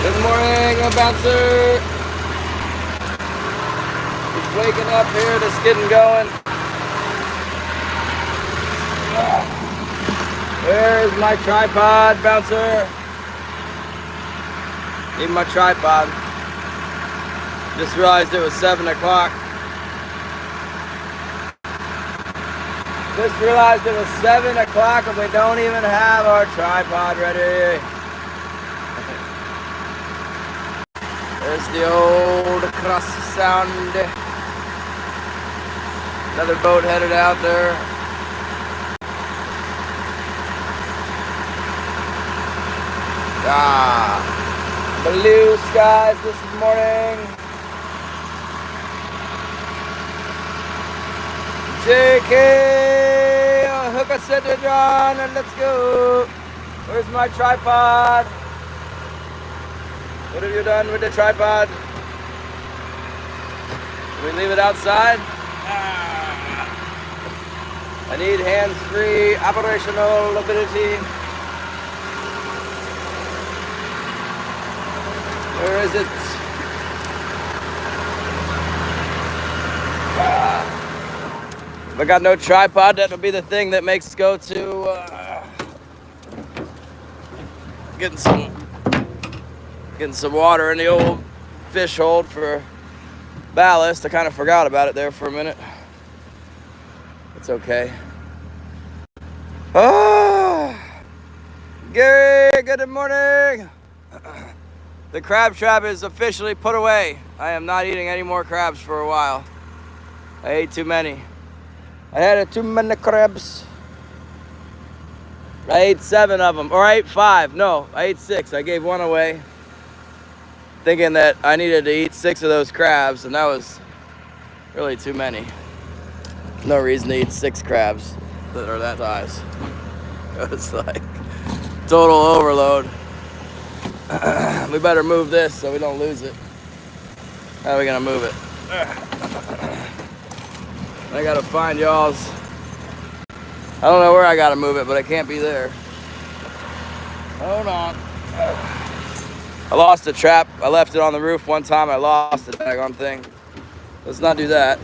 Good morning, bouncer. Just waking up here, just getting going. Where's my tripod, bouncer? Need my tripod. Just realized it was 7 o'clock. Just realized it was 7 o'clock and we don't even have our tripod ready. There's the old cross sound. Another boat headed out there. Blue skies this morning. JK, hook us at the John and let's go. Where's my tripod? What have you done with the tripod? Can we leave it outside? I need hands-free operational ability. Where is it? If I got no tripod, that'll be the thing that makes us go to getting some water in the old fish hold for ballast. I kind of forgot about it there for a minute. It's okay. Oh, Gary, good morning. The crab trap is officially put away. I am not eating any more crabs for a while. I ate too many. I had too many crabs. I ate 7 of them, or I ate 5. No, I ate 6. I gave 1 away, thinking that I needed to eat 6 of those crabs, and that was really too many. No reason to eat 6 crabs that are that size. It was like total overload. We better move this so we don't lose it. How are we gonna move it? I gotta find y'all's. I don't know where I gotta move it, but I can't be there. Hold on. I lost the trap. I left it on the roof one time. I lost the daggone thing. Let's not do that.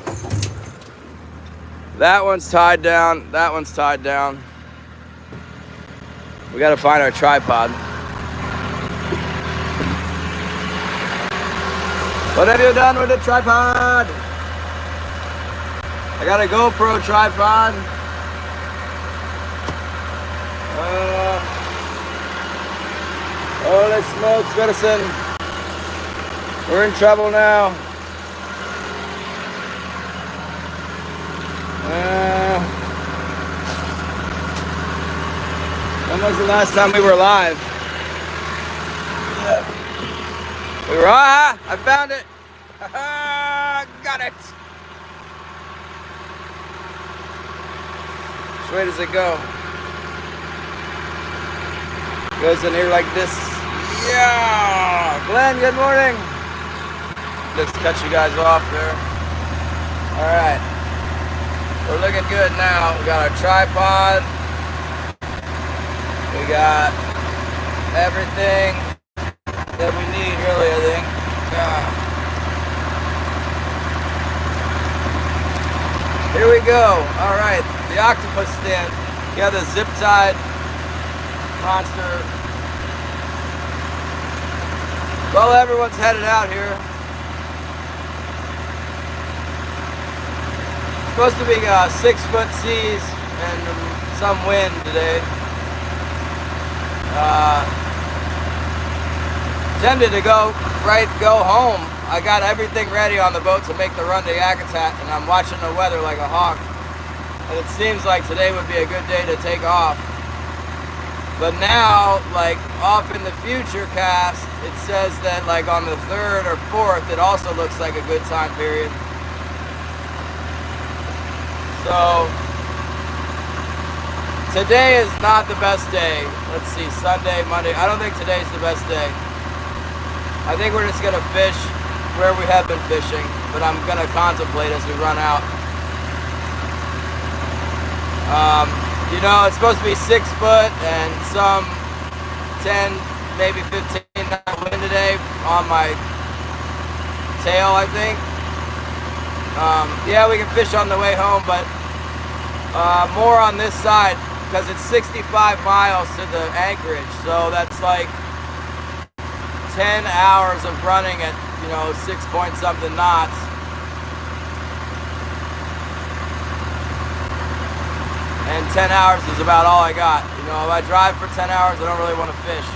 That one's tied down. That one's tied down. We gotta find our tripod. What have you done with the tripod? I got a GoPro tripod. Holy smokes, Medicine. We're in trouble now. When was the last time we were live? We were, I found it. Got it. Which way does it go? Goes in here like this. Yeah. Glenn, good morning. Let's cut you guys off there. All right. We're looking good now. We got our tripod. We got everything that we need, really, I think. Here we go. All right, the octopus stand. You have the zip tied monster. Well, everyone's headed out here. It's supposed to be 6-foot seas and some wind today. Tempted to go home. I got everything ready on the boat to make the run to Yakutat, and I'm watching the weather like a hawk. And it seems like today would be a good day to take off. But now, like off in the future cast, it says that like on the 3rd or 4th, it also looks like a good time period. So today is not the best day. Let's see, Sunday, Monday. I don't think today's the best day. I think we're just gonna fish where we have been fishing, but I'm gonna contemplate as we run out. You know, it's supposed to be 6 foot and some 10, maybe 15 knot wind today. on my tail, I think. Yeah, we can fish on the way home, but more on this side because it's 65 miles to the anchorage. So that's like 10 hours of running at, 6 point something knots. And 10 hours is about all I got. If I drive for 10 hours, I don't really want to fish.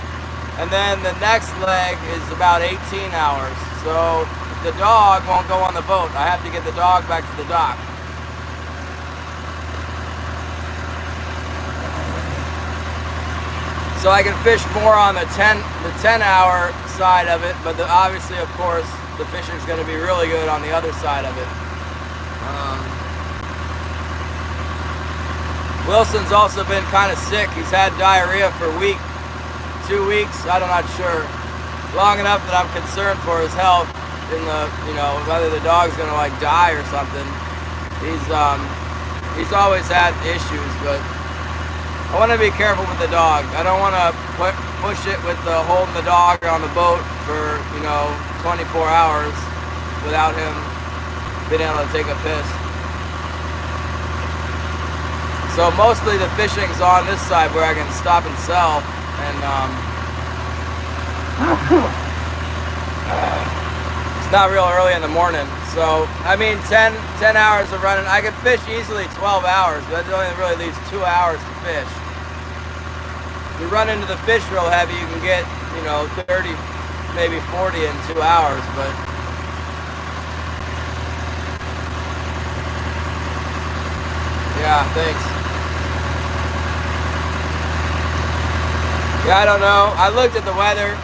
And then the next leg is about 18 hours. So the dog won't go on the boat. I have to get the dog back to the dock. So I can fish more on the 10-hour side of it, but obviously, of course, the fishing's going to be really good on the other side of it. Wilson's also been kind of sick. He's had diarrhea for 2 weeks, I'm not sure. Long enough that I'm concerned for his health in the, whether the dog's gonna like die or something. He's always had issues, but I want to be careful with the dog. I don't want to push it with holding the dog on the boat for, 24 hours without him being able to take a piss. So mostly the fishing's on this side where I can stop and sell, and it's not real early in the morning. So, 10 hours of running. I could fish easily 12 hours, but it only really leaves 2 hours to fish. If you run into the fish real heavy, you can get, 30, maybe 40 in 2 hours, but yeah, thanks. Yeah, I don't know. I looked at the weather.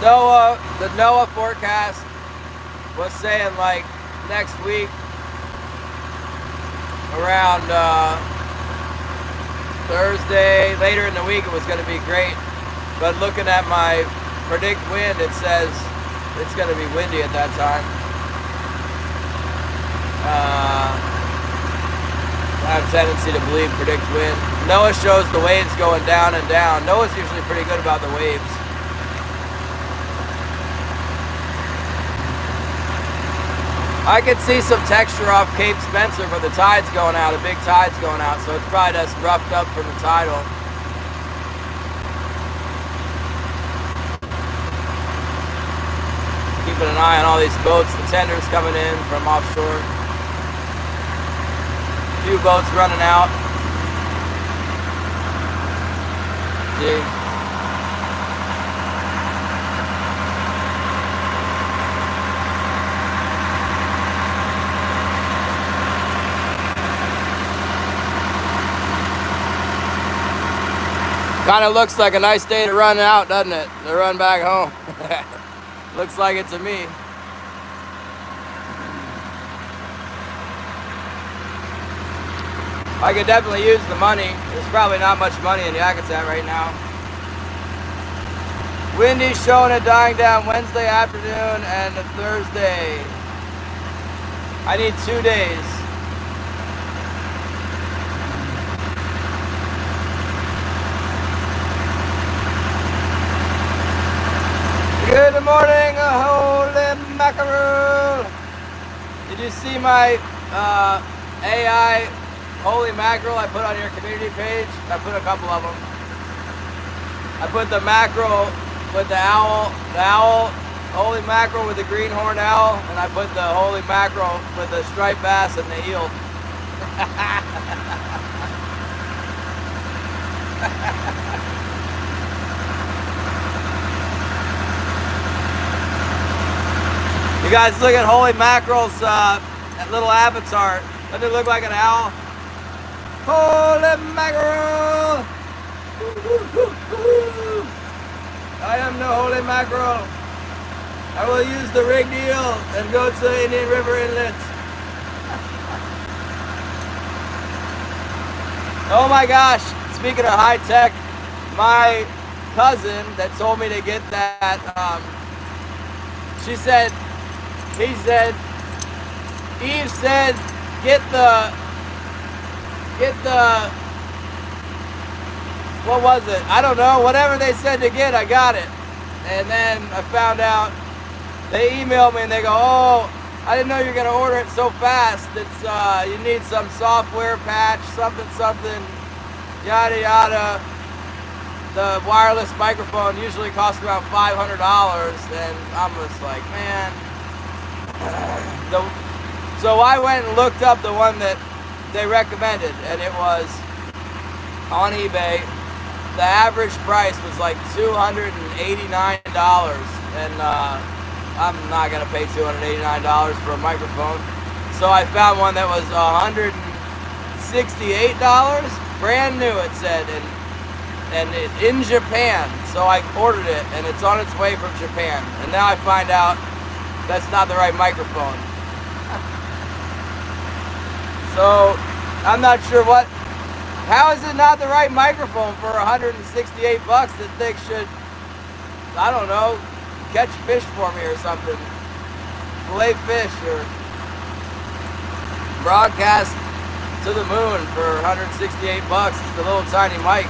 The NOAA forecast was saying like next week around Thursday, later in the week, it was going to be great. But looking at my predict wind, it says it's going to be windy at that time. I have a tendency to believe predict wind. NOAA shows the waves going down and down. NOAA's usually pretty good about the waves. I could see some texture off Cape Spencer, but the tide's going out, a big tide's going out, so it's probably just roughed up from the tidal. Keeping an eye on all these boats, the tenders coming in from offshore. Few boats running out. See? Kind of looks like a nice day to run out, doesn't it? To run back home. Looks like it to me. I could definitely use the money. There's probably not much money in Yakutat right now. Windy showing it dying down Wednesday afternoon and Thursday. I need 2 days. Good morning, holy mackerel. Did you see my AI holy mackerel I put on your community page? I put a couple of them. I put the mackerel with the owl, holy mackerel with the greenhorn owl, and I put the holy mackerel with the striped bass and the eel. You guys look at holy mackerel's that little avatar. Doesn't it look like an owl? Holy mackerel! I am the holy mackerel. I will use the rigged eel and go to Indian River Inlet. Oh my gosh, speaking of high tech, my cousin that told me to get that, Eve said, get the, what was it? I don't know, whatever they said to get, I got it. And then I found out, they emailed me and they go, oh, I didn't know you were going to order it so fast. It's you need some software patch, something, yada, yada. The wireless microphone usually costs about $500, and I'm just like, man. So I went and looked up the one that they recommended, and it was on eBay. The average price was like $289, and I'm not gonna pay $289 for a microphone. So I found one that was $168, brand new, it said, and in Japan. So I ordered it, and it's on its way from Japan. And now I find out that's not the right microphone. So I'm not sure what. How is it not the right microphone for $168? That thing should, I don't know, catch fish for me or something. Fillet fish or broadcast to the moon for $168. It's the little tiny mic.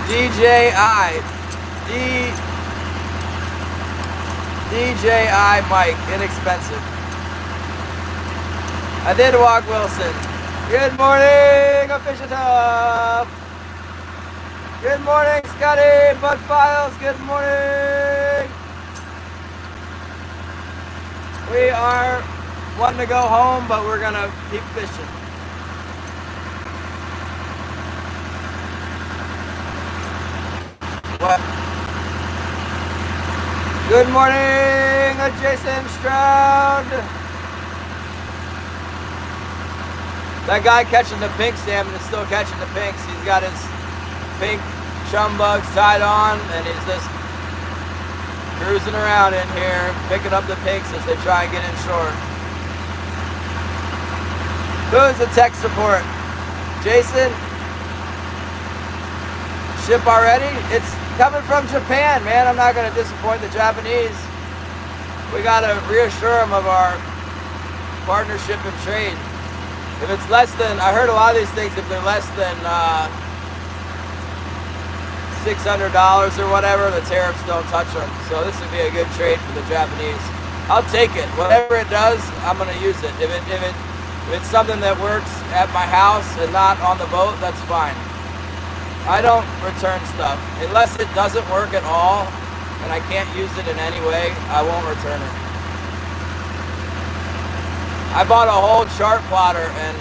DJI mic, inexpensive. I did walk Wilson. Good morning, Official Top. Good morning, Scotty. Bud Files, good morning. We are wanting to go home, but we're gonna keep fishing. What? Good morning, Jason Stroud. That guy catching the pink salmon is still catching the pinks. He's got his pink chum bugs tied on, and he's just cruising around in here, picking up the pinks as they try and get inshore. Who's the tech support? Jason? Ship already? It's coming from Japan, man. I'm not going to disappoint the Japanese. We got to reassure them of our partnership and trade. If it's less than, I heard a lot of these things, if they're less than $600 or whatever, the tariffs don't touch them. So this would be a good trade for the Japanese. I'll take it. Whatever it does, I'm going to use it. If it's something that works at my house and not on the boat, that's fine. I don't return stuff. Unless it doesn't work at all and I can't use it in any way, I won't return it. I bought a whole chart plotter and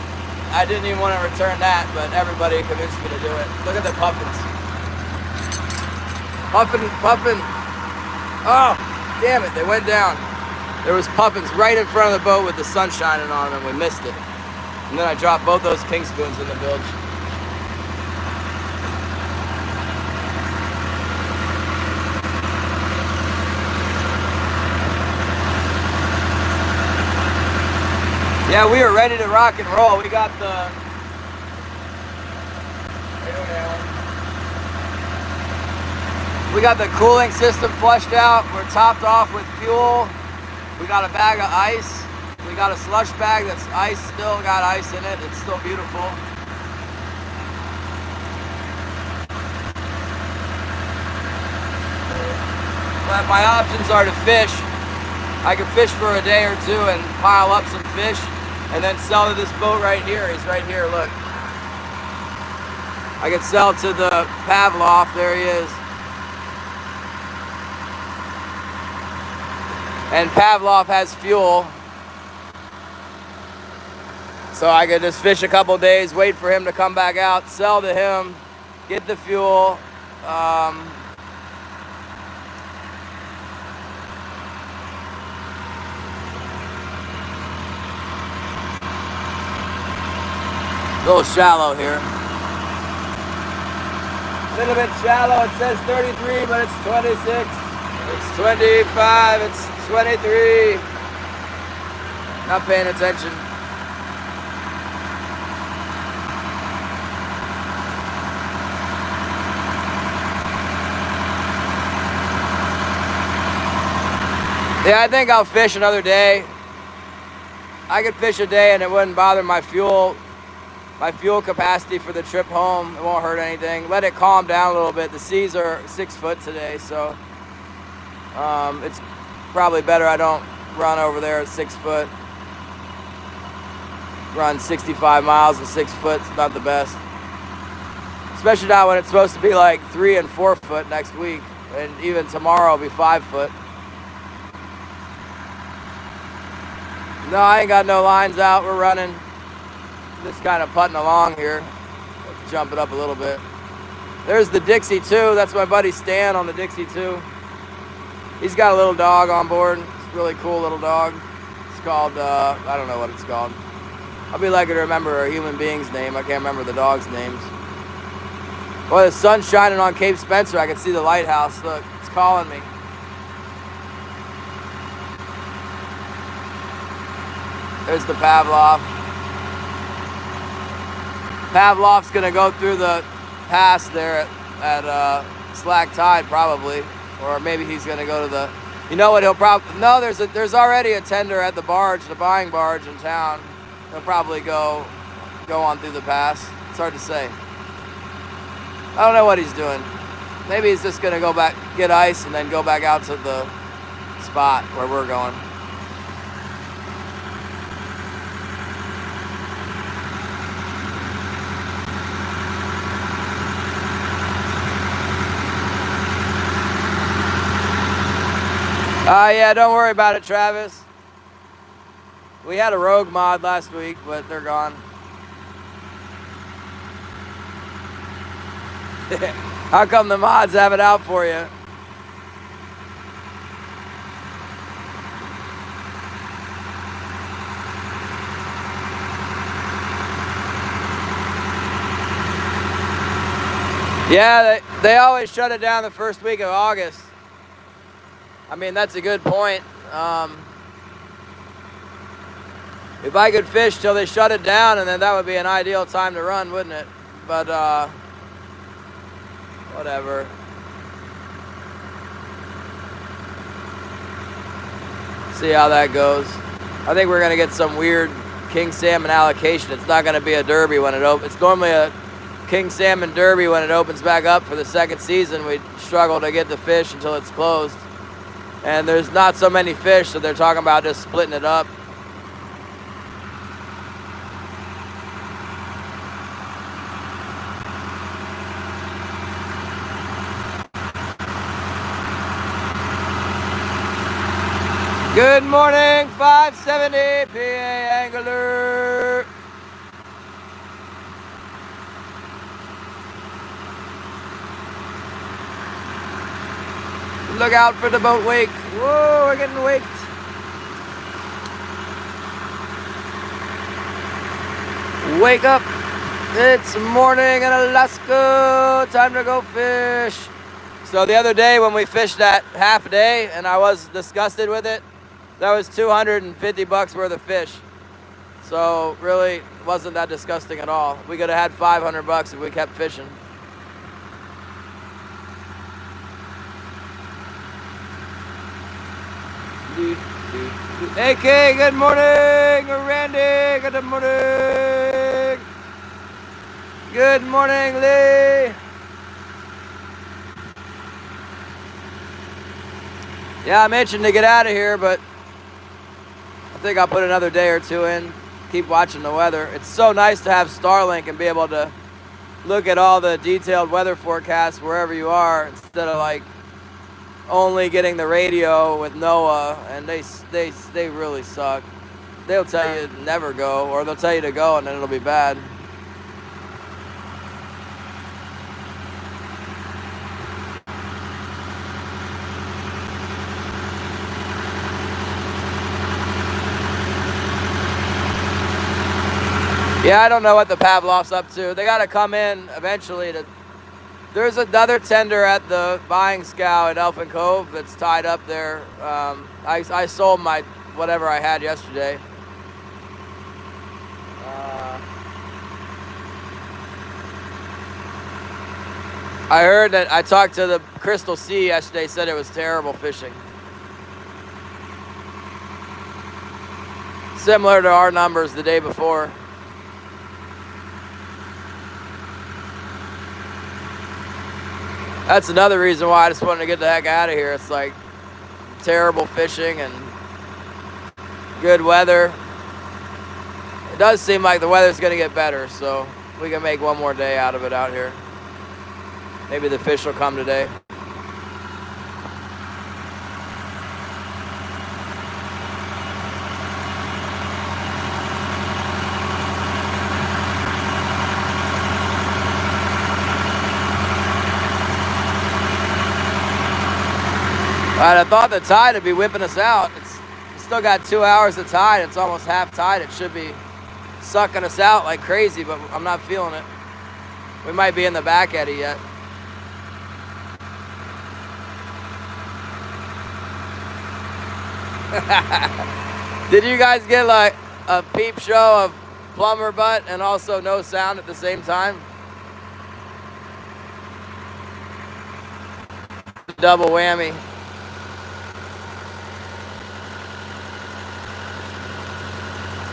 I didn't even want to return that, but everybody convinced me to do it. Look at the puffins. Puffin. Oh, damn it, they went down. There was puffins right in front of the boat with the sun shining on them and we missed it. And then I dropped both those king spoons in the bilge. Yeah, we are ready to rock and roll. We got the cooling system flushed out. We're topped off with fuel. We got a bag of ice. We got a slush bag that's ice, still got ice in it. It's still beautiful. But my options are to fish. I can fish for a day or two and pile up some fish and then sell to this boat right here. He's right here, look. I can sell to the Pavlov, there he is. And Pavlov has fuel. So I could just fish a couple days, wait for him to come back out, sell to him, get the fuel. A little shallow here. A little bit shallow. It says 33, but it's 26. It's 25. It's 23. Not paying attention. Yeah, I think I'll fish another day. I could fish a day and it wouldn't bother my fuel my fuel capacity for the trip home. It won't hurt anything. Let it calm down a little bit. The seas are 6 foot today, so it's probably better I don't run over there at 6 foot. Run 65 miles at 6 foot. It's not the best. Especially not when it's supposed to be like 3 and 4 foot next week. And even tomorrow will be 5 foot. No, I ain't got no lines out. We're running. Just kind of putting along here. Jump it up a little bit. There's the Dixie 2. That's my buddy Stan on the Dixie 2. He's got a little dog on board. It's a really cool little dog. It's called, I don't know what it's called. I'll be lucky to remember a human being's name. I can't remember the dog's names. Boy, the sun's shining on Cape Spencer. I can see the lighthouse. Look, it's calling me. There's the Pavlov. Pavlov's gonna go through the pass there at slack tide probably, or maybe he's gonna go to the. You know what? He'll probably no. There's already a tender at the barge, the buying barge in town. He'll probably go on through the pass. It's hard to say. I don't know what he's doing. Maybe he's just gonna go back, get ice, and then go back out to the spot where we're going. Yeah, don't worry about it, Travis. We had a rogue mod last week, but they're gone. How come the mods have it out for you? Yeah, they always shut it down the first week of August. I mean, that's a good point. If I could fish till they shut it down, and then that would be an ideal time to run, wouldn't it? But, whatever. See how that goes. I think we're going to get some weird king salmon allocation. It's not going to be a derby when it opens. It's normally a king salmon derby when it opens back up for the second season. We struggle to get the fish until it's closed. And there's not so many fish, so they're talking about just splitting it up. Good morning, 570 PA Angler. Look out for the boat wake. Whoa, we're getting waked. Wake up. It's morning in Alaska. Time to go fish. So the other day when we fished that half day and I was disgusted with it, that was $250 worth of fish. So really wasn't that disgusting at all. We could have had $500 if we kept fishing. AK, good morning. Randy, good morning. Good morning, Lee. Yeah, I'm itching to get out of here, but I think I'll put another day or two in. Keep watching the weather. It's so nice to have Starlink and be able to look at all the detailed weather forecasts wherever you are instead of like only getting the radio with NOAA, and they really suck. They'll tell you to never go, or they'll tell you to go and then it'll be bad. Yeah, I don't know what the Pavlov's up to. They got to come in eventually to. There's another tender at the buying scow at Elfin Cove that's tied up there. I sold my whatever I had yesterday. I heard that I talked to the Crystal Sea yesterday. Said it was terrible fishing. Similar to our numbers the day before. That's another reason why I just wanted to get the heck out of here. It's like terrible fishing and good weather. It does seem like the weather's going to get better, so we can make one more day out of it out here. Maybe the fish will come today. Alright, I thought the tide would be whipping us out. It's still got 2 hours of tide. It's almost half tide. It should be sucking us out like crazy, but I'm not feeling it. We might be in the back eddy yet. Did you guys get like a peep show of plumber butt and also no sound at the same time? Double whammy.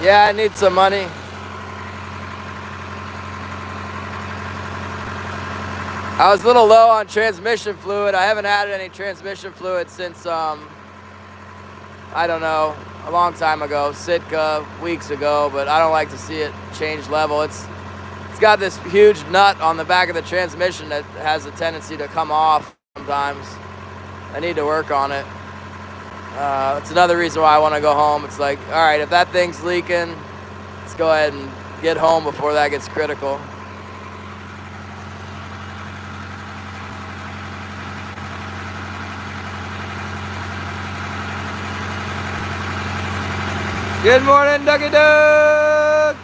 Yeah, I need some money. I was a little low on transmission fluid. I haven't added any transmission fluid since, I don't know, a long time ago, Sitka, weeks ago, but I don't like to see it change level. It's got this huge nut on the back of the transmission that has a tendency to come off sometimes. I need to work on it. It's another reason why I want to go home. It's like, all right, if that thing's leaking, let's go ahead and get home before that gets critical. Good morning, Ducky Doug!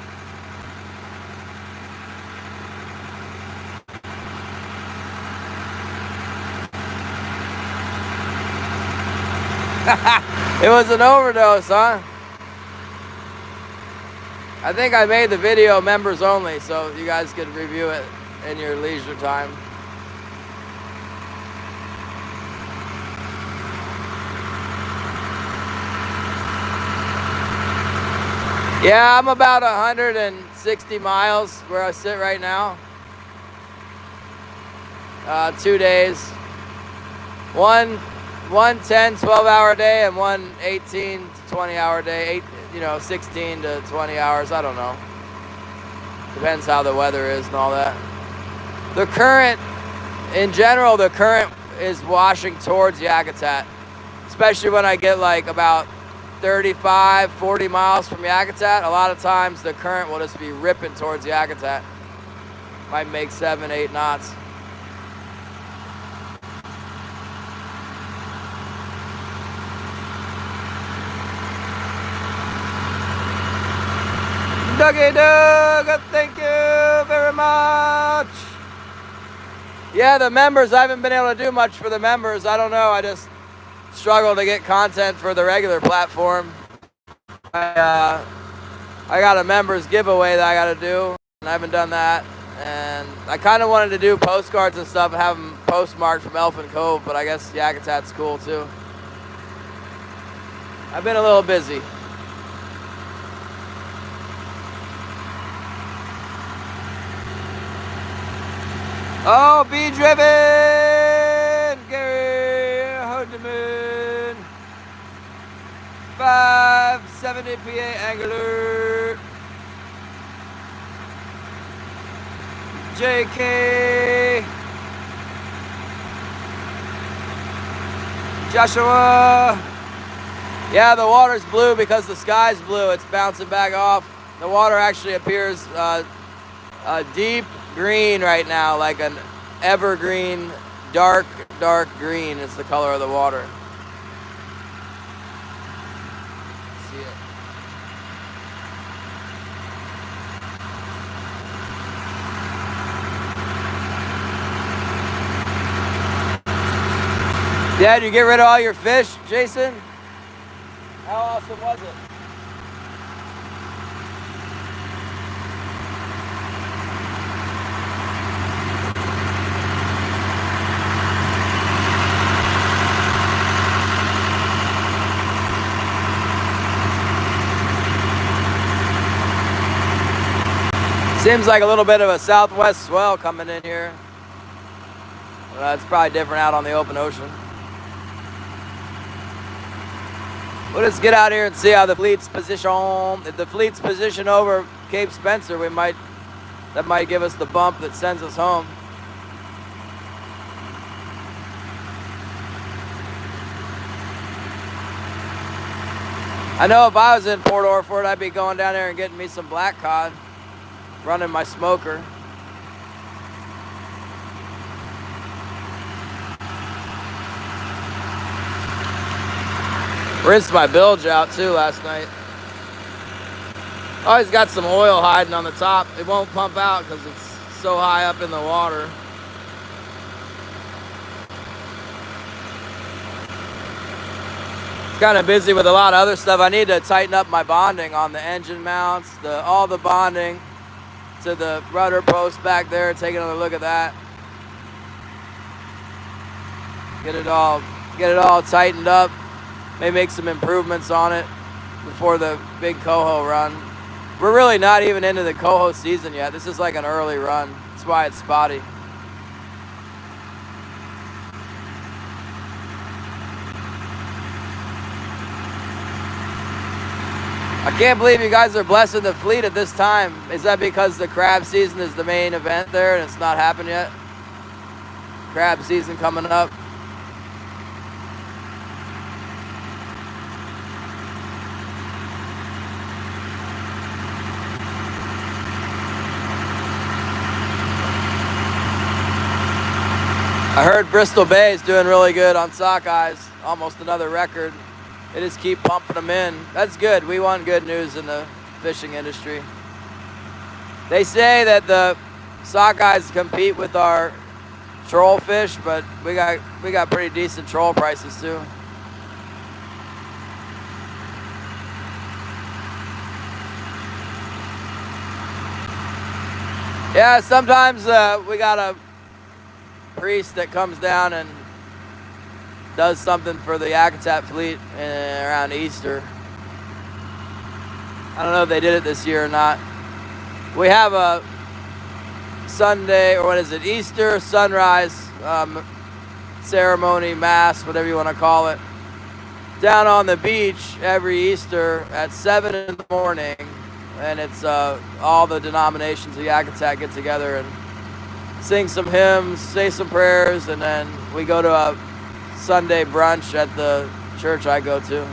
It was an overdose, huh? I think I made the video members only, so you guys could review it in your leisure time. Yeah, I'm about 160 miles where I sit right now. 2 days. One 10, 12-hour day and one 18 to 20-hour day. 16 to 20 hours. I don't know. Depends how the weather is and all that. The current, in general, the current is washing towards Yakutat, especially when I get like about 35, 40 miles from Yakutat. A lot of times the current will just be ripping towards Yakutat. Might make 7, 8 knots. Dougie Doug, thank you very much. Yeah, the members, I haven't been able to do much for the members. I don't know, I just struggle to get content for the regular platform. I got a members giveaway that I got to do, and I haven't done that. And I kind of wanted to do postcards and stuff and have them postmarked from Elfin Cove, but I guess Yakutat's cool too. I've been a little busy. Oh, be driven! Gary Hardiman. 570 PA Angler. JK. Joshua. Yeah, the water's blue because the sky's blue. It's bouncing back off. The water actually appears deep green right now, like an evergreen, dark green is the color of the water. See it. Yeah, did you get rid of all your fish, Jason? How awesome was it? Seems like a little bit of a southwest swell coming in here. It's probably different out on the open ocean. We'll just get out here and see how the fleet's position. If the fleet's position over Cape Spencer, that might give us the bump that sends us home. I know if I was in Port Orford, I'd be going down there and getting me some black cod, running my smoker. Rinsed my bilge out too last night. Always got some oil hiding on the top. It won't pump out because it's so high up in the water. It's kind of busy with a lot of other stuff. I need to tighten up my bonding on the engine mounts, all the bonding to the rudder post back there. Take another look at that. Get it all tightened up. May make some improvements on it before the big coho run. We're really not even into the coho season yet. This is like an early run. That's why it's spotty. I can't believe you guys are blessing the fleet at this time. Is that because the crab season is the main event there and it's not happened yet? Crab season coming up. I heard Bristol Bay is doing really good on sockeyes, almost another record. They just keep pumping them in. That's good. We want good news in the fishing industry. They say that the sockeyes compete with our troll fish, but we got pretty decent troll prices too. Yeah, sometimes we got a priest that comes down and does something for the Yakutat fleet around Easter. I don't know if they did it this year or not. We have a Sunday, or what is it, Easter sunrise ceremony, mass, whatever you want to call it, down on the beach every Easter at 7 in the morning. And it's all the denominations of Yakutat get together and sing some hymns, say some prayers, and then we go to a Sunday brunch at the church I go to.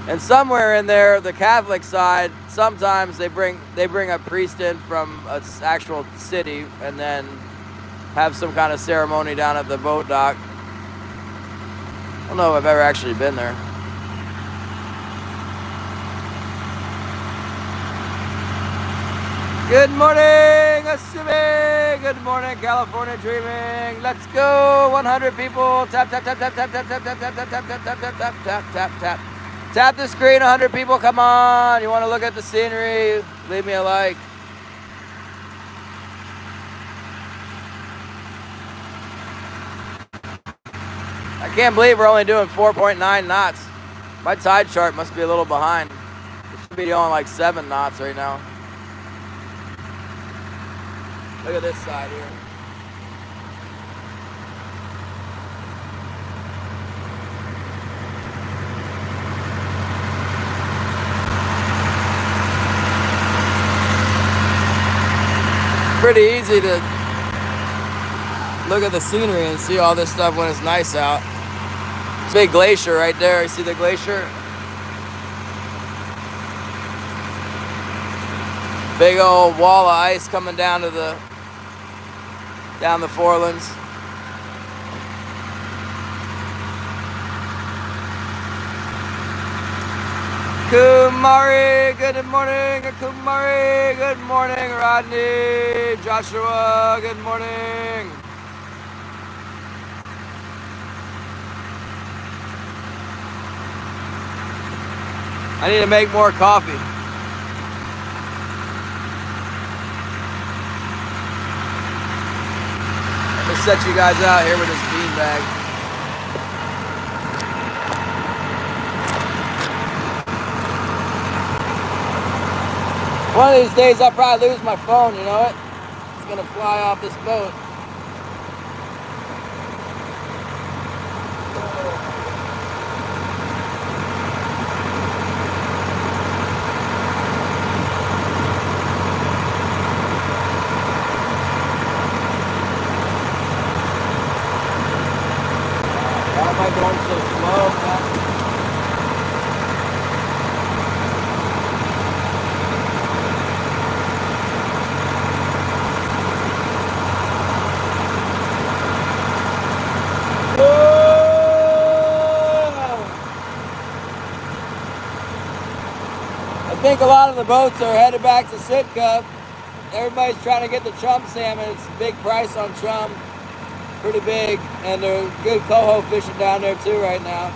And somewhere in there, the Catholic side, sometimes they bring a priest in from an actual city and then have some kind of ceremony down at the boat dock. I don't know if I've ever actually been there. Good morning, Assuming. Good morning, California Dreaming. Let's go, 100 people. Tap, tap, tap, tap, tap, tap, tap, tap, tap, tap, tap, tap, tap, tap, tap, tap, tap. Tap the screen, 100 people, come on. You want to look at the scenery? Leave me a like. I can't believe we're only doing 4.9 knots. My tide chart must be a little behind. It should be doing like 7 knots right now. Look at this side here. Pretty easy to look at the scenery and see all this stuff when it's nice out. Big glacier right there. You see the glacier? Big old wall of ice coming down to the forelands. Kumari, good morning. Kumari, good morning. Rodney, Joshua, good morning. I need to make more coffee. Let's set you guys out here with this beanbag. One of these days I'll probably lose my phone, you know it? It's gonna fly off this boat. going so slow, man. I think a lot of the boats are headed back to Sitka. Everybody's trying to get the chum salmon. It's a big price on chum. Pretty big. And there's good coho fishing down there too right now.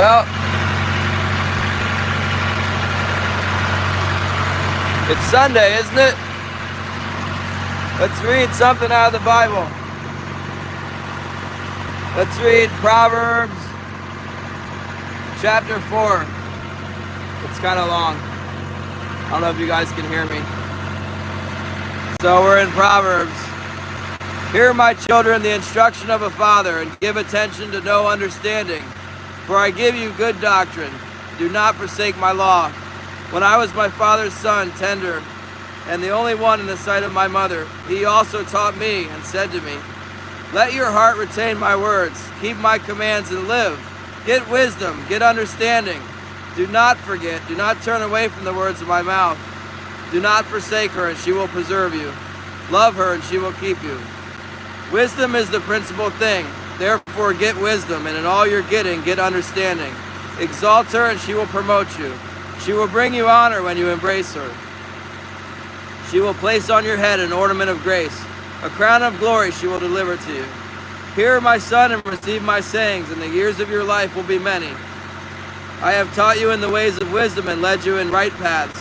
Well, it's Sunday, isn't it? Let's read something out of the Bible. Let's read Proverbs chapter 4. It's kind of long. I don't know if you guys can hear me. So we're in Proverbs. Hear, my children, the instruction of a father, and give attention to no understanding. For I give you good doctrine. Do not forsake my law. When I was my father's son, tender, and the only one in the sight of my mother, he also taught me and said to me, let your heart retain my words. Keep my commands and live. Get wisdom, get understanding. Do not forget, do not turn away from the words of my mouth. Do not forsake her, and she will preserve you. Love her, and she will keep you. Wisdom is the principal thing. Therefore get wisdom, and in all you're getting, get understanding. Exalt her, and she will promote you. She will bring you honor when you embrace her. She will place on your head an ornament of grace. A crown of glory she will deliver to you. Hear, my son, and receive my sayings, and the years of your life will be many. I have taught you in the ways of wisdom and led you in right paths.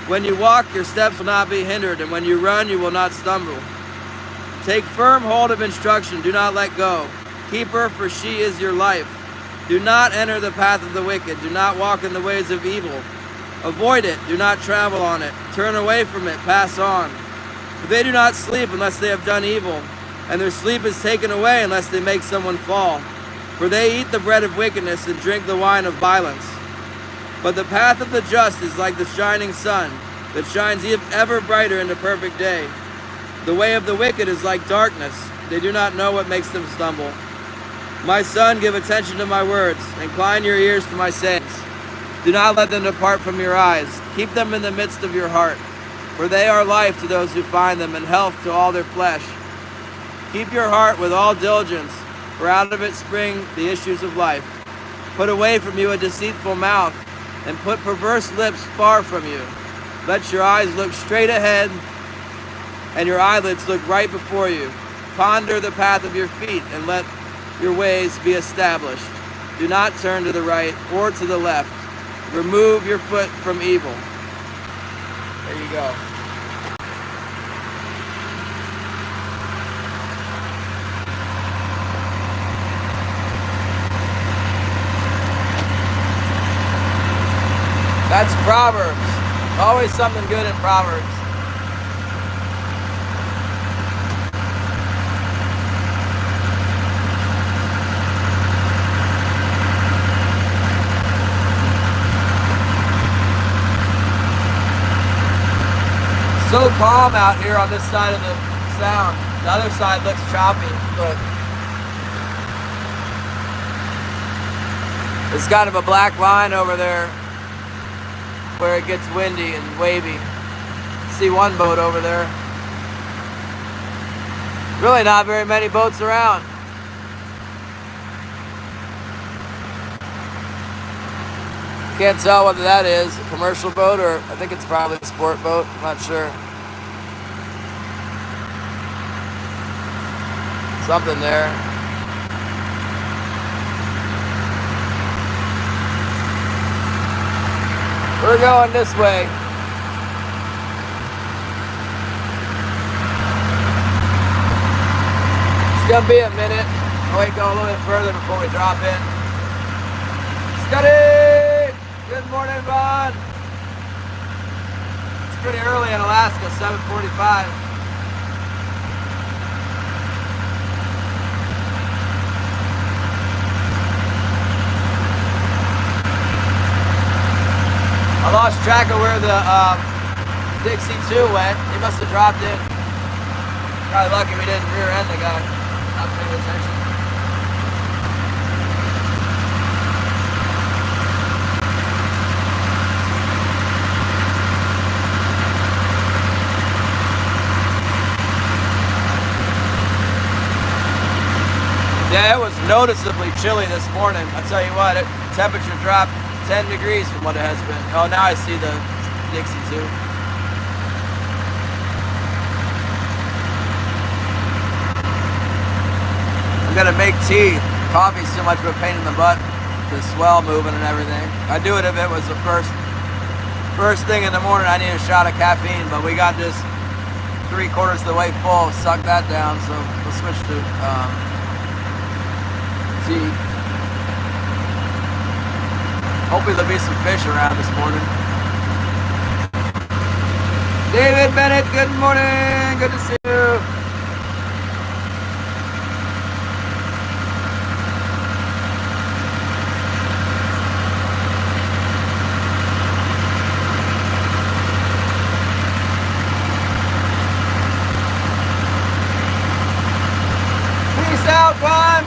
When you walk, your steps will not be hindered, and when you run, you will not stumble. Take firm hold of instruction, do not let go. Keep her, for she is your life. Do not enter the path of the wicked, do not walk in the ways of evil. Avoid it, do not travel on it. Turn away from it, pass on. For they do not sleep unless they have done evil, and their sleep is taken away unless they make someone fall. For they eat the bread of wickedness and drink the wine of violence. But the path of the just is like the shining sun, that shines ever brighter into perfect day. The way of the wicked is like darkness. They do not know what makes them stumble. My son, give attention to my words. Incline your ears to my sayings. Do not let them depart from your eyes. Keep them in the midst of your heart. For they are life to those who find them, and health to all their flesh. Keep your heart with all diligence, for out of it spring the issues of life. Put away from you a deceitful mouth, and put perverse lips far from you. Let your eyes look straight ahead, and your eyelids look right before you. Ponder the path of your feet, and let your ways be established. Do not turn to the right or to the left. Remove your foot from evil. There you go. That's Proverbs. Always something good in Proverbs. So calm out here on this side of the sound. The other side looks choppy, but there's kind of a black line over there where it gets windy and wavy. See one boat over there. Really not very many boats around. Can't tell whether that is a commercial boat or I think it's probably a sport boat. I'm not sure. Something there. We're going this way. It's gonna be a minute. I'll wait, go a little bit further before we drop in. Steady! Good morning, Vaughn. It's pretty early in Alaska, 7:45. I lost track of where the Dixie 2 went. He must have dropped in. Probably lucky we didn't rear end the guy. Not paying attention. Yeah, it was noticeably chilly this morning. I'll tell you what, temperature dropped 10 degrees from what it has been. Oh, now I see the Dixie 2. I'm gonna make tea. Coffee's too much of a pain in the butt. the swell moving and everything. I'd do it if it was the first thing in the morning. I need a shot of caffeine, but we got this 3/4 of the way full. Suck that down, so we'll switch to tea. Hopefully there'll be some fish around this morning. David Bennett, good morning. Good to see you. Peace out, Ron.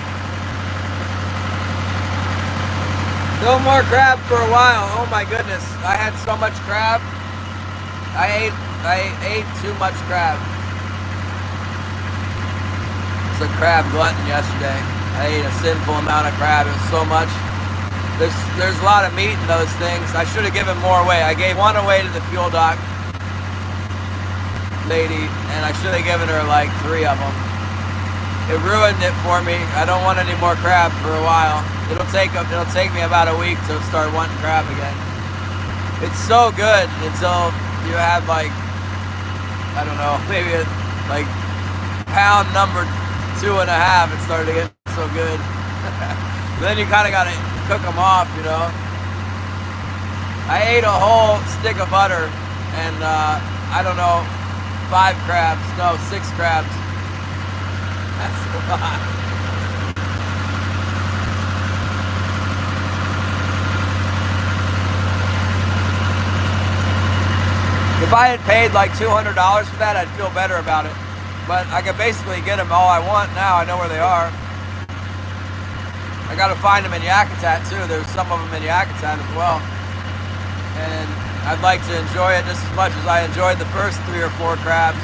No more crab for a while. Oh my goodness. I had so much crab. I ate too much crab. I was a crab glutton yesterday. I ate a sinful amount of crab. It was so much. There's a lot of meat in those things. I should have given more away. I gave one away to the fuel dock lady, and I should have given her like 3 of them. It ruined it for me. I don't want any more crab for a while. It'll take me about a week to start wanting crab again. It's so good until you have like, I don't know, maybe like pound number 2.5. It started to get so good. Then you kind of gotta cook them off, you know. I ate a whole stick of butter and I don't know, 5 crabs, no, 6 crabs. That's a lot. If I had paid like $200 for that, I'd feel better about it. But I can basically get them all I want now. I know where they are. I got to find them in Yakutat too. There's some of them in Yakutat as well. And I'd like to enjoy it just as much as I enjoyed the first 3 or 4 crabs.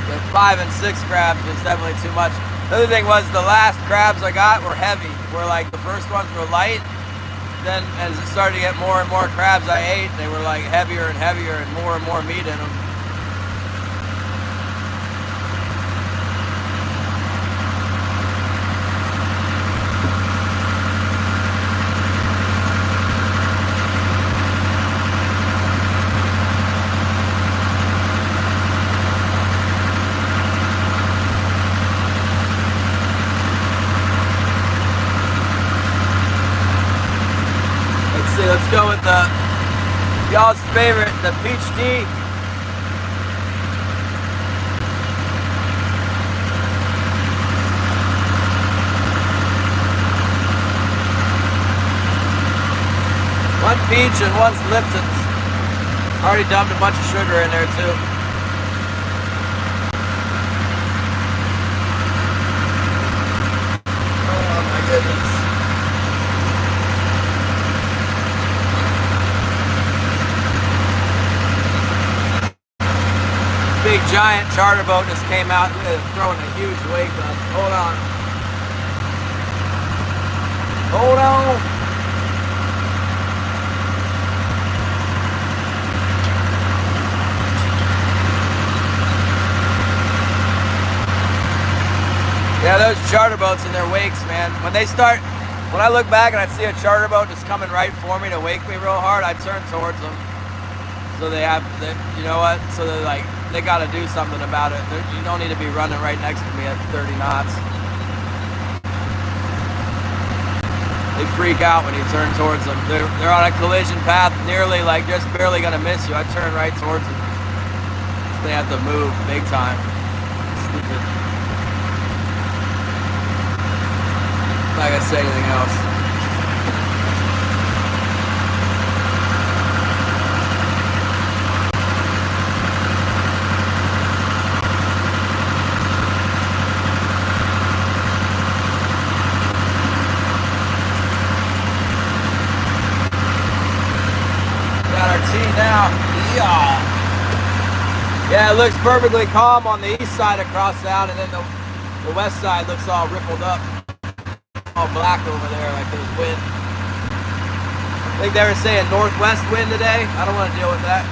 The 5 and 6 crabs was definitely too much. The other thing was the last crabs I got were heavy. Where like the first ones were light. Then as it started to get more and more crabs I ate, they were like heavier and heavier and more meat in them. Let's go with y'all's favorite, the peach tea. One peach and one's Lipton's. Already dumped a bunch of sugar in there too. Oh my goodness. Big giant charter boat just came out throwing a huge wake up. Hold on. Hold on. Yeah, those charter boats and their wakes, man. When I look back and I see a charter boat just coming right for me to wake me real hard, I turn towards them. So you know what? So they're like, they got to do something about it. You don't need to be running right next to me at 30 knots. They freak out when you turn towards them. They're on a collision path, nearly like just barely gonna miss you. I turn right towards them. So they have to move big time. Stupid. Not gonna say anything else. Now, yeah, it looks perfectly calm on the east side across town, and then the west side looks all rippled up, all black over there like there's wind. I think they were saying northwest wind today. I don't want to deal with that.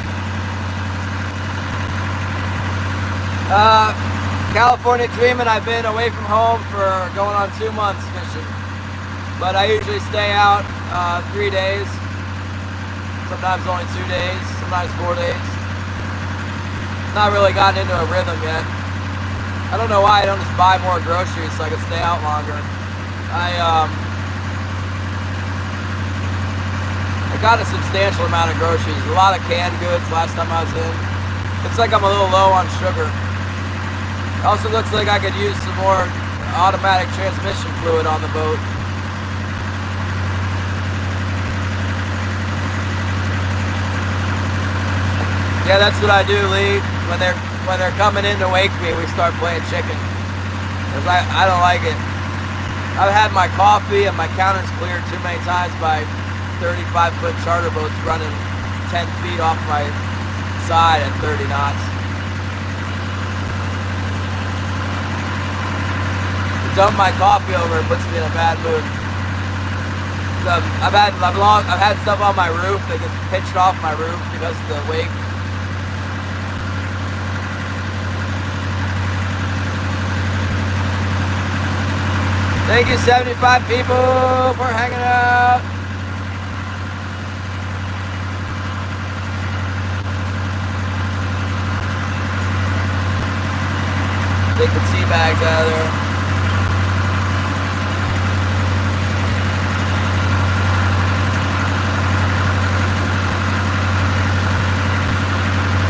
California dreaming. I've been away from home for going on 2 months fishing. But I usually stay out 3 days, sometimes only 2 days, sometimes 4 days. Not really gotten into a rhythm yet. I don't know why I don't just buy more groceries so I can stay out longer. I got a substantial amount of groceries, a lot of canned goods last time I was in. Looks like I'm a little low on sugar. It also looks like I could use some more automatic transmission fluid on the boat. Yeah, that's what I do, Lee. When they're coming in to wake me, we start playing chicken. Cause I don't like it. I've had my coffee and my counters cleared too many times by 35-foot charter boats running 10 feet off my side at 30 knots. Dump my coffee over, it puts me in a bad mood. I've had stuff on my roof that gets pitched off my roof because of the wake. Thank you, 75 people, for hanging out. Take the tea bags out of there.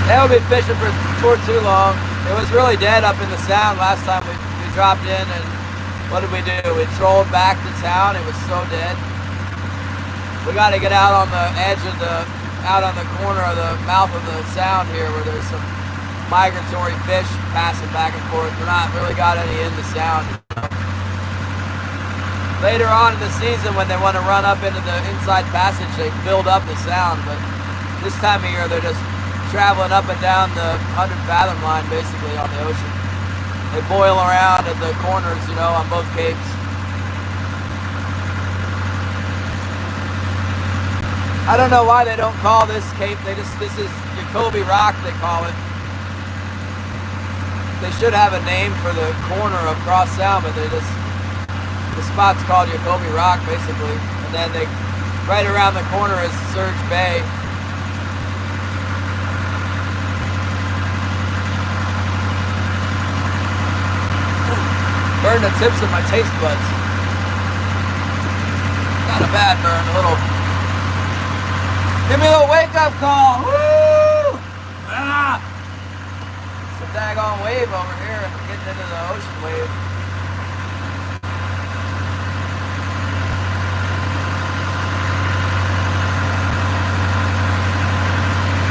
They'll be fishing for too long. It was really dead up in the sound last time we dropped in, and what did we do? We trolled back to town. It was so dead. We got to get out on the edge of out on the corner of the mouth of the sound here where there's some migratory fish passing back and forth. We're not really got any in the sound. Later on in the season when they want to run up into the inside passage, they build up the sound, but this time of year they're just traveling up and down the 100 fathom line basically on the ocean. They boil around at the corners, you know, on both capes. I don't know why they don't call this cape, this is Jacoby Rock, they call it. They should have a name for the corner of Cross Sound, but the spot's called Jacoby Rock basically. And then right around the corner is Surge Bay. Burn the tips of my taste buds. Not a bad burn, a little. Give me a little wake up call. Woo! Ah! It's a daggone wave over here. I'm getting into the ocean wave.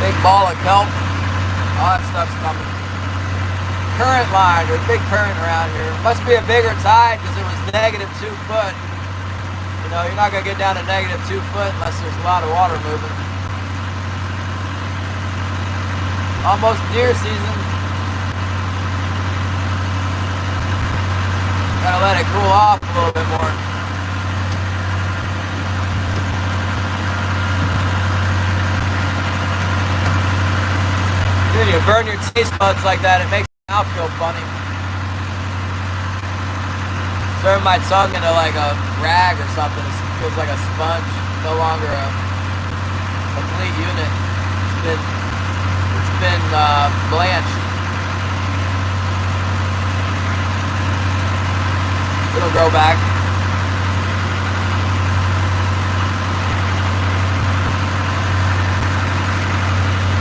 Big ball of kelp. All that stuff's coming. Current line, there's a big current around here. Must be a bigger tide because it was -2 foot. You know, you're not going to get down to -2 foot unless there's a lot of water moving. Almost deer season. Gotta let it cool off a little bit more. Dude, you burn your taste buds like that, it makes I feel funny. Turn my tongue into like a rag or something. It feels like a sponge. No longer a complete unit. It's been blanched. It'll grow back.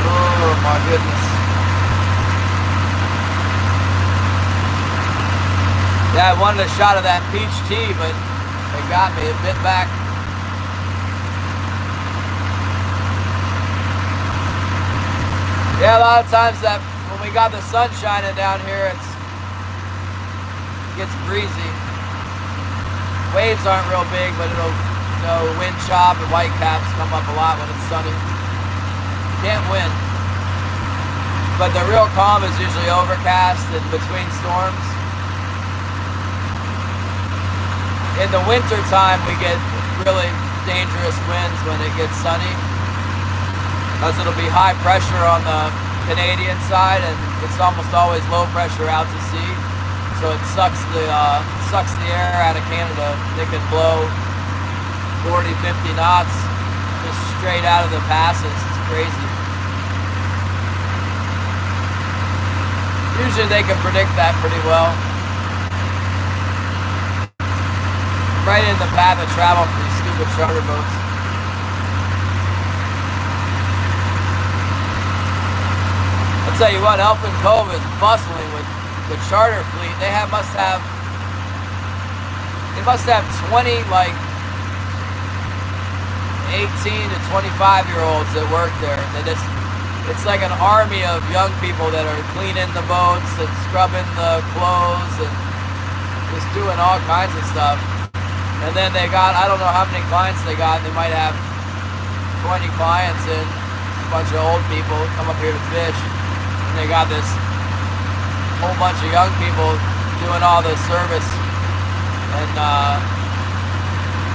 Oh my goodness. Yeah, I wanted a shot of that peach tea, but they got me. It bit back. Yeah, a lot of times that when we got the sun shining down here, it gets breezy. Waves aren't real big, but it'll, you know, wind chop and white caps come up a lot when it's sunny. You can't win. But the real calm is usually overcast and between storms. In the winter time, we get really dangerous winds when it gets sunny, because it'll be high pressure on the Canadian side, and it's almost always low pressure out to sea. So it sucks the air out of Canada. It can blow 40, 50 knots just straight out of the passes. It's crazy. Usually they can predict that pretty well. Right in the path of travel for these stupid charter boats. I'll tell you what, Elfin Cove is bustling with charter fleet. They must have 20 like 18 to 25-year-olds that work there. It's like an army of young people that are cleaning the boats and scrubbing the clothes and just doing all kinds of stuff. And then they got, I don't know how many clients they got. They might have 20 clients and a bunch of old people come up here to fish. And they got this whole bunch of young people doing all the service and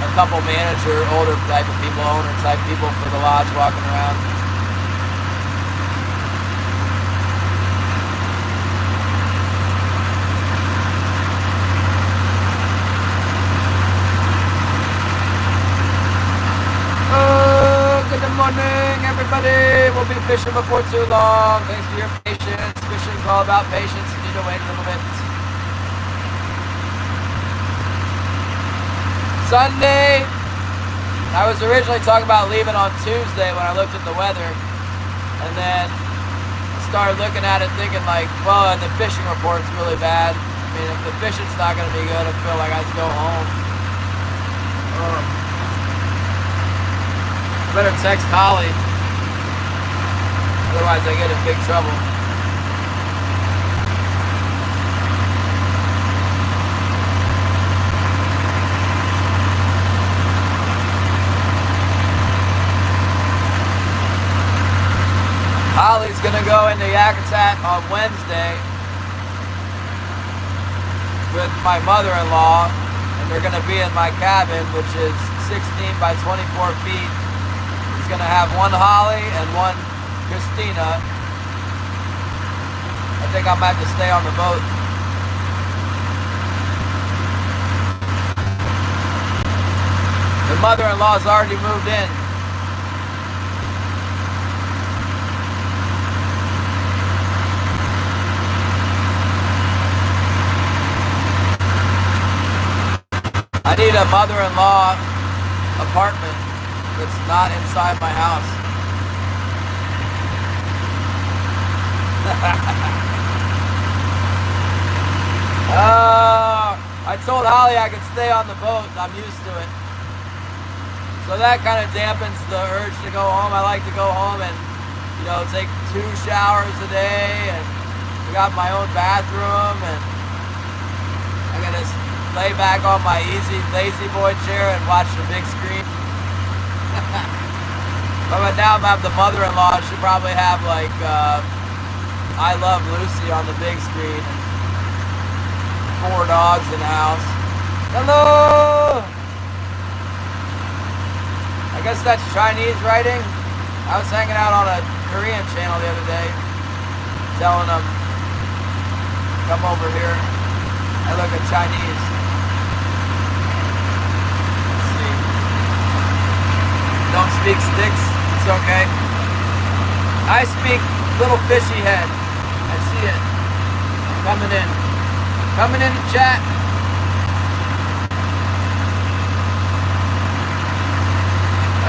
a couple manager, older type of people, owner type people for the lodge walking around. Good morning, everybody. We'll be fishing before too long. Thanks for your patience. Fishing's all about patience. You need to wait a little bit. Sunday, I was originally talking about leaving on Tuesday when I looked at the weather, and then I started looking at it thinking like, well, and the fishing report's really bad. I mean, if the fishing's not going to be good, I feel like I should go home. Better text Holly, otherwise I get in big trouble. Holly's gonna go into Yakutat on Wednesday with my mother-in-law, and they're gonna be in my cabin, which is 16 by 24 feet. He's gonna have one Holly and one Christina. I think I might have to stay on the boat. The mother-in-law's already moved in. I need a mother-in-law apartment that's not inside my house. I told Holly I could stay on the boat. I'm used to it. So that kind of dampens the urge to go home. I like to go home and, you know, take 2 showers a day, and I got my own bathroom, and I gotta lay back on my easy lazy boy chair and watch the big screen. But now I'm having the mother-in-law. She probably have like I Love Lucy on the big screen. 4 dogs in the house. Hello! I guess that's Chinese writing. I was hanging out on a Korean channel the other day, telling them, come over here. I look at Chinese. Let's see. Don't speak sticks. It's okay. I speak little fishy head. I see it. Coming in. Coming in the chat.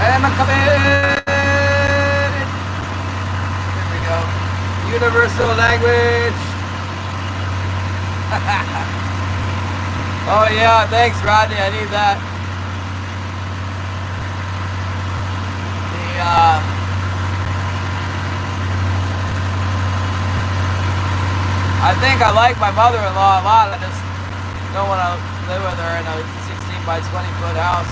I'm coming. Here we go. Universal language. Oh yeah, thanks Rodney, I need that. I think I like my mother-in-law a lot. I just don't want to live with her in a 16 by 20 foot house.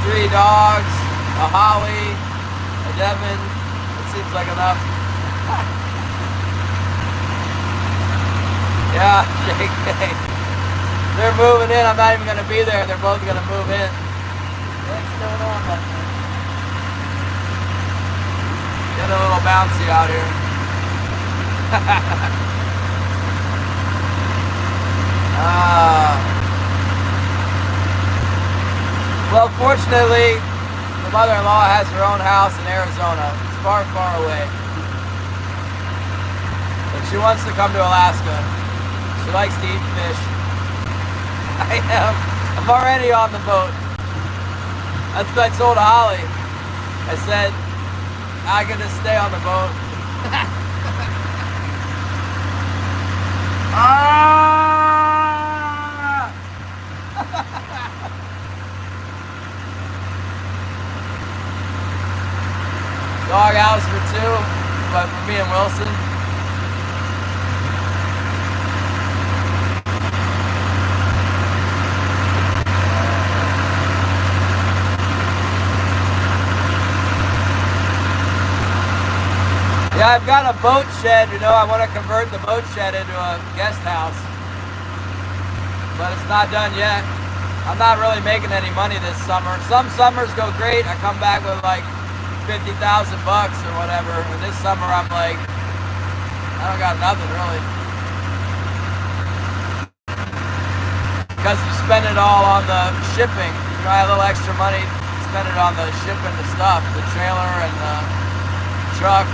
3 dogs, a Holly, a Devon. It seems like enough. Yeah, JK. They're moving in. I'm not even going to be there. They're both going to move in. What's going on back there? Get a little bouncy out here. Well, fortunately, the mother-in-law has her own house in Arizona. It's far, far away. But she wants to come to Alaska. She likes to eat fish. I am. I'm already on the boat. That's what I told Holly. I said, I can just stay on the boat. Ah! Dog house for two, but for me and Wilson. Yeah, I've got a boat shed, you know, I want to convert the boat shed into a guest house. But it's not done yet. I'm not really making any money this summer. Some summers go great, I come back with like 50,000 bucks or whatever. And this summer I'm like, I don't got nothing really. Because you spend it all on the shipping. You know, I have a little extra money, spend it on the shipping the stuff, the trailer and the truck.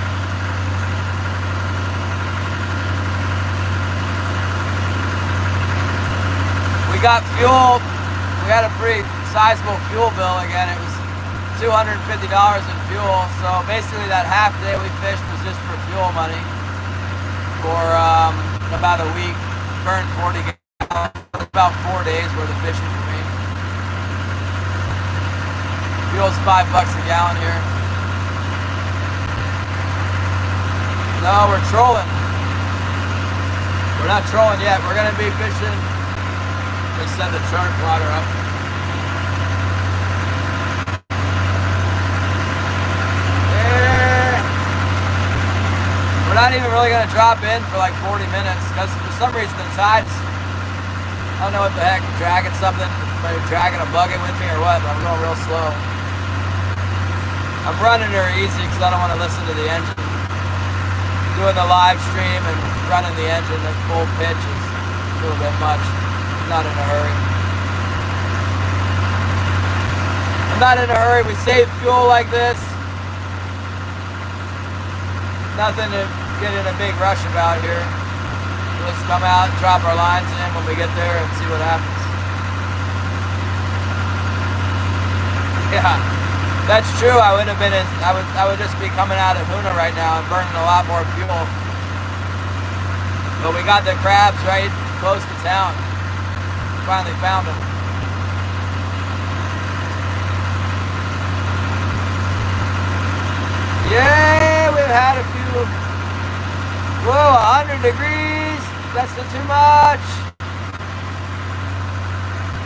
We got fuel. We had a pretty sizable fuel bill again. It was $250 in fuel. So basically that half day we fished was just for fuel money for about a week. Burned 40 gallons. About 4 days worth of fishing for me. Fuel's $5 a gallon here. No, we're trolling. We're not trolling yet. We're gonna be fishing. Let's send the chart plotter up. Yeah. We're not even really gonna drop in for like 40 minutes because for some reason the tides, I don't know what the heck, dragging something, maybe dragging a bucket with me or what, but I'm going real slow. I'm running her easy because I don't want to listen to the engine. Doing the live stream and running the engine at full pitch is a little bit much. I'm not in a hurry. I'm not in a hurry. We save fuel like this. Nothing to get in a big rush about here. Let's come out and drop our lines in when we get there and see what happens. Yeah, that's true. I would have been in, I would just be coming out of Huna right now and burning a lot more fuel. But we got the crabs right close to town. Finally found them. Yeah, we've had a few. Whoa, 100 degrees. That's not too much.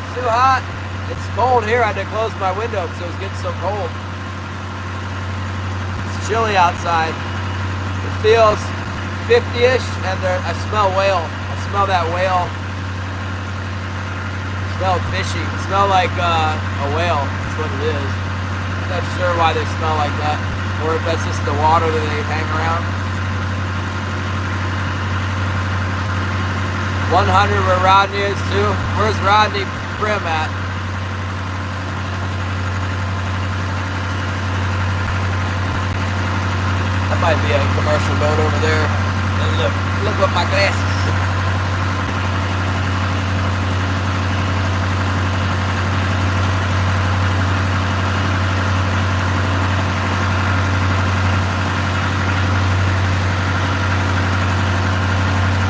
It's too hot. It's cold here. I had to close my window because it was getting so cold. It's chilly outside. It feels 50-ish and I smell whale. I smell that whale. I smell fishy. It smells like a whale. That's what it is. I'm not sure why they smell like that. Or if that's just the water that they hang around. 100 where Rodney is too. Where's Rodney Prim at? That might be a commercial boat over there. And look with my glasses.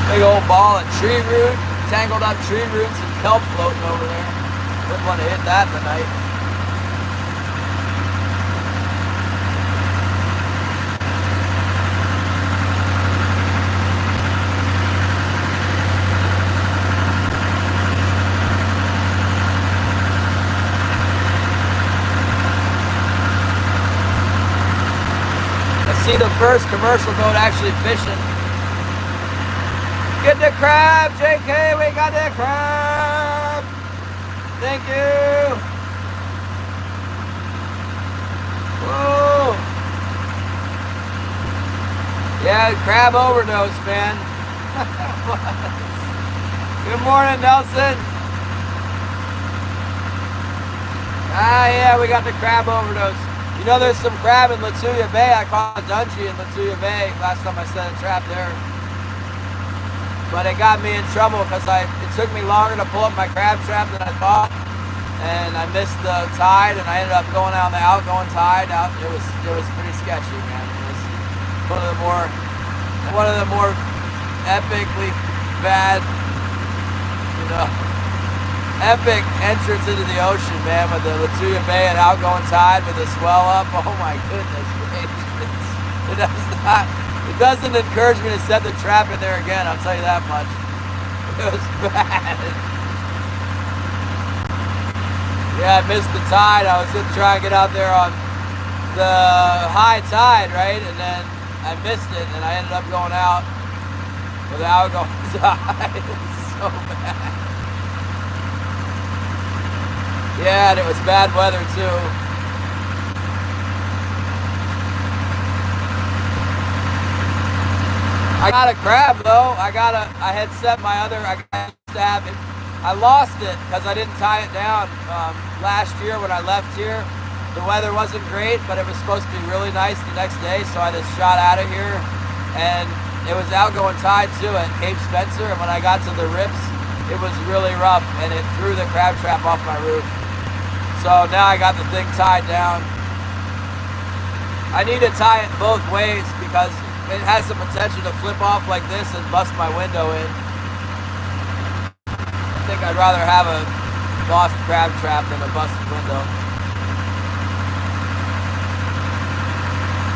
Big old ball of tree root, tangled up tree roots and kelp floating over there. Wouldn't want to hit that in the night. I see the first commercial boat actually fishing. Get the crab, JK, we got the crab. Thank you. Whoa. Yeah, crab overdose, man. Good morning, Nelson. Ah, yeah, we got the crab overdose. You know, there's some crab in Latuya Bay. I caught a dungey in Latuya Bay last time I set a trap there. But it got me in trouble because it took me longer to pull up my crab trap than I thought. And I missed the tide, and I ended up going on the outgoing tide. It was pretty sketchy, man. It was one of the more epically bad, you know, epic entrance into the ocean, man, with the Latuya Bay and outgoing tide with the swell up. Oh my goodness gracious. It doesn't encourage me to set the trap in there again, I'll tell you that much. It was bad. Yeah, I missed the tide. I was gonna try and get out there on the high tide, right? And then I missed it, and I ended up going out with the outgoing tide. It was so bad. Yeah, and it was bad weather too. I got a crab though. I had set my other, I used to have it. I lost it because I didn't tie it down last year when I left here. The weather wasn't great, but it was supposed to be really nice the next day, so I just shot out of here. And it was outgoing tide too at Cape Spencer, and when I got to the rips, it was really rough, and it threw the crab trap off my roof. So now I got the thing tied down. I need to tie it both ways because it has the potential to flip off like this and bust my window in. I think I'd rather have a lost crab trap than a busted window.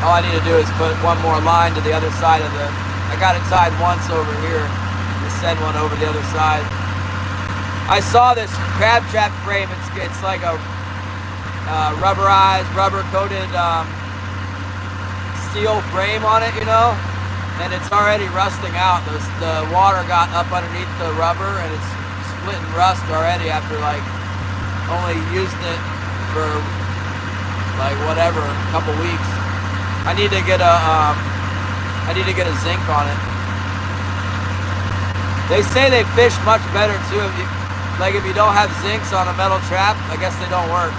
All I need to do is put one more line to the other side of I got it tied once over here. Just send one over the other side. I saw this crab trap frame. It's like a rubberized, rubber-coated steel frame on it, you know, and it's already rusting out. The water got up underneath the rubber, and it's splitting rust already after like only using it for like whatever, a couple weeks. I need to get a zinc on it. They say they fish much better too. If you don't have zincs on a metal trap, I guess they don't work.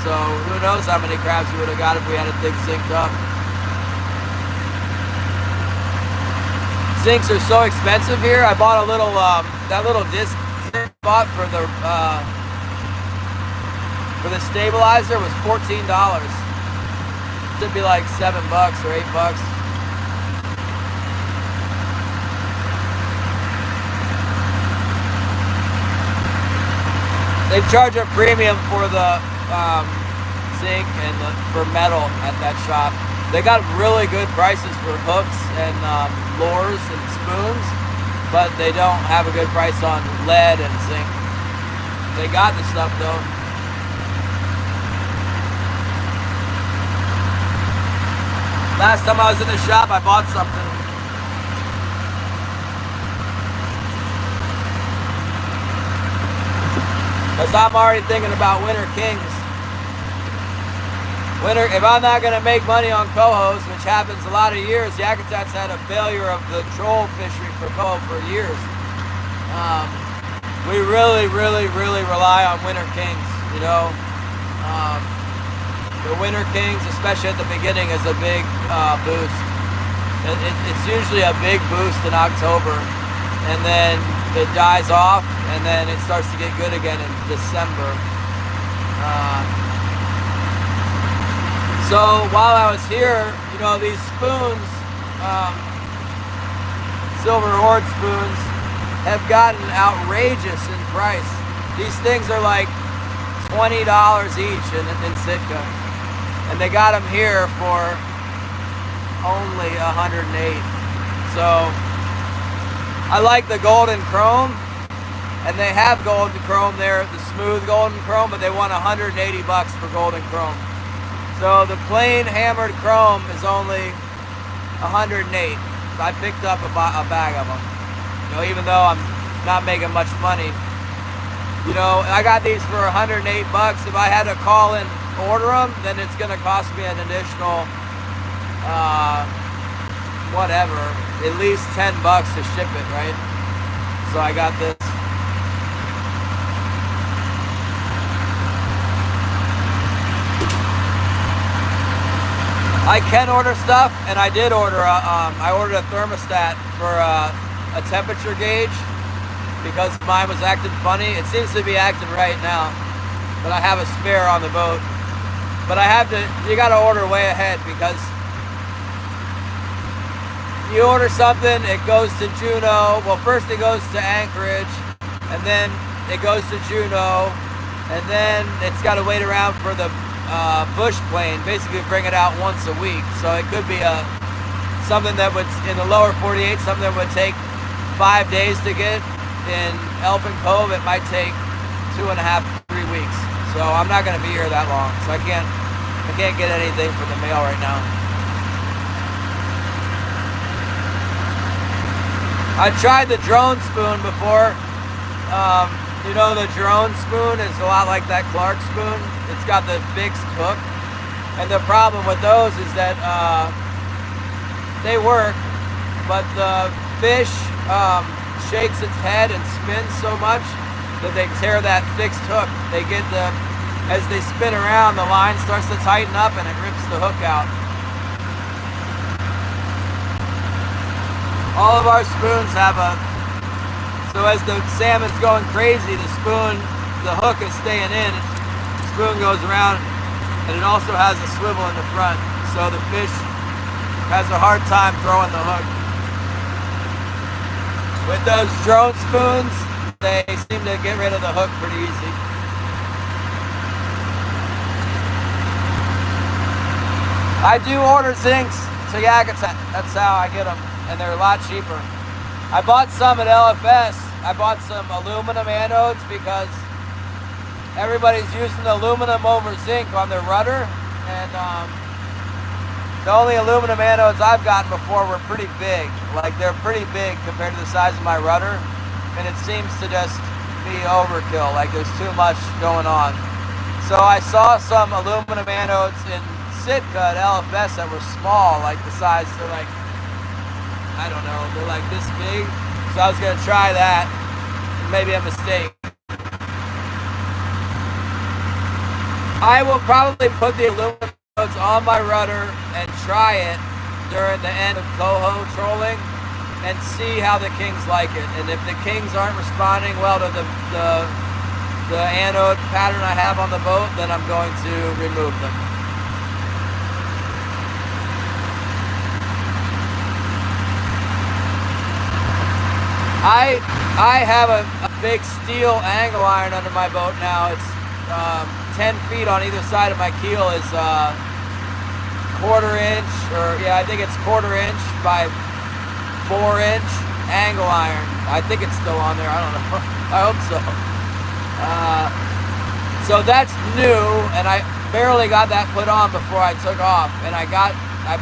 So who knows how many crabs we would have got if we had a thing zinced up. Zincs are so expensive here. I bought a little, that little disc I bought for the stabilizer was $14. Should be like $7 or $8. They charge a premium for the zinc and for metal at that shop. They got really good prices for hooks and lures and spoons, but they don't have a good price on lead and zinc. They got the stuff though. Last time I was in the shop, I bought something. Because I'm already thinking about Winter Kings. If I'm not going to make money on cohos, which happens a lot of years, Yakutat's had a failure of the troll fishery for coho for years. We really, really, really rely on Winter Kings, you know. The Winter Kings, especially at the beginning, is a big boost. It's usually a big boost in October, and then it dies off, and then it starts to get good again in December. So while I was here, you know, these spoons, silver horde spoons, have gotten outrageous in price. These things are like $20 each in Sitka, and they got them here for only $108. So I like the golden chrome, and they have golden chrome there, the smooth golden chrome, but they want $180 for golden chrome. So the plain hammered chrome is only $108. So I picked up a bag of them. You know, even though I'm not making much money. You know, I got these for $108. If I had to call and order them, then it's going to cost me an additional, whatever, at least $10 to ship it, right? So I got this. I can order stuff, and I did order. I ordered a thermostat for a temperature gauge because mine was acting funny. It seems to be acting right now, but I have a spare on the boat. But I have to. You got to order way ahead because you order something, it goes to Juneau. Well, first it goes to Anchorage, and then it goes to Juneau, and then it's got to wait around for the bush plane, basically bring it out once a week. So it could be something that would, in the lower 48, something that would take 5 days to get. In Elephant Cove, it might take 2.5, 3 weeks. So I'm not going to be here that long. So I can't get anything for the mail right now. I tried the drone spoon before. You know, the drone spoon is a lot like that Clark spoon. It's got the fixed hook. And the problem with those is that they work, but the fish shakes its head and spins so much that they tear that fixed hook. They get as they spin around, the line starts to tighten up and it rips the hook out. All of our spoons have so as the salmon's going crazy, the hook is staying in. The spoon goes around, and it also has a swivel in the front, so the fish has a hard time throwing the hook. With those drone spoons, they seem to get rid of the hook pretty easy. I do order zincs to Yakutat. That's how I get them, and they're a lot cheaper. I bought some at LFS. I bought some aluminum anodes because everybody's using aluminum over zinc on their rudder, and the only aluminum anodes I've gotten before were pretty big. Like, they're pretty big compared to the size of my rudder, and it seems to just be overkill. Like, there's too much going on. So I saw some aluminum anodes in Sitka at LFS that were small, like the size, they're like, I don't know, they're like this big. So I was gonna try that. Maybe a mistake. I will probably put the aluminum anodes on my rudder and try it during the end of coho trolling and see how the kings like it. And if the kings aren't responding well to the anode pattern I have on the boat, then I'm going to remove them. I have a big steel angle iron under my boat now. It's 10 feet on either side of my keel is quarter inch, or yeah, I think it's quarter inch by 4 inch angle iron. I think it's still on there. I don't know. I hope so. So that's new, and I barely got that put on before I took off. And I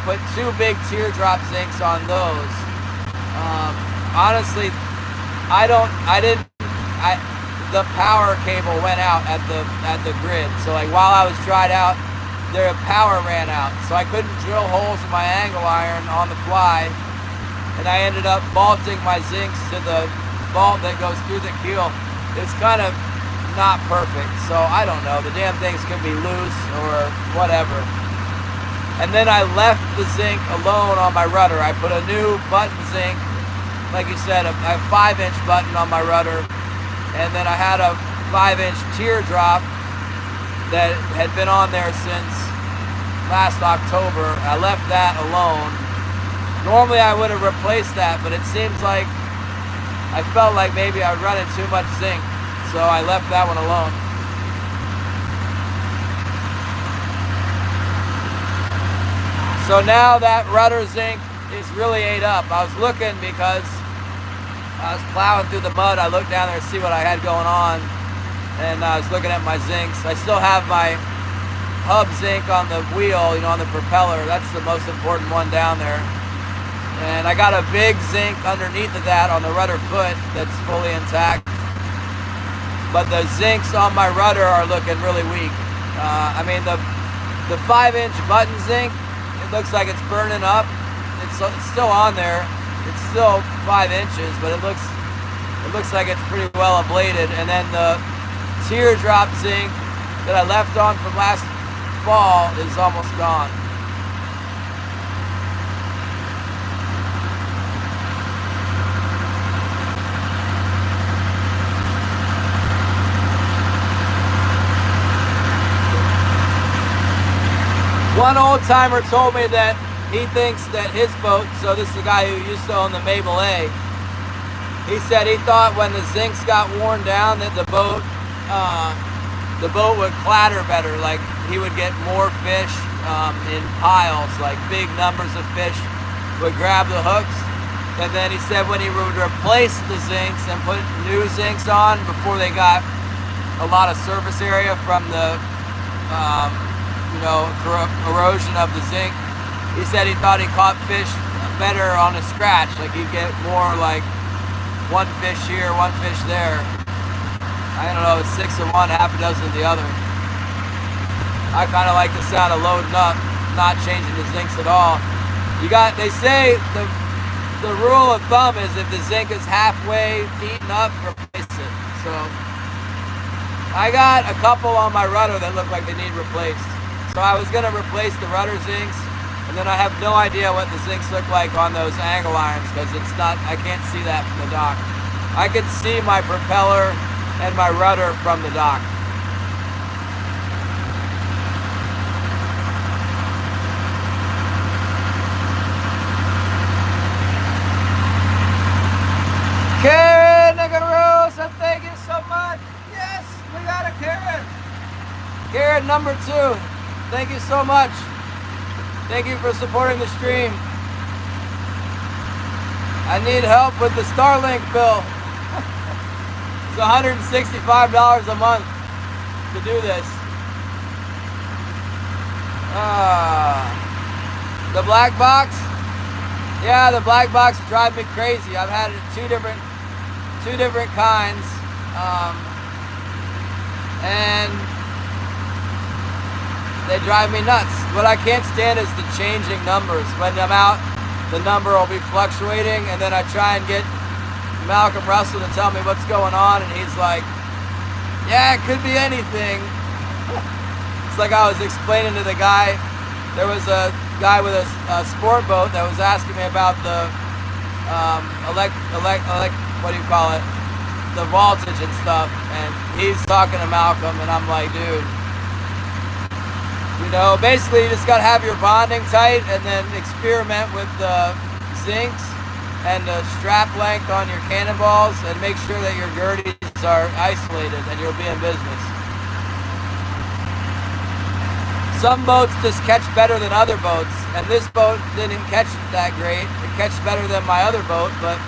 put 2 big teardrop zincs on those. Honestly, the power cable went out at the grid. So like while I was dried out, their power ran out. So I couldn't drill holes in my angle iron on the fly. And I ended up bolting my zincs to the bolt that goes through the keel. It's kind of not perfect. So I don't know. The damn things could be loose or whatever. And then I left the zinc alone on my rudder. I put a new button zinc. Like you said, a 5-inch button on my rudder, and then I had a 5-inch teardrop that had been on there since last October. I left that alone. Normally I would have replaced that, but it seems like I felt like maybe I was running too much zinc, so I left that one alone. So now that rudder zinc is really ate up. I was looking because I was plowing through the mud. I looked down there to see what I had going on, and I was looking at my zincs. I still have my hub zinc on the wheel, you know, on the propeller. That's the most important one down there. And I got a big zinc underneath of that on the rudder foot that's fully intact. But the zincs on my rudder are looking really weak. I mean, the 5-inch button zinc, it looks like it's burning up. It's still on there. It's still 5 inches, but it looks like it's pretty well ablated. And then the teardrop zinc that I left on from last fall is almost gone. One old timer told me that he thinks that his boat, so this is the guy who used to own the Mabel A, he said he thought when the zincs got worn down that the boat would clatter better, like he would get more fish in piles, like big numbers of fish would grab the hooks. And then he said when he would replace the zincs and put new zincs on before they got a lot of surface area from the erosion of the zinc, he said he thought he caught fish better on a scratch, like he'd get more like one fish here, one fish there. I don't know, 6 of one, half a dozen of the other. I kind of like the sound of loading up, not changing the zincs at all. They say the rule of thumb is if the zinc is halfway eaten up, replace it. So I got a couple on my rudder that look like they need replaced. So I was gonna replace the rudder zincs, and then I have no idea what the zincs look like on those angle irons because I can't see that from the dock. I can see my propeller and my rudder from the dock. Karen Nagarosa, thank you so much. Yes, we got a Karen. Karen number 2, thank you so much. Thank you for supporting the stream. I need help with the Starlink bill. It's $165 a month to do this. The black box? Yeah, the black box drives me crazy. I've had two different kinds. And they drive me nuts. What I can't stand is the changing numbers. When I'm out, the number will be fluctuating, and then I try and get Malcolm Russell to tell me what's going on, and he's like, yeah, it could be anything. It's like I was explaining to the guy, there was a guy with a sport boat that was asking me about the what do you call it? The voltage and stuff, and he's talking to Malcolm, and I'm like, dude, basically you just gotta have your bonding tight and then experiment with the zincs and the strap length on your cannonballs and make sure that your girdies are isolated and you'll be in business. Some boats just catch better than other boats, and this boat didn't catch that great. It catched better than my other boat, but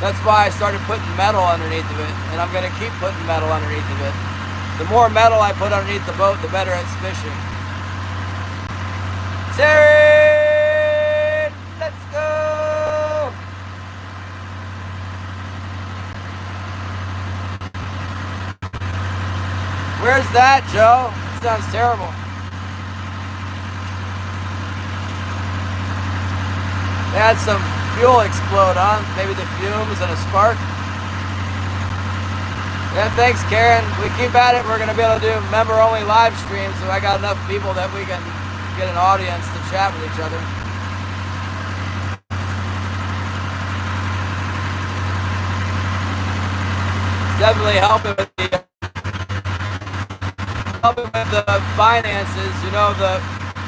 that's why I started putting metal underneath of it, and I'm gonna keep putting metal underneath of it. The more metal I put underneath the boat, the better it's fishing. Terry, let's go! Where's that, Joe? That sounds terrible. They had some fuel explode on, maybe the fumes and a spark. Yeah, thanks, Karen. We keep at it. We're going to be able to do member-only live streams, so I got enough people that we can get an audience to chat with each other. It's definitely helping with the finances.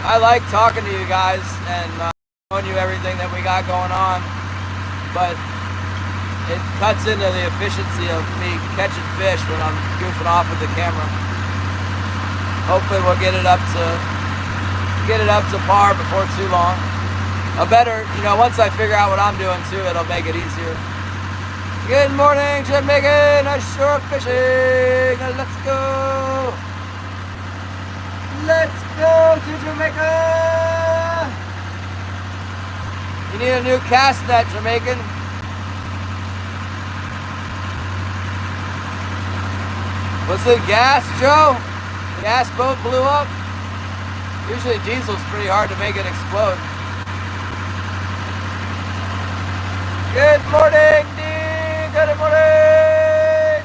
I like talking to you guys and showing you everything that we got going on, but it cuts into the efficiency of me catching fish when I'm goofing off with the camera. Hopefully we'll get it up to par before too long. Once I figure out what I'm doing too, it'll make it easier. Good morning, Jamaica. Nice shore fishing. Let's go. Let's go to Jamaica. You need a new cast net, Jamaican. Was it gas, Joe? The gas boat blew up? Usually diesel's pretty hard to make it explode. Good morning, Dee. Good morning.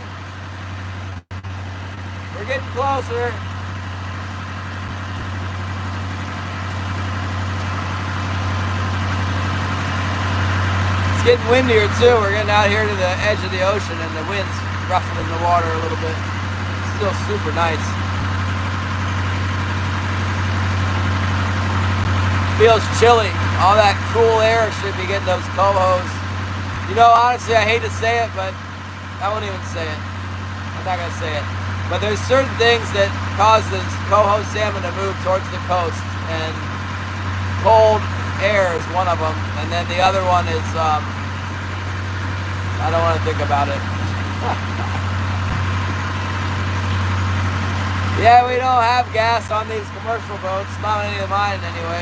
We're getting closer. It's getting windier too. We're getting out here to the edge of the ocean and the wind's ruffling the water a little bit. It's still super nice. Feels chilly. All that cool air should be getting those cohos. You know, honestly, I hate to say it, but I won't even say it. I'm not gonna say it. But there's certain things that cause this coho salmon to move towards the coast, and cold air is one of them. And then the other one is, I don't want to think about it. Yeah, we don't have gas on these commercial boats, not any of mine anyway.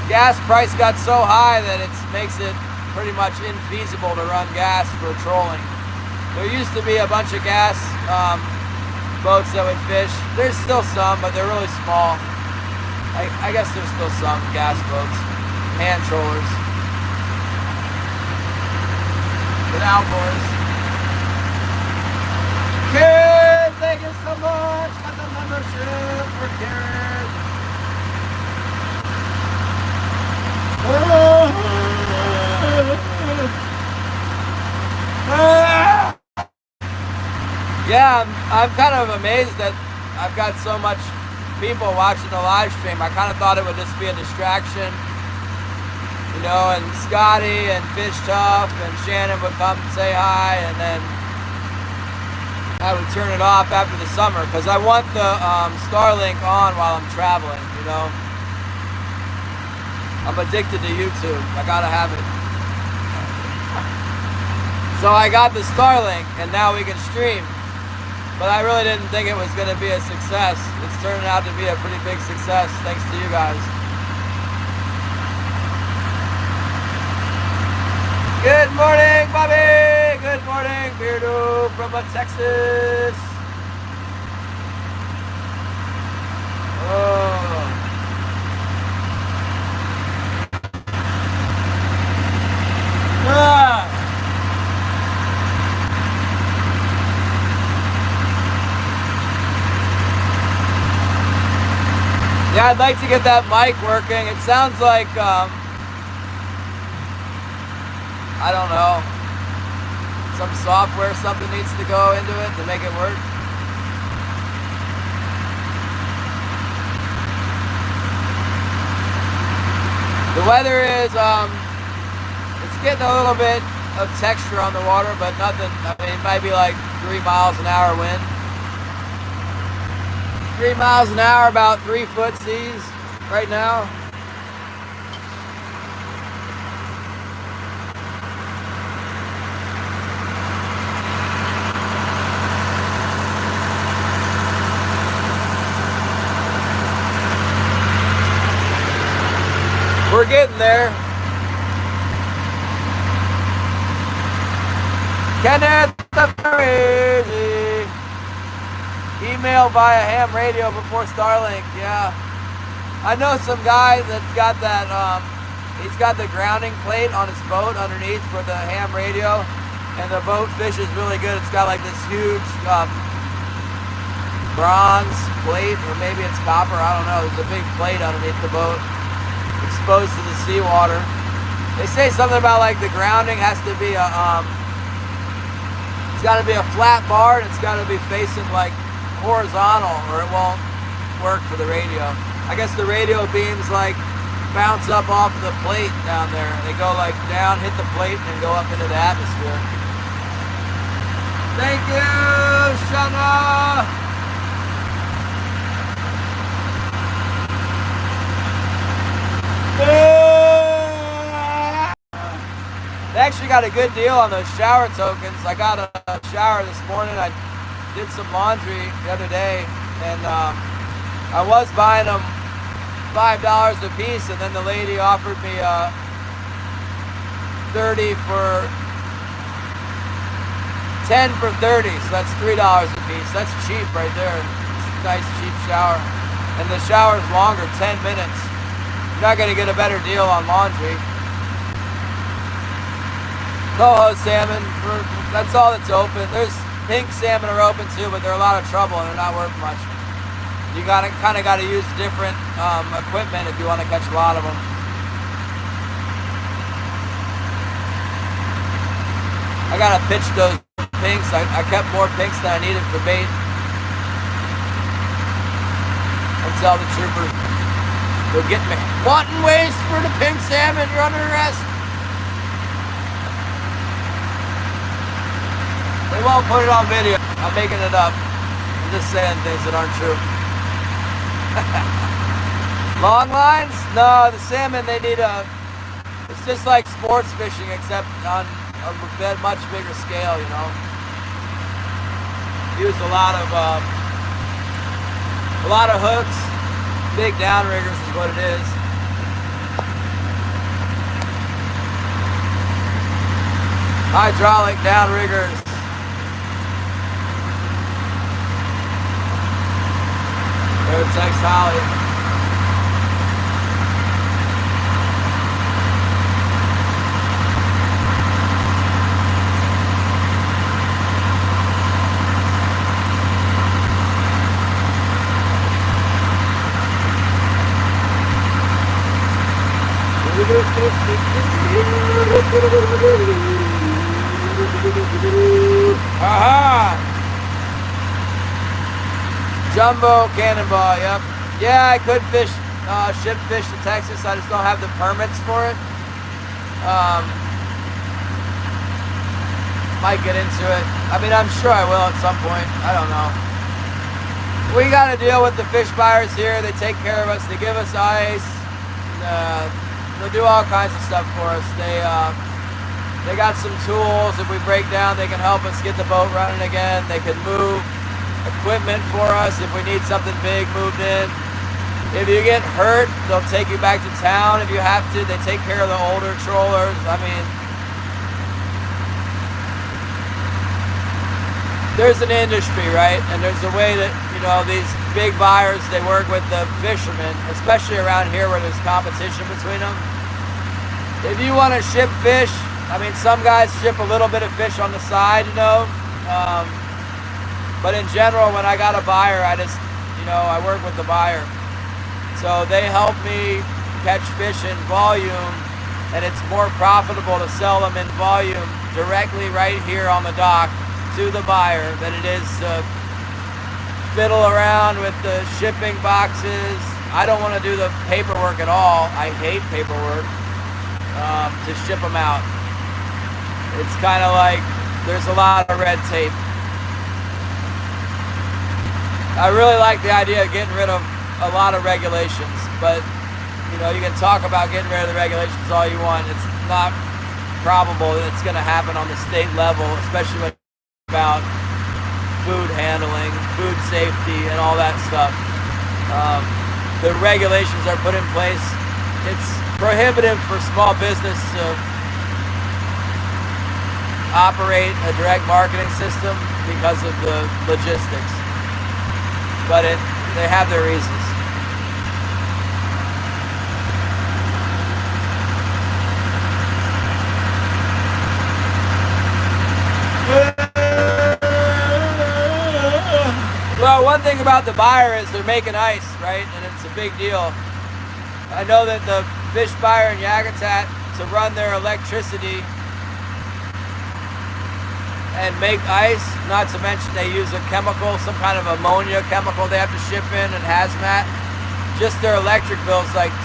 Gas price got so high that it makes it pretty much infeasible to run gas for trolling. There used to be a bunch of gas boats that would fish. There's still some, but they're really small. I guess there's still some gas boats, hand trollers. Get out, boys. Kid, thank you so much. Got the membership for Karen. Yeah, I'm kind of amazed that I've got so much people watching the live stream. I kind of thought it would just be a distraction, you know, and Scotty and Fish Tough and Shannon would come and say hi, and then I would turn it off after the summer because I want the Starlink on while I'm traveling, you know. I'm addicted to YouTube. I gotta have it. So I got the Starlink, and now we can stream. But I really didn't think it was going to be a success. It's turning out to be a pretty big success, thanks to you guys. Good morning, Bobby! Good morning, Beardo from Texas. Oh. Ah. Yeah, I'd like to get that mic working. It sounds like, I don't know, some software, something needs to go into it to make it work. The weather is, it's getting a little bit of texture on the water, but nothing, I mean, it might be like 3 miles an hour wind. 3 miles an hour, about 3 foot seas right now. We're getting there. Kenneth the Crazy. Email via ham radio before Starlink. Yeah, I know some guy that's got that. He's got the grounding plate on his boat underneath for the ham radio, and the boat fishes really good. It's got like this huge bronze plate, or maybe it's copper. I don't know. There's a big plate underneath the boat, exposed to the seawater. They say something about like the grounding has to be a. It's got to be a flat bar, and it's got to be facing like horizontal, or it won't work for the radio. I guess the radio beams like bounce up off the plate down there. They go like down, hit the plate, and go up into the atmosphere. Thank you, Shana. They actually got a good deal on those shower tokens. I got a shower this morning. I did some laundry the other day, and I was buying them $5 a piece, and then the lady offered me 30 for 10 for 30, so that's $3 a piece. That's cheap right there. It's a nice cheap shower, and the shower is longer, 10 minutes. You're not going to get a better deal on laundry. Coho salmon, that's all that's open. There's pink salmon are open too, but they're a lot of trouble and they're not worth much. You kind of got to use different equipment if you want to catch a lot of them. I gotta pitch those pinks. I kept more pinks than I needed for bait. I'll tell the troopers. They're getting me. Wanton waste for the pink salmon. You're under arrest. They won't put it on video. I'm making it up. I'm just saying things that aren't true. Long lines? No, the salmon, they need a... It's just like sports fishing, except on a much bigger scale, you know. Use a lot of hooks. Big downriggers is what it is. Hydraulic downriggers. Text Holly. Aha! Jumbo cannonball, yep. Yeah, I could fish, ship fish to Texas. I just don't have the permits for it. Might get into it. I mean, I'm sure I will at some point. I don't know. We got to deal with the fish buyers here. They take care of us. They give us ice. They'll do all kinds of stuff for us. They got some tools. If we break down, they can help us get the boat running again. They can move equipment for us if we need something big moved in. If you get hurt, they'll take you back to town if you have to. They take care of the older trollers. I mean, there's an industry, right? And there's a way that, you know, these big buyers, they work with the fishermen, especially around here where there's competition between them. If you want to ship fish, I mean, some guys ship a little bit of fish on the side, you know. But in general, when I got a buyer, I just, you know, I work with the buyer. So they help me catch fish in volume, and it's more profitable to sell them in volume directly right here on the dock to the buyer than it is to fiddle around with the shipping boxes. I don't want to do the paperwork at all. I hate paperwork to ship them out. It's kind of like there's a lot of red tape. I really like the idea of getting rid of a lot of regulations, but you know, you can talk about getting rid of the regulations all you want. It's not probable that it's going to happen on the state level, especially when about food handling, food safety, and all that stuff. The regulations are put in place. It's prohibitive for small business to operate a direct marketing system because of the logistics. But they have their reasons. Well, one thing about the buyer is they're making ice, right? And it's a big deal. I know that the fish buyer in Yakutat, to run their electricity and make ice, not to mention they use a chemical, some kind of ammonia chemical they have to ship in and hazmat. Just their electric bill is like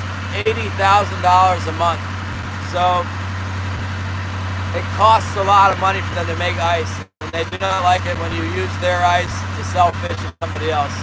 $80,000 a month. So it costs a lot of money for them to make ice. And they do not like it when you use their ice to sell fish to somebody else.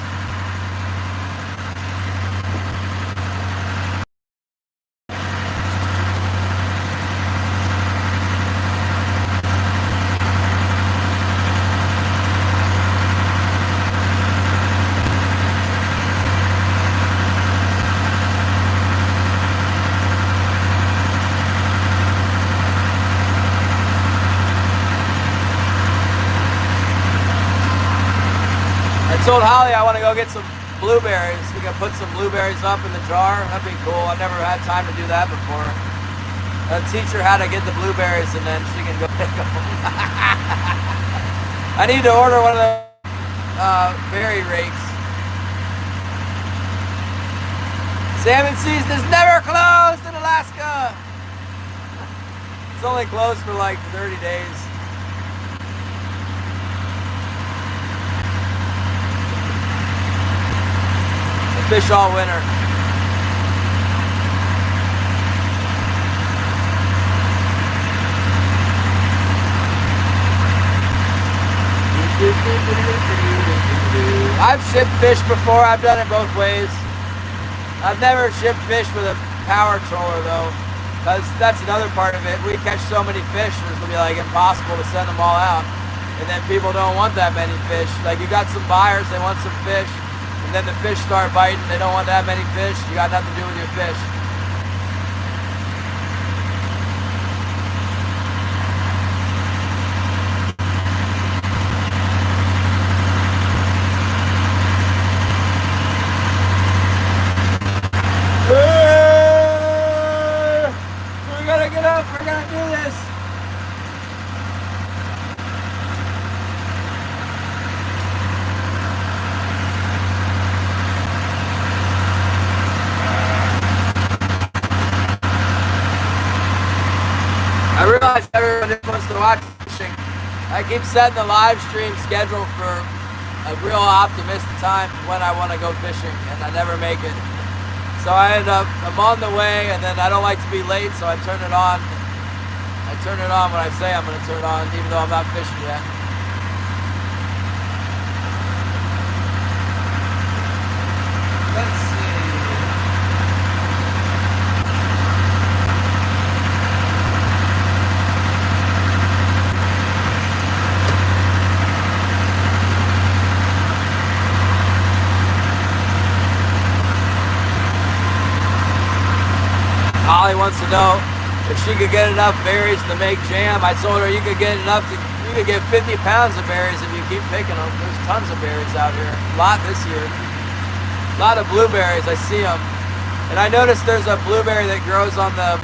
I told Holly I want to go get some blueberries. We can put some blueberries up in the jar. That'd be cool. I've never had time to do that before. I'll teach her how to get the blueberries and then she can go pick them. I need to order one of the berry rakes. Salmon season is never closed in Alaska. It's only closed for like 30 days. Fish all winter. I've shipped fish before. I've done it both ways. I've never shipped fish with a power troller though, because that's another part of it. We catch so many fish, it'll be like impossible to send them all out. And then people don't want that many fish. Like you got some buyers, they want some fish, and then the fish start biting, they don't want that many fish. You got nothing to do with your fish. We're gonna get up, we're gonna do this. I realize everyone wants to watch fishing. I keep setting the live stream schedule for a real optimistic time when I want to go fishing, and I never make it. So I'm on the way, and then I don't like to be late, so I turn it on. I turn it on when I say I'm going to turn it on, even though I'm not fishing yet. Let's see. Holly wants to know if she could get enough berries to make jam. I told her you could get 50 pounds of berries if you keep picking them. There's tons of berries out here. A lot this year. A lot of blueberries. I see them. And I noticed there's a blueberry that grows on the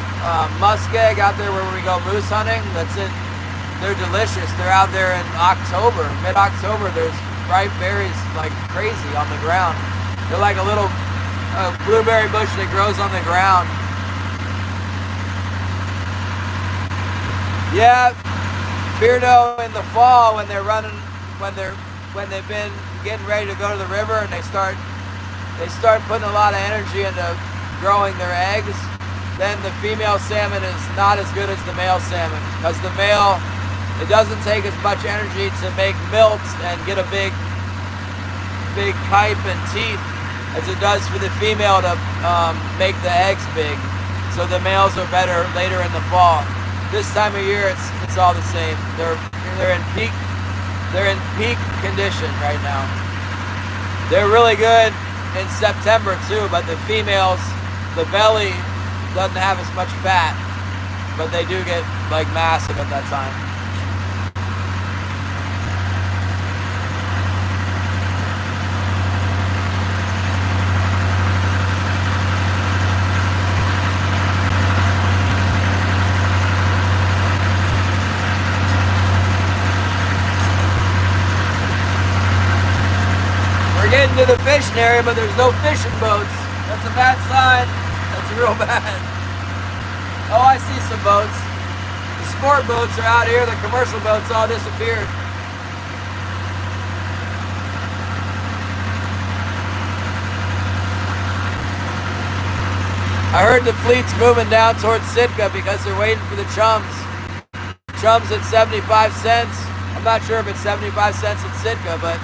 muskeg out there where we go moose hunting. They're delicious. They're out there in October, mid-October. There's ripe berries like crazy on the ground. They're like a little blueberry bush that grows on the ground. Yeah, Beardo in the fall when they've been getting ready to go to the river and they start putting a lot of energy into growing their eggs, then the female salmon is not as good as the male salmon, because the male, it doesn't take as much energy to make milts and get a big pipe and teeth as it does for the female to make the eggs big. So the males are better later in the fall. This time of year, it's all the same. They're in peak condition right now. They're really good in September too, but the females, the belly doesn't have as much fat, but they do get like massive at that time. Getting to the fishing area, but there's no fishing boats. That's a bad sign. That's real bad. Oh, I see some boats. The sport boats are out here. The commercial boats all disappeared. I heard the fleet's moving down towards Sitka because they're waiting for the chums. Chums at 75 cents. I'm not sure if it's 75 cents at Sitka, but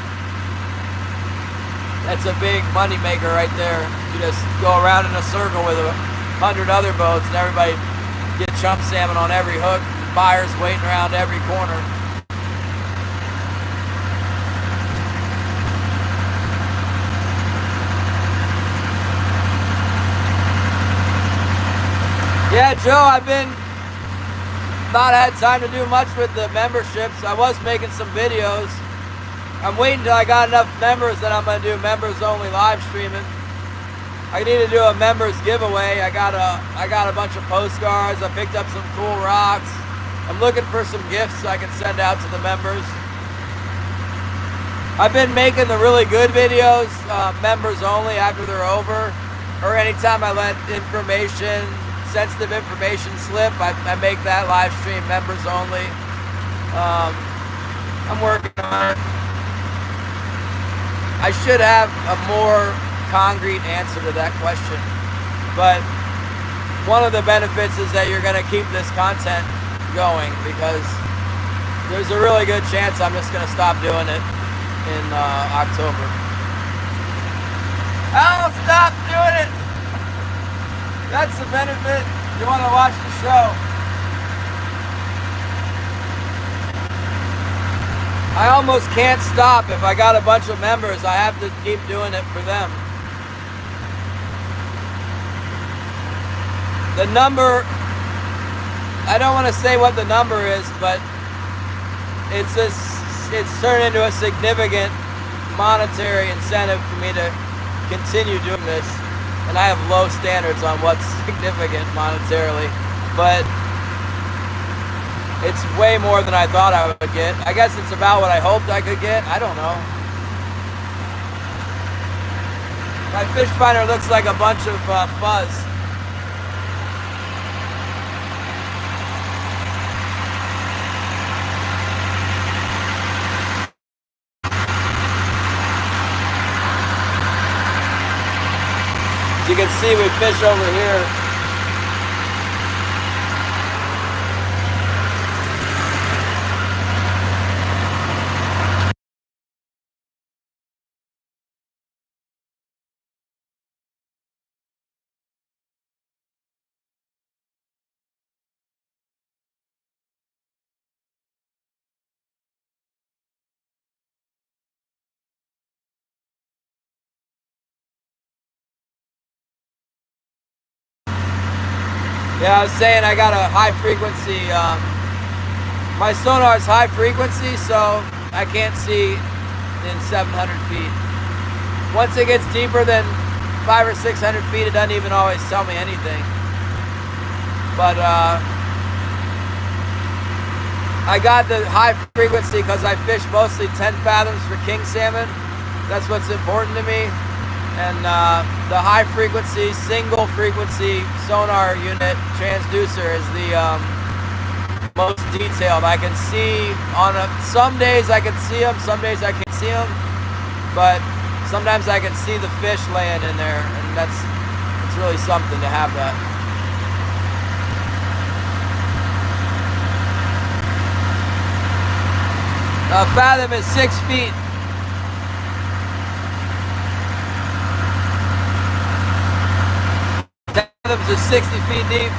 that's a big money maker right there. You just go around in a circle with 100 other boats and everybody get chump salmon on every hook. Buyers waiting around every corner. Yeah, Joe, I've not had time to do much with the memberships. I was making some videos. I'm waiting till I got enough members that I'm going to do members only live streaming. I need to do a members giveaway. I got a bunch of postcards. I picked up some cool rocks. I'm looking for some gifts I can send out to the members. I've been making the really good videos, members only after they're over, or anytime I let sensitive information slip, I make that live stream members only. I'm working on it. I should have a more concrete answer to that question, but one of the benefits is that you're going to keep this content going, because there's a really good chance I'm just going to stop doing it. in October. I'll stop doing it. That's the benefit. You want to watch the show. I almost can't stop. If I got a bunch of members, I have to keep doing it for them. The number, I don't want to say what the number is, but it's turned into a significant monetary incentive for me to continue doing this. And I have low standards on what's significant monetarily, but it's way more than I thought I would get. I guess it's about what I hoped I could get. I don't know. My fish finder looks like a bunch of fuzz. You can see we fish over here. Yeah, I was saying I got a high frequency, my sonar is high frequency, so I can't see in 700 feet. Once it gets deeper than 500 or 600 feet, it doesn't even always tell me anything. But I got the high frequency because I fish mostly 10 fathoms for king salmon. That's what's important to me. And the high frequency, single frequency sonar unit transducer is the most detailed. I can see some days I can see them, some days I can't see them, but sometimes I can see the fish laying in there, and it's really something to have that. A fathom is 6 feet. Fathoms are 60 feet deep.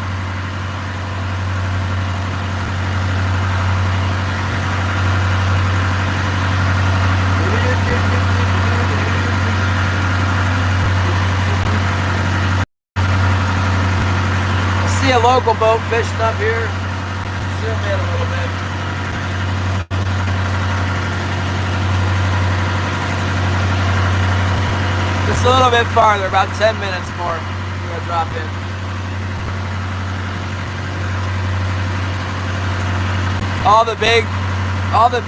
I see a local boat fishing up here. Zoom in a little bit. Just a little bit farther, about 10 minutes more. I'm gonna drop in. All the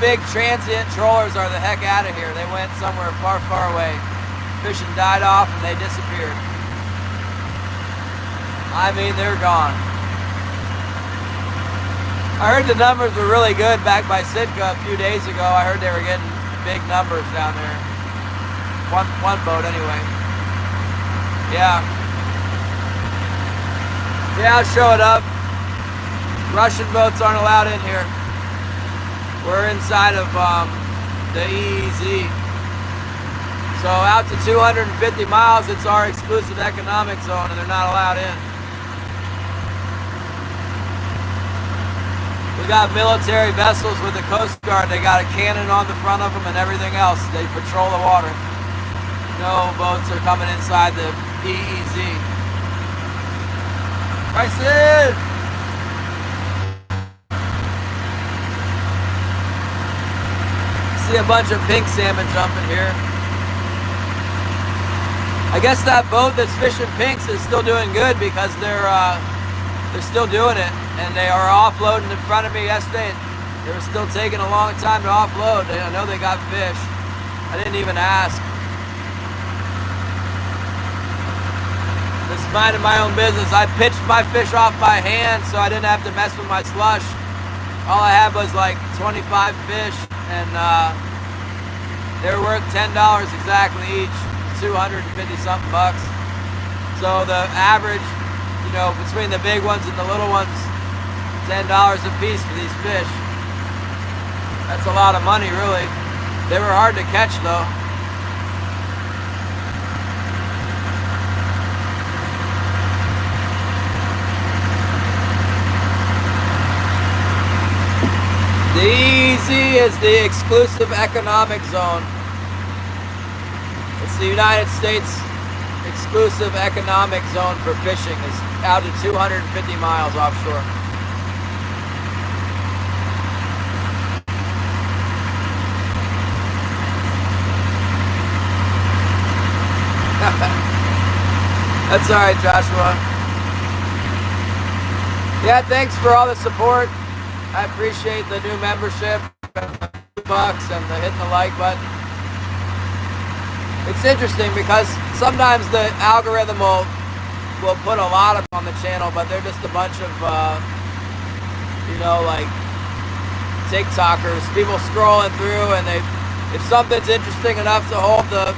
big transient trawlers are the heck out of here. They went somewhere far, far away. Fishing died off and they disappeared. I mean, they're gone. I heard the numbers were really good back by Sitka a few days ago. I heard they were getting big numbers down there. One boat anyway. Yeah. Yeah, I'll show it up. Russian boats aren't allowed in here. We're inside of the EEZ. So out to 250 miles, it's our exclusive economic zone, and they're not allowed in. We got military vessels with the Coast Guard. They got a cannon on the front of them and everything else. They patrol the water. No boats are coming inside the EEZ. Bryson! See a bunch of pink salmon jumping here. I guess that boat that's fishing pinks is still doing good because they're still doing it, and they are offloading in front of me yesterday. They were still taking a long time to offload. I know they got fish. I didn't even ask. Just minding my own business. I pitched my fish off by hand so I didn't have to mess with my slush. All I had was like 25 fish, and they were worth $10 exactly each, 250 something bucks. So the average, you know, between the big ones and the little ones, $10 a piece for these fish. That's a lot of money, really. They were hard to catch though. The EEZ is the exclusive economic zone. It's the United States exclusive economic zone for fishing. It's out to 250 miles offshore. That's all right, Joshua. Yeah, thanks for all the support. I appreciate the new membership, $2 and the hitting the like button. It's interesting because sometimes the algorithm will put a lot of on the channel, but they're just a bunch of, you know, like TikTokers, people scrolling through, and if something's interesting enough to hold the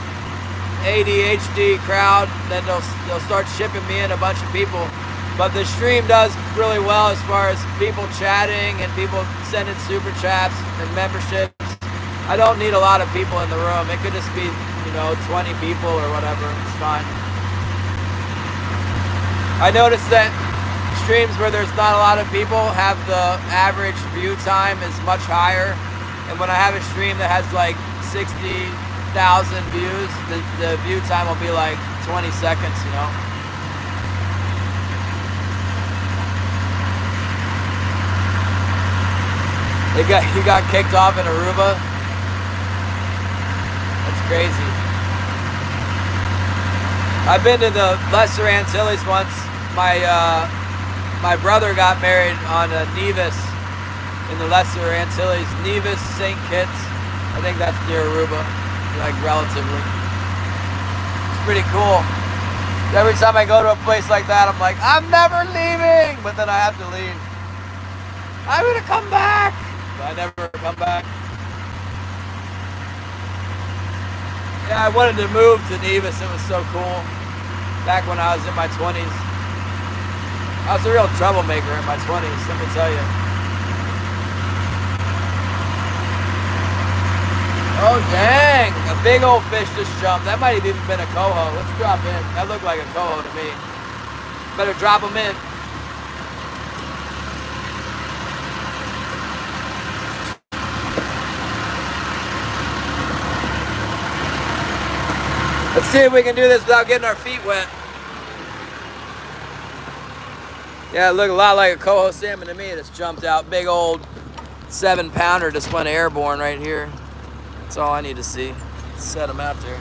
ADHD crowd, then they'll start shipping me in a bunch of people. But the stream does really well as far as people chatting and people sending super chats and memberships. I don't need a lot of people in the room. It could just be, you know, 20 people or whatever. It's fine. I noticed that streams where there's not a lot of people have the average view time is much higher. And when I have a stream that has like 60,000 views, the view time will be like 20 seconds, you know. He got kicked off in Aruba. That's crazy. I've been to the Lesser Antilles once. My brother got married on Nevis in the Lesser Antilles. Nevis, St. Kitts. I think that's near Aruba, like relatively. It's pretty cool. Every time I go to a place like that, I'm like, I'm never leaving, but then I have to leave. I'm gonna come back. But I never come back. Yeah, I wanted to move to Nevis. It was so cool. Back when I was in my 20s. I was a real troublemaker in my 20s, let me tell you. Oh, dang. A big old fish just jumped. That might have even been a coho. Let's drop in. That looked like a coho to me. Better drop them in. Let's see if we can do this without getting our feet wet. Yeah, it looked a lot like a coho salmon to me. It just jumped out. Big old 7-pounder just went airborne right here. That's all I need to see. Set them out there.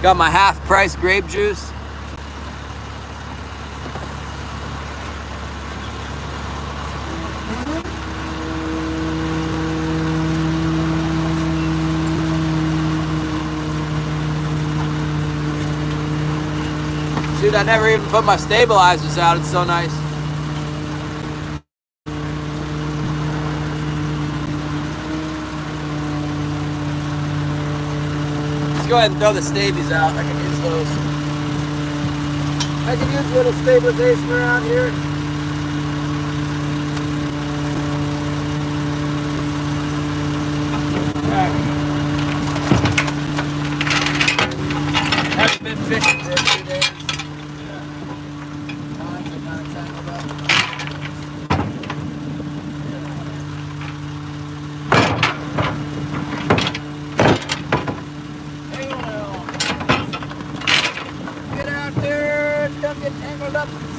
Got my half-price grape juice. Dude, I never even put my stabilizers out. It's so nice. Let's go ahead and throw the stabies out. I can use those. I can use a little stabilization around here. Haven't been fishing for a few days.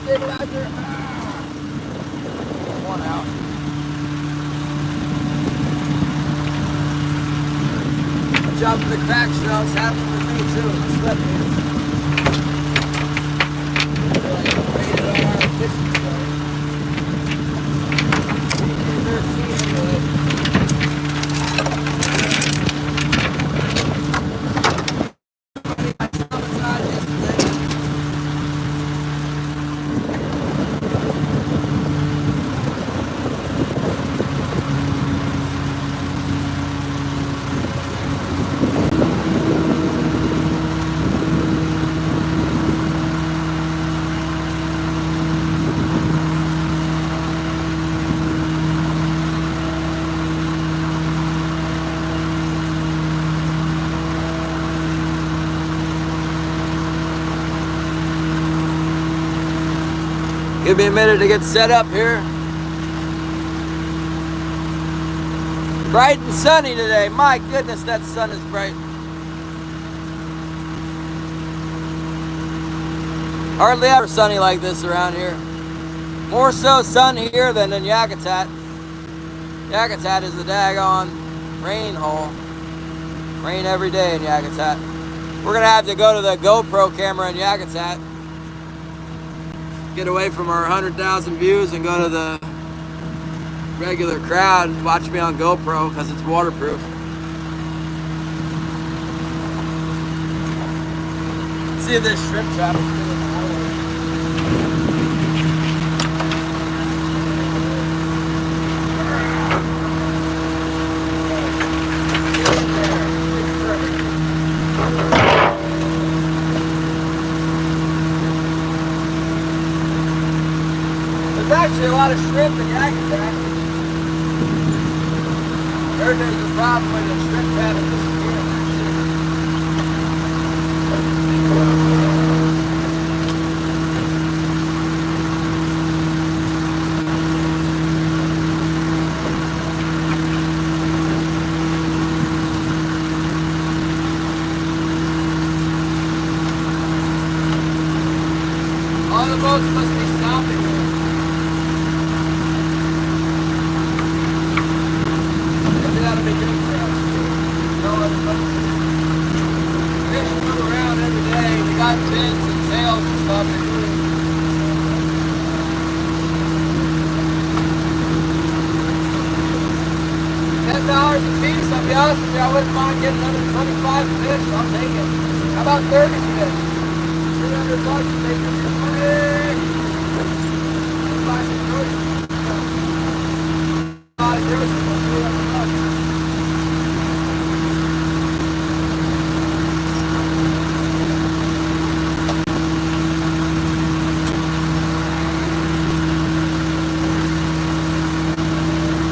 Stabilizer. One out. Good job for the crack shells. Happened with me too. Slip hands. Rated on our fishing show. 13 anyway. Give me a minute to get set up here. Bright and sunny today. My goodness, that sun is bright. Hardly ever sunny like this around here. More so sun here than in Yakutat. Yakutat is the daggone rain hole. Rain every day in Yakutat. We're gonna have to go to the GoPro camera in Yakutat. Get away from our 100,000 views and go to the regular crowd and watch me on GoPro because it's waterproof. See this shrimp trap. There's actually a lot of shrimp in Yakutat. Heard there's a problem with the shrimp trap disappearing. All the boats must be stopping here. That'll be good for us. No other boats. Fish move around every day. We got fins and tails and stuff. $10 a piece, I'll be honest with you, I wouldn't mind getting another 25 fish. I'll take it. How about 30 fish? $300 to take this for money. Let's buy some groceries. A lot of groceries for $300.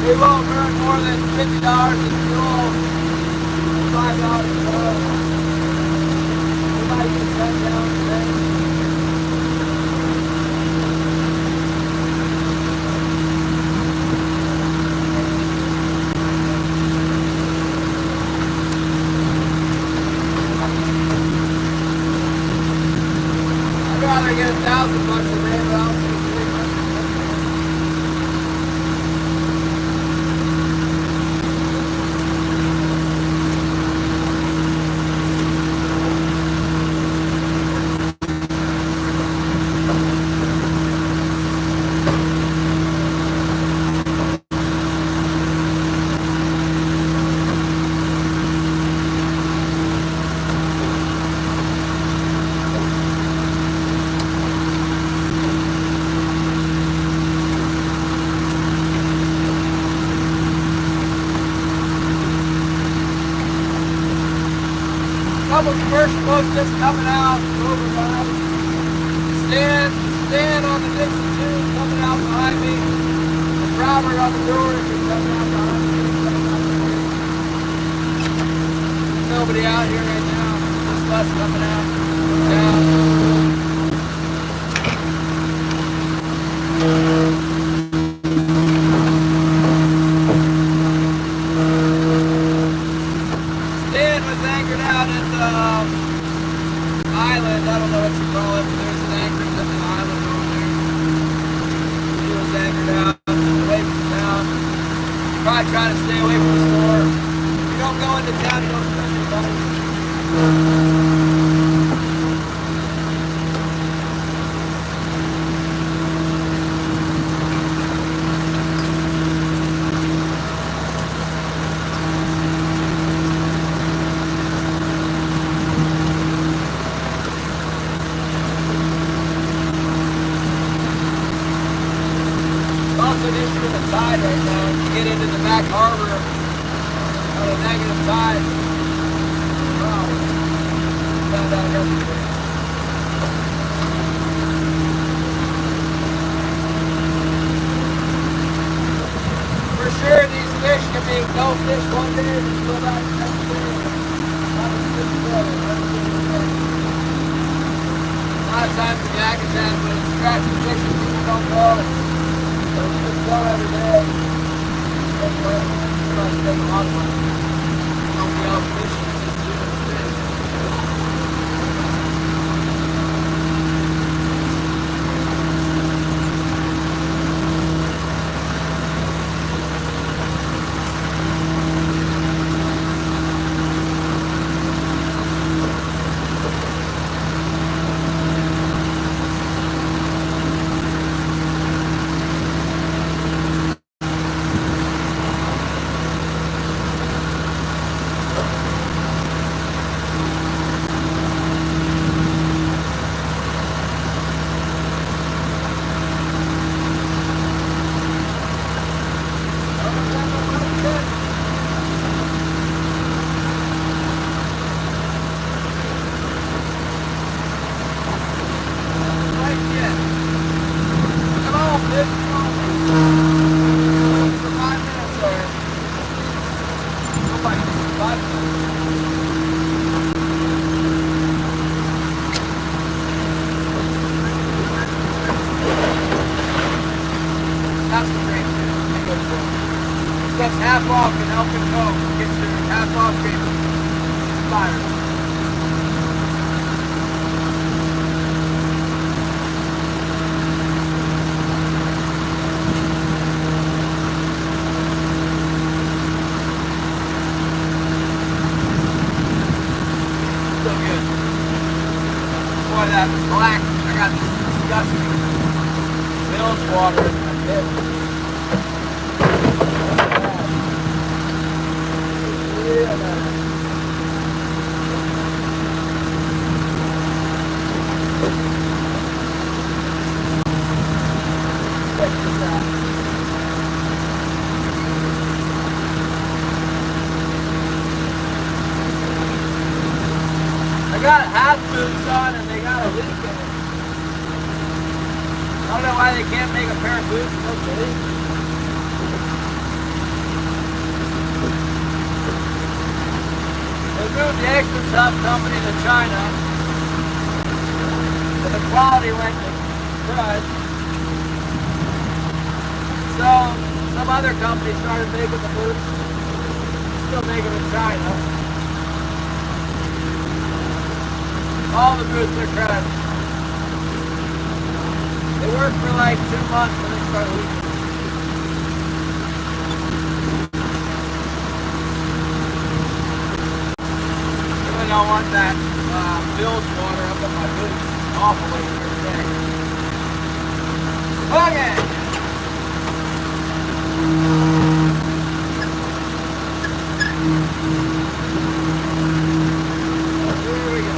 We won't burn more than $50 in fuel, $5 in oil. We might get $10 today. I'd rather get $1,000 a day, but I'll take $300. Couple commercial boats just coming out over by. Stan on the Dixon 2 coming out behind me. And Robert on the door is coming out behind me. There's nobody out here right now. Just us coming out from town. Stan was anchored out at the island. I don't know what you call it, but there's an anchorage at the island over there. He was anchored out away from town. Probably trying to stay away from the store. If you don't go into town, you don't spend your money. Also an issue with the tide right now. You get into the back harbor on a negative tide. Wow. Found out yesterday. For sure these fish can be no fish one day and go back the next day. A lot of times in Yakutat when it's scratching fish, people don't go. Just go every day. Somebody spend a lot of money. Nobody else fishing. Just doing the fish. That's half off in Elkin Cove. Get your half off game. Expired. Still good. Boy, that black, I got this disgusting bilge water in my pit. I got half boots on and they got a leak in it. I don't know why they can't make a pair of boots with no leak. They moved the extra tough company to China, but the quality went to crud. So some other company started making the boots, still making them in China. All the boots are crud. They worked for like 2 months and they started leaking. I don't want that bilge water up in my boots. Awful way for a day. Okay. Here we go.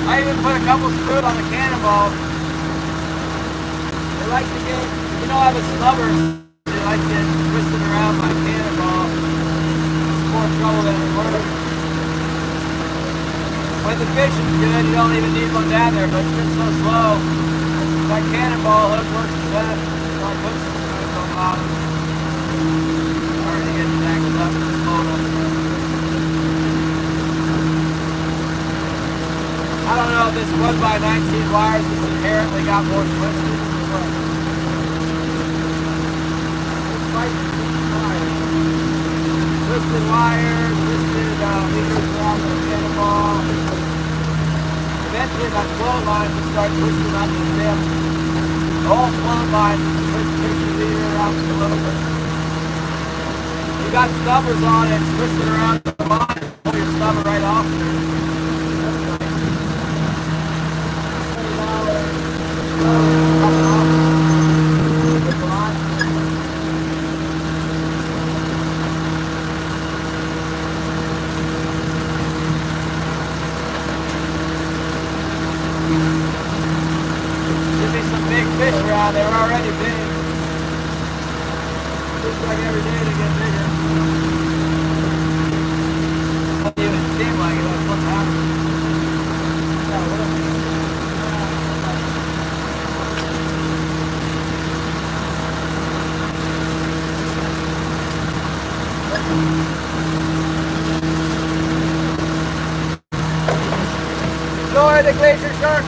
I even put a couple screws on the cannonball. They like to get, you know how the snubbers, they like to get twisted around my cannonball. It's more trouble than it works. When the fishing's good, you don't even need one down there, but it's been so slow. My cannonball hook works the best. So I put some screws on the bottom. Hard to get tangled up in this motor. I don't know if this 1x19 wires just inherently got more twisted or what. Twisted wires, twisted leaders around the cannonball. Eventually my float line will start twisting up the stem. The whole float line is twisting the leader around the float. You got stubbers on it, it's twisted around the bottom. Pull your stubber right off there. Fish around, they were already big. Just like every day they get bigger. Doesn't even seem like it, that's what's happening. Go ahead, the Glacier Shark.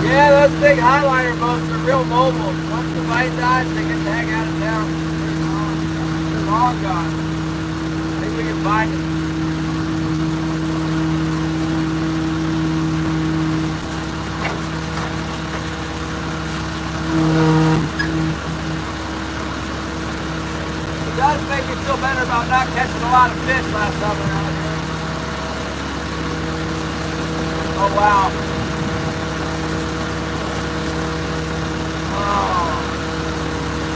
Yeah, those big highlighter boats are real mobile. Once the bite dies, they get the heck out of town. They're long gone. I think we can find it. It does make me feel better about not catching a lot of fish last summer out here. Oh wow. Oh.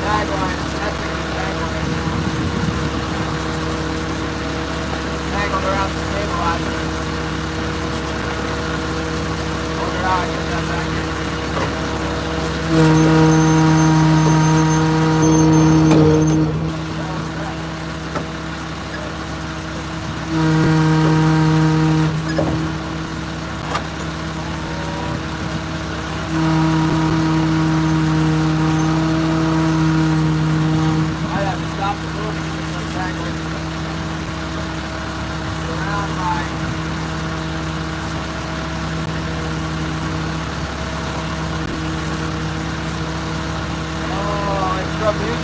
Tagline. That's a good tagline. Tangled around the stabilizer. Wonder how I get that back in.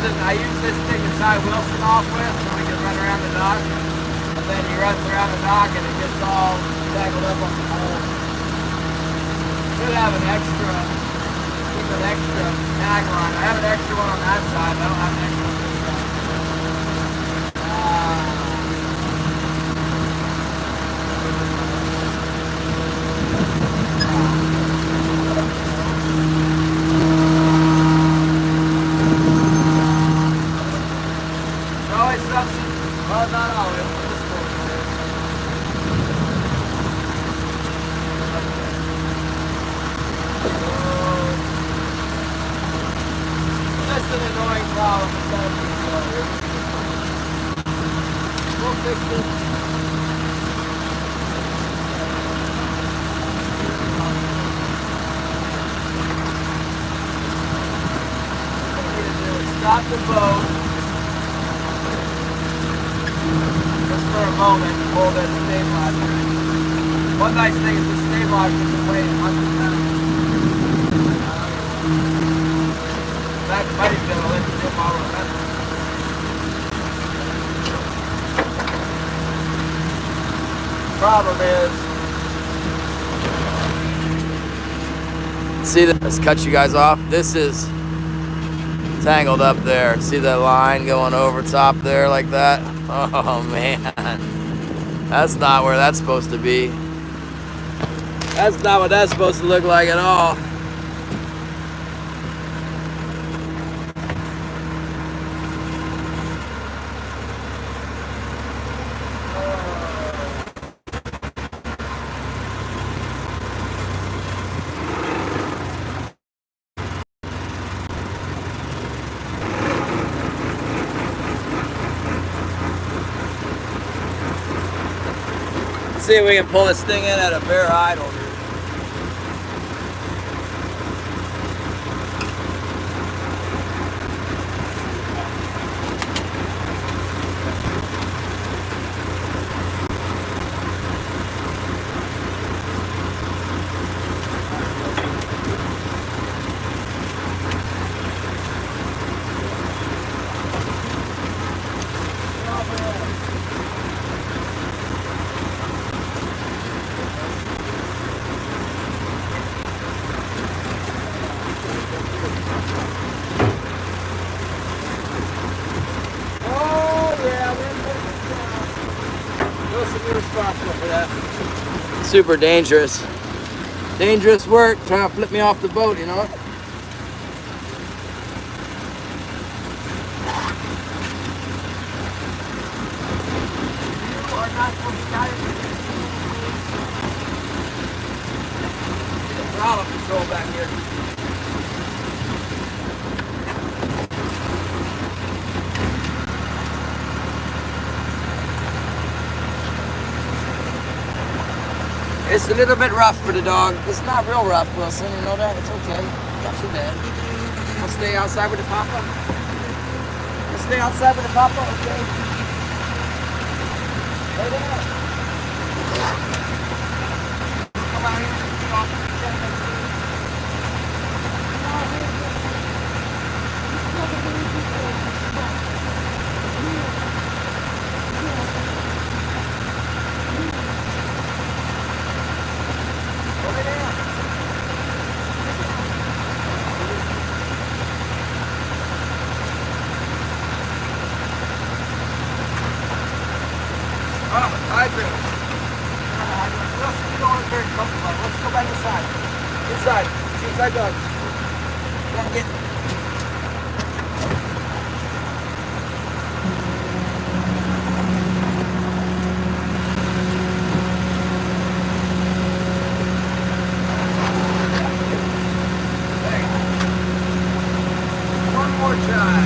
I use this thing to tie Wilson off with so we can run around the dock. And then he runs around the dock and it gets all tangled up on the pole. Should have an extra, keep an extra tag line. I have an extra one on that side, I don't have an extra on this side. Well, not always. Just an annoying problem. We'll fix it. What we need to do is stop the boat. Just for a moment, pull that stabilizer. One nice thing is the stabilizer can weigh 100 pounds. In fact, it might even be able to lift the tip all around. Problem is, see that? Let's cut you guys off. This is tangled up there. See that line going over top there like that? Oh man, that's not where that's supposed to be. That's not what that's supposed to look like at all. See if we can pull this thing in at a bare idle here. Responsible for that. Super dangerous. Dangerous work trying to flip me off the boat, you know? You are not supposed to guide me. Throttle control back here. It's a little bit rough for the dog. It's not real rough, Wilson. You know that? It's okay. Not too bad. I'll stay outside with the papa. I'll stay outside with the papa, okay? Lay down. Come out here. Let's go back inside. Inside. It's inside dog. Come get. One more time.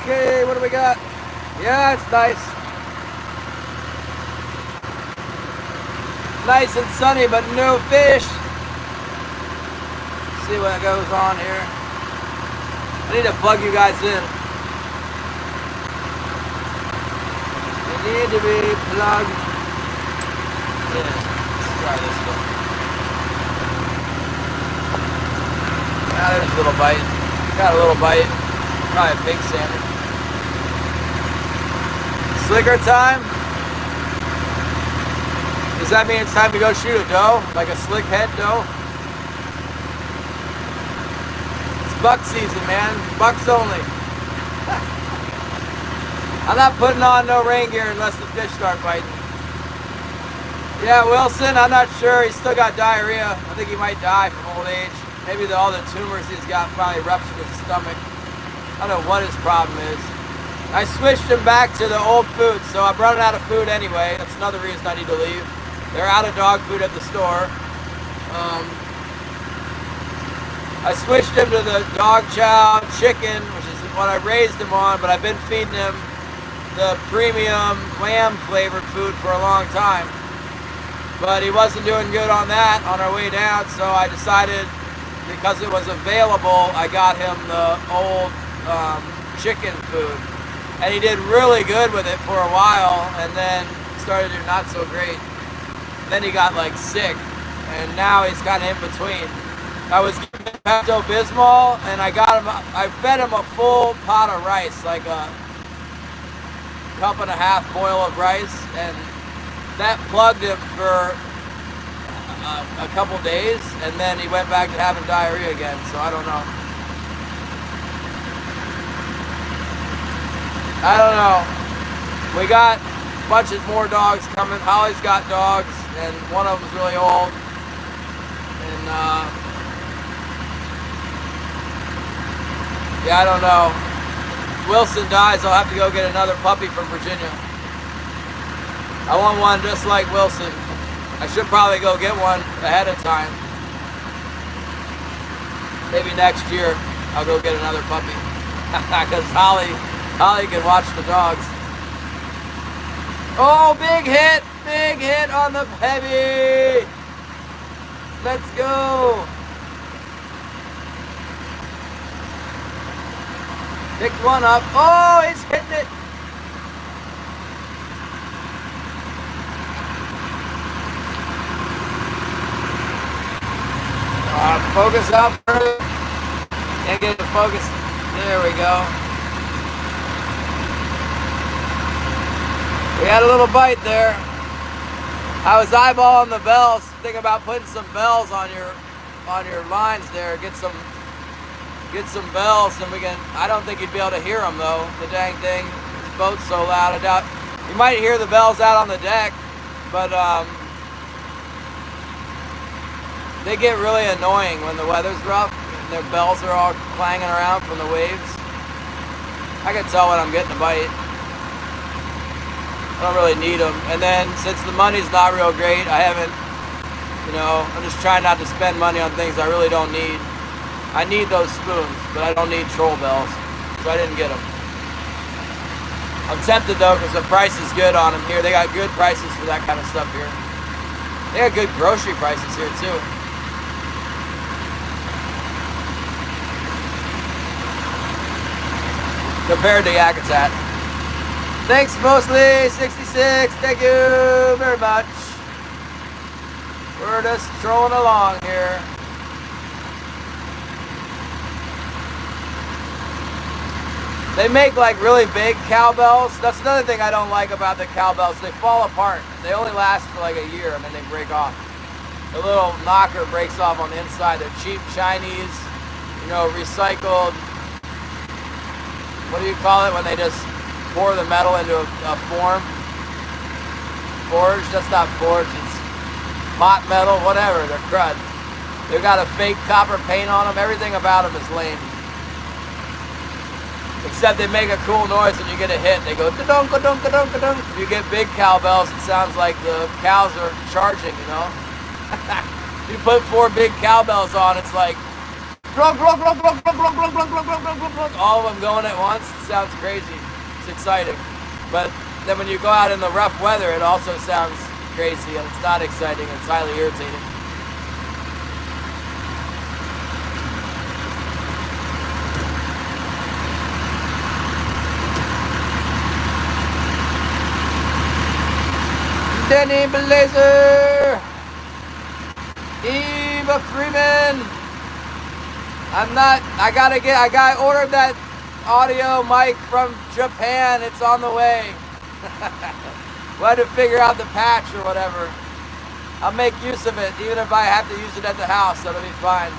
Okay, what do we got? Yeah, it's nice. Nice and sunny, but no fish. Let's see what goes on here. I need to plug you guys in. You need to be plugged in. Let's try this one. Ah, there's a little bite. Got a little bite. Probably a big salmon. Slicker time? Does that mean it's time to go shoot a doe? Like a slick head doe? It's buck season, man. Bucks only. I'm not putting on no rain gear unless the fish start biting. Yeah, Wilson, I'm not sure. He's still got diarrhea. I think he might die from old age. Maybe all the tumors he's got finally ruptured his stomach. I don't know what his problem is. I switched him back to the old food, so I'm running out of food anyway. That's another reason I need to leave. They're out of dog food at the store. I switched him to the dog chow chicken, which is what I raised him on, but I've been feeding him the premium lamb flavored food for a long time. But he wasn't doing good on that on our way down, so I decided, because it was available, I got him the old chicken food. And he did really good with it for a while, and then started to do not so great. Then he got like sick, and now he's kind of in between. I was giving him Pepto-Bismol, and I fed him a full pot of rice, like a cup and a half boil of rice, and that plugged him for a couple days, and then he went back to having diarrhea again, so I don't know. We got a bunch of more dogs coming. Holly's got dogs, and one of them's really old. And yeah, I don't know. Wilson dies, I'll have to go get another puppy from Virginia. I want one just like Wilson. I should probably go get one ahead of time. Maybe next year I'll go get another puppy. Because Holly can watch the dogs. Oh, big hit on the heavy. Let's go. Picked one up. Oh, he's hitting it. Focus out further. Can't get it to focus. There we go. We had a little bite there. I was eyeballing the bells, thinking about putting some bells on your lines there. Get some bells, and we can. I don't think you'd be able to hear them though. The dang thing. This boat's so loud. I doubt you might hear the bells out on the deck, but they get really annoying when the weather's rough and their bells are all clanging around from the waves. I can tell when I'm getting a bite. I don't really need them. And then since the money's not real great, I haven't, I'm just trying not to spend money on things I really don't need. I need those spoons, but I don't need troll bells, so I didn't get them. I'm tempted though, because the price is good on them here. They got good prices for that kind of stuff here. They got good grocery prices here too. Compared to Yakutat. Thanks, mostly 66. Thank you very much. We're just strolling along here. They make like really big cowbells. That's another thing I don't like about the cowbells. They fall apart. They only last for like a year and then they break off. The little knocker breaks off on the inside. They're cheap Chinese, recycled. What do you call it when they just pour the metal into a form? Forged? That's not forged. It's hot metal, whatever. They're crud. They've got a fake copper paint on them. Everything about them is lame. Except they make a cool noise when you get a hit. They go da-dunk, da-dunk, da-dunk, da-dunk. If you get big cowbells, it sounds like the cows are charging, You put 4 big cowbells on, it's like glug, glug, glug, glug, glug, glug, glug, glug, glug, glug, glug, glug. All of them going at once. It sounds crazy. It's exciting. But then when you go out in the rough weather, it also sounds crazy and it's not exciting. It's highly irritating. Denny Blazer, Eva Freeman. I got ordered that audio mic from Japan. It's on the way. We'll have to figure out the patch or whatever. I'll make use of it, even if I have to use it at the house. That'll be fine.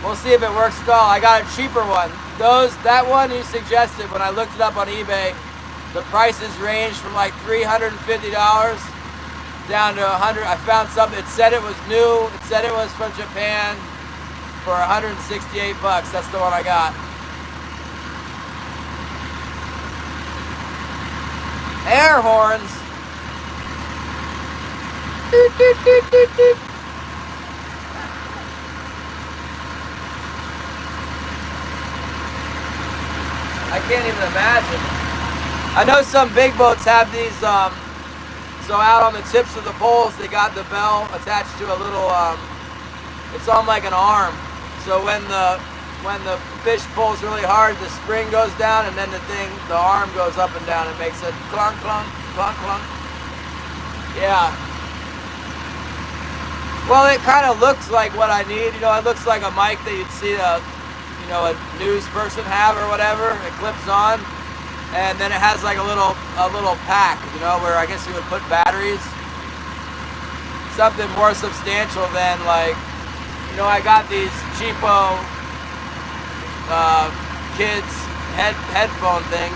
We'll see if it works at all. I got a cheaper one. That one you suggested, when I looked it up on eBay, the prices range from like $350 down to $100. I found something. It said it was new. It said it was from Japan for $168. That's the one I got. Air horns. Doot, doot, doot, doot, doot. I can't even imagine. I know some big boats have these, so out on the tips of the poles, they got the bell attached to a little, it's on like an arm. So when the fish pulls really hard, the spring goes down, and then the arm goes up and down and makes a clunk, clunk, clunk, clunk. Yeah. Well, it kind of looks like what I need. You know, it looks like a mic that you'd see a news person have or whatever. It clips on, and then it has like a little pack, where I guess you would put batteries. Something more substantial than like, I got these cheapo kids headphone things.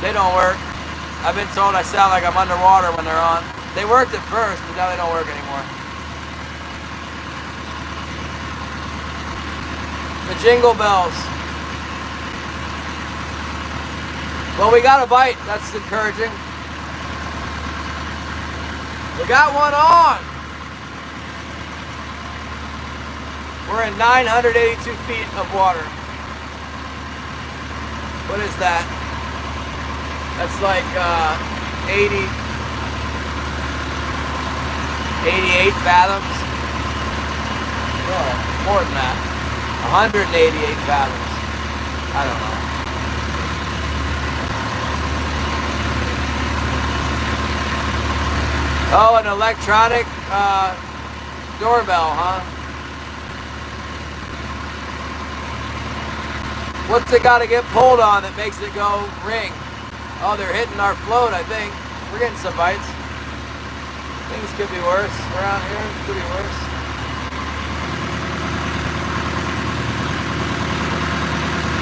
They don't work. I've been told I sound like I'm underwater when they're on. They worked at first, but now they don't work anymore. The jingle bells. Well, we got a bite. That's encouraging. We got one on. We're in 982 feet of water. What is that? That's like 88 fathoms. Oh, more than that. 188 fathoms. I don't know. Oh, an electronic doorbell, huh? What's it got to get pulled on that makes it go ring? Oh, they're hitting our float, I think. We're getting some bites. Things could be worse around here. Could be worse.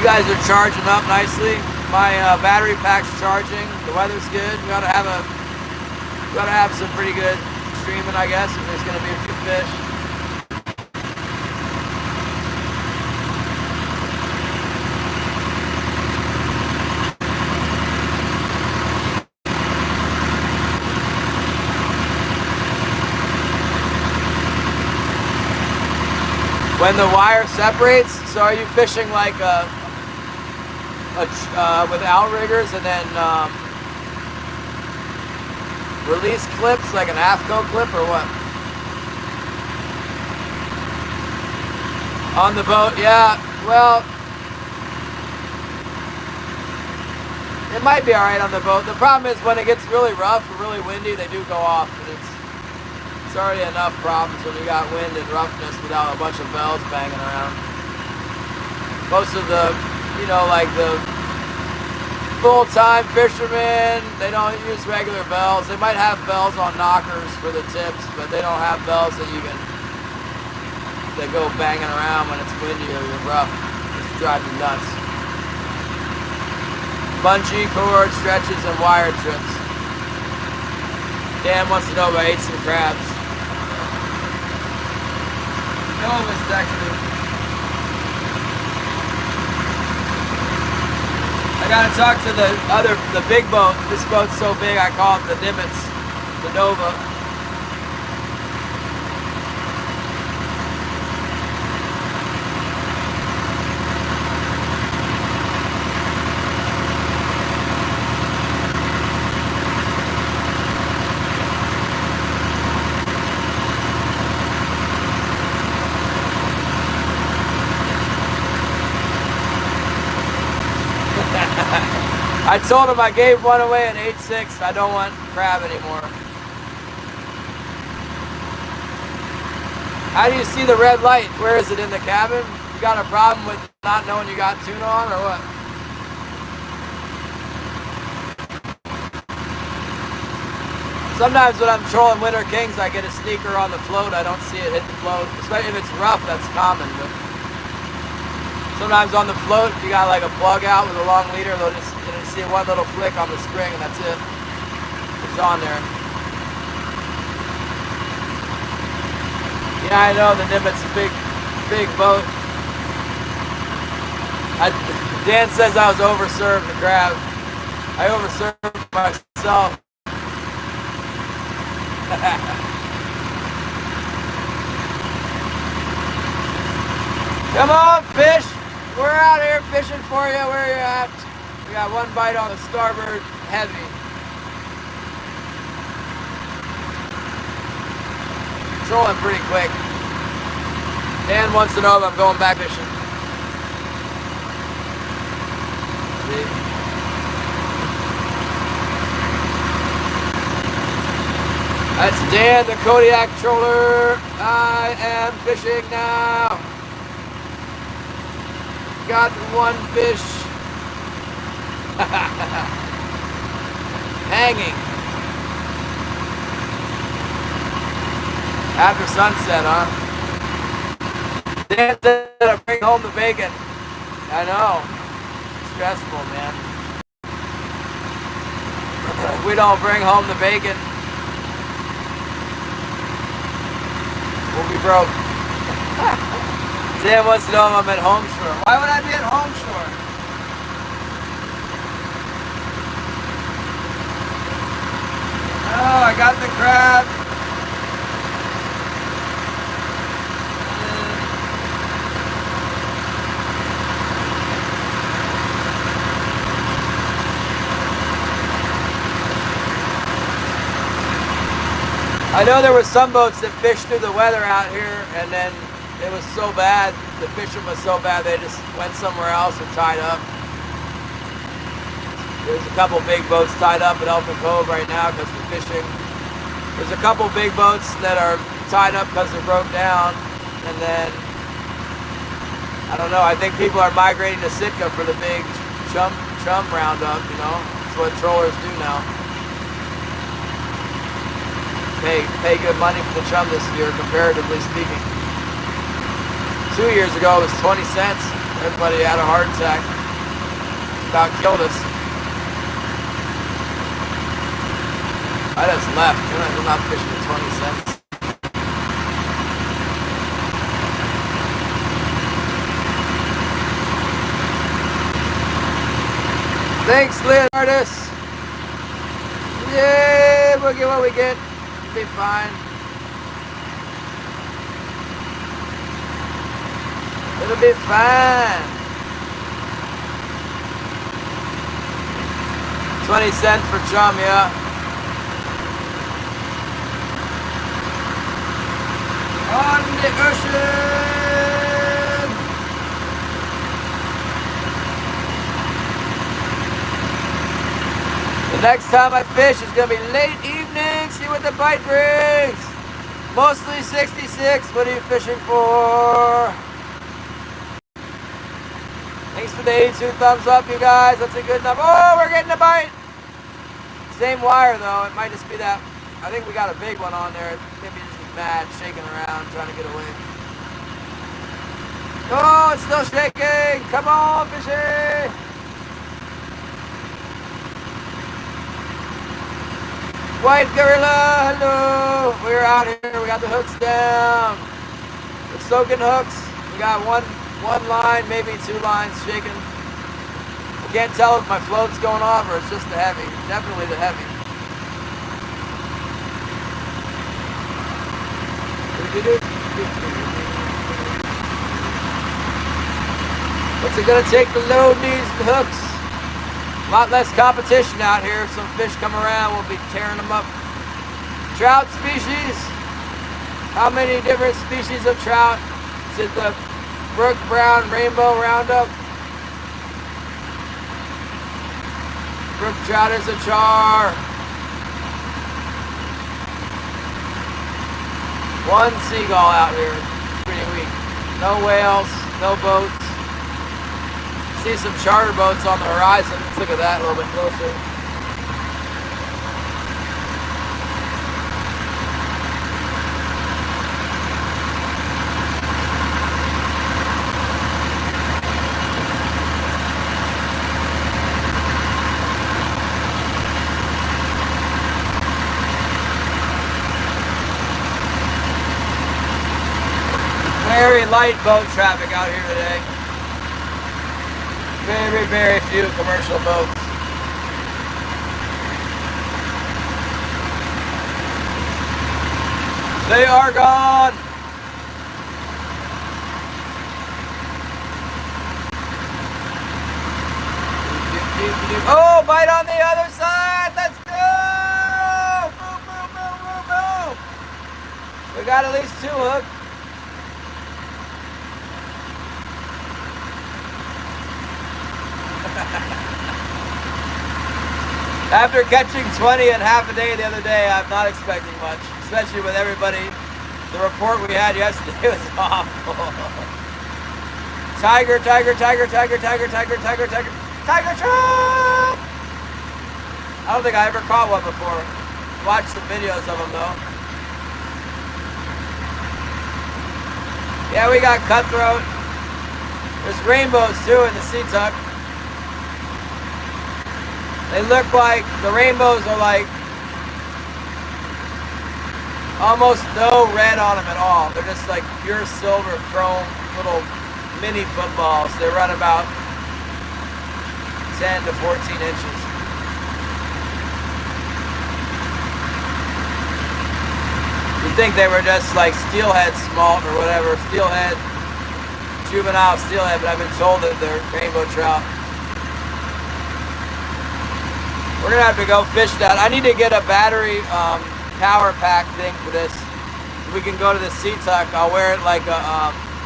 You guys are charging up nicely. My battery pack's charging. The weather's good. We gotta have some pretty good streaming, I guess, if there's gonna be a few fish. When the wire separates, so are you fishing like with outriggers and then release clips like an AFCO clip or what? On the boat, yeah. Well, it might be all right on the boat. The problem is when it gets really rough or really windy, they do go off, and it's already enough problems when you got wind and roughness without a bunch of bells banging around. Most of the, like the full-time fishermen, they don't use regular bells. They might have bells on knockers for the tips, but they don't have bells that go banging around when it's windy or rough. It's driving you nuts. Bungee cord stretches and wire trips. Dan wants to know if I ate some crabs. Elvis texted me. I gotta talk to the big boat. This boat's so big I call it the Nimitz, the Nova. I told him I gave one away at 8.6. I don't want crab anymore. How do you see the red light? Where is it, in the cabin? You got a problem with not knowing you got tuna on or what? Sometimes when I'm trolling Winter Kings, I get a sneaker on the float. I don't see it hit the float. Especially if it's rough, that's common. But sometimes on the float, you got like a plug out with a long leader. They'll just see one little flick on the spring, and that's it. It's on there. Yeah, I know the Nimitz is a big boat. Dan says I was overserved the crab. I overserved myself. Come on, fish. We're out here fishing for you. Where you at? We got one bite on the starboard heavy. Trolling pretty quick. Dan wants to know if I'm going back fishing. See? That's Dan, the Kodiak troller. I am fishing now. Got one fish. Hanging. After sunset, huh? Dan said to bring home the bacon. I know. It's stressful, man. If we don't bring home the bacon, we'll be broke. Dan wants to know if I'm at home shore. Why would I be at home shore? Oh, I got the crab. I know there were some boats that fished through the weather out here, and then it was so bad, the fishing was so bad, they just went somewhere else and tied up. There's a couple big boats tied up at Elfin Cove right now because of fishing. There's a couple big boats that are tied up because they're broke down, and then, I don't know, I think people are migrating to Sitka for the big chum roundup, you know? That's what trollers do now. Pay good money for the chum this year, comparatively speaking. 2 years ago it was 20 cents. Everybody had a heart attack. About killed us. I just left. I'm not fishing for 20 cents. Thanks, Leonardus. Yay, we'll get what we get. Be fine. It'll be fine. 20 cents for chum, yeah. On the ocean. The next time I fish is gonna be late evening. See what the bite brings. Mostly 66. What are you fishing for? Thanks for the 82 thumbs up, you guys. That's a good enough. Oh, we're getting a bite. Same wire though. It might just be that. I think we got a big one on there. Maybe it's just mad, shaking around, trying to get away. Oh, it's still shaking. Come on, fishy. White Gorilla, hello. We're out here. We got the hooks down. The soaking hooks. We got one line, maybe 2 lines shaking. I can't tell if my float's going off or it's just the heavy. Definitely the heavy. What's it gonna take to load these hooks? A lot less competition out here. If some fish come around, we'll be tearing them up. Trout species. How many different species of trout? Is it the Brook Brown Rainbow Roundup? Brook trout is a char. One seagull out here. Pretty weak. No whales, no boats. See some charter boats on the horizon. Let's look at that a little bit closer. Very light boat traffic out here today. Very, very few commercial boats. They are gone. Oh, bite on the other side. Let's go. Boom, boom, boom, boom, boom. We got at least 2 hooks. After catching 20 in half a day the other day, I'm not expecting much, especially with everybody. The report we had yesterday was awful. Tiger, tiger, tiger, tiger, tiger, tiger, tiger, tiger, tiger trout! I don't think I ever caught one before. Watched some videos of them though. Yeah, we got cutthroat. There's rainbows too in the sea tuck. They look like, the rainbows are like almost no red on them at all. They're just like pure silver chrome little mini footballs. They run about 10 to 14 inches. You'd think they were just like steelhead smolt or whatever, steelhead, juvenile steelhead, but I've been told that they're rainbow trout. We're gonna have to go fish that. I need to get a battery power pack thing for this. We can go to the sea tuck. I'll wear it like a,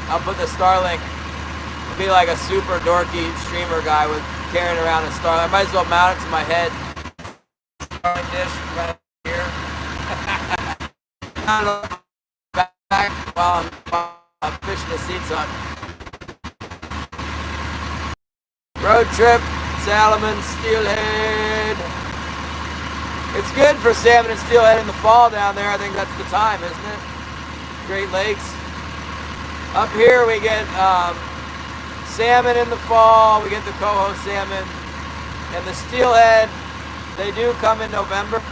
I'll put the Starlink. I'll be like a super dorky streamer guy with carrying around a Starlink. I might as well mount it to my head. Starlink dish right here. Back while I'm fishing the sea tuck. Road trip, Salmon, steelhead. It's good for salmon and steelhead in the fall down there. I think that's the time, isn't it? Great Lakes. Up here we get salmon in the fall. We get the coho salmon. And the steelhead, they do come in November,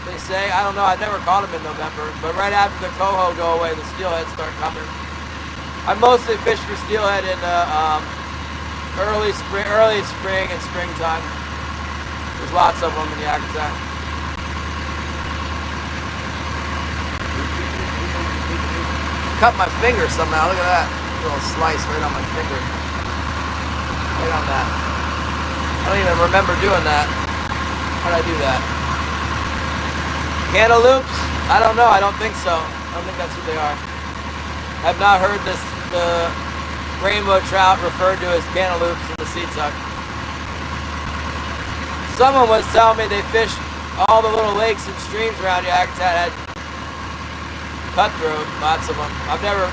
they say. I don't know, I've never caught them in November. But right after the coho go away, the steelhead start coming. I mostly fish for steelhead in early spring and springtime. There's lots of them in Yakutat. Cut my finger somehow. Look at that little slice right on my finger. Right on that. I don't even remember doing that. How'd I do that? Cantaloupes? I don't know. I don't think so. I don't think that's what they are. I've not heard the rainbow trout referred to as cantaloupes in the sea tuck. Someone was telling me they fished all the little lakes and streams around Yakutat had cutthroat, lots of them. I've never,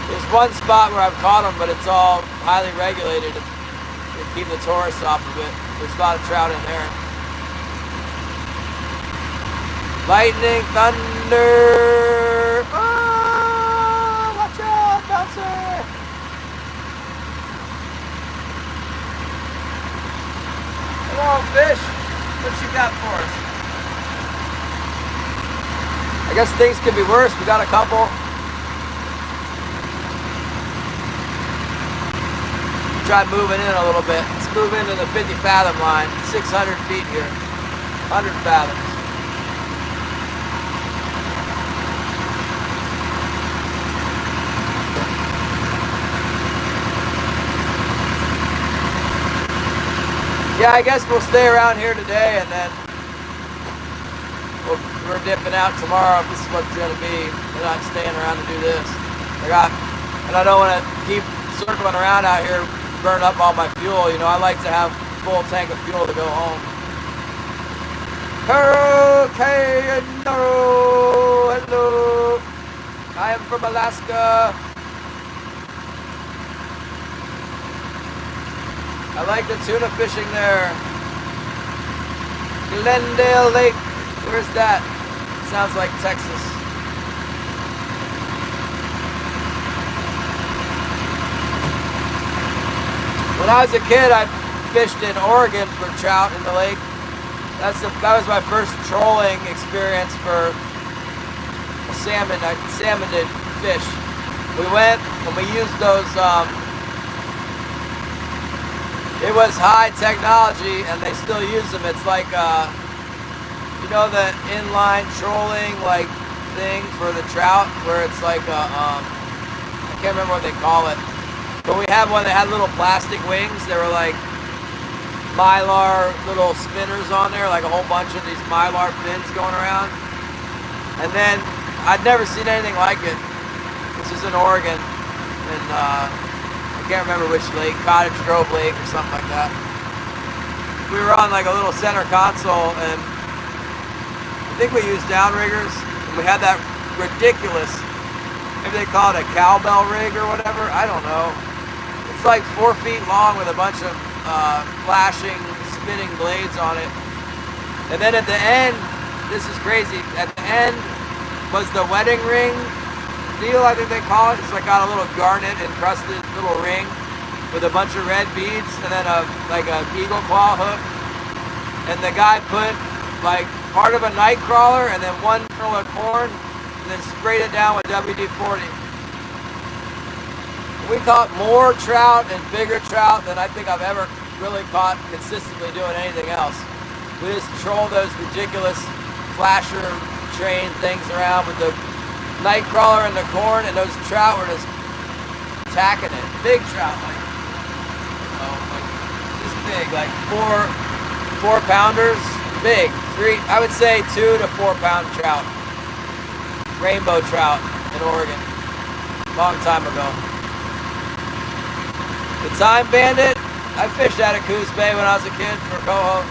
there's one spot where I've caught them, but it's all highly regulated to keep the tourists off of it. There's a lot of trout in there. Lightning, thunder. Oh, watch out, bouncer. Come on, fish. What you got for us? I guess things could be worse. We got a couple. Try moving in a little bit. Let's move into the 50 fathom line. 600 feet here. 100 fathoms. Yeah, I guess we'll stay around here today and then we're dipping out tomorrow if this is what it's going to be. We're not staying around to do this. And I don't want to keep circling around out here, burn up all my fuel. You know, I like to have a full tank of fuel to go home. Hurricane, hello. I am from Alaska. I like the tuna fishing there. Glendale Lake. Where's that? Sounds like Texas. When I was a kid, I fished in Oregon for trout in the lake. That was my first trolling experience for salmon. Salmon did fish. We went and we used those. It was high technology, and they still use them. It's like, you know, the inline trolling like thing for the trout, where it's like a, I can't remember what they call it, but we had one that had little plastic wings. They were like Mylar little spinners on there, like a whole bunch of these Mylar fins going around. And then I'd never seen anything like it. This is in Oregon, and I can't remember which lake, Cottage Grove Lake or something like that. We were on like a little center console, and I think we used downriggers, and we had that ridiculous, maybe they call it a cowbell rig or whatever, I don't know. It's like 4 feet long with a bunch of flashing, spinning blades on it. And then at the end, this is crazy, at the end was the wedding ring deal, I think they call it. It's like got a little garnet encrusted little ring with a bunch of red beads, and then like a eagle claw hook. And the guy put like part of a night crawler and then one kernel of corn, and then sprayed it down with WD-40. We caught more trout and bigger trout than I think I've ever really caught consistently doing anything else. We just troll those ridiculous flasher train things around with the night crawler and the corn, and those trout were just attacking it. Big trout, like this big, like four pounders, big. I would say 2 to 4 pound trout. Rainbow trout in Oregon, long time ago. The Time Bandit, I fished out of Coos Bay when I was a kid for coho.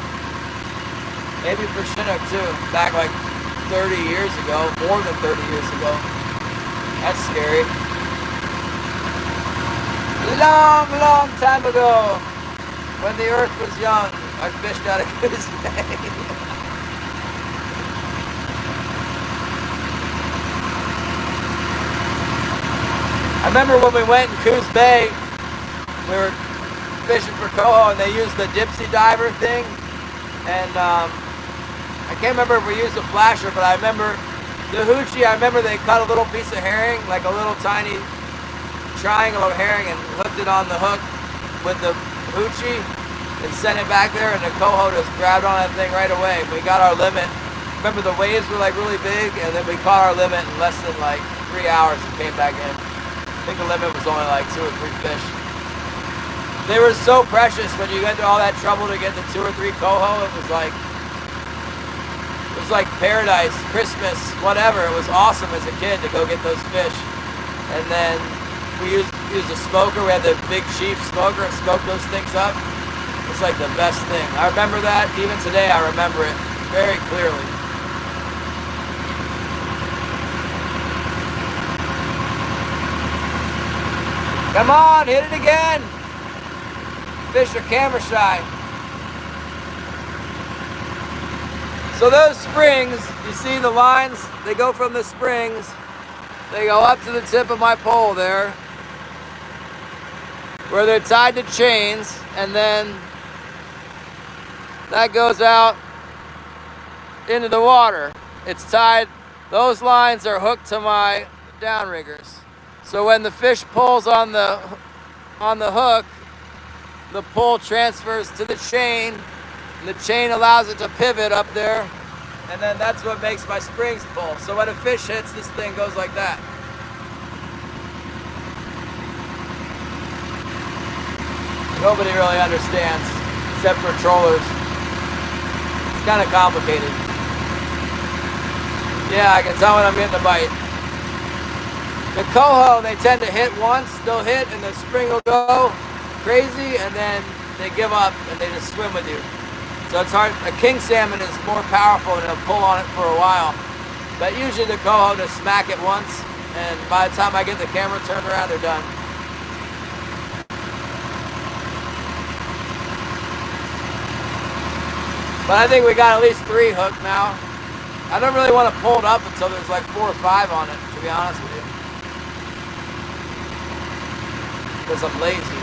Maybe for Chinook too, back like 30 years ago, more than 30 years ago. That's scary. Long, long time ago, when the earth was young, I fished out of Coos Bay. I remember when we went in Coos Bay, we were fishing for coho and they used the Dipsy diver thing, and I can't remember if we used a flasher, but I remember the hoochie, I remember they cut a little piece of herring, like a little tiny triangle of herring, and hooked it on the hook with the hoochie and sent it back there, and the coho just grabbed on that thing right away. We got our limit. Remember the waves were like really big, and then we caught our limit in less than like 3 hours and came back in. I think the limit was only like 2 or 3 fish. They were so precious when you went through all that trouble to get the 2 or 3 coho. It was like paradise, Christmas, whatever. It was awesome as a kid to go get those fish. And then we used a smoker. We had the Big Chief smoker and smoked those things up. It's like the best thing. I remember that. Even today I remember it very clearly. Come on, hit it again. Fish are camera shy. So those springs, you see the lines, they go from the springs, they go up to the tip of my pole there, where they're tied to chains, and then that goes out into the water. It's tied, those lines are hooked to my downriggers. So when the fish pulls on the hook, the pull transfers to the chain, and the chain allows it to pivot up there, and then that's what makes my springs pull. So when a fish hits, this thing goes like that. Nobody really understands, except for trollers. It's kind of complicated. Yeah, I can tell when I'm getting the bite. The coho, they tend to hit once, they'll hit, and the spring will go crazy, and then they give up and they just swim with you. So it's hard. A king salmon is more powerful and it'll pull on it for a while. But usually the coho just smack it once, and by the time I get the camera turned around, they're done. But I think we got at least 3 hooked now. I don't really want to pull it up until there's like 4 or 5 on it, to be honest with you. Because I'm lazy.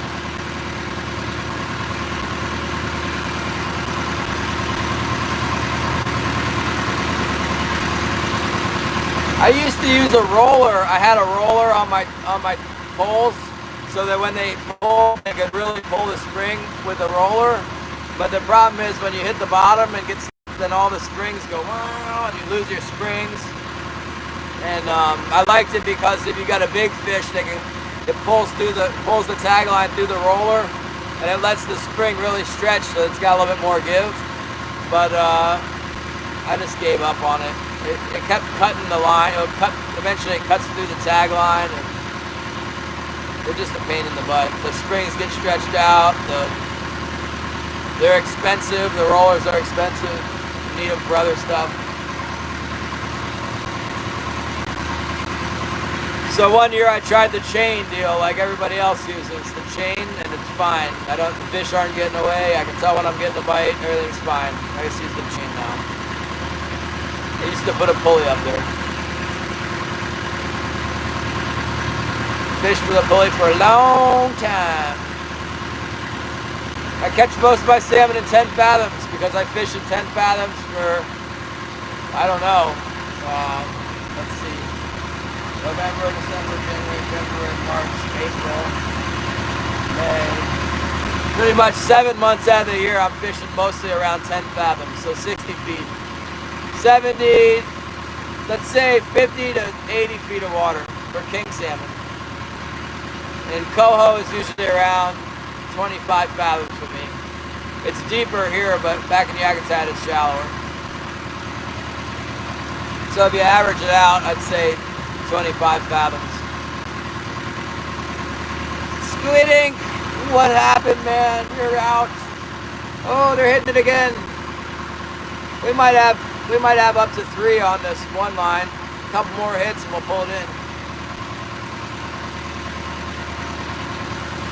I used to use a roller. I had a roller on my poles, so that when they pull, they could really pull the spring with the roller. But the problem is when you hit the bottom and get stuck, then all the springs go wow, and you lose your springs. And I liked it because if you got a big fish, it pulls the tag line through the roller, and it lets the spring really stretch so it's got a little bit more give. But I just gave up on it. It kept cutting the line. Eventually it cuts through the tag line, and they're just a pain in the butt. The springs get stretched out. They're expensive. The rollers are expensive. You need them for other stuff. So one year I tried the chain deal like everybody else uses. The chain, and it's fine. The fish aren't getting away. I can tell when I'm getting a bite. Everything's fine. I just use the chain now. I used to put a pulley up there. Fished with a pulley for a long time. I catch most of my salmon in 10 fathoms because I fish in 10 fathoms for, I don't know, let's see, November, December, January, February, March, April, May. Pretty much 7 months out of the year I'm fishing mostly around 10 fathoms, so 60 feet. 70, let's say 50 to 80 feet of water for king salmon. And coho is usually around 25 fathoms for me. It's deeper here, but back in Yakutat it's shallower. So if you average it out, I'd say 25 fathoms. Squid ink, what happened, man? You're out. Oh, they're hitting it again. We might have up to 3 on this one line. A couple more hits and we'll pull it in.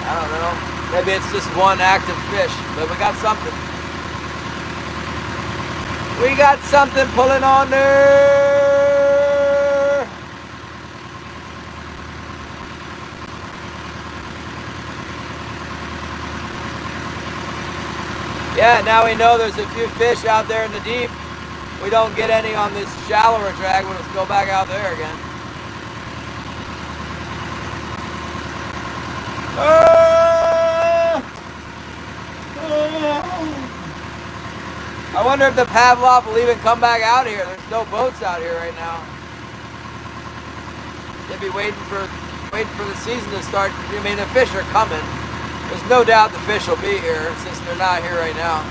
I don't know. Maybe it's just one active fish, but we got something. We got something pulling on there. Yeah, now we know there's a few fish out there in the deep. We don't get any on this shallower drag. We'll just go back out there again. I wonder if the Pavlov will even come back out here. There's no boats out here right now. They'd be waiting for the season to start. I mean, the fish are coming. There's no doubt the fish will be here since they're not here right now.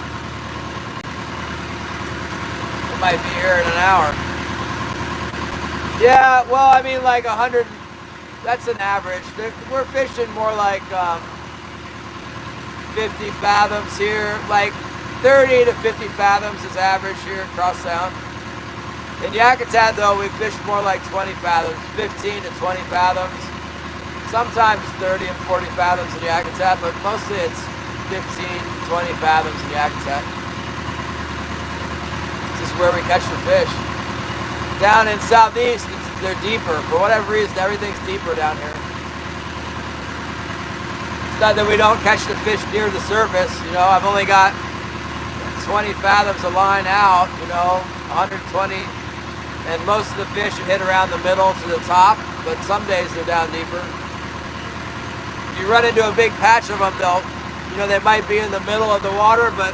They might be here in an hour. Yeah, well, I mean, like 100. That's an average. We're fishing more like 50 fathoms here, like 30 to 50 fathoms is average here across sound. In Yakutat though, we fish more like 20 fathoms, 15 to 20 fathoms, sometimes 30 and 40 fathoms in Yakutat, but mostly it's 15, 20 fathoms in Yakutat. This is where we catch the fish. Down in southeast, they're deeper. For whatever reason, everything's deeper down here. It's not that we don't catch the fish near the surface. You know, I've only got 20 fathoms of line out, you know, 120. And most of the fish hit around the middle to the top, but some days they're down deeper. You run into a big patch of them, they might be in the middle of the water, but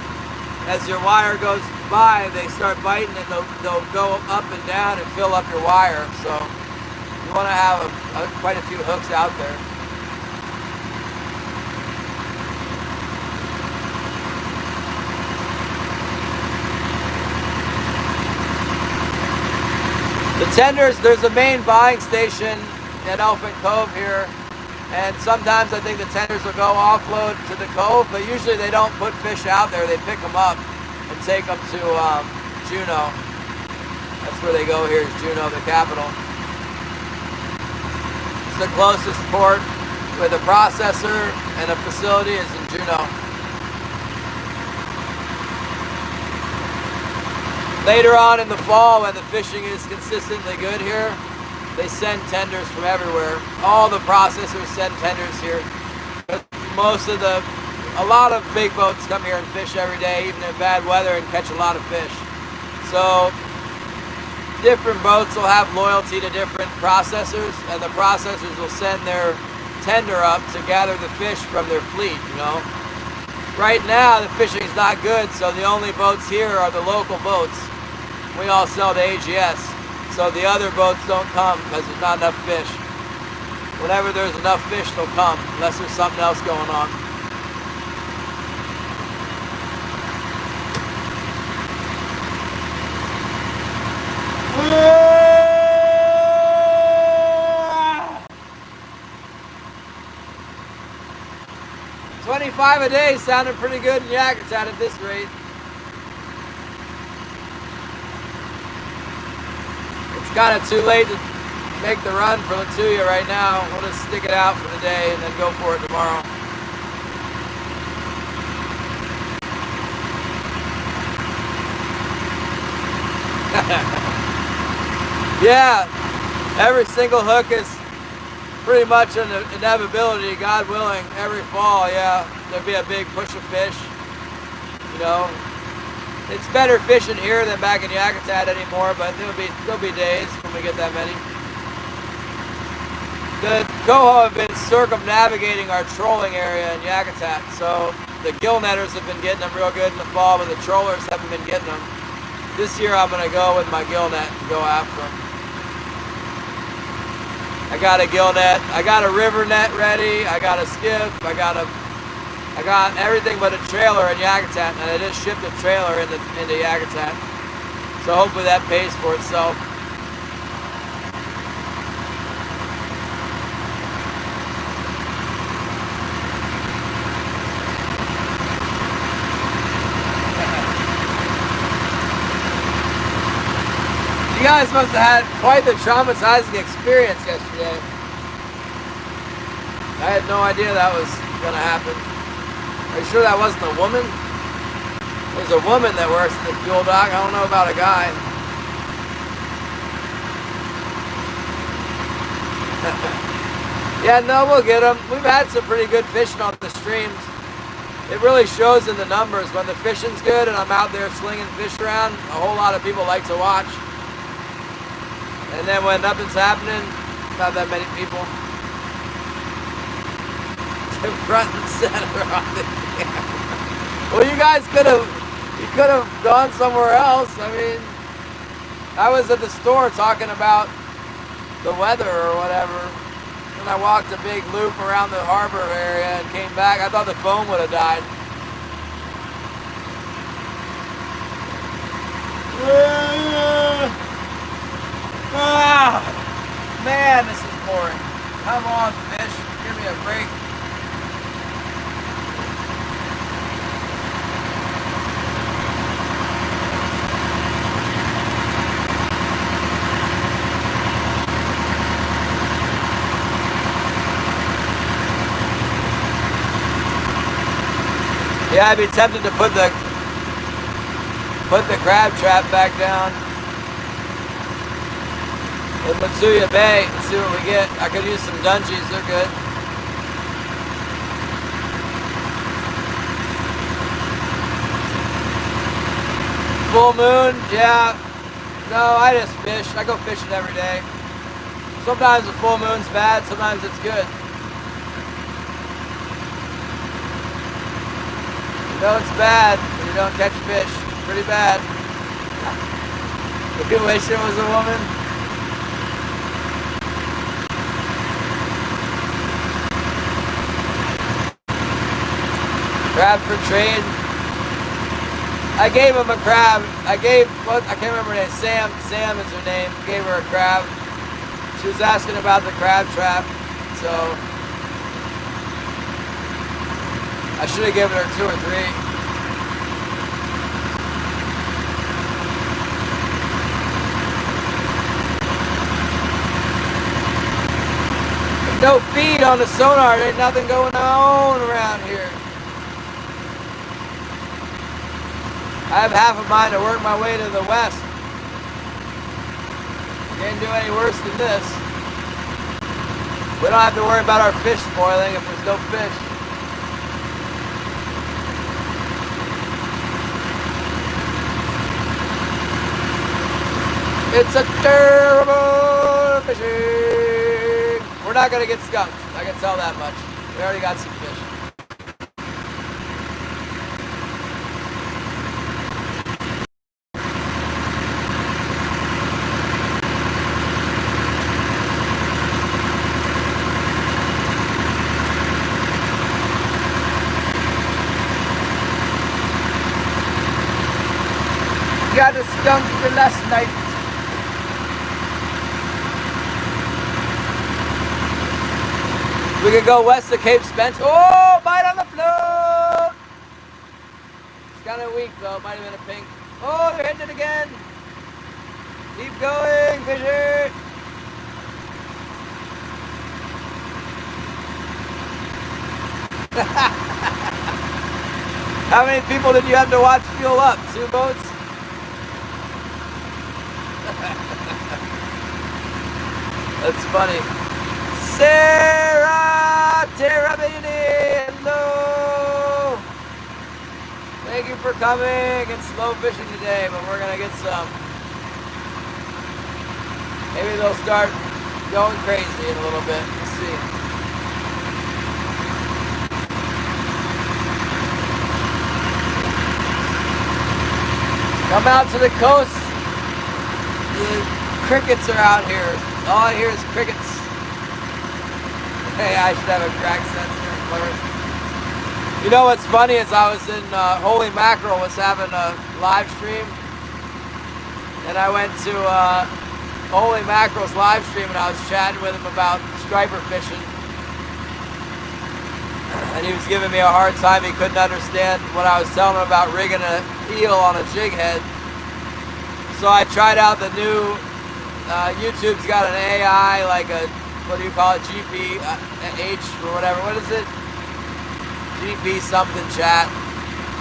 as your wire goes by, they start biting and they'll go up and down and fill up your wire. So you want to have quite a few hooks out there. The tenders, there's a main buying station at Elephant Cove here, and sometimes I think the tenders will go offload to the cove, but usually they don't put fish out there. They pick them up and take them to Juneau. That's where they go here, is Juneau, the capital. It's the closest port with a processor and a facility is in Juneau. Later on in the fall, when the fishing is consistently good here, they send tenders from everywhere. All the processors send tenders here. But a lot of big boats come here and fish every day, even in bad weather, and catch a lot of fish. So different boats will have loyalty to different processors, and the processors will send their tender up to gather the fish from their fleet, you know. Right now, the fishing's not good, so the only boats here are the local boats. We all sell to AGS, so the other boats don't come because there's not enough fish. Whenever there's enough fish, they'll come, unless there's something else going on. 5 a day sounded pretty good in Yakutat at this rate. It's kind of too late to make the run for Latuya right now. We'll just stick it out for the day and then go for it tomorrow. Yeah, every single hook is pretty much an inevitability, God willing. Every fall, yeah, there'll be a big push of fish. You know, it's better fishing here than back in Yakutat anymore, but there'll be days when we get that many. The coho have been circumnavigating our trolling area in Yakutat, so the gill netters have been getting them real good in the fall, but the trollers haven't been getting them. This year I'm gonna go with my gill net and go after them. I got a gill net, I got a river net ready, I got a skiff, I got everything but a trailer in Yakutat, and I just shipped a trailer into Yakutat. So hopefully that pays for itself. You guys must have had quite the traumatizing experience yesterday. I had no idea that was gonna happen. Are you sure that wasn't a woman? There's a woman that works at the fuel dock. I don't know about a guy. Yeah, no, we'll get them. We've had some pretty good fishing on the streams. It really shows in the numbers. When the fishing's good and I'm out there slinging fish around, a whole lot of people like to watch. And then when nothing's happening, not that many people. Front and center on the camera. Well, you guys could have gone somewhere else. I mean, I was at the store talking about the weather or whatever, and I walked a big loop around the harbor area and came back. I thought the phone would have died. Man, this is boring. Come on, fish. Give me a break. Yeah, I'd be tempted to put the crab trap back down in Latuya Bay and see what we get. I could use some dungeons, they're good. Full moon, yeah. No, I just fish. I go fishing every day. Sometimes the full moon's bad, sometimes it's good. You know it's bad when you don't catch fish. Pretty bad. You wish it was a woman. Crab for trade. I gave him a crab. I can't remember her name. Sam is her name. Gave her a crab. She was asking about the crab trap, so I should have given her 2 or 3. No feed on the sonar. There ain't nothing going on around here. I have half a mind to work my way to the west. Can't do any worse than this. We don't have to worry about our fish spoiling if there's no fish. It's a terrible fishing. We're not going to get skunked. I can tell that much. We already got some fish. Got a skunk the last night. We could go west of Cape Spence. Oh, bite on the floor! kind of weak though. Might have been a pink. Oh, they're hitting it again. Keep going, Fisher. How many people did you have to watch fuel up? 2 boats? That's funny. Sarah Terabini, hello. Thank you for coming. It's slow fishing today, but we're gonna get some. Maybe they'll start going crazy in a little bit. We'll see. Come out to the coast. The crickets are out here. All I hear is crickets. Hey, I should have a crack sensor. You know what's funny is I was in Holy Mackerel was having a live stream, and I went to Holy Mackerel's live stream and I was chatting with him about striper fishing, and he was giving me a hard time. He couldn't understand what I was telling him about rigging an eel on a jig head. So I tried out the new YouTube's got an AI, like a, what do you call it, GP or whatever. What is it? GP something chat.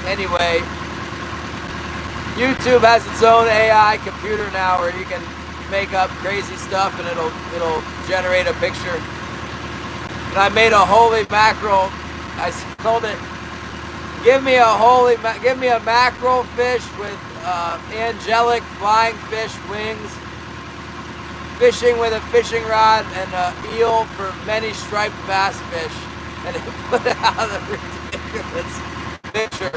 Anyway, YouTube has its own AI computer now where you can make up crazy stuff and it'll generate a picture. And I made a holy mackerel. I told it, give me a mackerel fish with angelic flying fish wings, fishing with a fishing rod, and an eel for many striped bass fish. And it put out a ridiculous picture.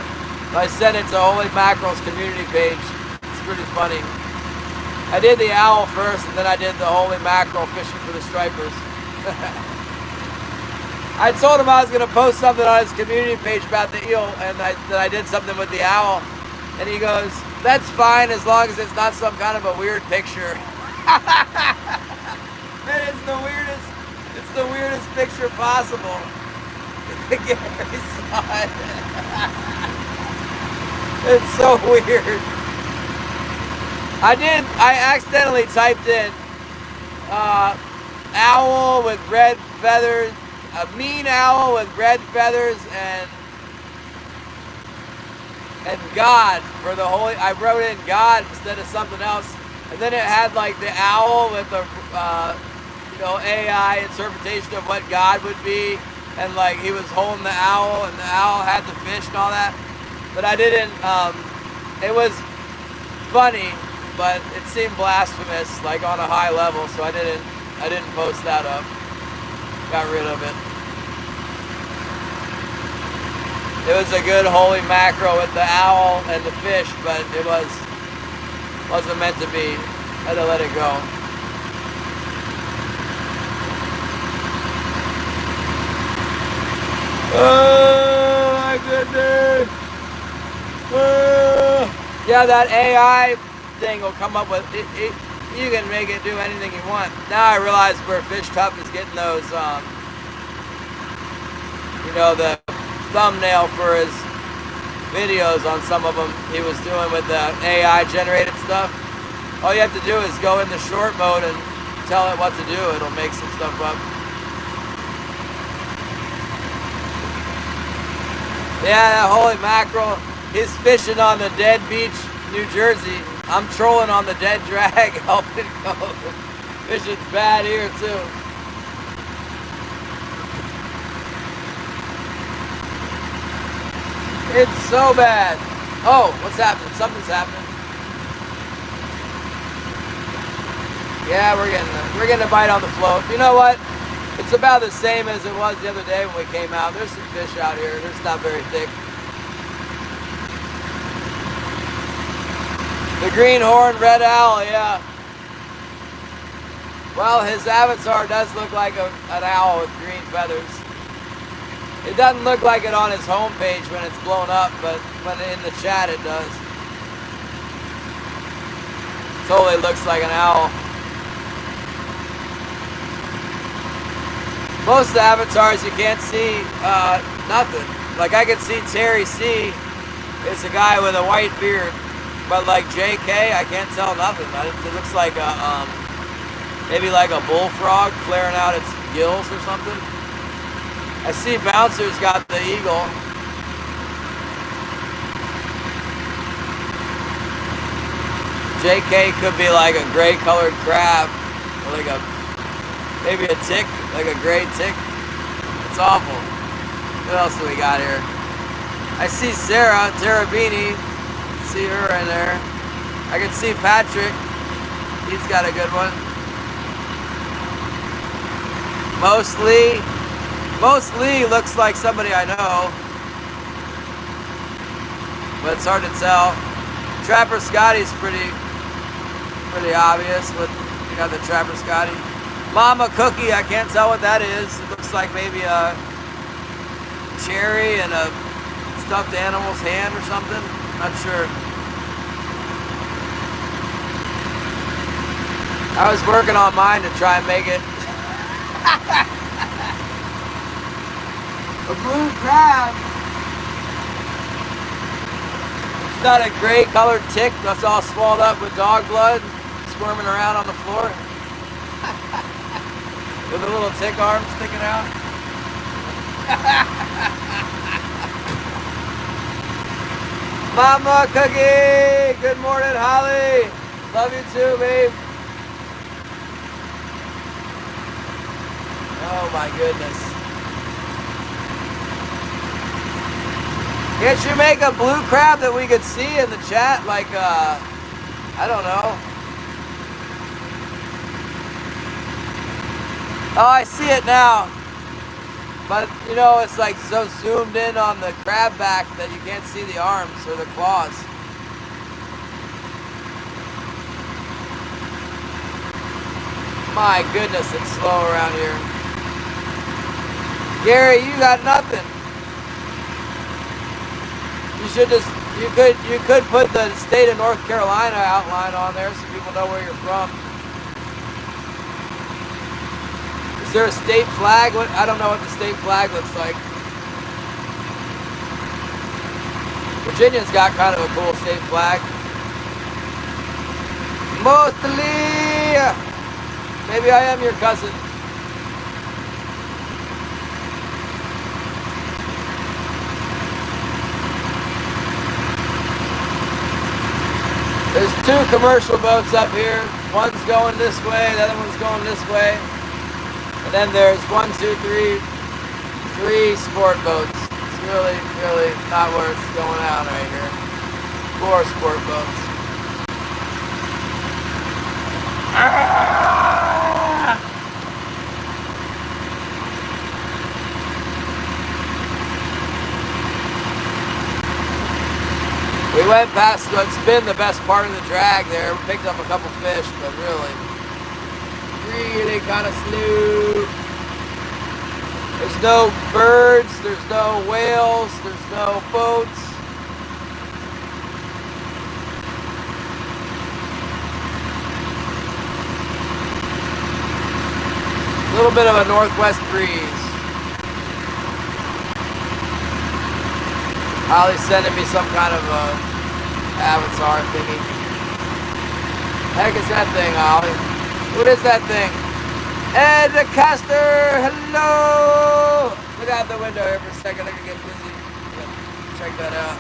I sent it to Holy Mackerel's community page. It's pretty funny. I did the owl first, and then I did the Holy Mackerel fishing for the stripers. I told him I was going to post something on his community page about the eel, and that I did something with the owl. And he goes, that's fine as long as it's not some kind of a weird picture. Man, it's the weirdest picture possible. Gary saw it. It's so weird. I accidentally typed in owl with red feathers, a mean owl with red feathers, and God for the holy. I wrote in God instead of something else, and then it had like the owl with the AI interpretation of what God would be, and like he was holding the owl, and the owl had the fish and all that. But I didn't. It was funny, but it seemed blasphemous, like on a high level. So I didn't post that up. Got rid of it. It was a good holy mackerel with the owl and the fish, but it wasn't meant to be. I had to let it go. Oh my goodness. Yeah, that AI thing will come up with it. You can make it do anything you want. Now I realize where Fish Tough is getting those, the thumbnail for his videos on some of them he was doing with the AI generated stuff. All you have to do is go in the short mode and tell it what to do. It'll make some stuff up. Yeah, that holy mackerel. He's fishing on the dead beach, New Jersey. I'm trolling on the dead drag, helping go. Fishing's bad here too. It's so bad. Oh, what's happening? Something's happening. Yeah, we're getting a bite on the float. You know what? It's about the same as it was the other day when we came out. There's some fish out here. It's not very thick. The greenhorn red owl, yeah. Well, his avatar does look like an owl with green feathers. It doesn't look like it on his homepage when it's blown up, but when in the chat it does. Totally looks like an owl. Most of the avatars you can't see nothing. Like I could see Terry C It's a guy with a white beard, but like JK, I can't tell nothing. It looks like a maybe like a bullfrog flaring out its gills or something. I see Bouncer's got the eagle. JK could be like a gray colored crab, or like maybe a tick, like a gray tick. It's awful. What else do we got here? I see Sarah Terabini. See her in there. I can see Patrick. He's got a good one. Mostly looks like somebody I know, but it's hard to tell. Trapper Scotty's pretty obvious. But you got the Trapper Scotty. Mama Cookie, I can't tell what that is. It looks like maybe a cherry and a stuffed animal's hand or something. Not sure. I was working on mine to try and make it. A blue crab. It's not a gray colored tick that's all swallowed up with dog blood, squirming around on the floor. With a little tick arm sticking out. Mama Cookie! Good morning, Holly! Love you too, babe. Oh my goodness. Can't you make a blue crab that we could see in the chat? Like, I don't know. Oh, I see it now. But, you know, it's like so zoomed in on the crab back that you can't see the arms or the claws. My goodness, it's slow around here. Gary, you got nothing. You could put the state of North Carolina outline on there so people know where you're from. Is there a state flag? I don't know what the state flag looks like. Virginia's got kind of a cool state flag. Mostly. Maybe I am your cousin. There's two commercial boats up here. One's going this way, the other one's going this way. And then there's 1, 2, 3, 3 sport boats. It's really, really not where it's going out right here. 4 sport boats. We went past what's been the best part of the drag there. We picked up a couple fish, but really kind of slow. There's no birds, there's no whales, there's no boats. A little bit of a northwest breeze. Holly's sending me some kind of a avatar thingy. Heck is that thing, Holly? What is that thing? Ed the Caster, hello! Look out the window here for a second, I can get busy. Check that out.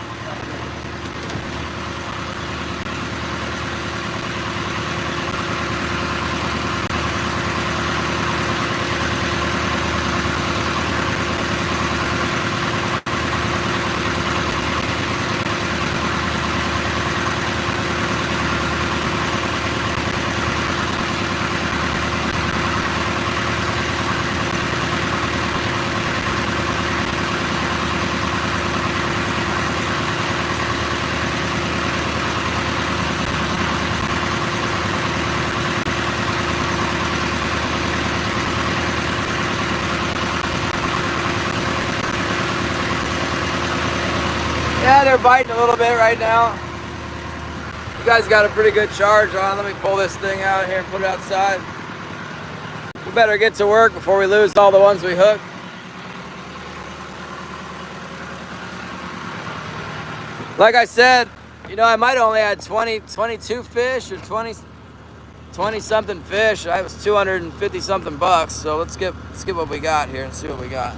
Yeah, they're biting a little bit right now. You guys got a pretty good charge on. Let me pull this thing out here and put it outside. We better get to work before we lose all the ones we hook. Like I said, you know, I might only had 22 fish or 20 something fish. I was 250 something bucks. So let's get what we got here and see what we got.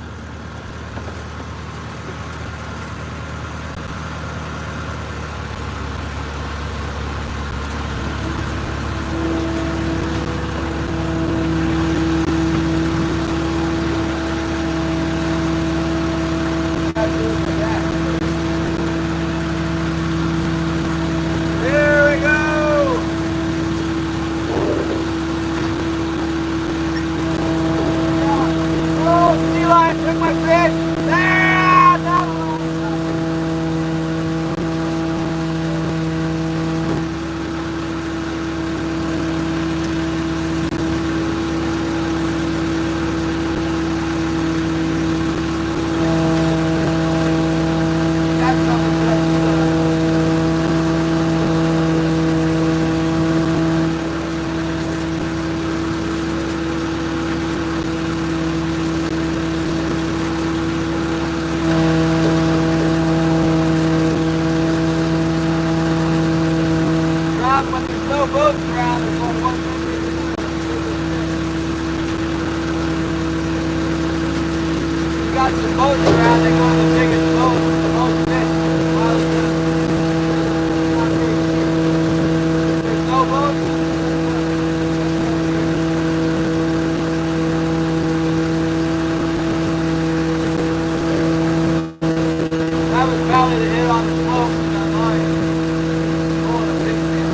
Here we go. Oh, sea lion took my fish. Ah, no. That's something good. When there's no boats around, there's only one thing. You got some boats around, they go in the biggest boat, the most fish. There's no boats. That was probably the hit on the slopes in that line. Oh, the big fish.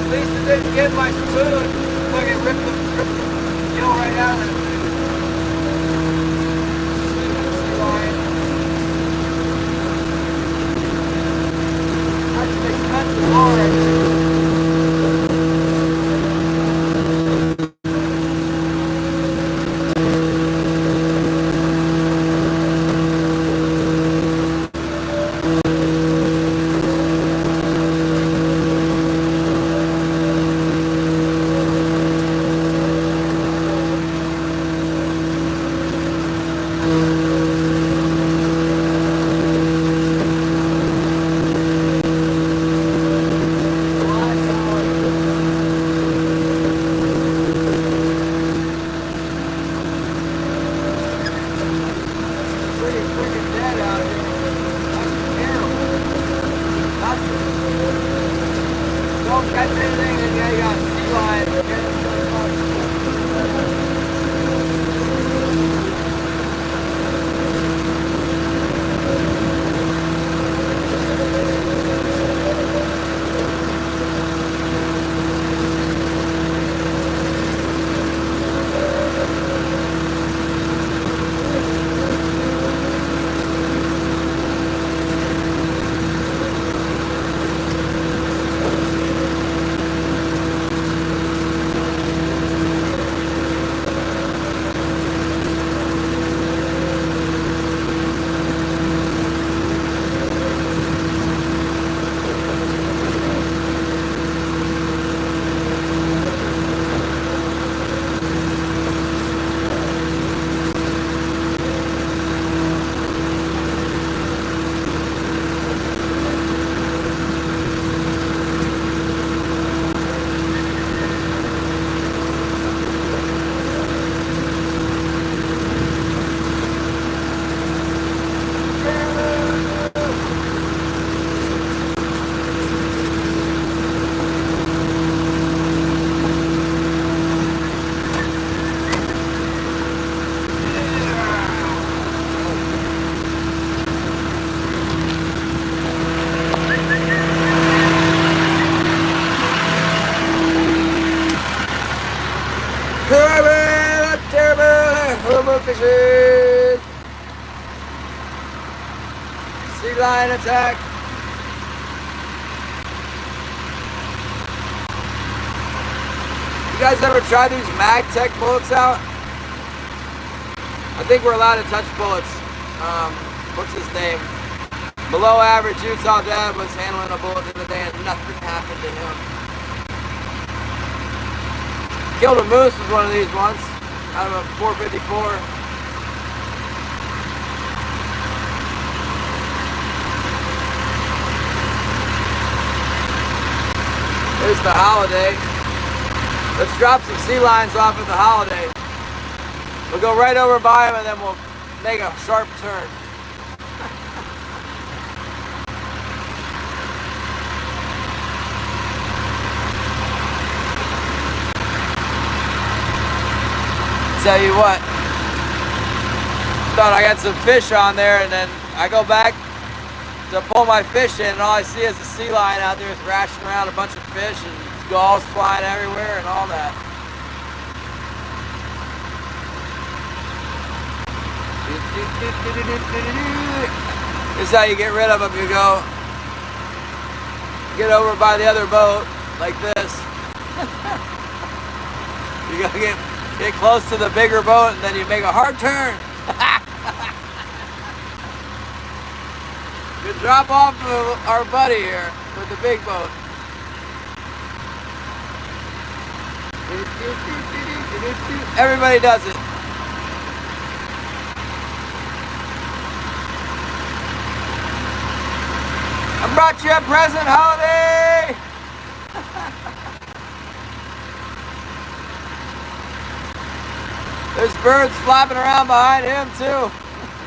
At least it didn't get my spoon. Look, it ripped the gill right out of it. That's an expensive lure right there. Don't catch anything, and yeah, you got sea lion. Terrible fishing! Sea lion attack! guys ever try these MagTech bullets out? I think we're allowed to touch bullets. What's his name? Below average Utah dad was handling a bullet the other day and nothing happened to him. Killed a moose with one of these once out of a 454. There's the Holiday. Let's drop some sea lions off at the Holiday. We'll go right over by them and then we'll make a sharp turn. Tell you what, thought I got some fish on there, and then I go back to pull my fish in and all I see is a sea lion out there thrashing around a bunch of fish and gulls flying everywhere and all that. This is how you get rid of them. You go get over by the other boat like this. You gotta get close to the bigger boat and then you make a hard turn. You drop off our buddy here with the big boat. Everybody does it. I brought you a present, Holiday! There's birds flapping around behind him too.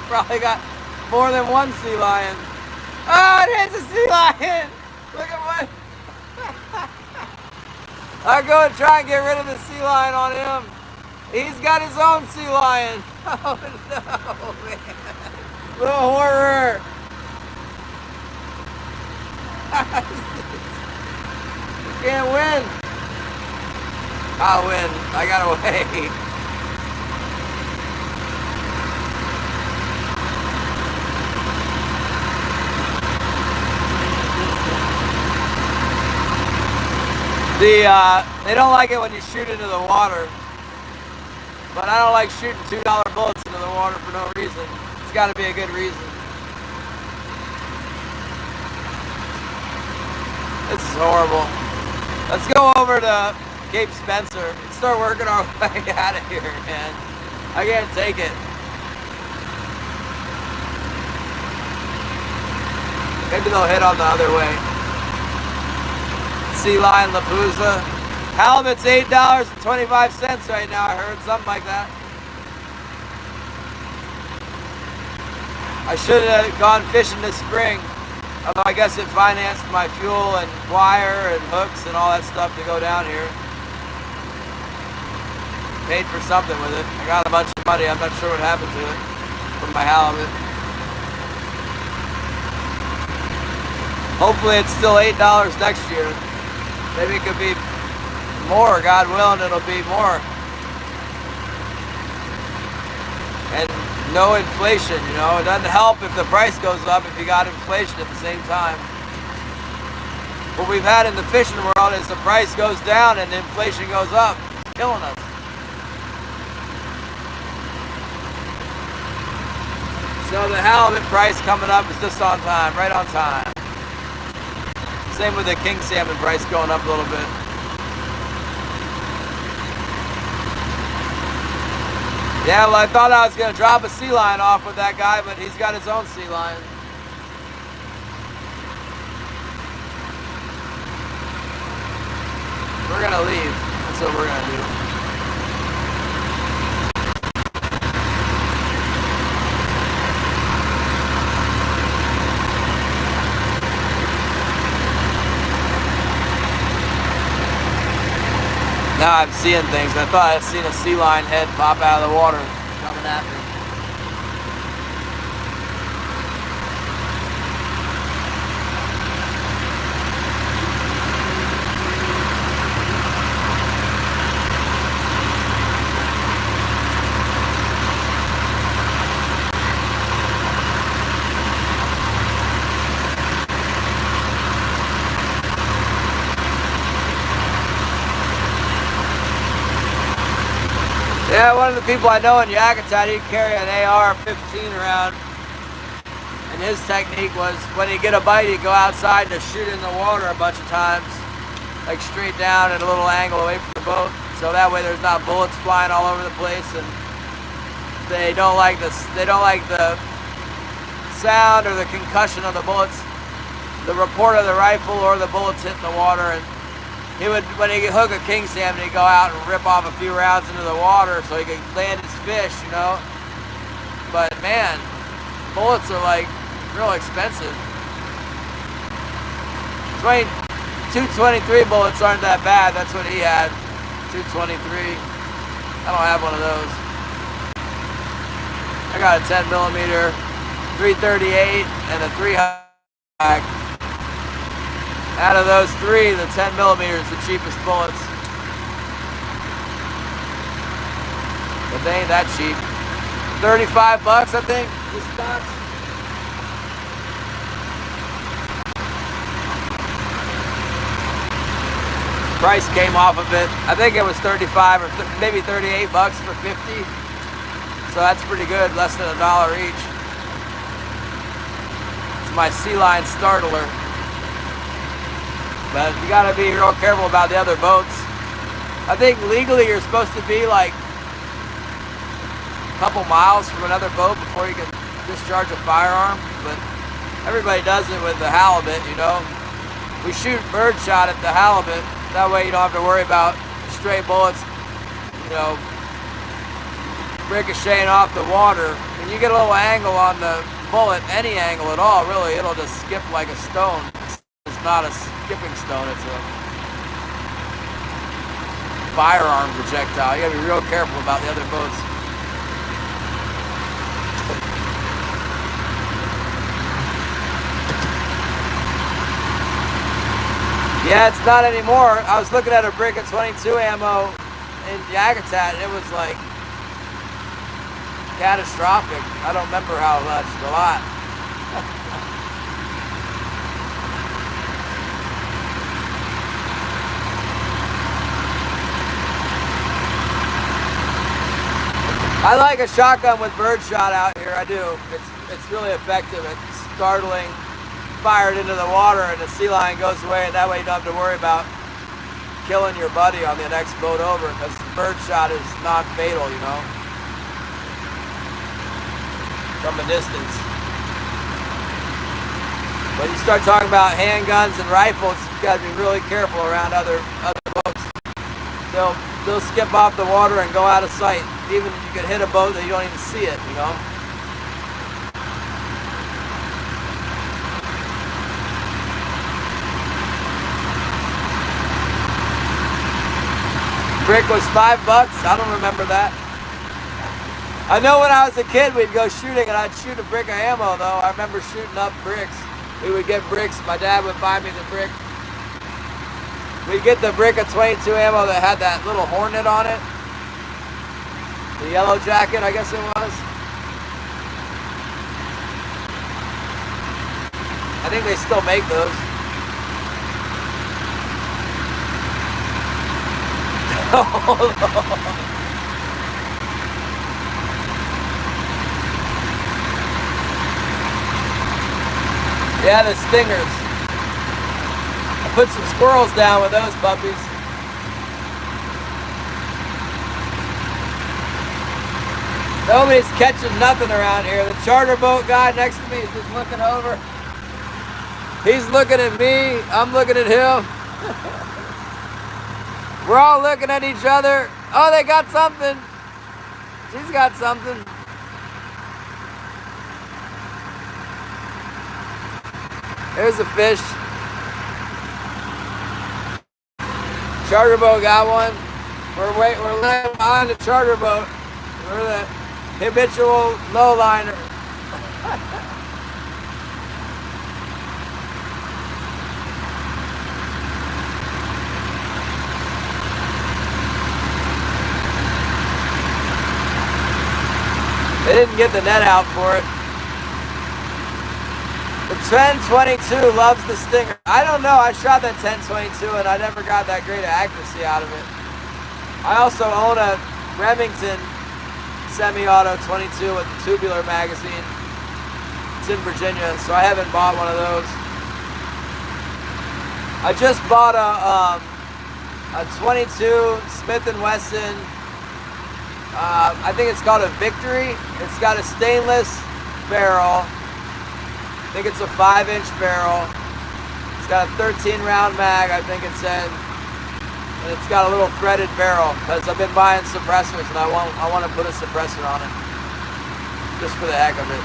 Probably got more than one sea lion. Oh, it hits a sea lion! Look at what... I'll go and try and get rid of the sea lion on him. He's got his own sea lion. Oh no, man. Little horror. You can't win. I'll win. I got away. They don't like it when you shoot into the water, but I don't like shooting $2 bullets into the water for no reason. It's got to be a good reason. This is horrible. Let's go over to Cape Spencer and start working our way out of here, man. I can't take it. Maybe they'll hit on the other way. Sea lion Lapooza. Halibut's $8.25 right now. I heard something like that. I should have gone fishing this spring. Although I guess it financed my fuel and wire and hooks and all that stuff to go down here. Paid for something with it. I got a bunch of money. I'm not sure what happened to it from my halibut. Hopefully it's still $8 next year. Maybe it could be more, God willing, it'll be more. And no inflation, you know. It doesn't help if the price goes up if you got inflation at the same time. What we've had in the fishing world is the price goes down and the inflation goes up. It's killing us. So the halibut price coming up is just on time, right on time. Same with the king salmon price going up a little bit. Yeah, well, I thought I was going to drop a sea lion off with that guy, but he's got his own sea lion. We're going to leave. That's what we're going to do. Now I'm seeing things. I thought I'd seen a sea lion head pop out of the water coming at me. Yeah, one of the people I know in Yakutat, he'd carry an AR-15 around. And his technique was when he'd get a bite, he'd go outside to shoot in the water a bunch of times. Like straight down at a little angle away from the boat. So that way there's not bullets flying all over the place, and they don't like the sound or the concussion of the bullets, the report of the rifle or the bullets hitting the water. And he would, when he could hook a king salmon, he'd go out and rip off a few rounds into the water so he could land his fish, you know. But man, bullets are like real expensive. 223 bullets aren't that bad. That's what he had. 223. I don't have one of those. I got a 10 millimeter, 338, and a 300. Out of those three, the 10 millimeter is the cheapest bullets. But they ain't that cheap. 35 bucks, I think. This box. Price came off of it. I think it was 35 or maybe 38 bucks for 50. So that's pretty good, less than $1 each. It's my sea line startler. But you gotta be real careful about the other boats. I think legally you're supposed to be like a couple miles from another boat before you can discharge a firearm, but everybody does it with the halibut, you know. We shoot birdshot at the halibut. That way you don't have to worry about stray bullets, you know, ricocheting off the water. When you get a little angle on the bullet, any angle at all, really, it'll just skip like a stone. It's not a skipping stone, it's a firearm projectile. You gotta be real careful about the other boats. Yeah, it's not anymore. I was looking at a brick of 22 ammo in Yakutat, and it was like catastrophic. I don't remember how much, a lot. I like a shotgun with birdshot out here. I do. It's really effective. It's startling. Fired into the water and the sea lion goes away, and that way you don't have to worry about killing your buddy on the next boat over, because birdshot is non-fatal, you know, from a distance. But you start talking about handguns and rifles, you got to be really careful around other boats. They'll skip off the water and go out of sight. Even if you could hit a boat that you don't even see it, you know. Brick was $5. I don't remember that. I know when I was a kid we'd go shooting and I'd shoot a brick of ammo though. I remember shooting up bricks. We would get bricks. My dad would buy me the brick. We'd get the brick of 22 ammo that had that little hornet on it. The yellow jacket, I guess it was. I think they still make those. Yeah, the stingers. I put some squirrels down with those puppies. Nobody's catching nothing around here. The charter boat guy next to me is just looking over. He's looking at me. I'm looking at him. We're all looking at each other. Oh, they got something. She's got something. There's a fish. Charter boat got one. We're laying behind the charter boat. We're the habitual lowliner. They didn't get the net out for it. The 10-22 loves the stinger. I don't know, I shot that 10-22 and I never got that great of accuracy out of it. I also own a Remington semi-auto 22 with the tubular magazine. It's in Virginia, so I haven't bought one of those. I just bought a 22 Smith & Wesson. I think it's called a Victory. It's got a stainless barrel. I think it's a 5-inch barrel. It's got a 13 round mag, I think it said. And it's got a little threaded barrel because I've been buying suppressors and I want to put a suppressor on it. Just for the heck of it.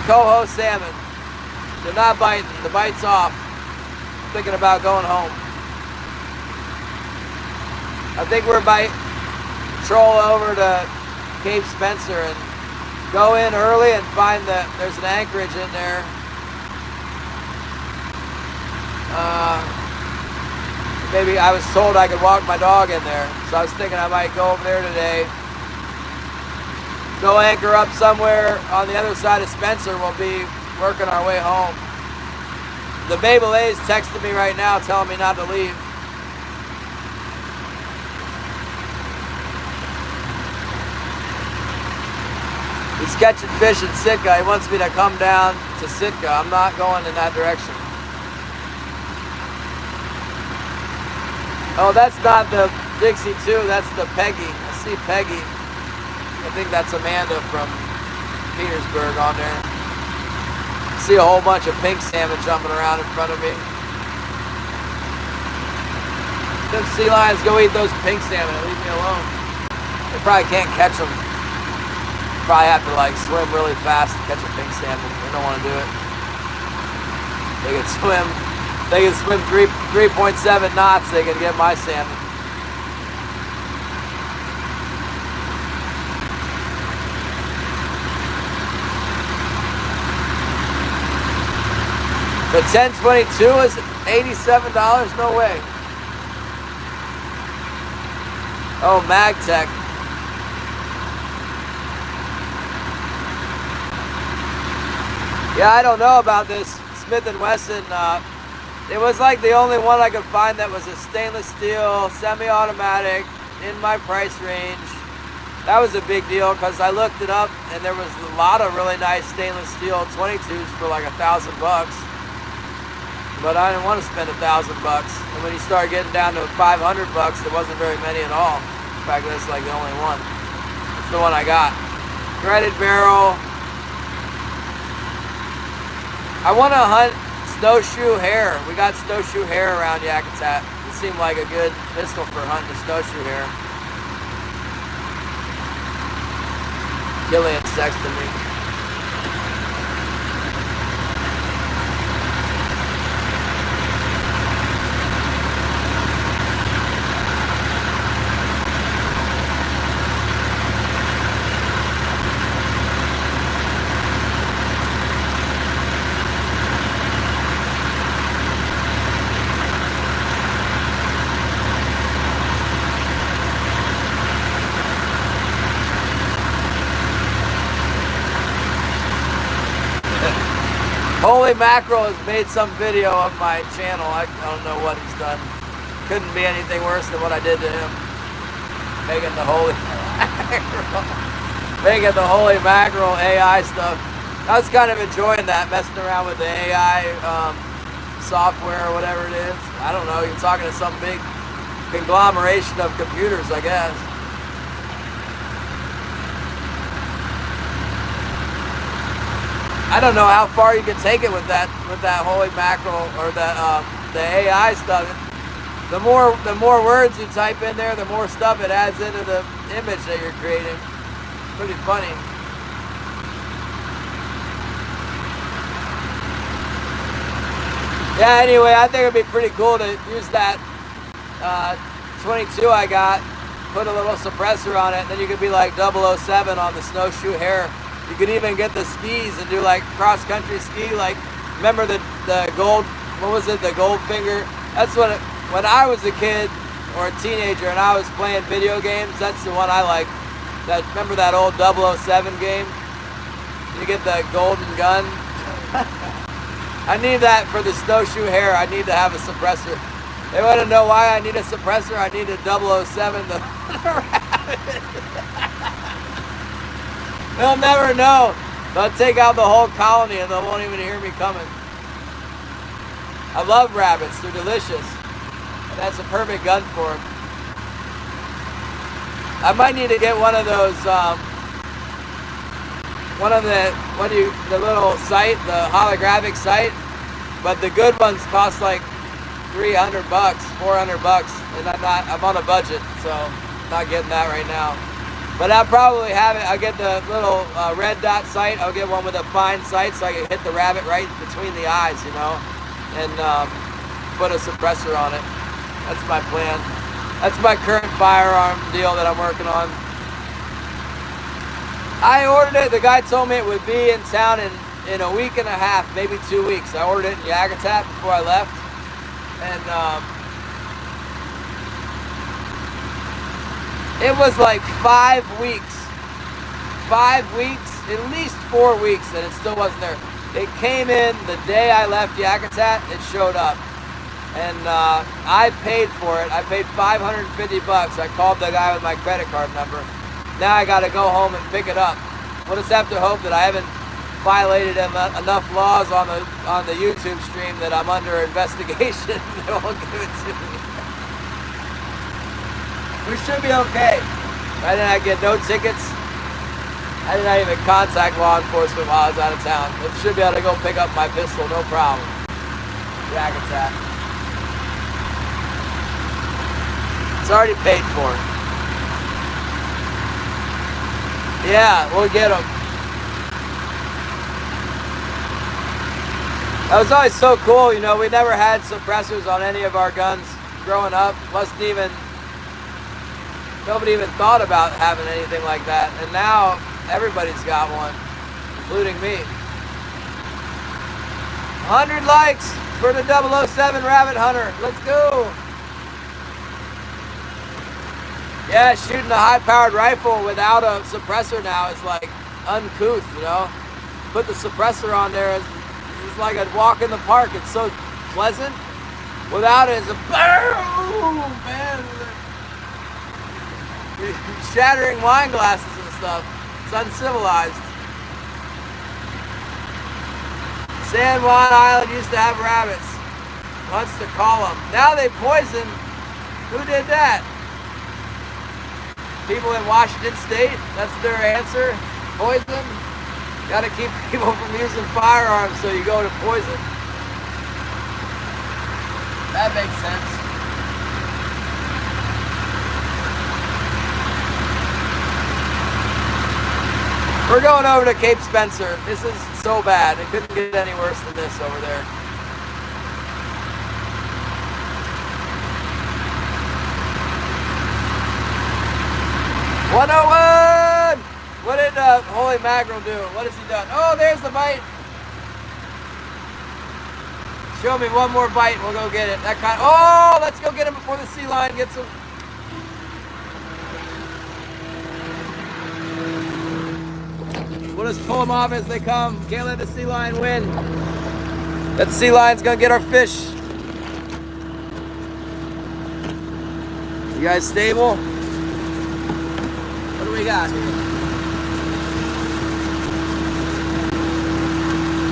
Coho salmon. They're not biting. The bite's off. I'm thinking about going home. I think we're about to troll over to Cape Spencer and go in early and find that there's an anchorage in there. Maybe I was told I could walk my dog in there, so I was thinking I might go over there today. Go anchor up somewhere on the other side of Spencer. We'll be working our way home. The Babylais texted me right now telling me not to leave. He's catching fish in Sitka. He wants me to come down to Sitka. I'm not going in that direction. Oh, that's not the Dixie 2, that's the Peggy. I see Peggy. I think that's Amanda from Petersburg on there. I see a whole bunch of pink salmon jumping around in front of me. Them sea lions go eat those pink salmon and leave me alone. They probably can't catch them. Probably have to like swim really fast to catch a pink salmon. They don't want to do it. They can swim 3.7 knots. They can get my salmon. The 1022 is $87? No way. Oh, MagTech. Yeah, I don't know about this Smith & Wesson. It was like the only one I could find that was a stainless steel, semi-automatic, in my price range. That was a big deal because I looked it up and there was a lot of really nice stainless steel 22s for like $1,000. But I didn't want to spend $1,000. And when you start getting down to $500, there wasn't very many at all. In fact, that's like the only one. It's the one I got. Threaded barrel. I want to hunt snowshoe hare. We got snowshoe hare around Yakutat. It seemed like a good pistol for hunting the snowshoe hare. Killian's texting me. Holy Mackerel has made some video of my channel. I don't know what he's done. Couldn't be anything worse than what I did to him. Making the Holy Mackerel. Making the Holy Mackerel AI stuff. I was kind of enjoying that, messing around with the AI software or whatever it is. I don't know, you're talking to some big conglomeration of computers, I guess. I don't know how far you can take it with that Holy Mackerel or the AI stuff. The more words you type in there, the more stuff it adds into the image that you're creating. Pretty funny. Yeah, anyway, I think it'd be pretty cool to use that 22 I got, put a little suppressor on it, and then you could be like 007 on the snowshoe hare. You could even get the skis and do like cross-country ski. Like, remember the gold, what was it, the Goldfinger? That's when I was a kid or a teenager and I was playing video games, that's the one I like. Remember that old 007 game? You get the golden gun. I need that for the snowshoe hare. I need to have a suppressor. They want to know why I need a suppressor. I need a 007 to rabbit. They'll never know. They'll take out the whole colony and they won't even hear me coming. I love rabbits. They're delicious. And that's a perfect gun for them. I might need to get one of those, the little sight, the holographic sight. But the good ones cost like $300, $400, and I'm on a budget, so I'm not getting that right now. But I'll probably have it. I'll get the little red dot sight. I'll get one with a fine sight so I can hit the rabbit right between the eyes, you know, and put a suppressor on it. That's my plan. That's my current firearm deal that I'm working on. I ordered it. The guy told me it would be in town in a week and a half, maybe 2 weeks. I ordered it in Yakutat before I left. And it was like 5 weeks. 5 weeks, at least 4 weeks, and it still wasn't there. It came in the day I left Yakutat, it showed up. And I paid for it. I paid $550. I called the guy with my credit card number. Now I got to go home and pick it up. We'll just have to hope that I haven't violated enough laws on the YouTube stream that I'm under investigation. They won't give it to me. We should be okay. I didn't get no tickets. I did not even contact law enforcement while I was out of town. I should be able to go pick up my pistol, no problem. Yakutat. It's already paid for. Yeah, we'll get them. That was always so cool, you know. We never had suppressors on any of our guns growing up. Nobody even thought about having anything like that. And now everybody's got one, including me. 100 likes for the 007 Rabbit Hunter. Let's go. Yeah, shooting a high-powered rifle without a suppressor now is like uncouth, you know. Put the suppressor on there, it's like a walk in the park. It's so pleasant. Without it, it's a boom, man. Shattering wine glasses and stuff. It's uncivilized. San Juan Island used to have rabbits. Wants to call them. Now they poison. Who did that? People in Washington State, that's their answer. Poison. Got to keep people from using firearms, so you go to poison. That makes sense. We're going over to Cape Spencer. This is so bad. It couldn't get any worse than this over there. $101! What did Holy Mackerel do? What has he done? Oh, there's the bite. Show me one more bite and we'll go get it. Oh, let's go get him before the sea lion gets him. We'll just pull them off as they come. Can't let the sea lion win. That sea lion's gonna get our fish. You guys stable? What do we got here?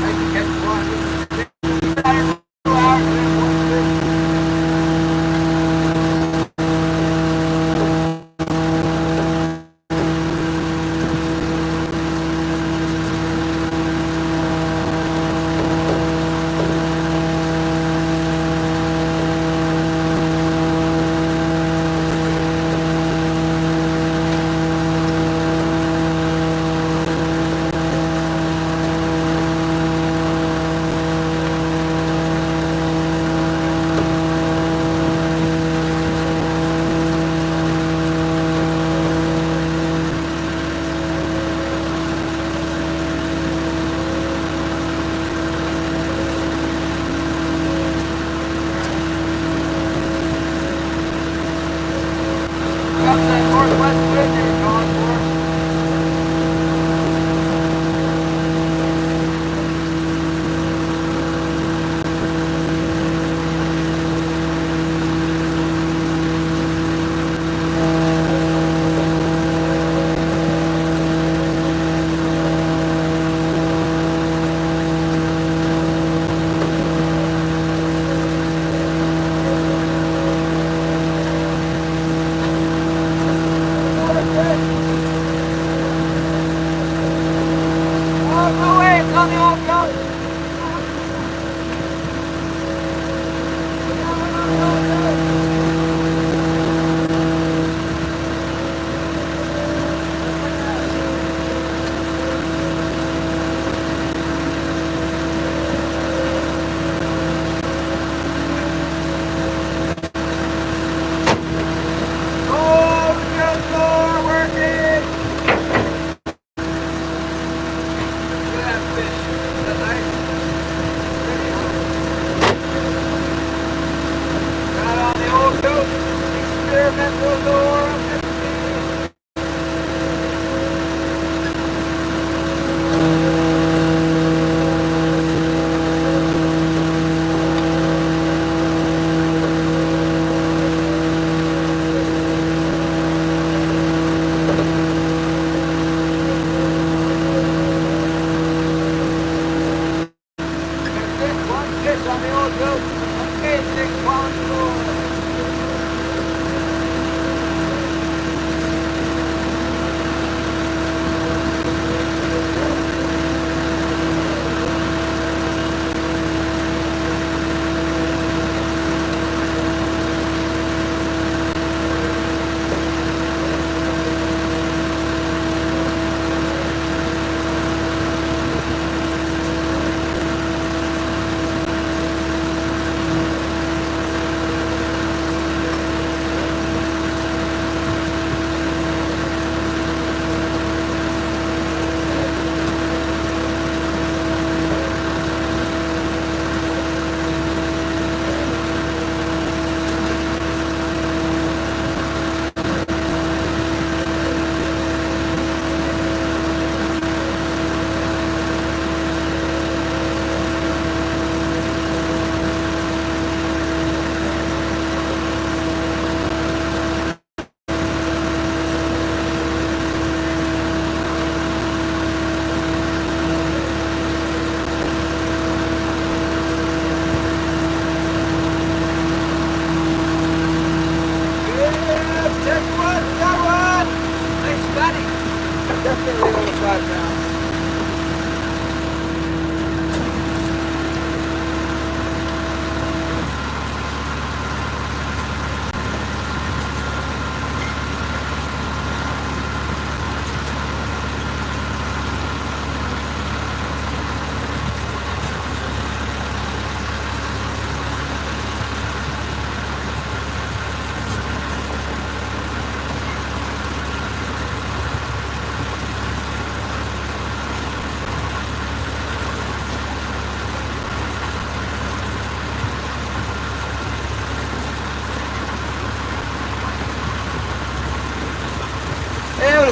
I can catch one.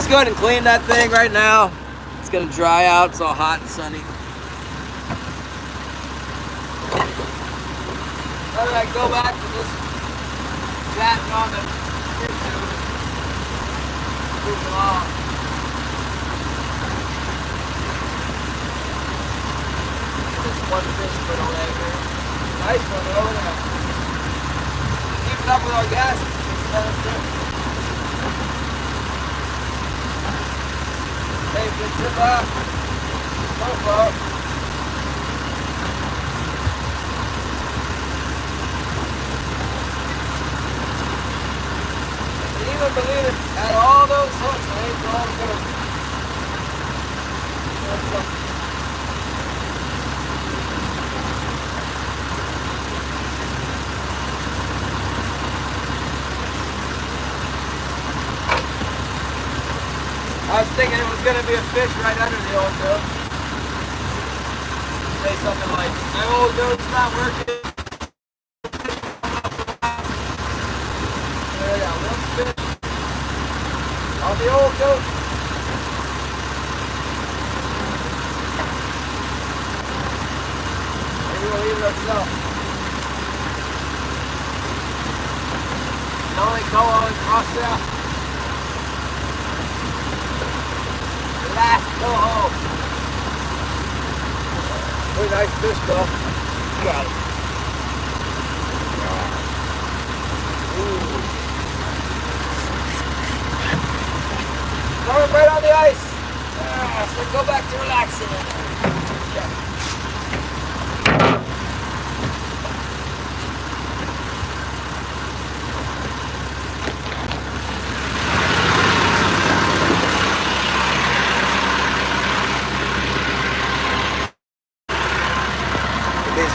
let's go ahead and clean that thing right now. It's gonna dry out. It's all hot and sunny. How did I go back to this chatting on the YouTube? Move along. This one fish put away here. Nice one over there. Keeping up with our gas. Hey, good tip up. So far. Can you even believe it? Out of all those hooks, I ain't all good. I was thinking it was going to be a fish right under the old goat. Say something like, my old goat's not working. There we go, one fish on the old goat. Maybe we'll leave it ourselves. The only color across there. Last coho. Very nice fish though. Got it. Ooh. Coming right on the ice. So go back to relaxing. Yeah.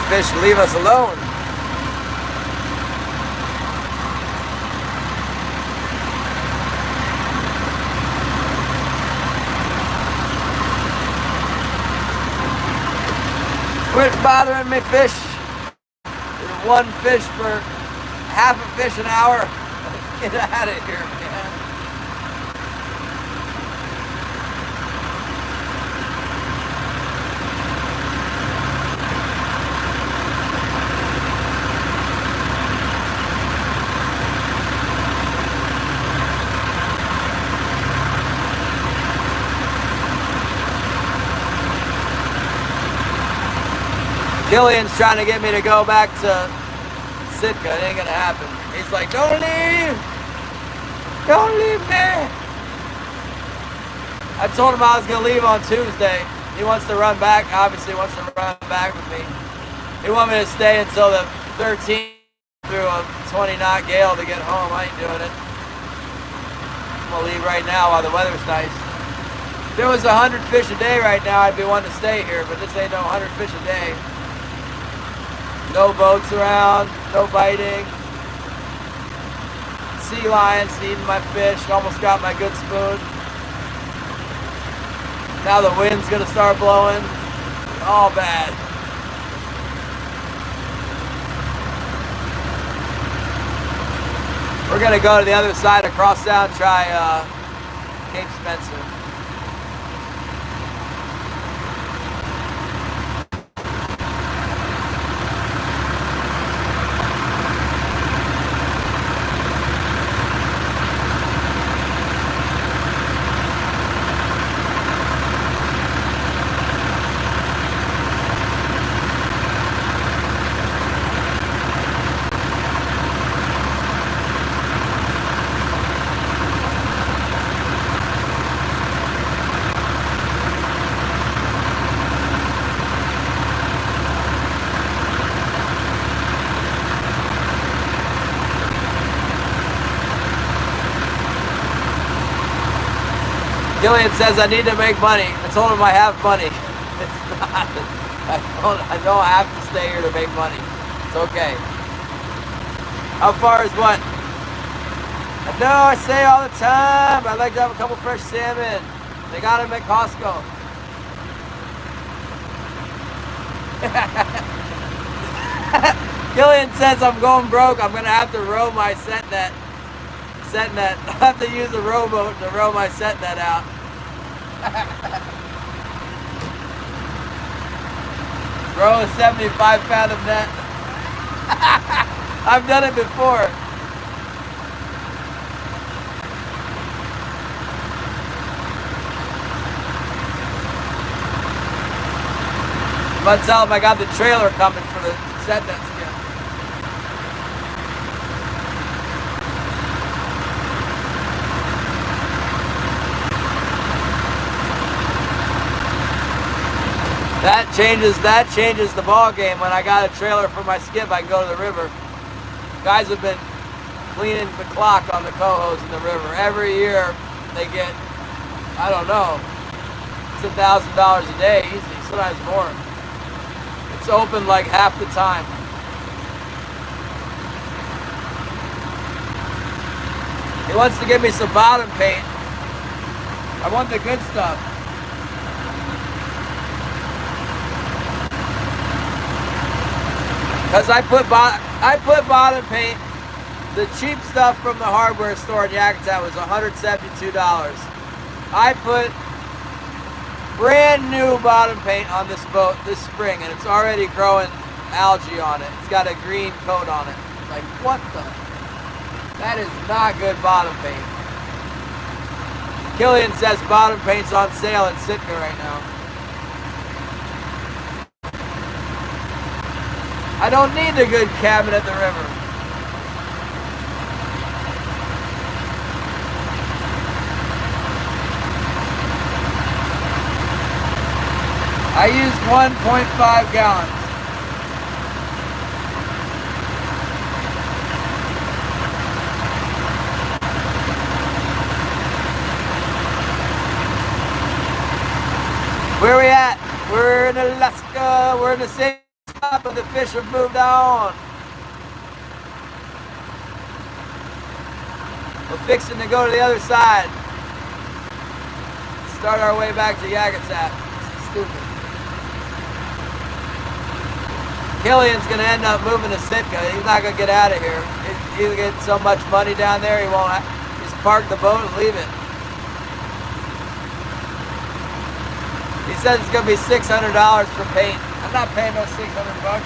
Fish leave us alone. Quit bothering me, fish. You're one fish for half a fish an hour. Get out of here, man. Killian's trying to get me to go back to Sitka. It ain't gonna happen. He's like, don't leave! Don't leave me! I told him I was gonna leave on Tuesday. He wants to run back, obviously wants to run back with me. He wanted me to stay until the 13th through a 20-knot gale to get home. I ain't doing it. I'm gonna leave right now while the weather's nice. If it was 100 fish a day right now, I'd be wanting to stay here, but this ain't no 100 fish a day. No boats around, no biting. Sea lions eating my fish, almost got my good spoon. Now the wind's gonna start blowing. All bad. We're gonna go to the other side across town, try Cape Spencer. Killian says I need to make money. I told him I have money. It's not. I don't have to stay here to make money. It's okay. How far is what? I know I say all the time, I'd like to have a couple fresh salmon. They got them at Costco. Killian says I'm going broke. I'm going to have to row my set set net. I have to use a rowboat to row my set net out. Row a 75 fathom net. I've done it before. I'm gonna tell them I got the trailer coming for the set net skin. That changes the ball game. When I got a trailer for my skip, I can go to the river. Guys have been cleaning the clock on the cohos in the river. Every year they get, I don't know, it's $1,000 a day easy, sometimes more. It's open like half the time. He wants to give me some bottom paint. I want the good stuff. Because I put bottom paint, the cheap stuff from the hardware store in Yakutat was $172. I put brand new bottom paint on this boat this spring, and it's already growing algae on it. It's got a green coat on it. Like, what the? That is not good bottom paint. Killian says bottom paint's on sale in Sitka right now. I don't need a good cabin at the river. I used 1.5 gallons. Where are we at? We're in Alaska. We're in the same spot, but the fish have moved on. We're fixing to go to the other side. Start our way back to Yakutat. Stupid. Killian's gonna end up moving to Sitka. He's not gonna get out of here. He'll get so much money down there, he won't just park the boat and leave it. He says it's gonna be $600 for paint. I'm not paying those $600.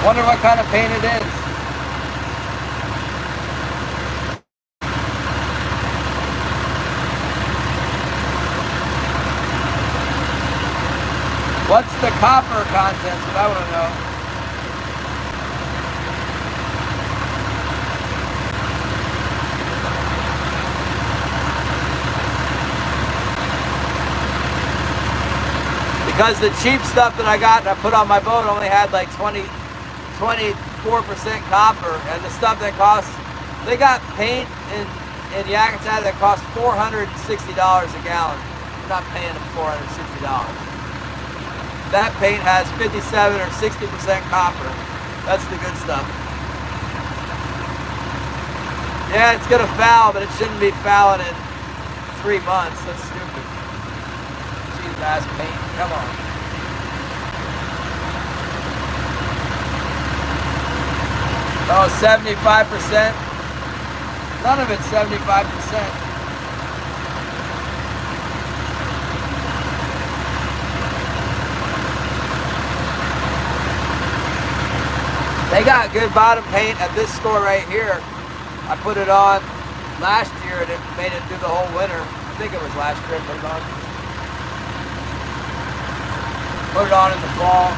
Wonder what kind of paint it is. What's the copper content? What I want to know. Because the cheap stuff that I got and I put on my boat only had like 24% copper, and the stuff that costs, they got paint in Yakutat that costs $460 a gallon. I'm not paying them $460. That paint has 57 or 60% copper. That's the good stuff. Yeah, it's gonna foul, but it shouldn't be fouling in 3 months. That's stupid. Cheap ass paint. Come on. Oh, 75%. None of it's 75%. They got good bottom paint at this store right here. I put it on last year and it made it through the whole winter. I think it was last year I put it on. Put it on in the fall.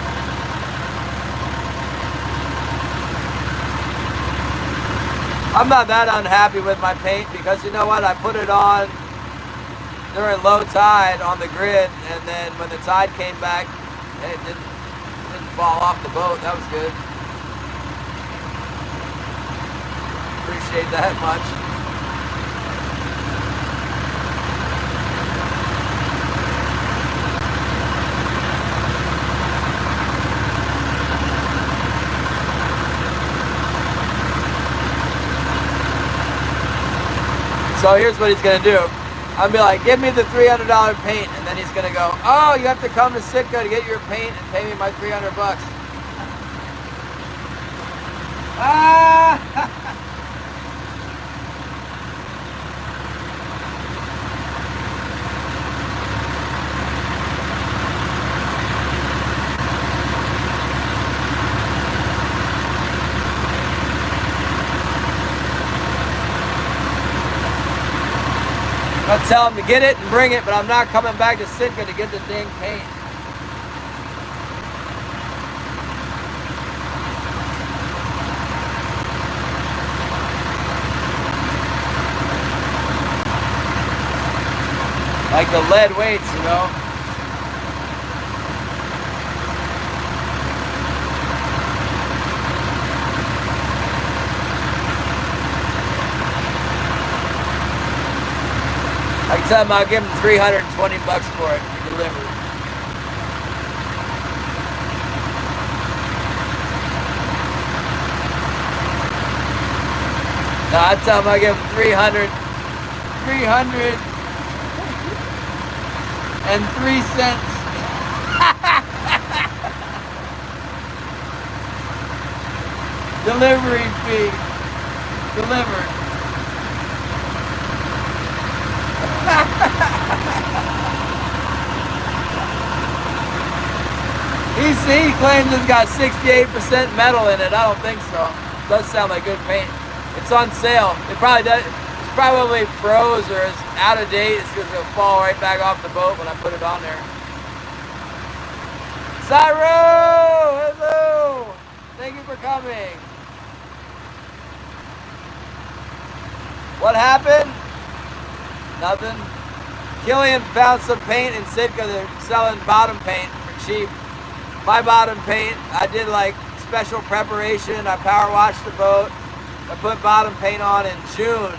I'm not that unhappy with my paint because you know what? I put it on during low tide on the grid, and then when the tide came back, it didn't fall off the boat. That was good. Appreciate that much. So here's what he's gonna do. I'll be like, give me the $300 paint, and then he's gonna go, oh, you have to come to Sitka to get your paint and pay me my 300 bucks. Ah! I'll tell him to get it and bring it, but I'm not coming back to Sitka to get the dang paint. Like the lead weights, you know? I can tell him I'll give him 320 bucks for it to deliver. No, I tell him I'll give him 303 cents. Delivery fee. Delivered. He claims it's got 68% metal in it. I don't think so. It does sound like good paint. It's on sale. It probably does. It's probably froze or is out of date. It's gonna fall right back off the boat when I put it on there. Cyro, hello. Thank you for coming. What happened? Nothing. Killian found some paint in Sitka. They're selling bottom paint for cheap. My bottom paint, I did like special preparation. I power washed the boat. I put bottom paint on in June.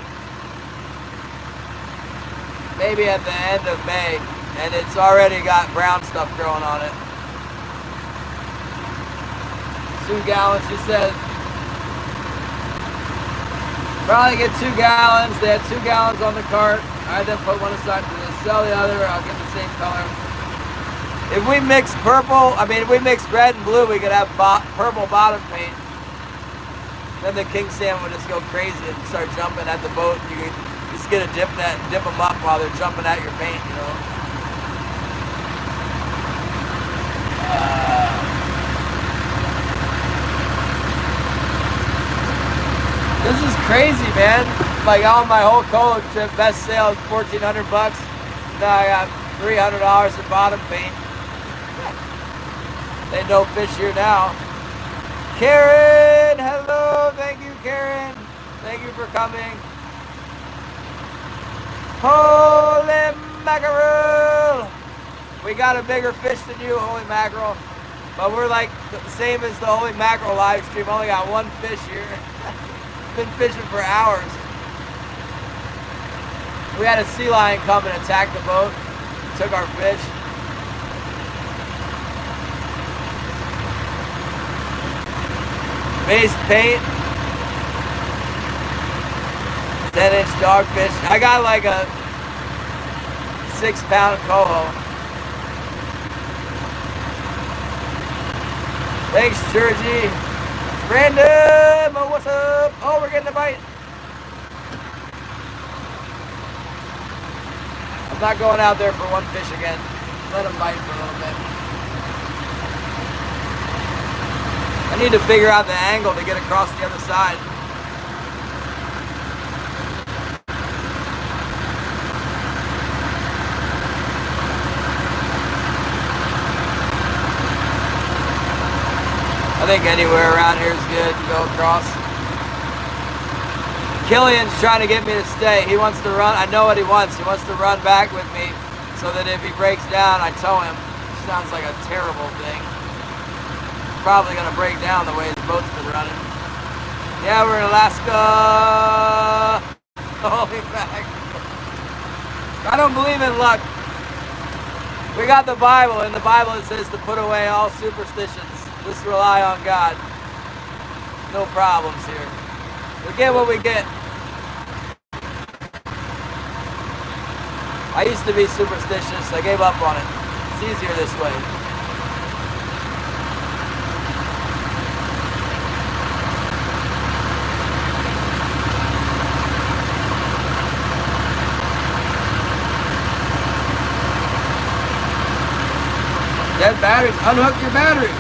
Maybe at the end of May. And it's already got brown stuff growing on it. 2 gallons, she said. Probably get 2 gallons. They had 2 gallons on the cart. I then put one aside to sell the other. I'll get the same color. If we mix if we mix red and blue, we could have purple bottom paint. Then the king salmon would just go crazy and start jumping at the boat. You could just get a dip net and dip them up while they're jumping at your paint, you know. This is crazy, man. Like on my whole coach, best sale is $1,400 bucks. Now I got $300 in bottom paint. They no fish here now. Karen, hello. Thank you, Karen. Thank you for coming. Holy mackerel. We got a bigger fish than you, holy mackerel. But we're like the same as the holy mackerel live stream. Only got one fish here. Been fishing for hours. We had a sea lion come and attack the boat. Took our fish. Base paint. 10-inch dogfish. I got like a 6-pound coho. Thanks, Georgie. Brandon, what's up? Oh, we're getting a bite. I'm not going out there for one fish again. Let them bite for a little bit. I need to figure out the angle to get across the other side. I think anywhere around here is good to go across. Killian's trying to get me to stay. He wants to run. I know what he wants. He wants to run back with me so that if he breaks down, I tow him. Sounds like a terrible thing. He's probably going to break down the way his boat's been running. Yeah, we're in Alaska. Holy back. I don't believe in luck. We got the Bible. In the Bible it says to put away all superstitions. Just rely on God. No problems here. We get what we get. I used to be superstitious. I gave up on it. It's easier this way. Dead batteries. Unhook your batteries.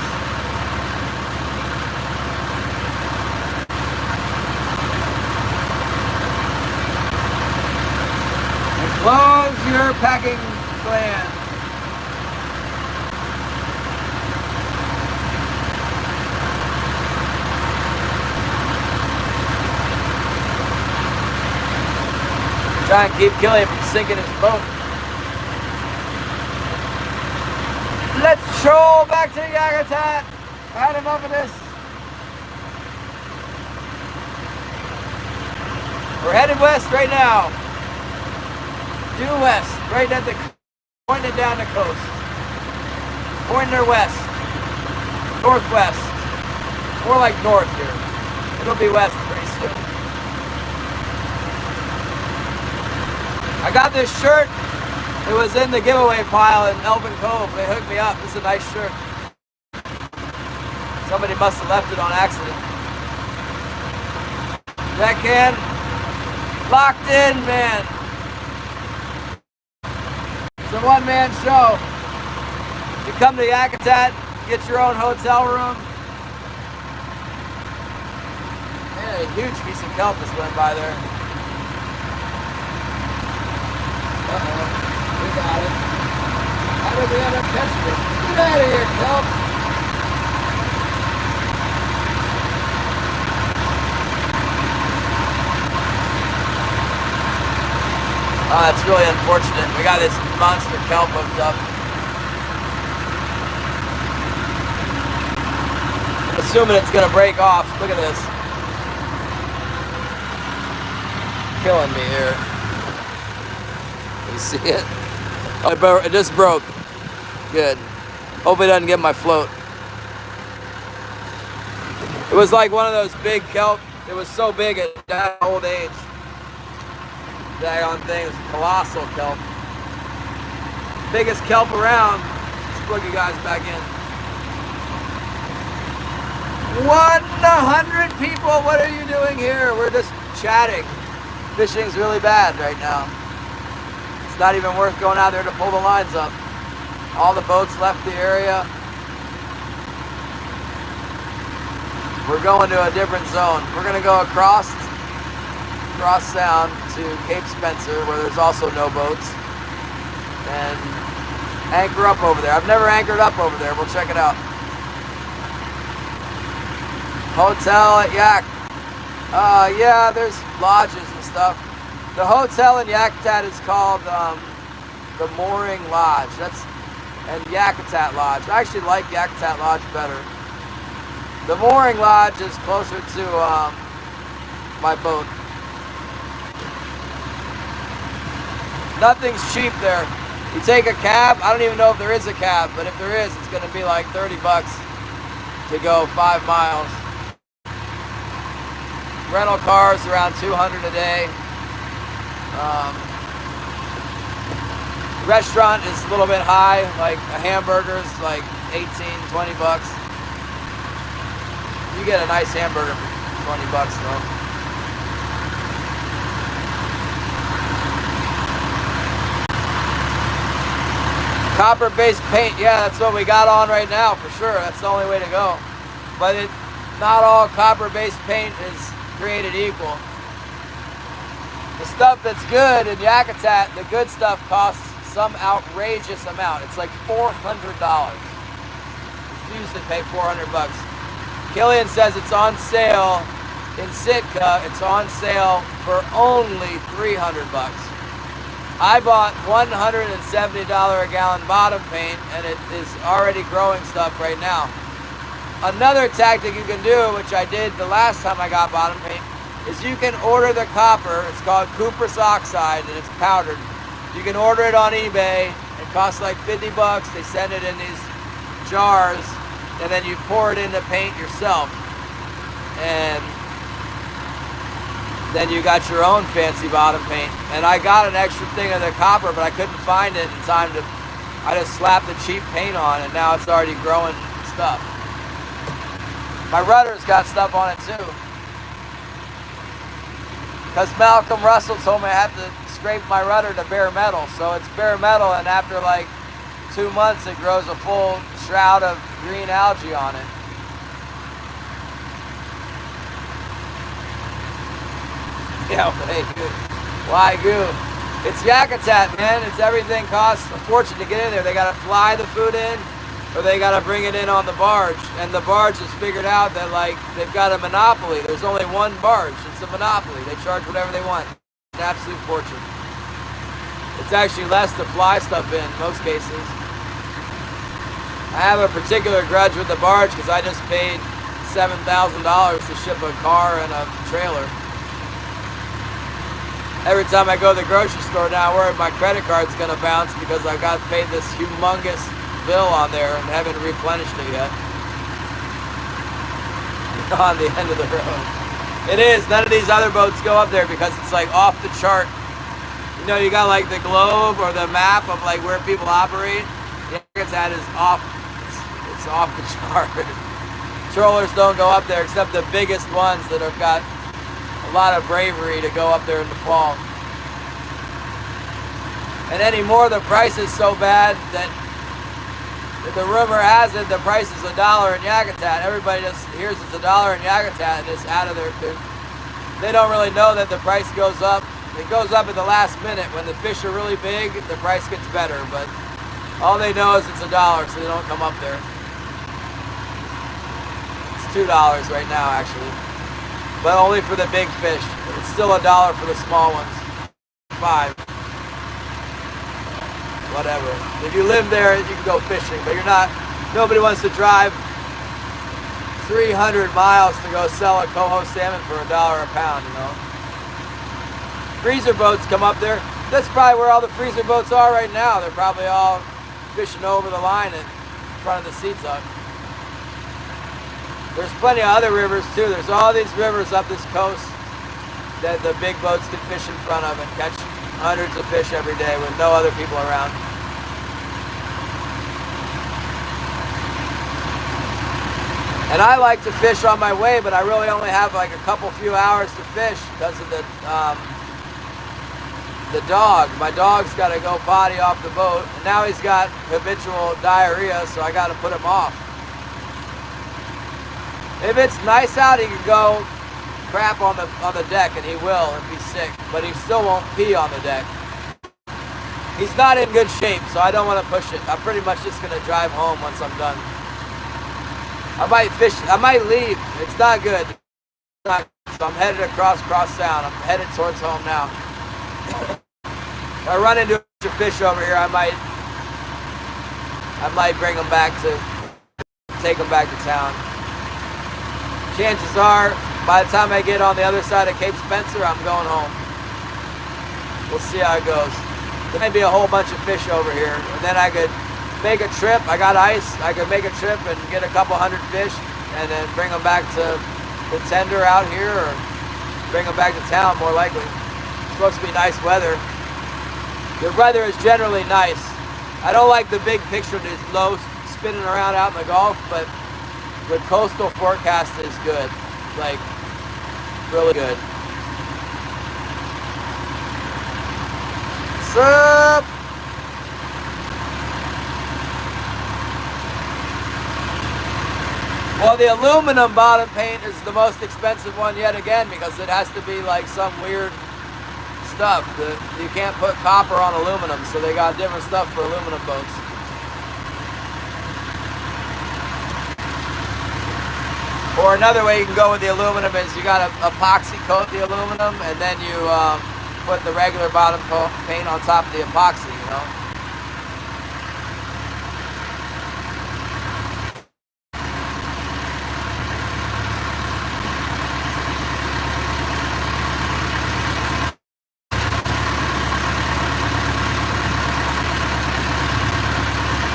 And close your packing gland. Try and keep Killian from sinking his boat. Let's troll back to the Yakutat. I had enough of this. We're headed west right now. Due west, right at the, pointing down the coast. Pointing west. Northwest. More like north here. It'll be west pretty soon. I got this shirt. It was in the giveaway pile in Elvin Cove. They hooked me up. This is a nice shirt. Somebody must have left it on accident. Deckhand. Locked in, man. It's a one-man show. You come to Yakutat, get your own hotel room. Man, a huge piece of kelp just went by there. Uh-oh. We got it. How did we end up catching it? Get out of here, kelp. Oh, that's really unfortunate. We got this monster kelp hooked up. I'm assuming it's gonna break off. Look at this. Killing me here. You see it? Oh, it just broke. Good. Hopefully it doesn't get my float. It was like one of those big kelp. It was so big at that old age. Daggone thing is colossal kelp. Biggest kelp around. Let's plug you guys back in. 100 people, what are you doing here? We're just chatting. Fishing's really bad right now. It's not even worth going out there to pull the lines up. All the boats left the area. We're going to a different zone. We're gonna go across Sound to Cape Spencer, where there's also no boats, and anchor up over there. I've never anchored up over there. We'll check it out. Hotel at Yak. Yeah, there's lodges and stuff. The hotel in Yakutat is called the Mooring Lodge. And Yakutat Lodge. I actually like Yakutat Lodge better. The Mooring Lodge is closer to my boat. Nothing's cheap there. You take a cab. I don't even know if there is a cab, but if there is, it's going to be like 30 bucks to go 5 miles. Rental cars around 200 a day. Restaurant is a little bit high, like a hamburger's like 18, 20 bucks. You get a nice hamburger for 20 bucks though. Copper-based paint, yeah, that's what we got on right now for sure. That's the only way to go. But not all copper-based paint is created equal. The stuff that's good in Yakutat, the good stuff costs some outrageous amount. It's like $400. Refuse to pay 400 bucks. Killian says it's on sale in Sitka. It's on sale for only 300 bucks. I bought $170 a gallon bottom paint, and it is already growing stuff right now. Another tactic you can do, which I did the last time I got bottom paint, is you can order the copper. It's called cuprous oxide, and it's powdered. You can order it on eBay. It costs like 50 bucks. They send it in these jars, and then you pour it in the paint yourself. And then you got your own fancy bottom paint. And I got an extra thing of the copper, but I couldn't find it in time to, I just slapped the cheap paint on, and now it's already growing stuff. My rudder's got stuff on it too. Because Malcolm Russell told me I have to scrape my rudder to bare metal. So it's bare metal, and after like 2 months it grows a full shroud of green algae on it. Yeah, why goo? It's Yakutat, man. It's everything costs a fortune to get in there. They gotta fly the food in, or they gotta bring it in on the barge. And the barge has figured out that like they've got a monopoly. There's only one barge. It's a monopoly. They charge whatever they want. An absolute fortune. It's actually less to fly stuff in most cases. I have a particular grudge with the barge because I just paid $7,000 to ship a car and a trailer. Every time I go to the grocery store now, I worry my credit card's gonna bounce because I got paid this humongous bill on there and haven't replenished it yet. On the end of the road. It is. None of these other boats go up there because it's like off the chart. You know, you got like the globe or the map of like where people operate. That is off. It's off the chart. Trollers don't go up there except the biggest ones that have got a lot of bravery to go up there in the fall. And anymore, the price is so bad that the rumor has it the price is $1 in Yakutat. Everybody just hears it's $1 in Yakutat and it's out of they don't really know that the price goes up. It goes up at the last minute. When the fish are really big, the price gets better. But all they know is it's $1, so they don't come up there. It's $2 right now, actually. But only for the big fish. It's still $1 for the small ones. $5. Whatever. If you live there, you can go fishing, but you're not. Nobody wants to drive 300 miles to go sell a coho salmon for $1 a pound, you know. Freezer boats come up there. That's probably where all the freezer boats are right now. They're probably all fishing over the line in front of the sea tuck. There's plenty of other rivers too. There's all these rivers up this coast that the big boats can fish in front of and catch hundreds of fish every day with no other people around. And I like to fish on my way, but I really only have like a few hours to fish because of the dog. My dog's got to go potty off the boat, and now he's got habitual diarrhea, so I got to put him off. If it's nice out, he can go crap on the deck, and he will if he's sick, but he still won't pee on the deck. He's not in good shape, so I don't want to push it. I'm pretty much just going to drive home once I'm done. I might fish. I might leave. It's not good. So I'm headed across Sound. I'm headed towards home now. If I run into a fish over here, I might bring them back take them back to town. Chances are, by the time I get on the other side of Cape Spencer, I'm going home. We'll see how it goes. There may be a whole bunch of fish over here, and then I could make a trip. I got ice. I could make a trip and get a couple hundred fish, and then bring them back to the tender out here, or bring them back to town, more likely. It's supposed to be nice weather. The weather is generally nice. I don't like the big picture of these low spinning around out in the Gulf, but the coastal forecast is good, like really good. What's up? Well, the aluminum bottom paint is the most expensive one yet again because it has to be like some weird stuff. You can't put copper on aluminum, so they got different stuff for aluminum boats. Or another way you can go with the aluminum is you got to epoxy coat the aluminum, and then you put the regular bottom paint on top of the epoxy, you know.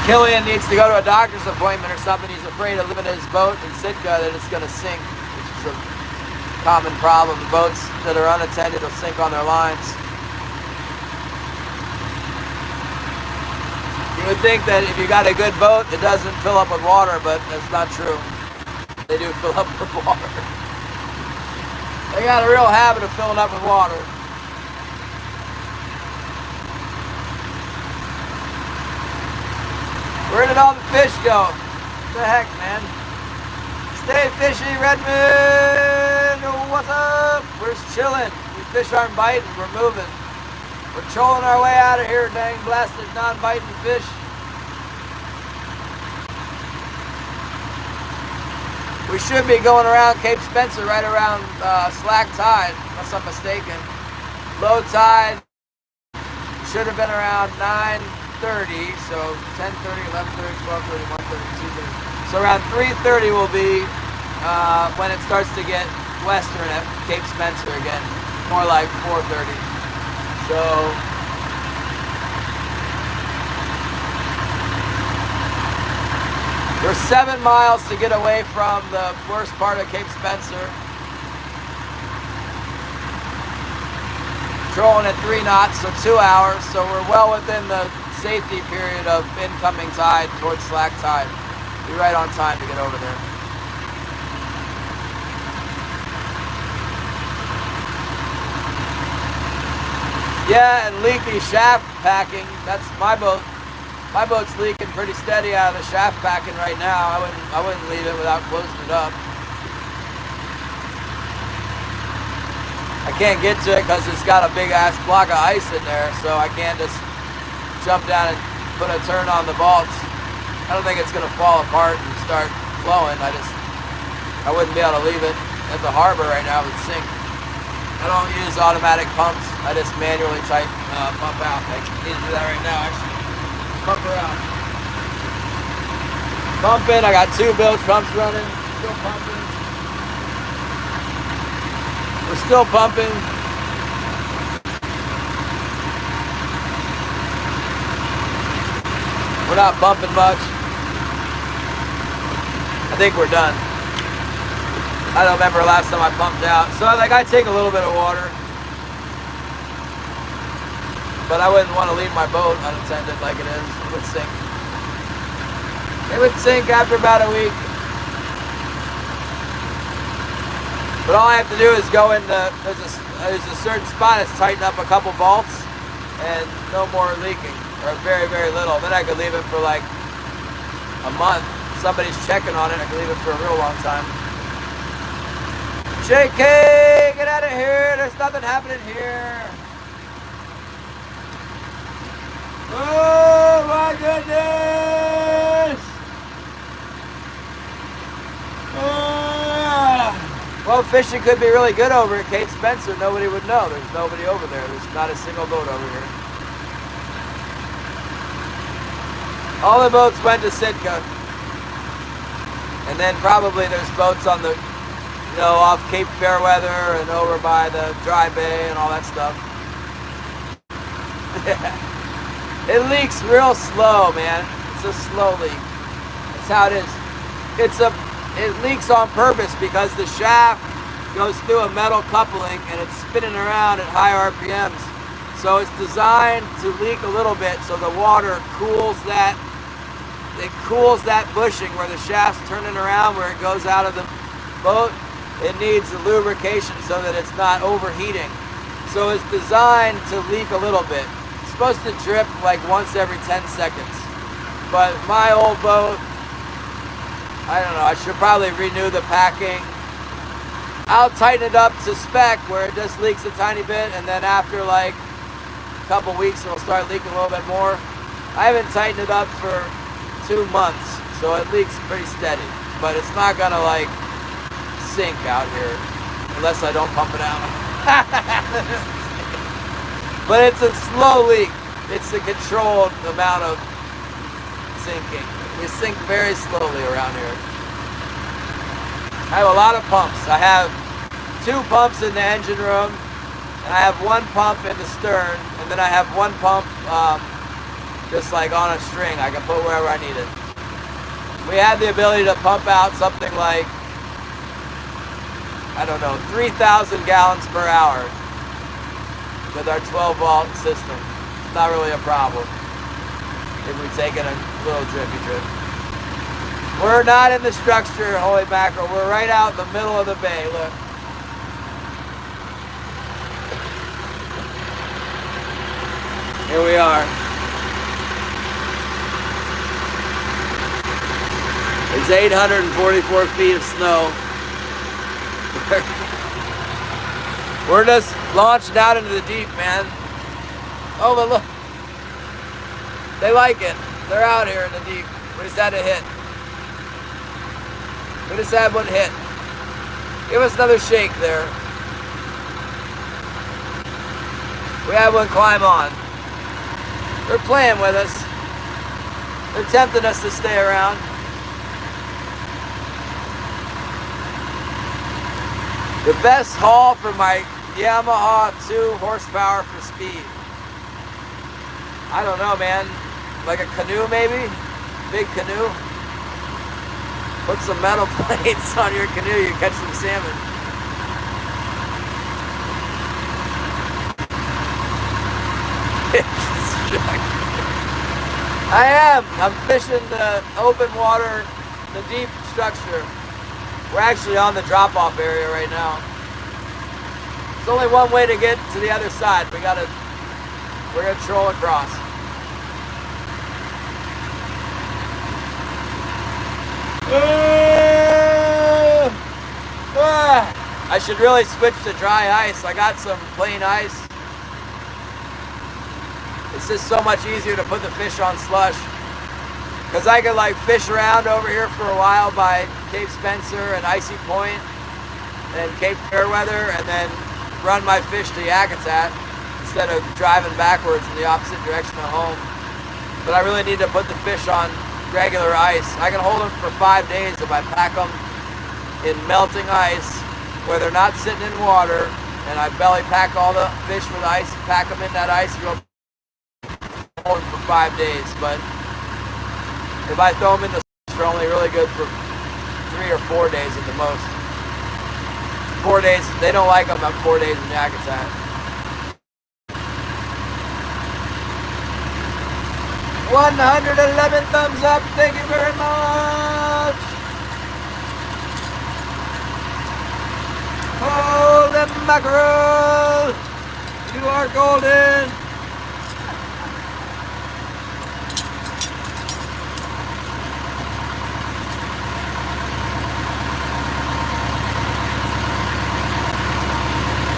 Killian needs to go to a doctor's appointment or something. He's afraid of living in his boat in Sitka that it's going to sink, which is common problem. Boats that are unattended will sink on their lines. You would think that if you got a good boat, it doesn't fill up with water, but that's not true. They do fill up with water. They got a real habit of filling up with water. Where did all the fish go? What the heck, man? Stay fishy, Redmond! Oh, what's up? We're just chilling. We fish aren't biting, we're moving. We're trolling our way out of here, dang blasted non-biting fish. We should be going around Cape Spencer right around slack tide, unless I'm mistaken. Low tide should have been around 9:30, so 10:30, 11:30, 12:30, 1:30, 2:30. So around 3:30 will be when it starts to get western at Cape Spencer again, more like 4:30. So we're 7 miles to get away from the worst part of Cape Spencer. Trolling at 3 knots, so 2 hours. So we're well within the safety period of incoming tide towards slack tide. Be right on time to get over there. Yeah, and leaky shaft packing. That's my boat. My boat's leaking pretty steady out of the shaft packing right now. I wouldn't leave it without closing it up. I can't get to it because it's got a big ass block of ice in there, so I can't just jump down and put a turn on the bolts. I don't think it's gonna fall apart and start flowing. I wouldn't be able to leave it at the harbor right now. It would sink. I don't use automatic pumps. I just manually pump out. I need to do that right now, actually. Pump her out. Pumping. I got 2 bilge pumps running. Still pumping. We're still pumping. We're not bumping much. I think we're done. I don't remember last time I pumped out. So like I take a little bit of water. But I wouldn't want to leave my boat unattended like it is. It would sink. It would sink after about a week. But all I have to do is go in there's a certain spot that's tighten up a couple bolts and no more leaking, or very, very little. Then I could leave it for like a month. If somebody's checking on it, I could leave it for a real long time. JK, get out of here. There's nothing happening here. Oh my goodness! Well, fishing could be really good over at Cape Spencer. Nobody would know. There's nobody over there. There's not a single boat over here. All the boats went to Sitka. And then probably there's boats on the, off Cape Fairweather and over by the Dry Bay and all that stuff. It leaks real slow, man. It's a slow leak. That's how it is. It leaks on purpose because the shaft goes through a metal coupling and it's spinning around at high RPMs. So it's designed to leak a little bit so the water cools that. It cools that bushing where the shaft's turning around, where it goes out of the boat. It needs a lubrication so that it's not overheating. So it's designed to leak a little bit. It's supposed to drip like once every 10 seconds. But my old boat, I don't know, I should probably renew the packing. I'll tighten it up to spec where it just leaks a tiny bit, and then after like a couple weeks it'll start leaking a little bit more. I haven't tightened it up for 2 months, so it leaks pretty steady, but it's not gonna like sink out here unless I don't pump it out. But it's a slow leak. It's a controlled amount of sinking. We sink very slowly around here. I have a lot of pumps. I have 2 pumps in the engine room, and I have 1 pump in the stern, and then I have 1 pump just like on a string. I can put wherever I need it. We had the ability to pump out something like I don't know, 3,000 gallons per hour with our 12-volt system. It's not really a problem if we take it a little drippy drip. We're not in the structure, holy mackerel. We're right out in the middle of the bay, look. Here we are. There's 844 feet of snow. We're just launched out into the deep, man. Oh, but look. They like it. They're out here in the deep. We just had a hit. We just had one hit. Give us another shake there. We had one climb on. They're playing with us. They're tempting us to stay around. The best haul for my Yamaha 2 horsepower for speed. I don't know, man. Like a canoe, maybe? Big canoe. Put some metal plates on your canoe, you catch some salmon. I am. I'm fishing the open water, the deep structure. We're actually on the drop-off area right now. There's only one way to get to the other side. We're gonna troll across. I should really switch to dry ice. I got some plain ice. It's just so much easier to put the fish on slush. Because I could like fish around over here for a while by Cape Spencer and Icy Point and Cape Fairweather and then run my fish to Yakutat instead of driving backwards in the opposite direction of home. But I really need to put the fish on regular ice. I can hold them for 5 days if I pack them in melting ice where they're not sitting in water, and I belly pack all the fish with ice and pack them in that ice real hold them for 5 days. But if I throw them in the slush, they're only really good for 3 or 4 days at the most. 4 days, they don't like them about 4 days in Yakutat. 111 thumbs up, thank you very much. Holy mackerel, you are golden.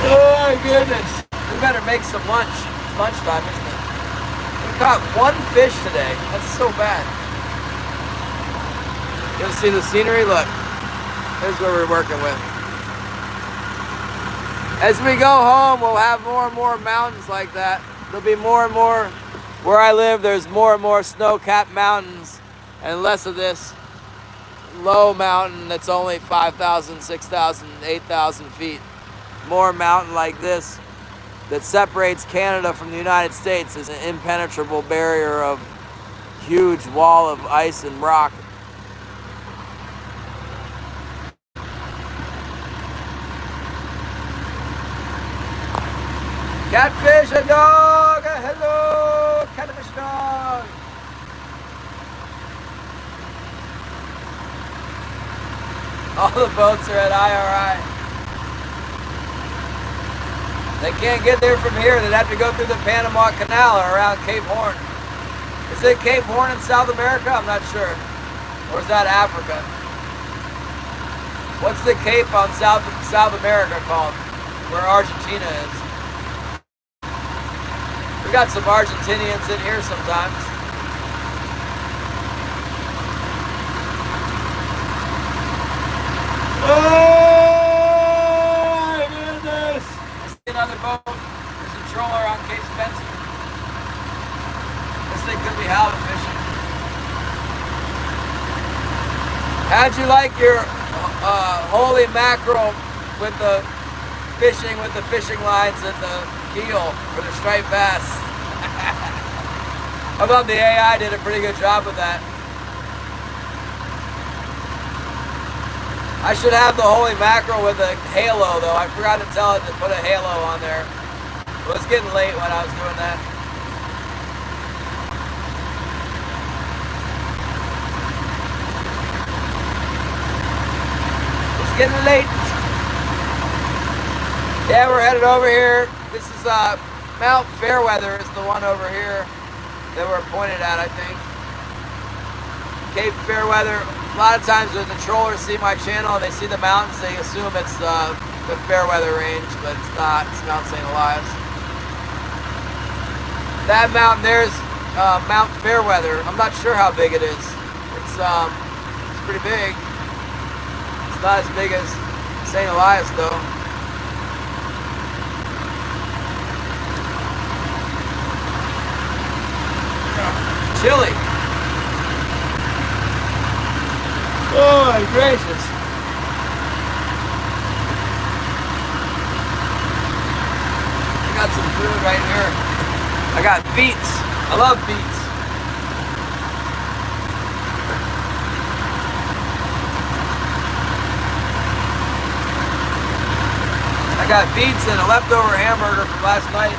Oh my goodness, we better make some lunch. It's lunchtime, isn't it? We caught one fish today. That's so bad. You see the scenery? Look. Here's what we're working with. As we go home, we'll have more and more mountains like that. There'll be more and more. Where I live, there's more and more snow-capped mountains and less of this low mountain that's only 5,000, 6,000, 8,000 feet. More mountain like this that separates Canada from the United States is an impenetrable barrier of huge wall of ice and rock. Catfish a dog, hello, catfish dog. All the boats are at IRI. They can't get there from here. They'd have to go through the Panama Canal or around Cape Horn. Is it Cape Horn in South America? I'm not sure. Or is that Africa? What's the Cape on South America called? Where Argentina is. We got some Argentinians in here sometimes. Oh my goodness! I see another boat. There's a trawler on Cape Spencer. This thing could be halibut fishing. How'd you like your holy mackerel with the fishing with the fishing lines and the eel for the striped bass? I thought the AI did a pretty good job with that. I should have the holy mackerel with a halo though. I forgot to tell it to put a halo on there. It was getting late when I was doing that. It's getting late. Yeah, we're headed over here. This is Mount Fairweather is the one over here that we're pointed at, I think. Cape Fairweather. A lot of times when the trollers see my channel and they see the mountains, they assume it's the Fairweather range, but it's not. It's Mount St. Elias. That mountain there's Mount Fairweather. I'm not sure how big it is. It's pretty big. It's not as big as St. Elias though. Chilly. Oh my gracious. I got some food right here. I got beets. I love beets. I got beets and a leftover hamburger from last night.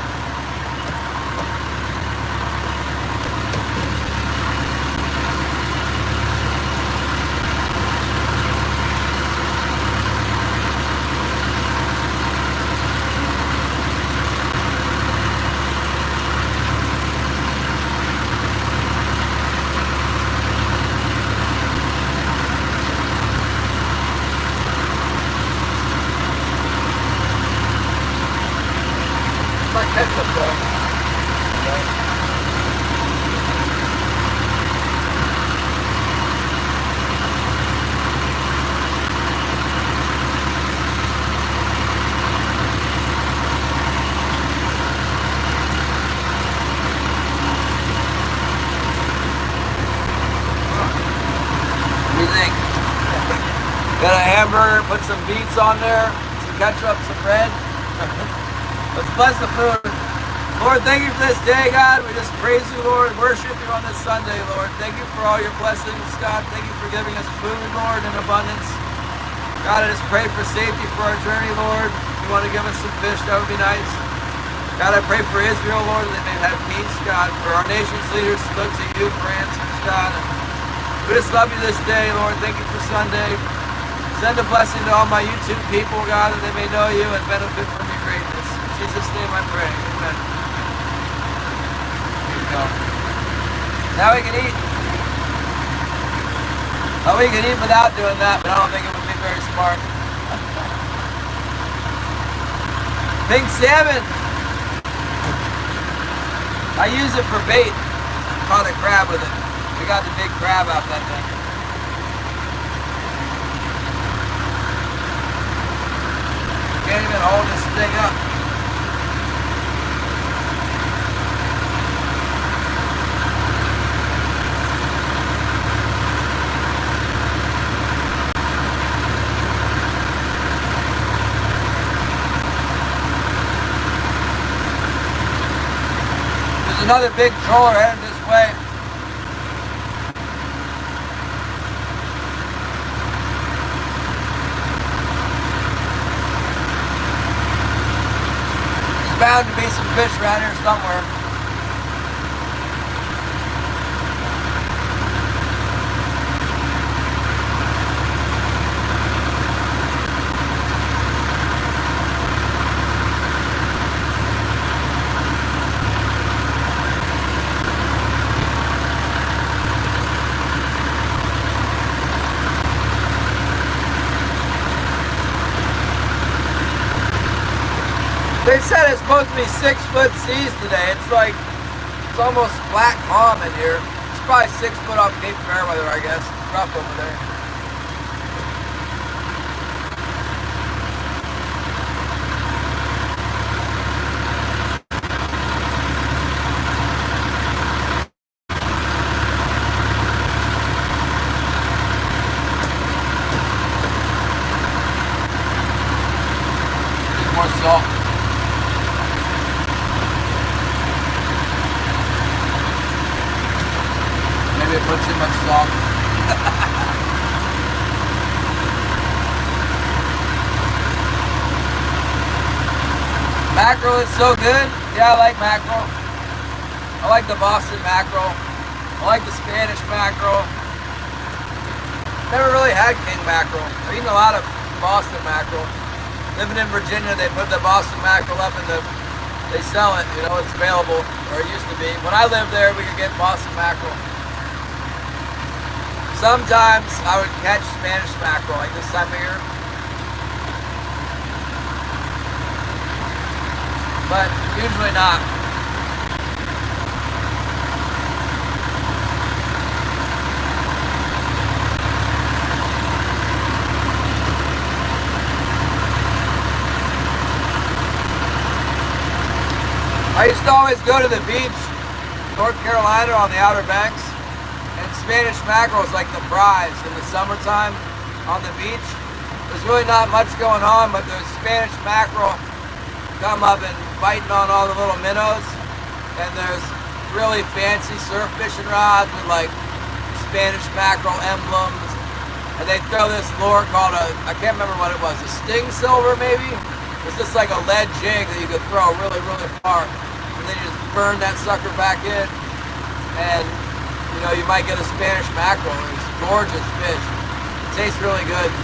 Ketchup though. Okay. What do you think? Got a hamburger, put some beets on there, some ketchup, some bread. Let's bless the food. Lord, thank you for this day, God. We just praise you, Lord. Worship you on this Sunday, Lord. Thank you for all your blessings, God. Thank you for giving us food, Lord, in abundance. God, I just pray for safety for our journey, Lord. If you want to give us some fish, that would be nice. God, I pray for Israel, Lord, that they may have peace, God. For our nation's leaders to look to you for answers, God. And we just love you this day, Lord. Thank you for Sunday. Send a blessing to all my YouTube people, God, that they may know you and benefit from your greatness. In Jesus' name I pray. Amen. Now we can eat. Oh, we can eat without doing that, but I don't think it would be very smart. Big salmon. I use it for bait. Caught a crab with it. We got the big crab out that thing. Can't even hold this thing up. Another big trawler headed this way. There's bound to be some fish around here somewhere. They said it's supposed to be 6 foot seas today. It's like, it's almost flat calm in here. It's probably 6 foot off Cape Fairweather, I guess. It's rough over there. There's more salt. Maybe I put too much salt. Mackerel is so good. Yeah, I like mackerel. I like the Boston mackerel. I like the Spanish mackerel. Never really had king mackerel. I've eaten a lot of Boston mackerel. Living in Virginia, they put the Boston mackerel up in they sell it, you know, it's available, or it used to be. When I lived there, we could get Boston mackerel. Sometimes I would catch Spanish mackerel, like this time of year. But usually not. I used to always go to the beach, North Carolina, on the Outer Banks, and Spanish mackerel is like the prize in the summertime on the beach. There's really not much going on, but those Spanish mackerel come up and biting on all the little minnows, and there's really fancy surf fishing rods with like Spanish mackerel emblems, and they throw this lure called I can't remember what it was, a sting silver maybe? It's just like a lead jig that you could throw really, really far. And then you just burn that sucker back in, and you know, you might get a Spanish mackerel. It's gorgeous fish. It tastes really good.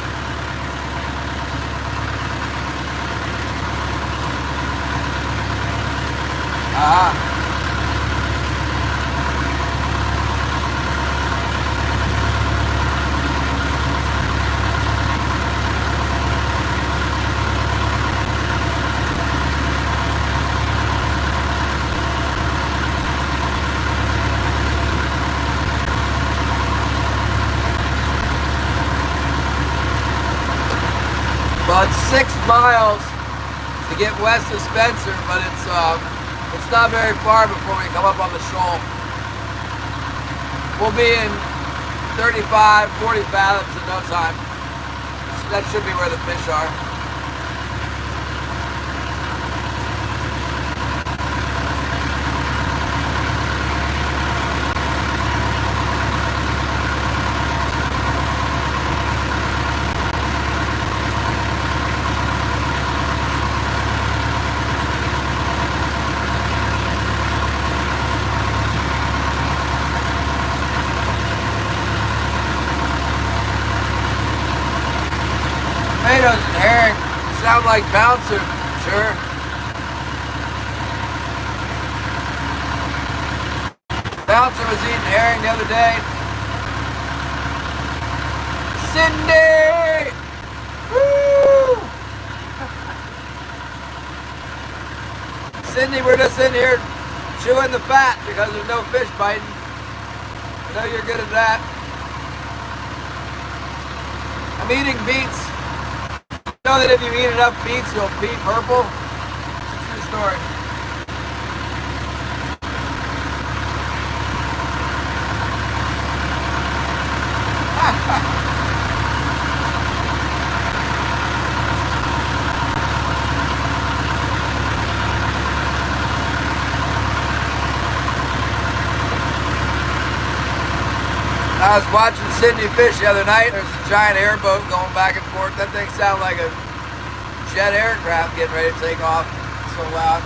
Well, it's 6 miles to get west of Spencer, but it's not very far before we come up on the shoal. We'll be in 35, 40 fathoms in no time. So that should be where the fish are. Tomatoes and herring sound like bouncer, sure. Bouncer was eating herring the other day. Cindy! Woo! Cindy, we're just in here chewing the fat because there's no fish biting. I know you're good at that. I'm eating beets. You know that if you eat enough beets, you'll pee purple? It's a true story. I was watching Cindy fish the other night. There's a giant airboat going back and forth. That thing sounded like a jet aircraft getting ready to take off. It's so loud.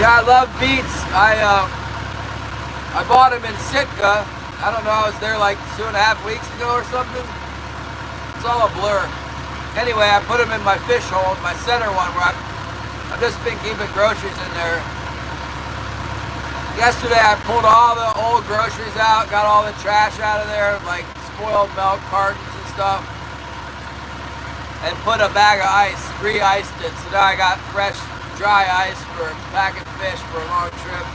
Yeah, I love beets. I bought them in Sitka. I don't know, I was there like 2.5 weeks ago or something. It's all a blur. Anyway, I put them in my fish hole, my center one, where I've just been keeping groceries in there. Yesterday I pulled all the old groceries out, got all the trash out of there, like spoiled milk cartons and stuff, and put a bag of ice, re-iced it. So now I got fresh, dry ice for packing fish for a long trip.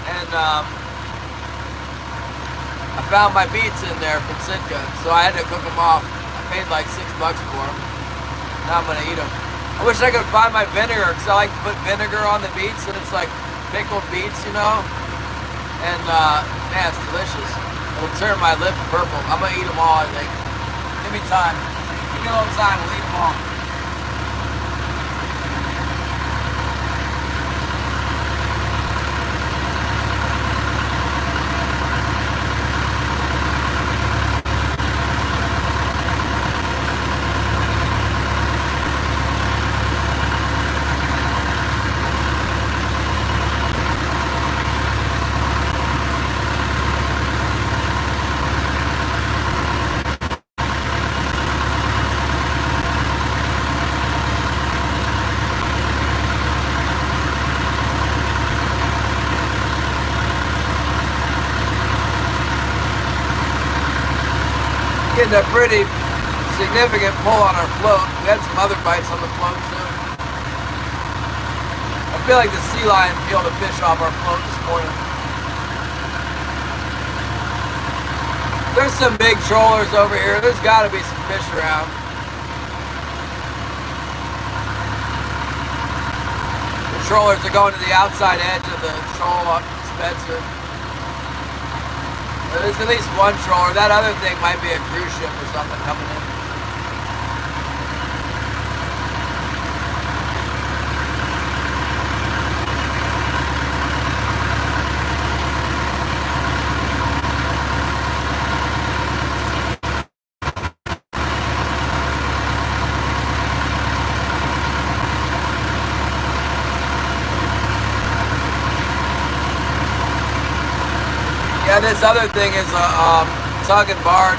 And I found my beets in there from Sitka, so I had to cook them off. I paid like $6 for them. Now I'm gonna eat them. I wish I could find my vinegar, because I like to put vinegar on the beets, and it's like pickled beets, you know? And man, it's delicious. will turn my lips purple. I'm gonna eat them all, I think. Give me time. Give me a little time, we'll eat them all. Getting a pretty significant pull on our float. We had some other bites on the float too. I feel like the sea lion peeled a fish off our float this morning. There's some big trollers over here. There's got to be some fish around. The trollers are going to the outside edge of the shoal on Spencer. There's at least one troller. That other thing might be a cruise ship or something coming in. Yeah, this other thing is a tug and barge.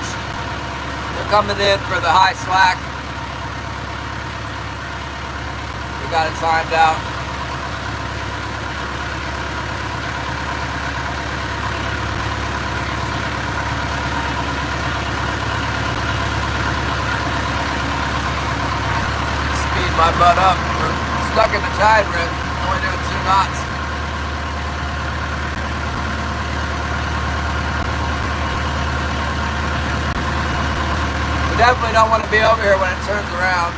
They're coming in for the high slack. We got it timed out. Speed my butt up. We're stuck in the tide rip. Only doing 2 knots. Definitely don't want to be over here when it turns around,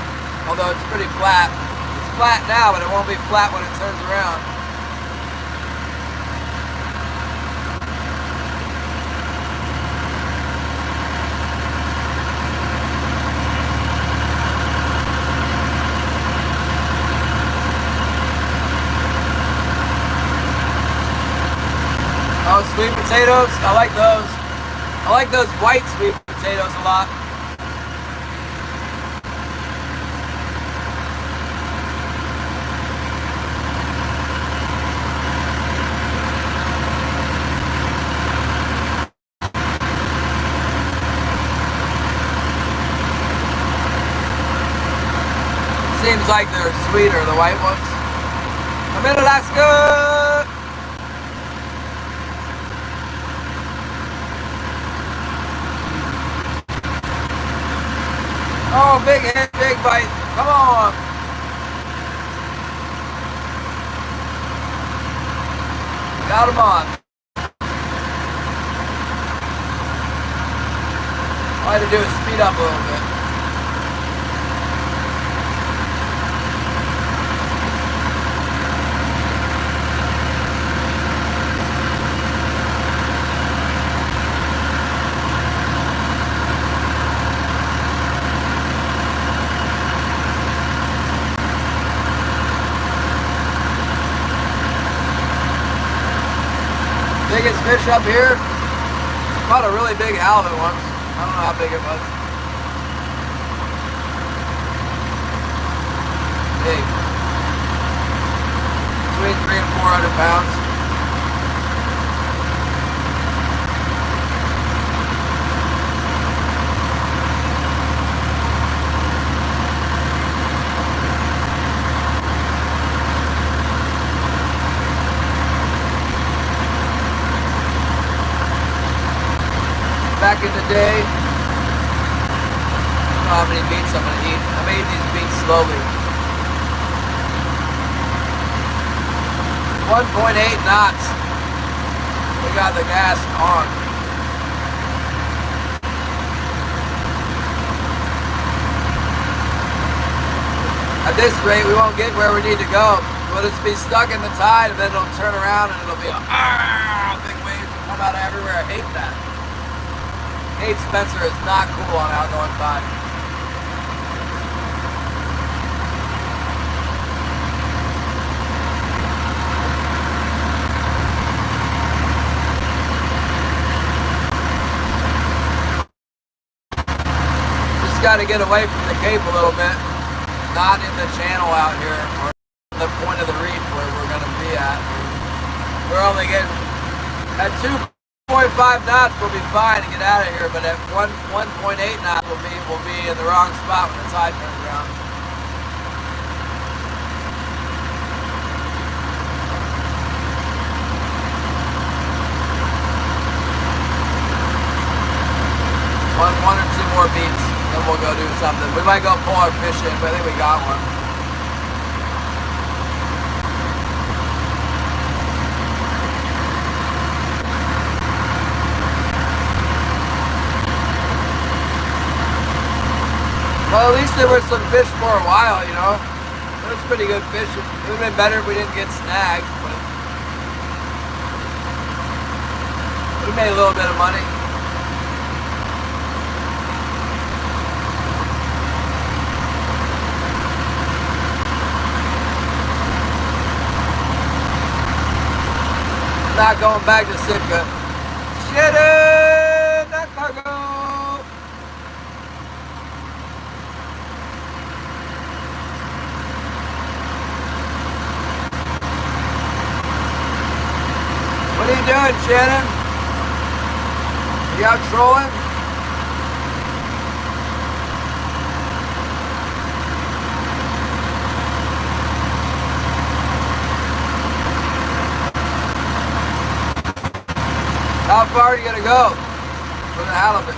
although it's pretty flat. It's flat now, but it won't be flat when it turns around. Oh, sweet potatoes, I like those. I like those white sweet potatoes a lot. Seems like they're sweeter, the white ones. I'm in Alaska! Oh, big hit, big bite. Come on. Got him on. All I had to do is speed up a little bit. Biggest fish up here. Caught a really big halibut once. I don't know how big it was. Big. Between 300 and 400 pounds. Back in the day, I don't know how many beets I'm going to eat. I'm going to eat these beets slowly. 1.8 knots. We got the gas on. At this rate, we won't get where we need to go. We'll just be stuck in the tide, and then it'll turn around and it'll be a big waves will come out of everywhere. I hate that. Nate Spencer is not cool on outgoing 5. Got to get away from the cape a little bit, not in the channel out here or the point of the reef where we're going to be at. We're only getting at 2.5 knots, we'll be fine to get out of here, but at 1.8 knots we'll be in the wrong spot when the tide turns around. One or two more beats. Then we'll go do something. We might go pull our fish in, but I think we got one. Well, at least there was some fish for a while, you know. It was pretty good fishing. It would have been better if we didn't get snagged, but we made a little bit of money. Not going back to Sitka. Shit in that cargo. What are you doing, Shannon? You out trolling? How far are you gonna go for the halibut?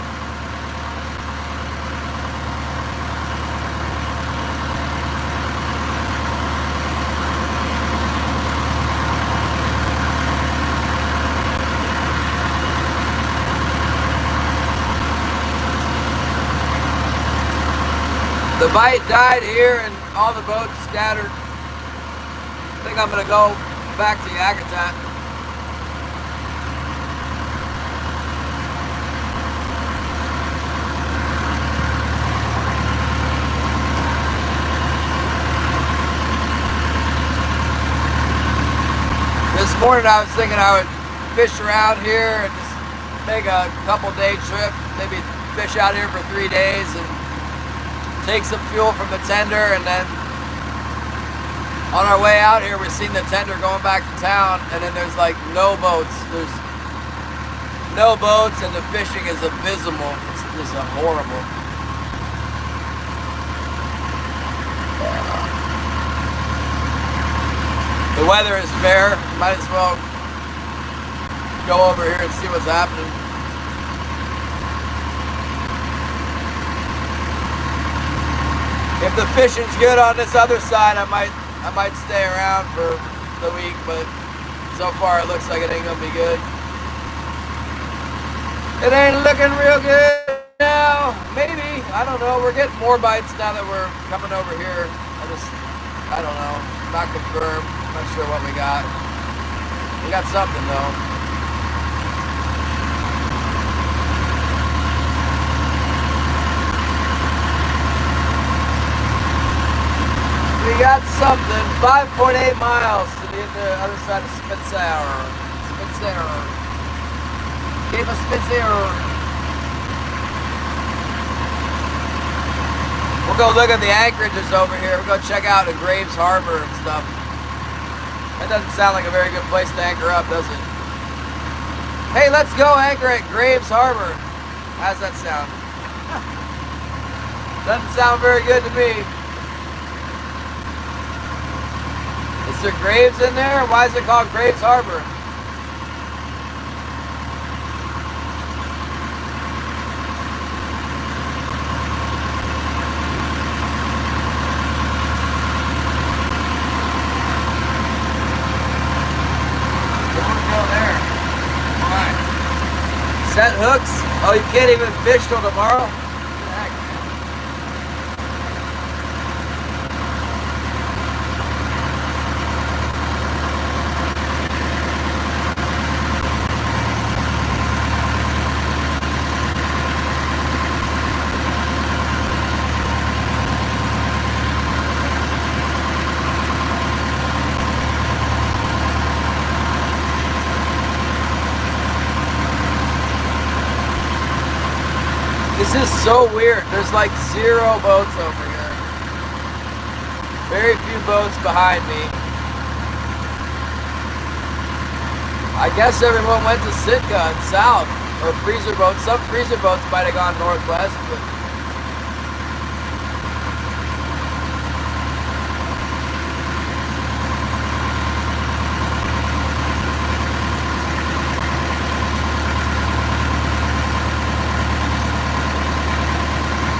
The bite died here and all the boats scattered. I think I'm gonna go back to Yakutat. This morning I was thinking I would fish around here and just make a couple day trip, maybe fish out here for 3 days and take some fuel from the tender, and then on our way out here we've seen the tender going back to town, and then there's like no boats. There's no boats and the fishing is abysmal. It's just horrible. The weather is fair. Might as well go over here and see what's happening. If the fishing's good on this other side, I might stay around for the week, but so far it looks like it ain't gonna be good. It ain't looking real good now. Maybe, I don't know. We're getting more bites now that we're coming over here. I don't know. Not confirmed. Not sure what we got. We got something though. We got something. 5.8 miles to the other side of Spitzer. Cape of Spitzer. We'll go look at the anchorages over here. We'll go check out the Graves Harbor and stuff. That doesn't sound like a very good place to anchor up, does it? Hey, let's go anchor at Graves Harbor. How's that sound? Doesn't sound very good to me. Is there graves in there? Why is it called Graves Harbor? Set hooks? Oh, you can't even fish till tomorrow? This is so weird. There's like 0 boats over here. Very few boats behind me. I guess everyone went to Sitka and south, or freezer boats. Some freezer boats might have gone northwest, but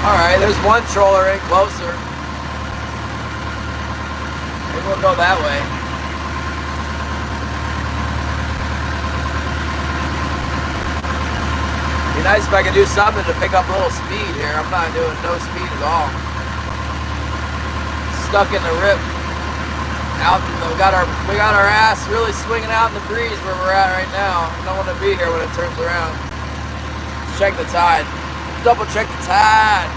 alright, there's one troller in closer. Maybe we'll go that way. Be nice if I could do something to pick up a little speed here. I'm not doing no speed at all. Stuck in the rip. Out in the, we got our ass really swinging out in the breeze where we're at right now. I don't want to be here when it turns around. Let's check the tide. Double check the tide.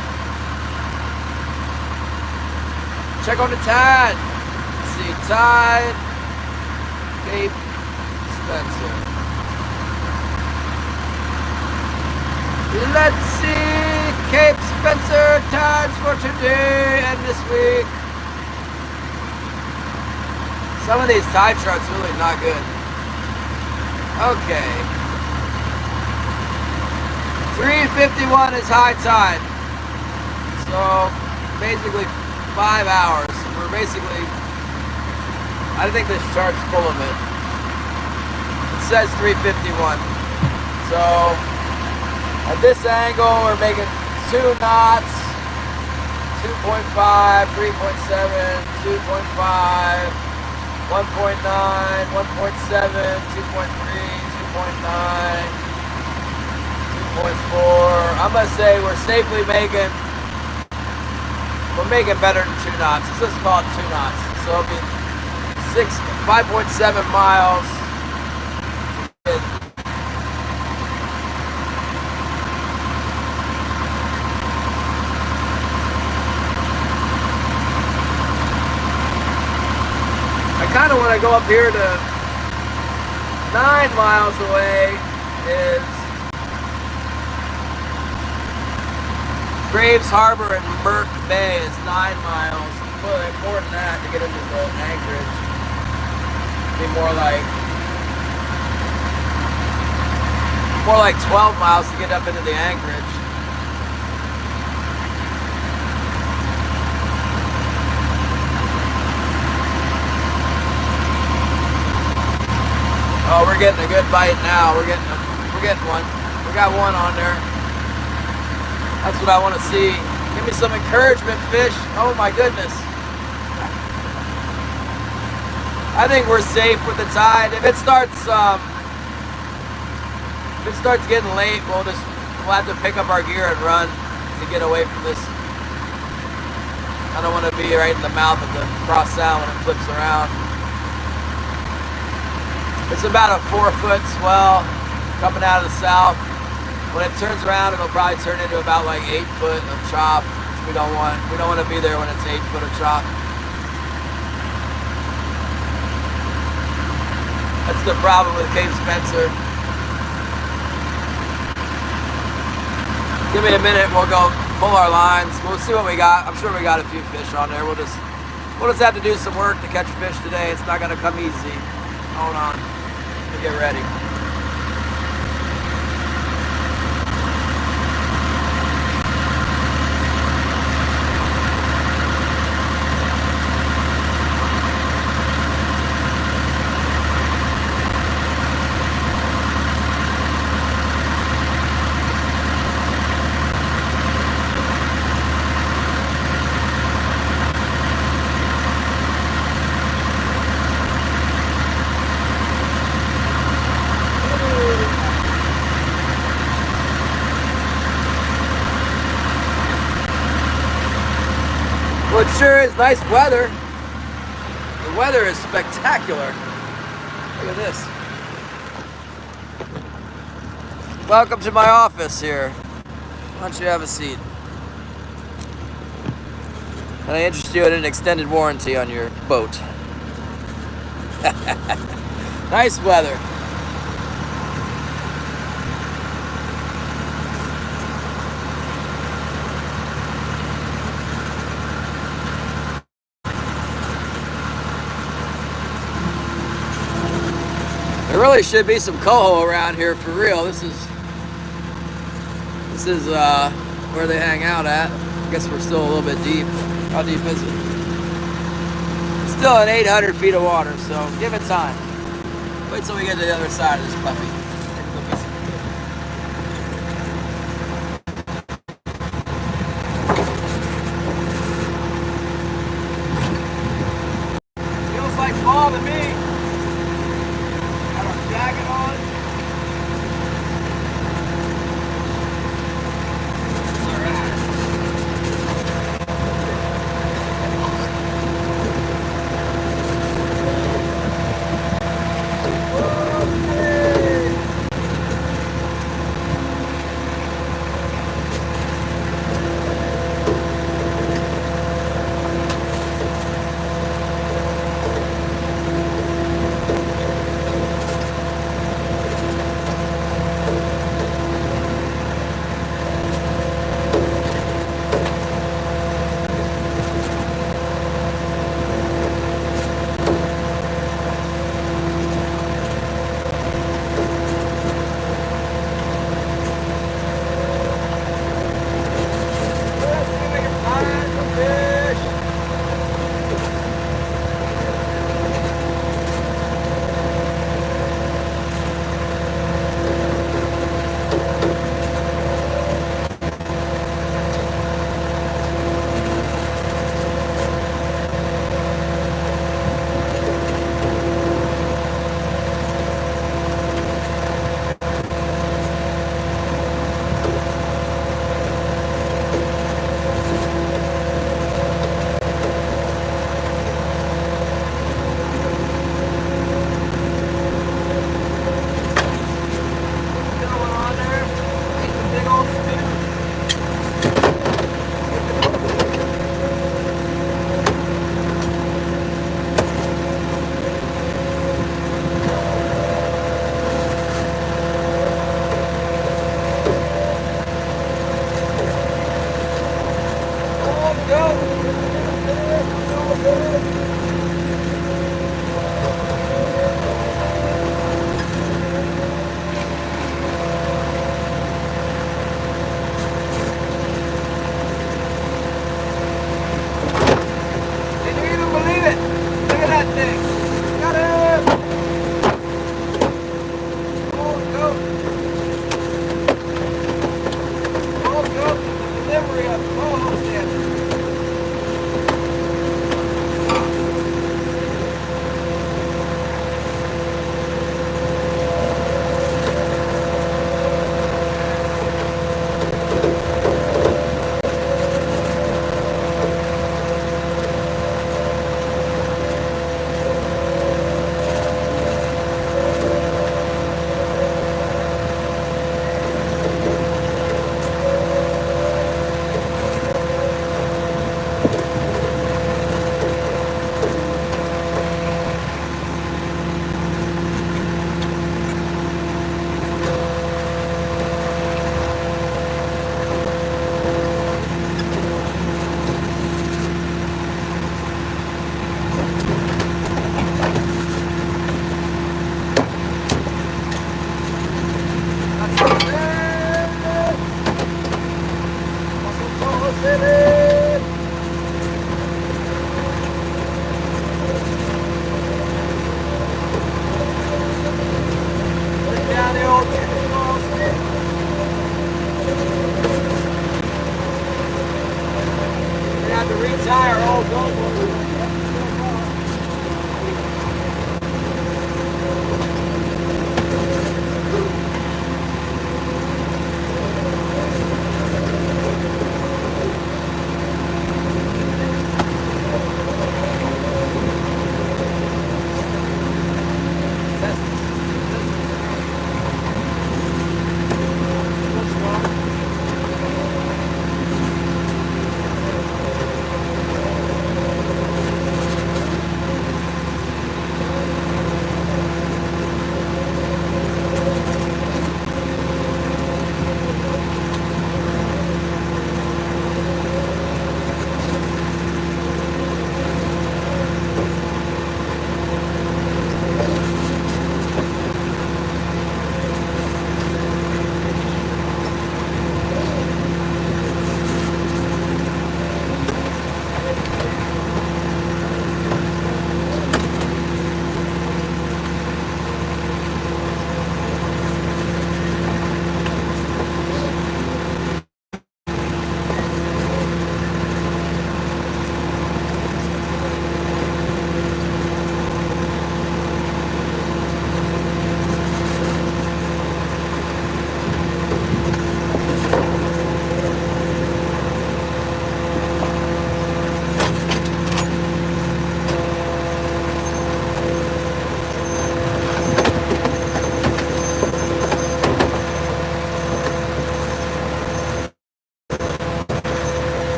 Check on the tide. Let's see, tide. Cape Spencer. Let's see, Cape Spencer tides for today and this week. Some of these tide charts really not good. Okay. 3:51 is high tide. So basically 5 hours. We're basically, I think this chart's full of it. It says 3:51. So at this angle, we're making 2 knots, 2.5, 3.7, 2.5, 1.9, 1.7, 2.3, 2.9, 2.4. I'm gonna say we're safely making better than 2 knots. Let's just call it 2 knots. So it'll be 5.7 miles. I kind of want to go up here to 9 miles away is Graves Harbor and Burke Bay is 9 miles. Well, more than that to get into the anchorage. Be more like 12 miles to get up into the anchorage. Oh, we're getting a good bite now. We're getting one. We got one on there. That's what I want to see. Give me some encouragement, fish. Oh my goodness. I think we're safe with the tide. If it starts getting late, we'll have to pick up our gear and run to get away from this. I don't want to be right in the mouth of the cross sound when it flips around. It's about a 4-foot swell coming out of the south. When it turns around, it'll probably turn into about like 8 foot of chop. We don't want to be there when it's 8 foot of chop. That's the problem with Cape Spencer. Give me a minute, we'll go pull our lines. We'll see what we got. I'm sure we got a few fish on there. We'll just have to do some work to catch fish today. It's not gonna come easy. Hold on. Get ready. Well, it sure is nice weather. The weather is spectacular. Look at this. Welcome to my office here. Why don't you have a seat? Can I interest you in an extended warranty on your boat? Nice weather. really should be some coho around here for real. This is where they hang out at. I guess we're still a little bit deep. How deep is it? Still at 800 feet of water, so give it time. Wait till we get to the other side of this puppy. Feels like fall to me. Got our jacket on. It's all right.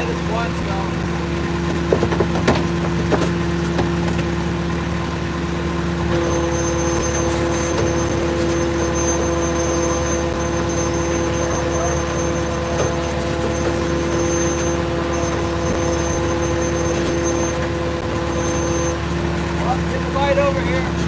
hit us once though. Get the light over here.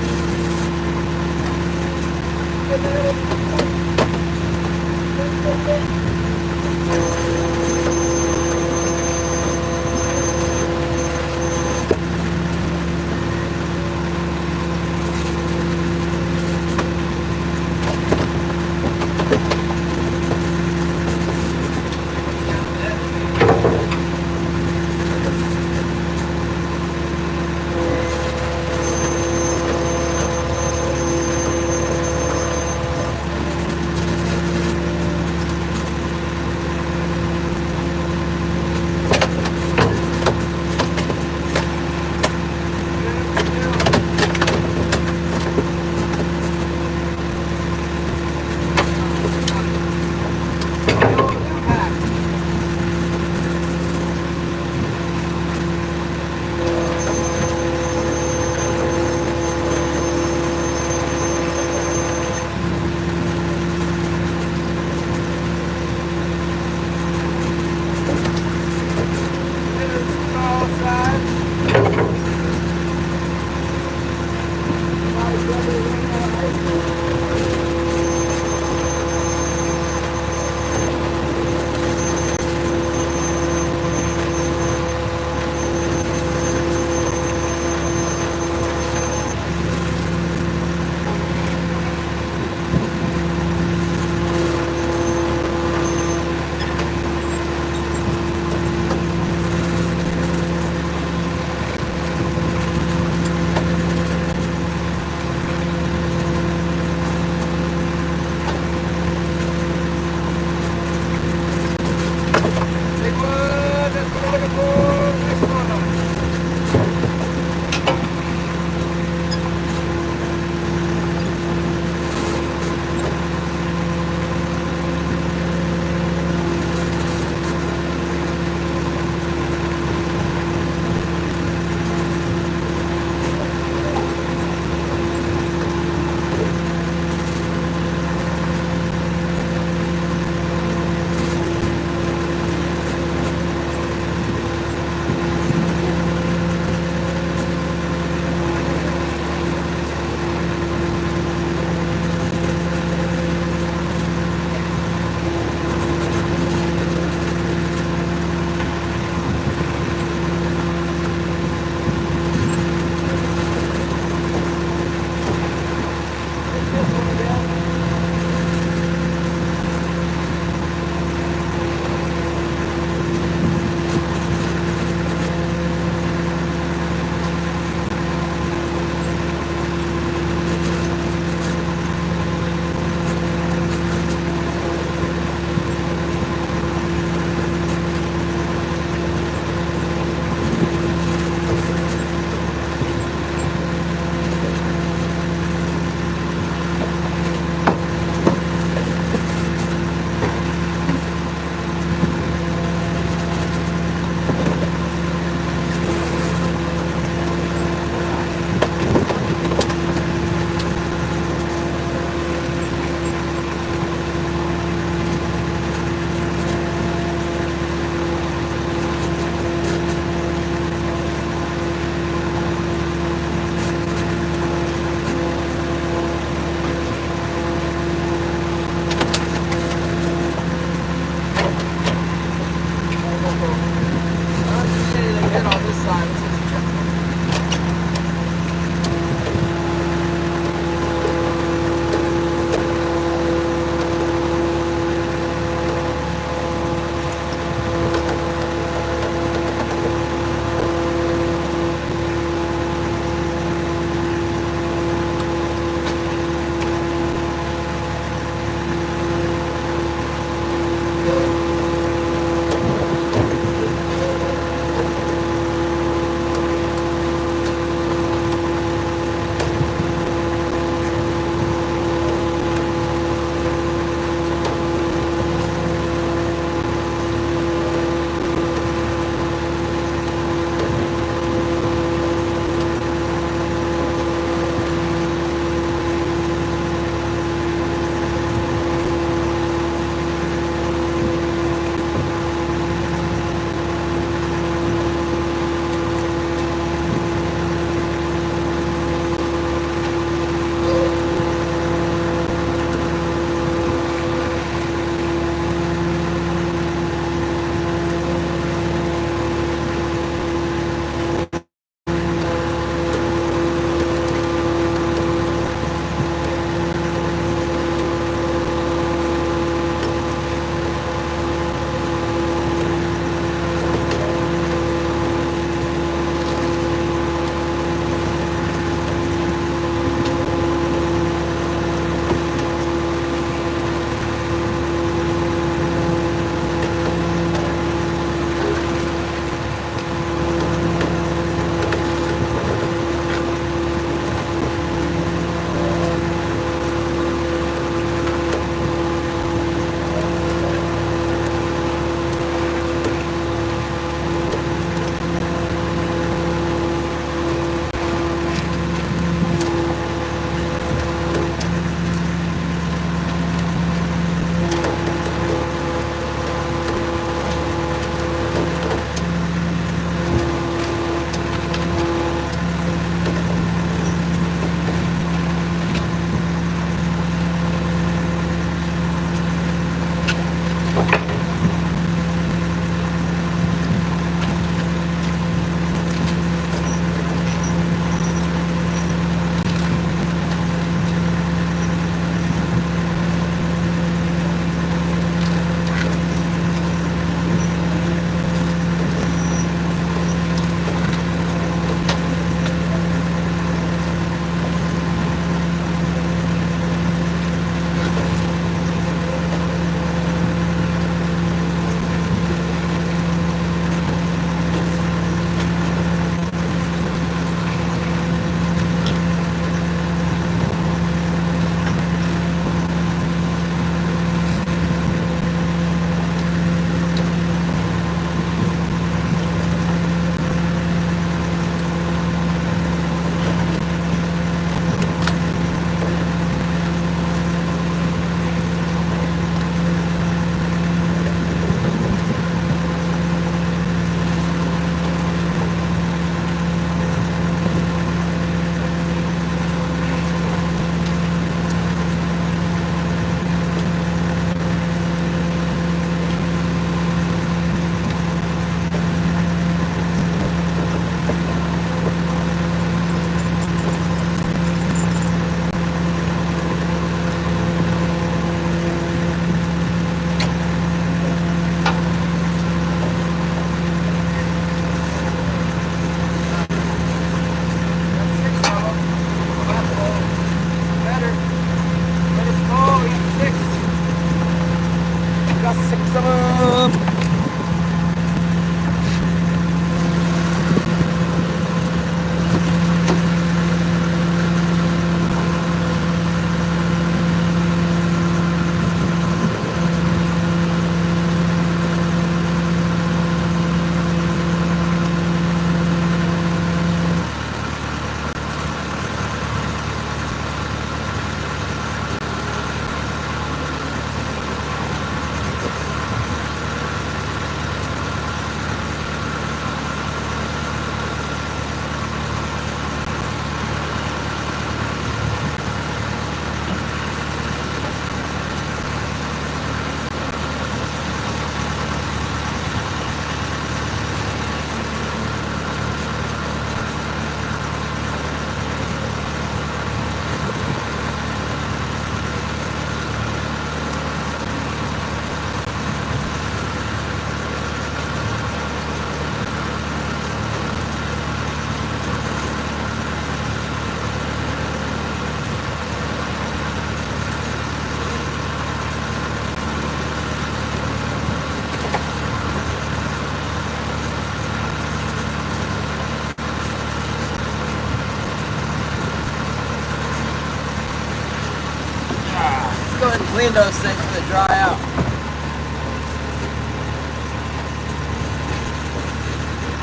clean those things when they dry out.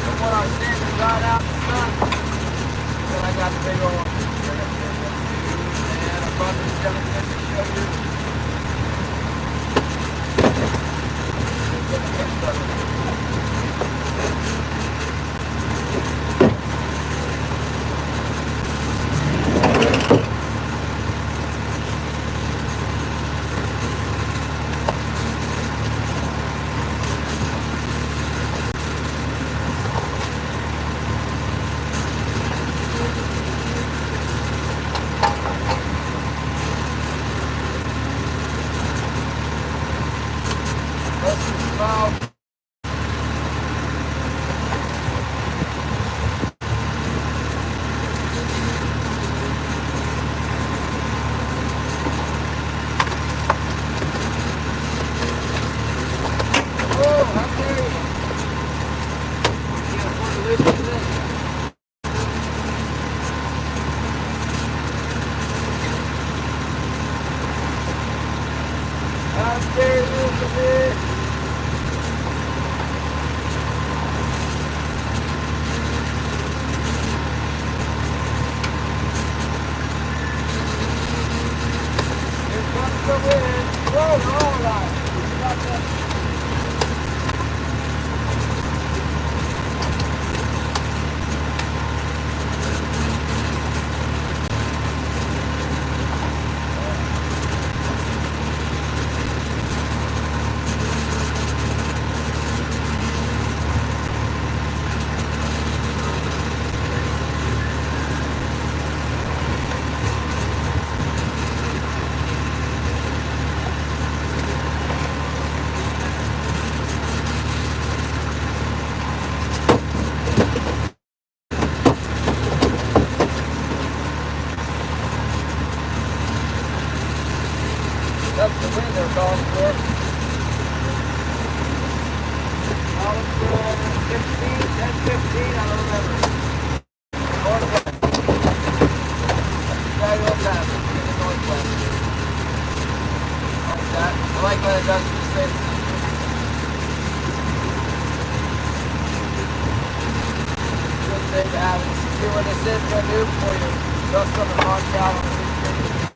And when our sand is dried out in the sun, then I got the big old and I brought this jellyfish to show you. That's the wind they're calling for. Calling for 15, 10, 15, I don't remember. Northwest. That's exactly what's happening in the northwest. Like that. I like when it does the same thing. Good thing to have it. See what this is going to do for you. Just on the launch out on the screen.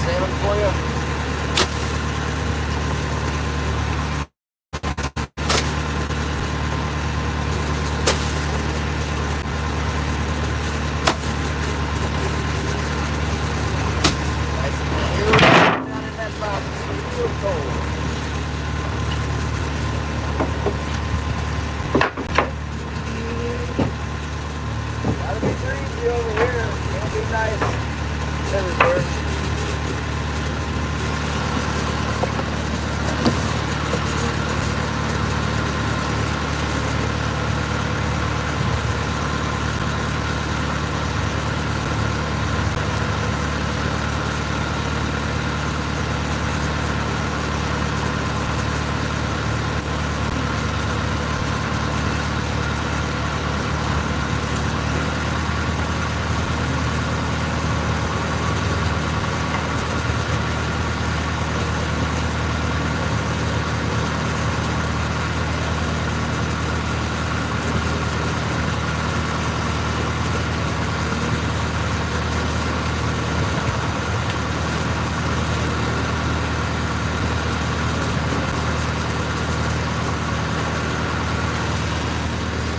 salmon for you. Nice and cute down in that box. Real cold. Gotta be greasy over here. Can't be nice everywhere.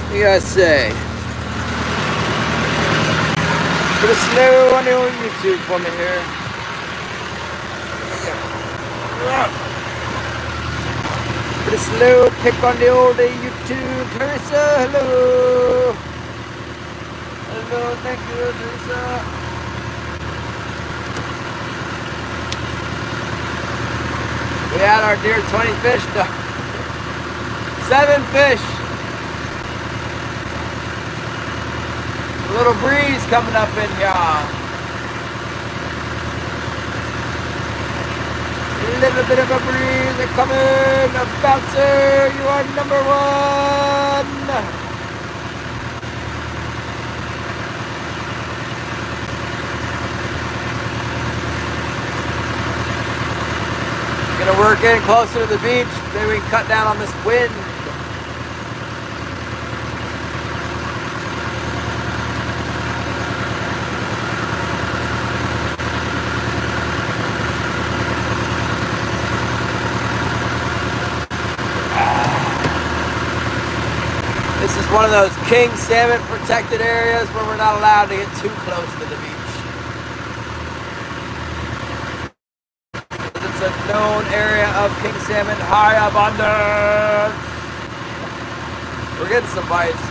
What do you guys say? Put a slow on the old YouTube for me here. Put a slow pick on the old YouTube. Teresa, hello. Hello, thank you, Teresa. We had our dear 20 fish done. 7 fish. A little breeze coming up in here. A little bit of a breeze coming. A bouncer, you are number 1. Gonna work in closer to the beach. Maybe we can cut down on this wind. This is one of those king salmon protected areas where we're not allowed to get too close to the beach. It's a known area of king salmon high abundance. We're getting some bites.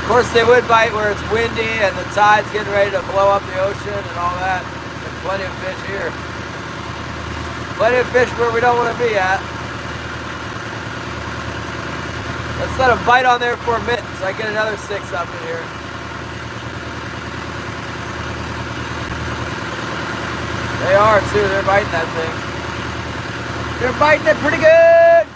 Of course they would bite where it's windy and the tide's getting ready to blow up the ocean and all that. There's plenty of fish here. Plenty of fish where we don't want to be at. Let's let them bite on there for a minute so I get another 6 up in here. They are too, they're biting that thing. They're biting it pretty good.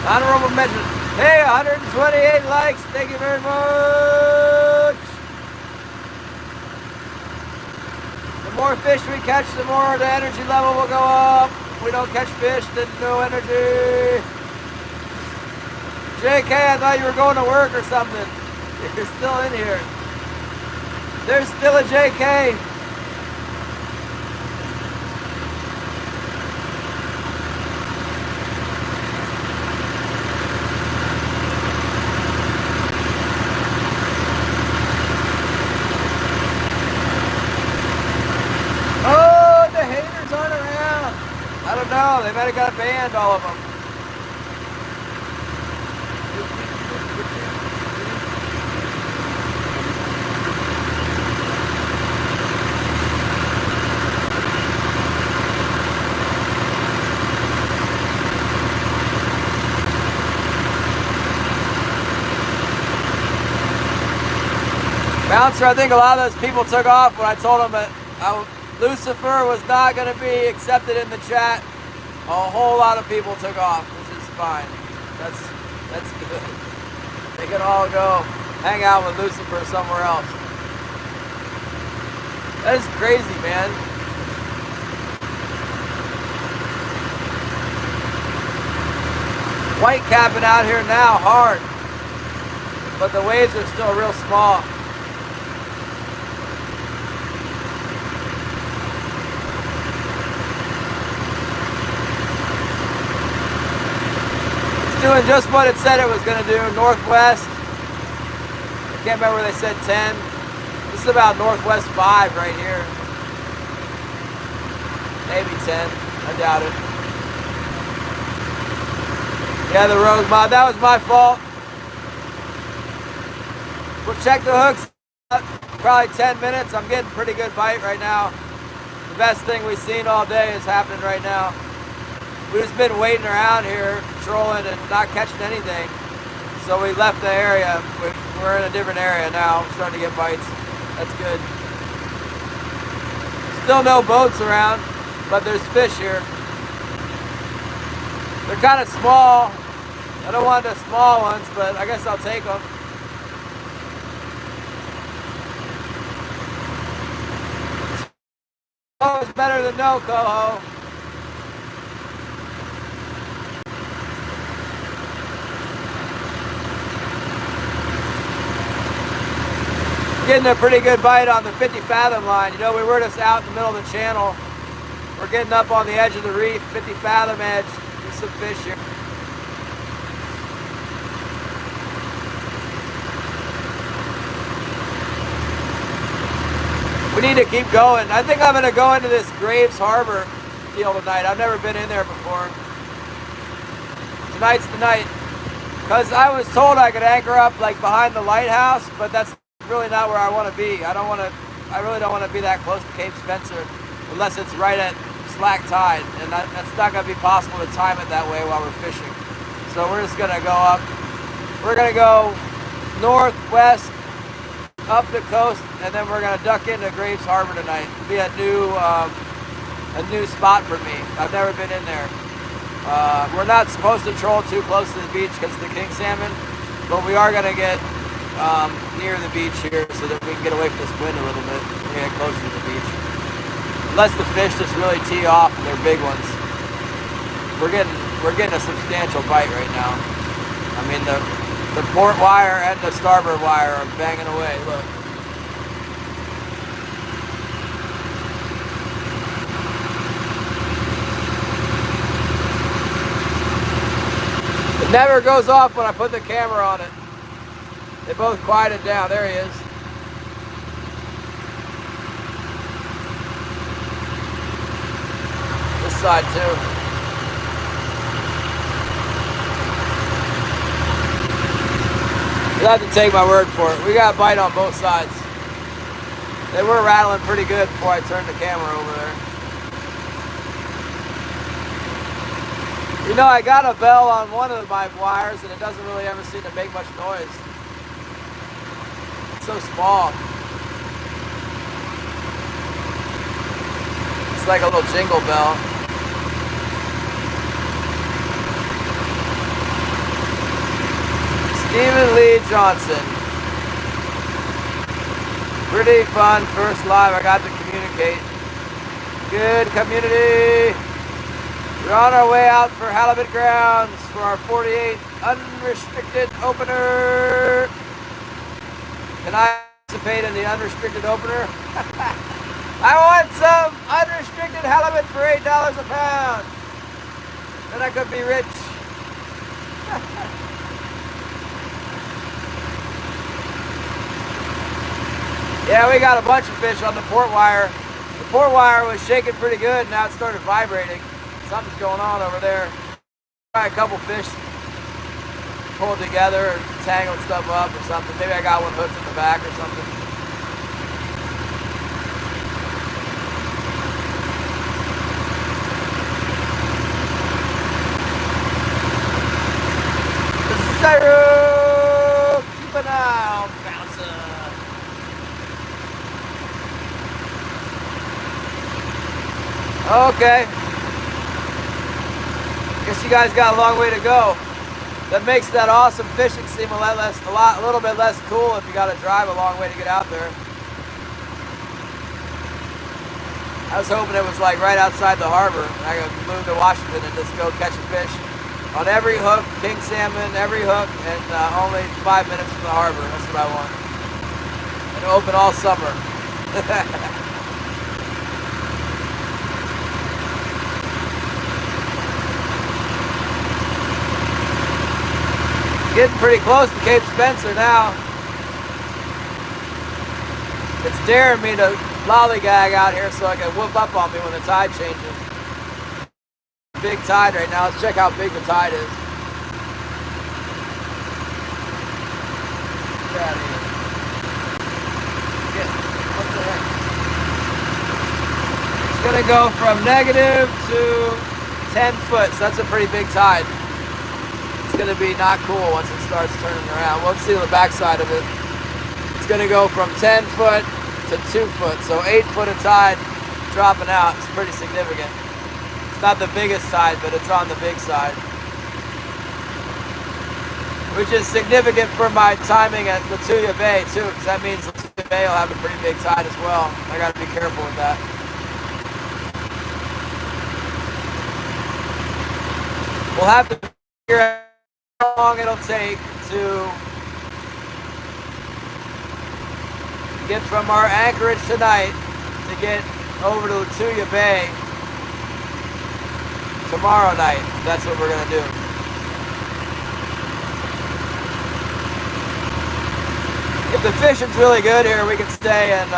Honorable mention. Hey, 128 likes, thank you very much. The more fish we catch, the more the energy level will go up. If we don't catch fish, then no energy. JK, I thought you were going to work or something. You're still in here. There's still a JK. Oh, the haters aren't around. I don't know. They might have got banned, all of them. Bouncer, I think a lot of those people took off when I told them that Lucifer was not going to be accepted in the chat. A whole lot of people took off, which is fine. That's good. They can all go hang out with Lucifer somewhere else. That is crazy, man. white capping out here now hard, but the waves are still real small. It's doing just what it said it was going to do, northwest. I can't remember where they said 10. This is about northwest 5 right here. Maybe 10, I doubt it. Yeah, the rogue mod, that was my fault. We'll check the hooks, probably 10 minutes. I'm getting pretty good bite right now. The best thing we've seen all day is happening right now. We've just been waiting around here, trolling and not catching anything. So we left the area. We're in a different area now. We're starting to get bites. That's good. Still no boats around, but there's fish here. They're kind of small. I don't want the small ones, but I guess I'll take them. Oh, it's better than no, coho. Getting a pretty good bite on the 50 fathom line. You know, we were just out in the middle of the channel. We're getting up on the edge of the reef, 50 fathom edge. There's some fish here. We need to keep going. I think I'm going to go into this Graves Harbor deal tonight. I've never been in there before. Tonight's the night. Because I was told I could anchor up like behind the lighthouse, but that's really not where I want to be. I really don't want to be that close to Cape Spencer unless it's right at slack tide, and that's not going to be possible to time it that way while we're fishing. So we're just going to go up. We're going to go northwest up the coast, and then we're going to duck into Graves Harbor tonight. It'll be a new spot for me. I've never been in there. We're not supposed to troll too close to the beach because of the king salmon, but we are going to get near the beach here so that we can get away from this wind a little bit. We're going to get closer to the beach. Unless the fish just really tee off and they're big ones. We're getting a substantial bite right now. I mean, the port wire and the starboard wire are banging away. Look. It never goes off when I put the camera on it. They both quieted down. There he is. This side too. You'll have to take my word for it. We got a bite on both sides. They were rattling pretty good before I turned the camera over there. You know, I got a bell on one of my wires and it doesn't really ever seem to make much noise. It's so small. It's like a little jingle bell. Stephen Lee Johnson. Pretty fun first live I got to communicate. Good community. We're on our way out for halibut grounds for our 48 unrestricted opener. Can I participate in the unrestricted opener? I want some unrestricted halibut for $8 a pound. Then I could be rich. Yeah, we got a bunch of fish on the port wire. The port wire was shaking pretty good, now it started vibrating. Something's going on over there. Try a couple fish pulled together or tangled stuff up or something. Maybe I got one hooked in the back or something. Zero! Keep an eye on Bouncer. Okay. Guess you guys got a long way to go. That makes that awesome fishing seem a little bit less cool if you got to drive a long way to get out there. I was hoping it was like right outside the harbor. I could move to Washington and just go catch a fish. On every hook, king salmon, every hook, and only 5 minutes from the harbor. That's what I want. And open all summer. Getting pretty close to Cape Spencer now. It's daring me to lollygag out here so I can whoop up on me when the tide changes. Big tide right now. Let's check how big the tide is. Get out of here. What the heck? It's gonna go from negative to 10 foot, so that's a pretty big tide. It's gonna be not cool once it starts turning around. Let's see the backside of it. It's gonna go from 10 foot to 2 foot, so 8 foot of tide dropping out. It's pretty significant. It's not the biggest tide, but it's on the big side, which is significant for my timing at Latuya Bay too, because that means Latuya Bay will have a pretty big tide as well. I gotta be careful with that. We'll have to figure out how long it'll take to get from our anchorage tonight to get over to Latuya Bay tomorrow night. That's what we're gonna do. If the fishing's really good here, we can stay and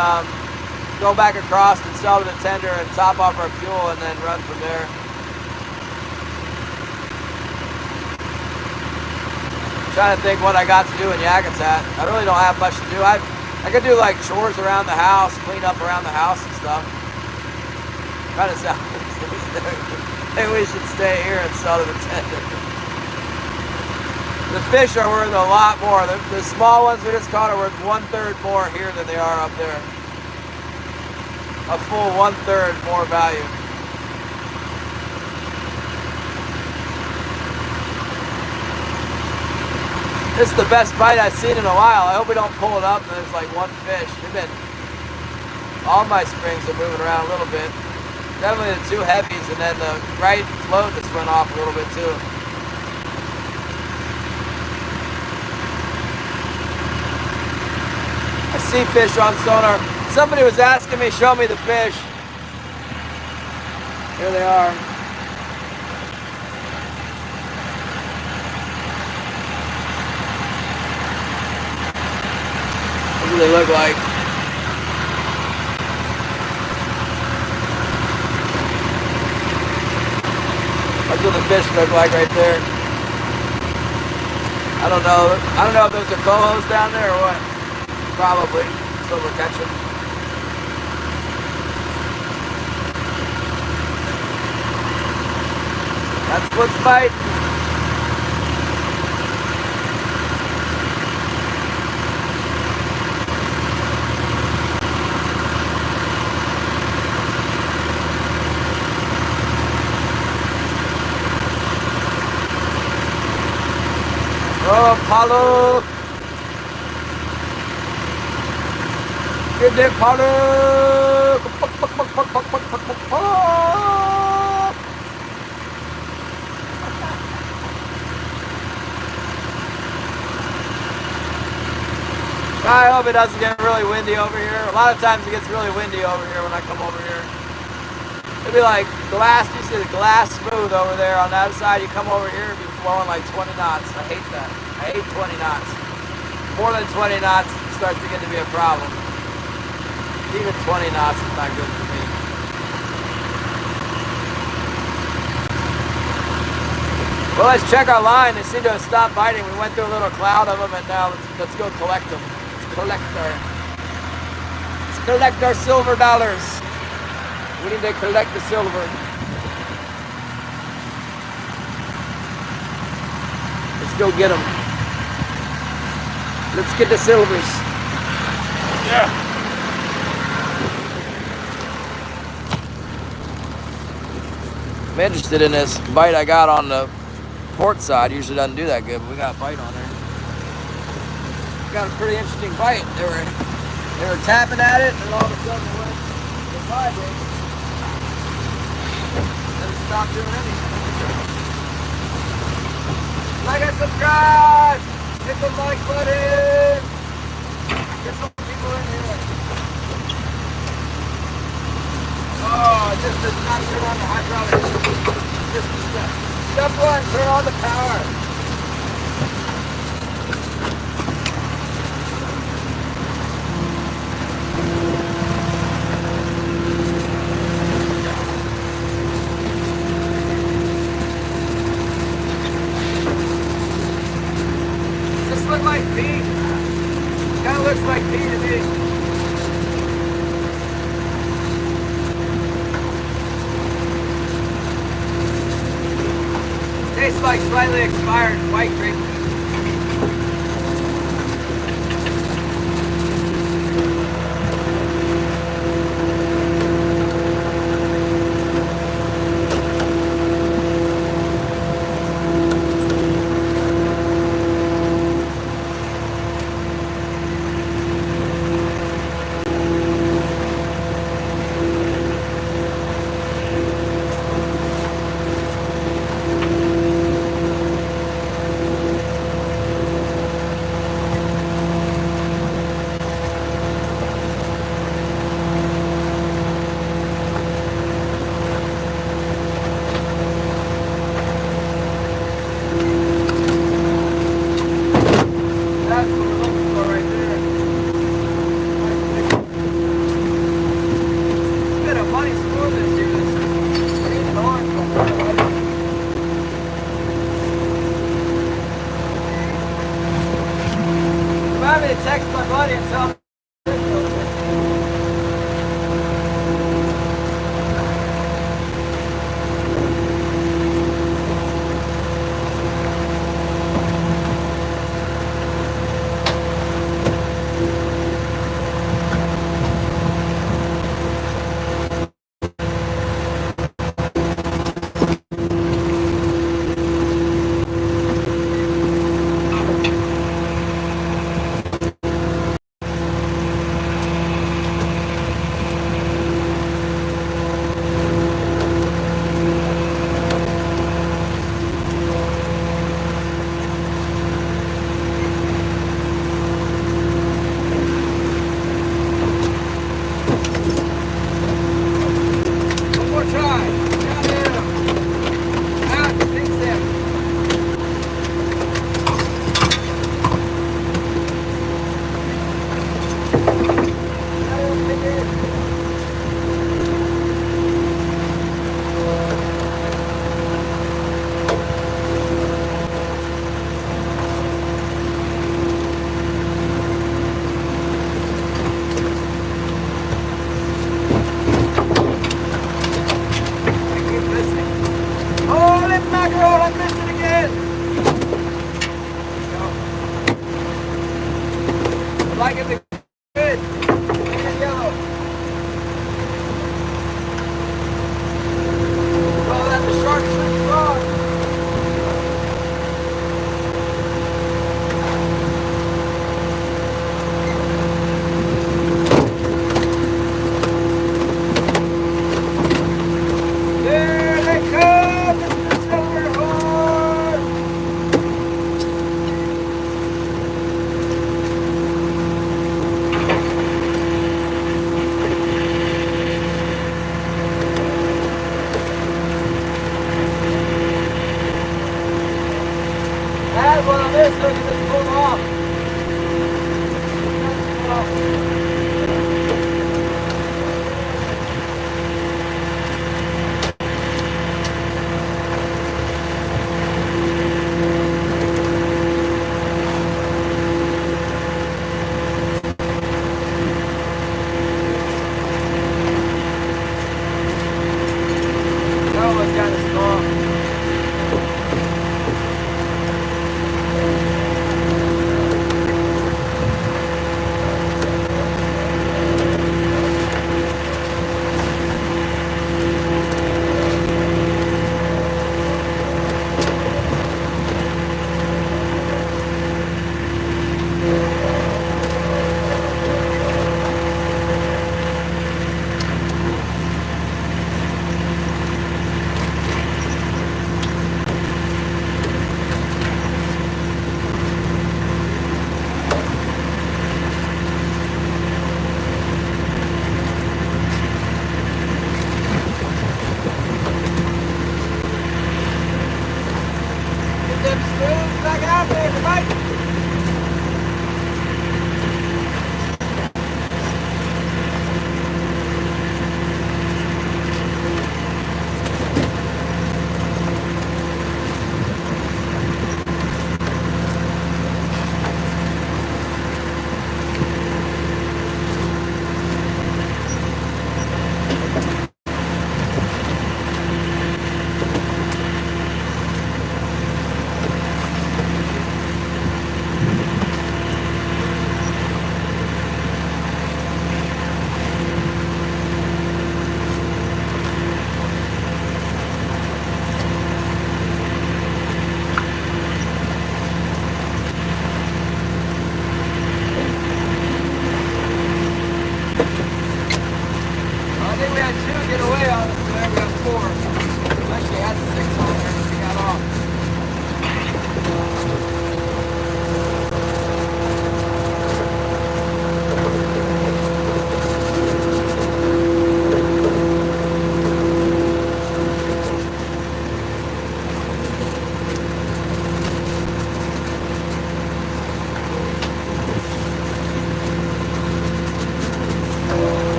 go back across and sell to the tender and top off our fuel and then run from there. Trying to think what I got to do in Yakutat. I really don't have much to do. I could do like chores around the house, clean up around the house and stuff. Kind of sounds. Maybe we should stay here and sell to the tender. The fish are worth a lot more. The small ones we just caught are worth 1/3 more here than they are up there. A full 1/3 more value. This is the best bite I've seen in a while. I hope we don't pull it up and there's like one fish. All my springs are moving around a little bit. Definitely the two heavies, and then the right float just went off a little bit too. I see fish on sonar. Somebody was asking me, show me the fish. Here they are. What do they look like? That's what the fish look like right there. I don't know if those are cohos down there or what. Probably. That's what we're catching. That's what's biting. Oh, Paulo! Get there, Paulo! I hope it doesn't get really windy over here. A lot of times it gets really windy over here when I come over here. It'd be like glass, you see the glass smooth over there on that side. You come over here, it'd be blowing like 20 knots. I hate that. I hate 20 knots. More than 20 knots starts to get to be a problem. Even 20 knots is not good for me. Well, let's check our line. They seem to have stopped biting. We went through a little cloud of them, and now let's go collect them. Let's collect our silver dollars. We need to collect the silver. Let's go get them. Let's get the silvers. Yeah. I'm interested in this bite I got on the port side. Usually doesn't do that good, but we got a bite on there. Got a pretty interesting bite. They were tapping at it, and all of a sudden it went to vibrate. Then it stopped doing anything. subscribe. Hit the like button. Get some people in here. Oh, just did not turn on the hydraulics. Just a step. Step one, turn on the power. Look like pee. Kind of looks like pee to me. Tastes like slightly expired white grape. Text my buddy and tell him. Like it good. Green and yellow. Oh, that's the shark shrimp frog. There they come, Mr. Silverhorn. That's what it is, so you just pull off. That was kind of small.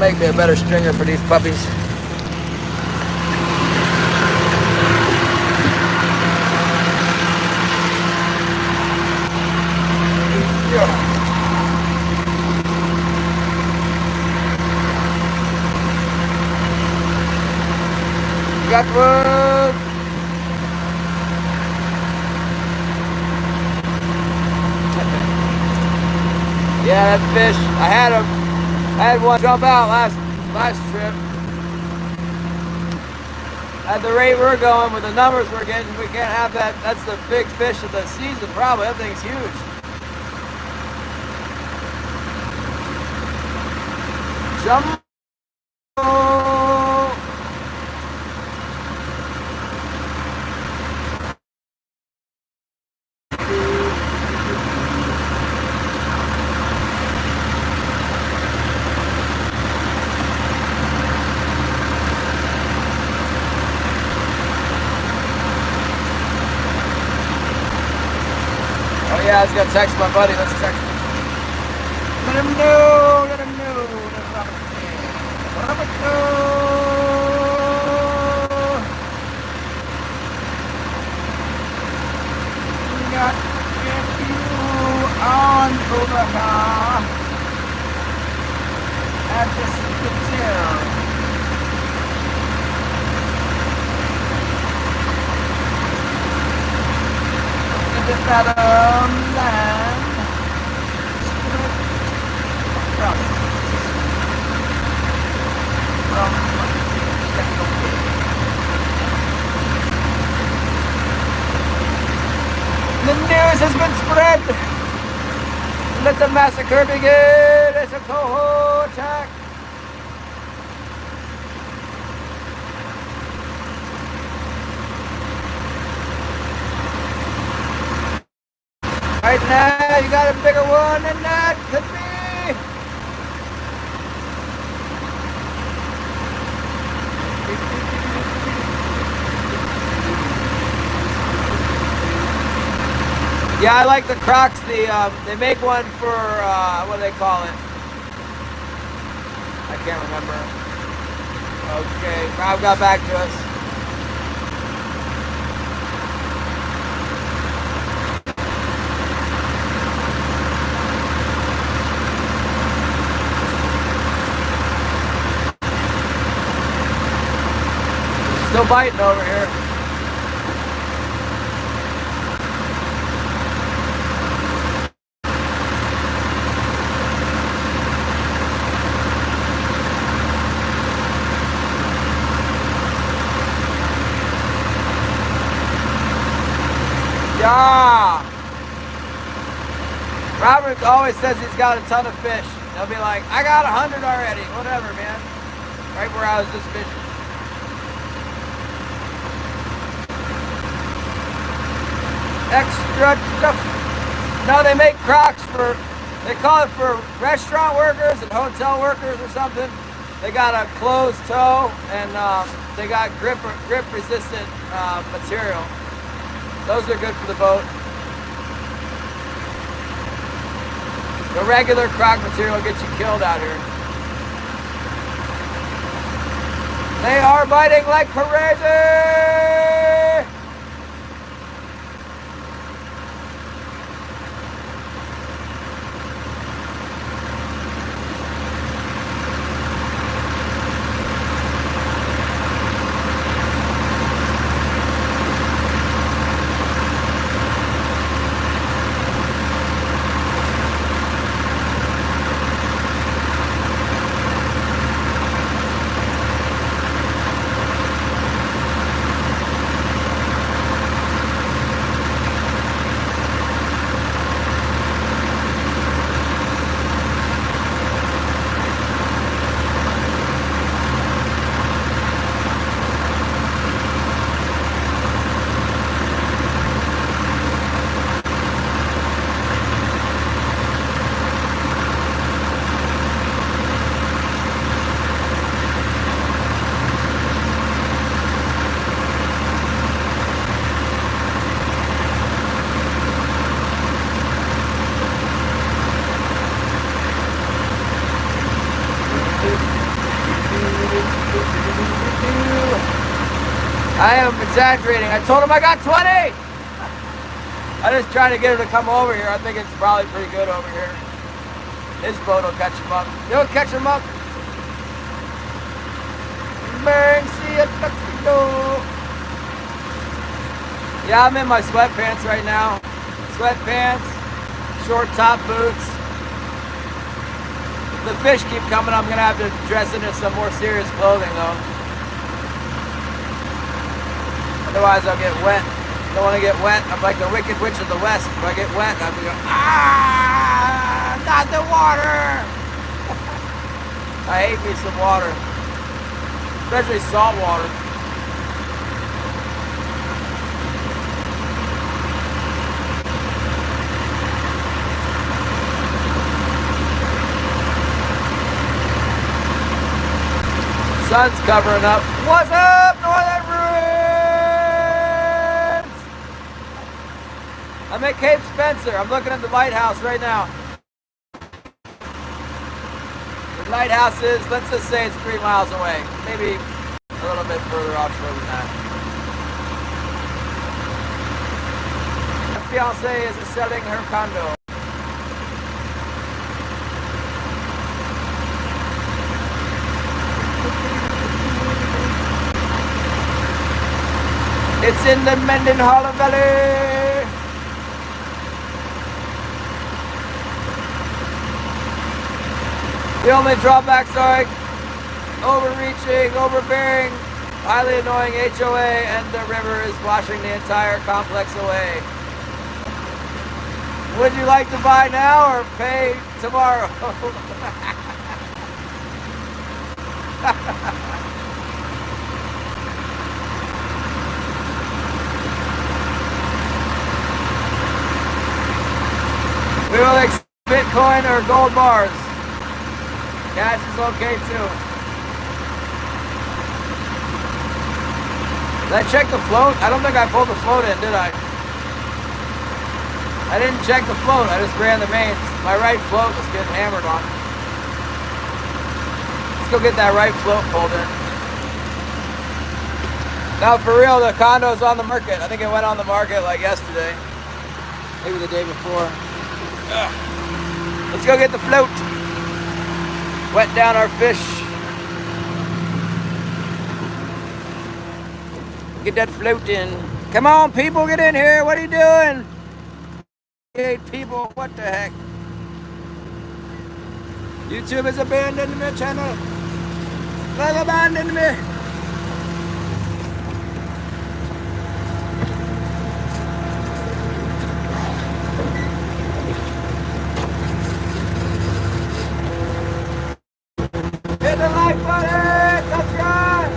Make me a better stringer for these puppies. Got one. Yeah, that fish. I had one jump out last trip. At the rate we're going with the numbers we're getting, we can't have that. That's the big fish of the season, probably. That thing's huge. Jump. Yeah, I was gonna text my buddy. Let's text him. Let him know. Let him know. Let him know. Got you on over here at the Scriptural. This land the news has been spread. Let the massacre begin. It's a cohort attack. Right now, you got a bigger one than that. Could be. Yeah, I like the Crocs. They make one for what do they call it? I can't remember. Okay, Rob got back to us. Still biting over here. Yeah. Robert always says he's got a ton of fish. They'll be like, I got 100 already. Whatever, man. Right where I was just fishing. Extra stuff. No, they make Crocs for, they call it for restaurant workers and hotel workers or something. They got a closed toe and they got grip resistant material. Those are good for the boat. The regular Croc material will get you killed out here. They are biting like crazy! I am exaggerating. I told him I got 20! I'm just trying to get him to come over here. I think it's probably pretty good over here. His boat will catch him up. You'll catch him up. Bang, see ya, tuxedo. Yeah, I'm in my sweatpants right now. Sweatpants, short top boots. The fish keep coming. I'm gonna have to dress into some more serious clothing though. Otherwise I'll get wet. I don't want to get wet. I'm like the Wicked Witch of the West. If I get wet, I'll be going, ah, not the water. I hate me some water. Especially salt water. Sun's covering up. What's up, Northern Ruins? I'm at Cape Spencer. I'm looking at the lighthouse right now. The lighthouse is, let's just say it's 3 miles away. Maybe a little bit further offshore than that. My fiance is selling her condo. It's in the Mendenhall Valley. The only drawbacks are overreaching, overbearing, highly annoying HOA, and the river is washing the entire complex away. Would you like to buy now or pay tomorrow? We will accept Bitcoin or gold bars. Cash is okay too. Did I check the float? I don't think I pulled the float in, did I? I didn't check the float. I just ran the mains. My right float was getting hammered on. Let's go get that right float pulled in. Now for real, the condo's on the market. I think it went on the market like yesterday. Maybe the day before. Let's go get the float. Wet down our fish. Get that float in. Come on, people, get in here. What are you doing? 8 people, what the heck? YouTube has abandoned my channel. They've abandoned me. Hit the like button, subscribe.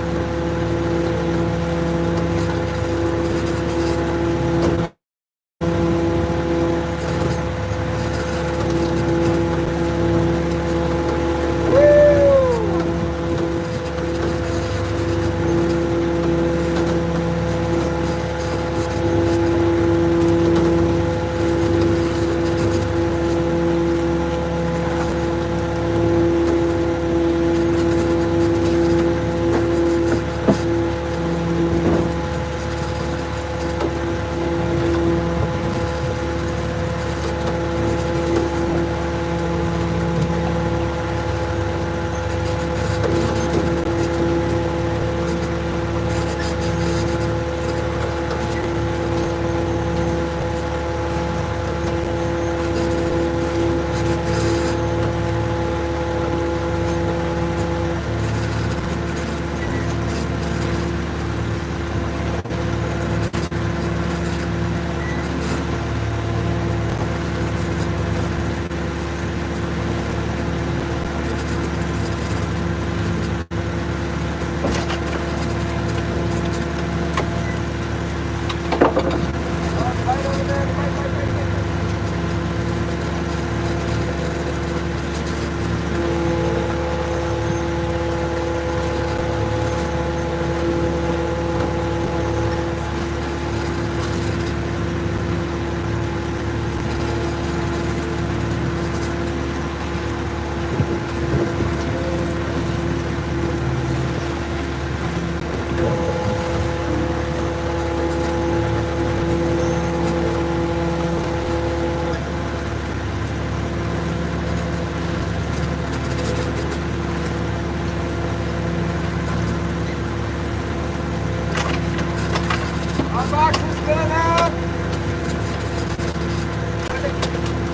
boxes spilling out.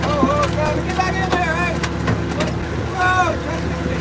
Oh, Simon, get back in there, hey! Whoa, try to do this.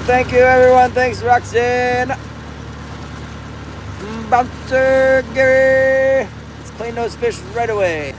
thank you, everyone. Thanks, Roxanne. Bouncer Gary. Let's clean those fish right away.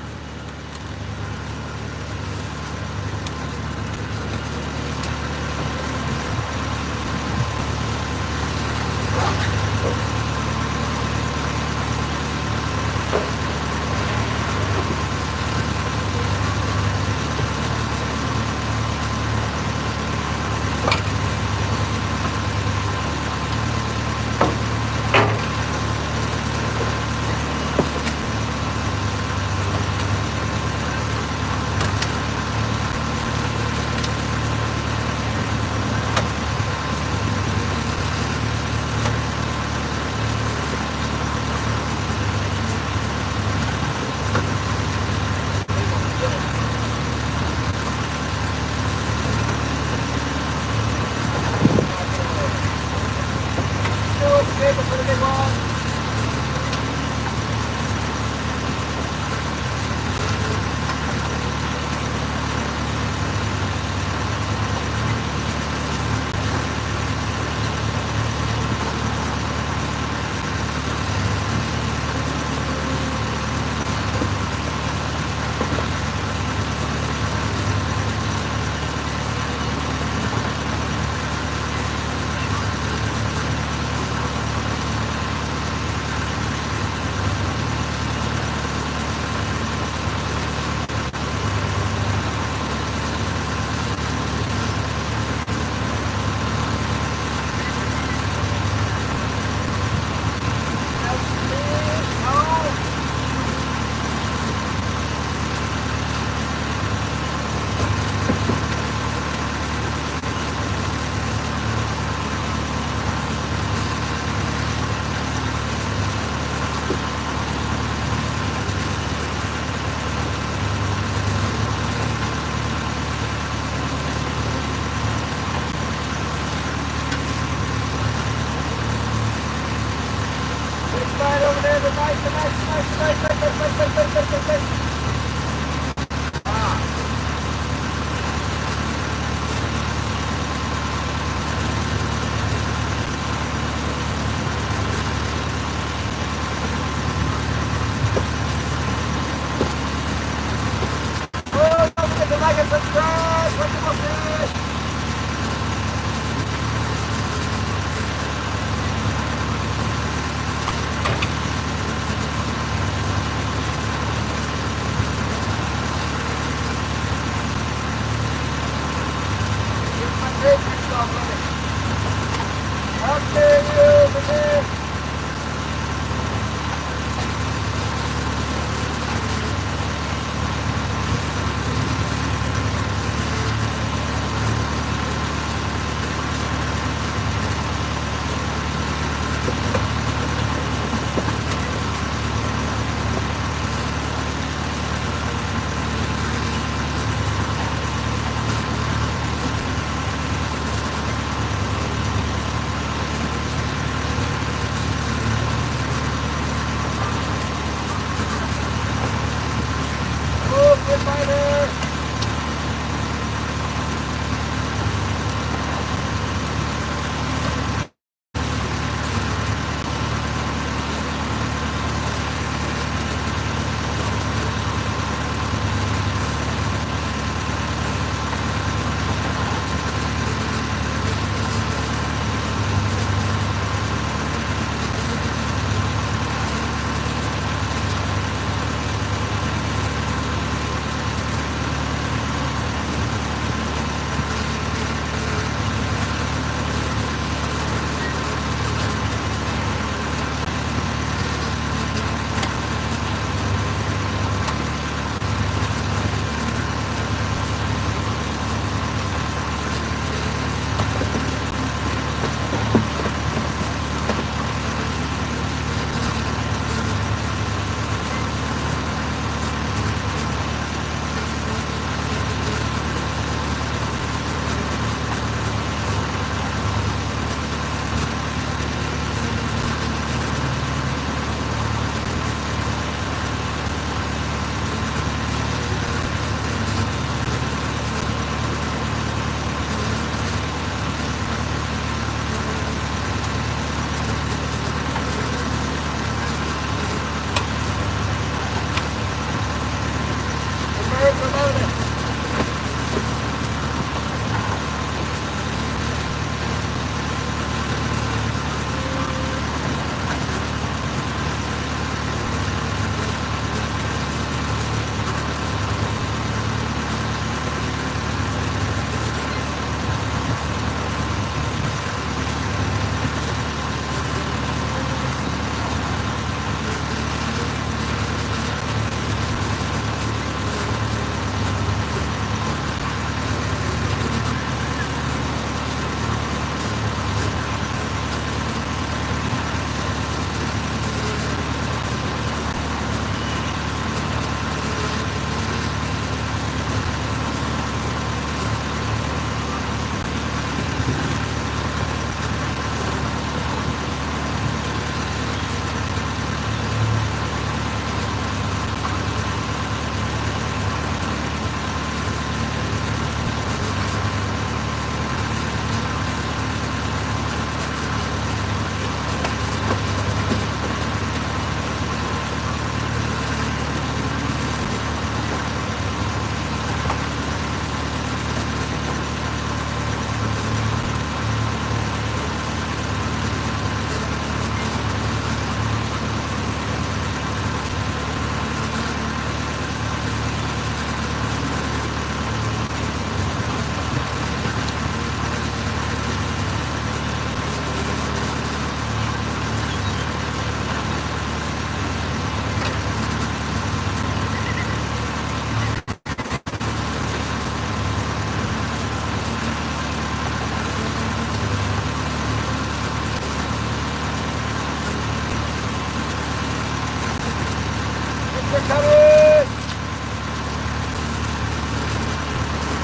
GLACIER coming!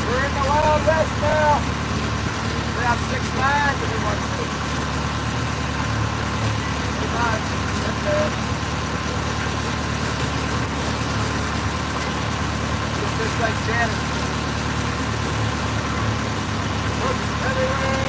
We're in the Wild West now. We have 6 lines and we want 6. That's it. Just like Shannon. Hooks everywhere.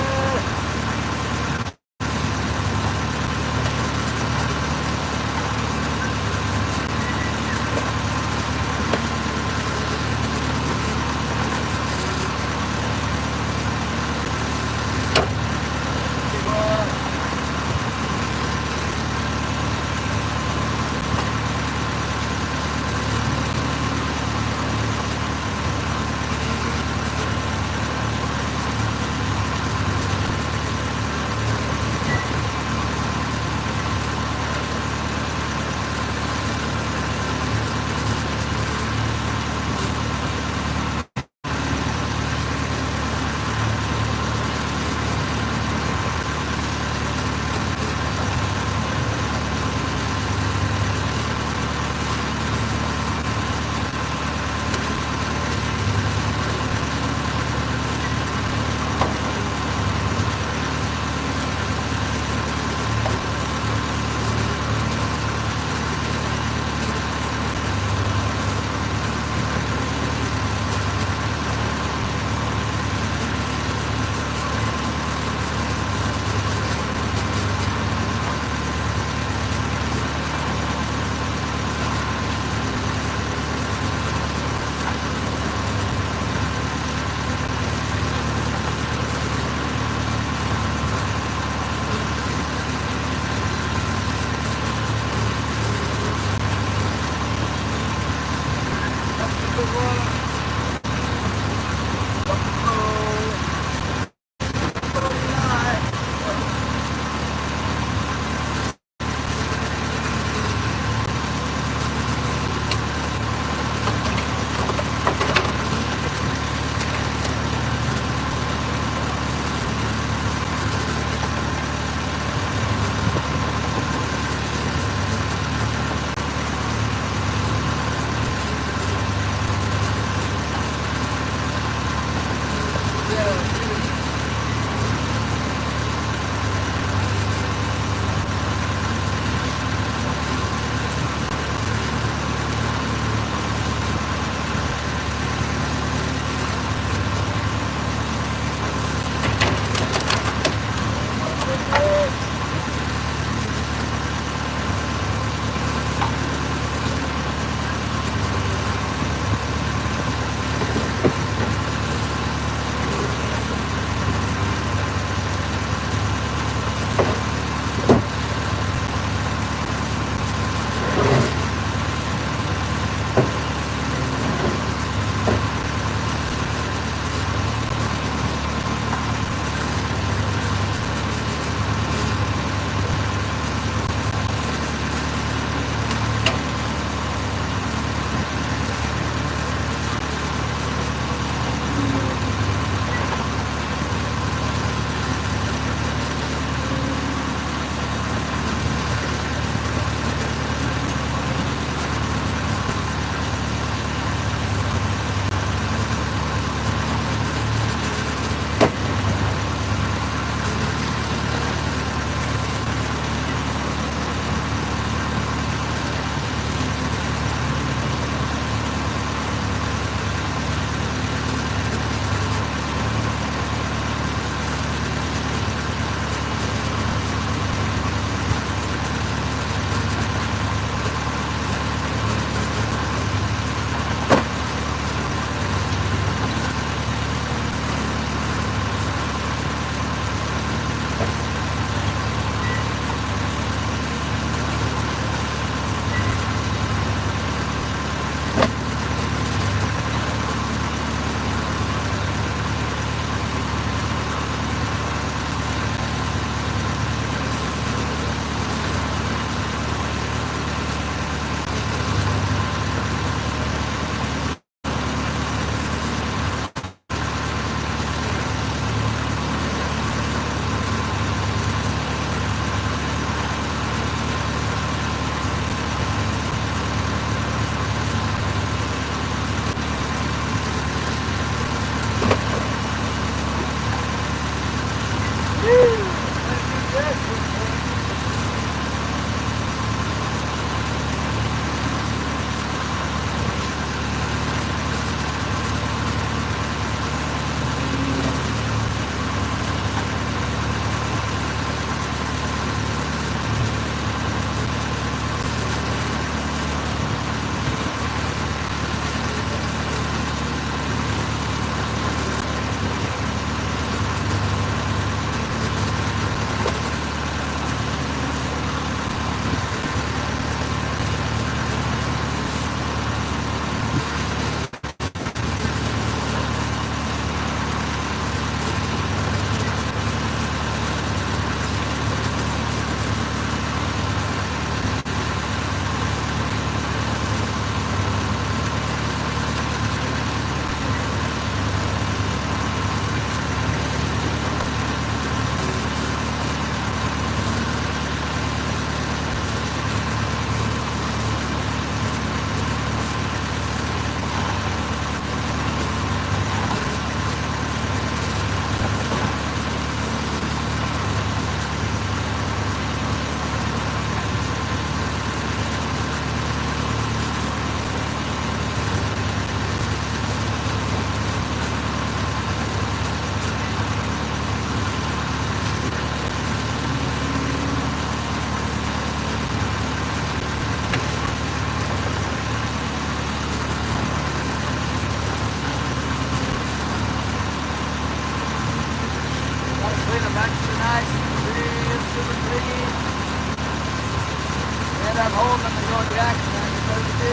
cold, let me go jack, 32.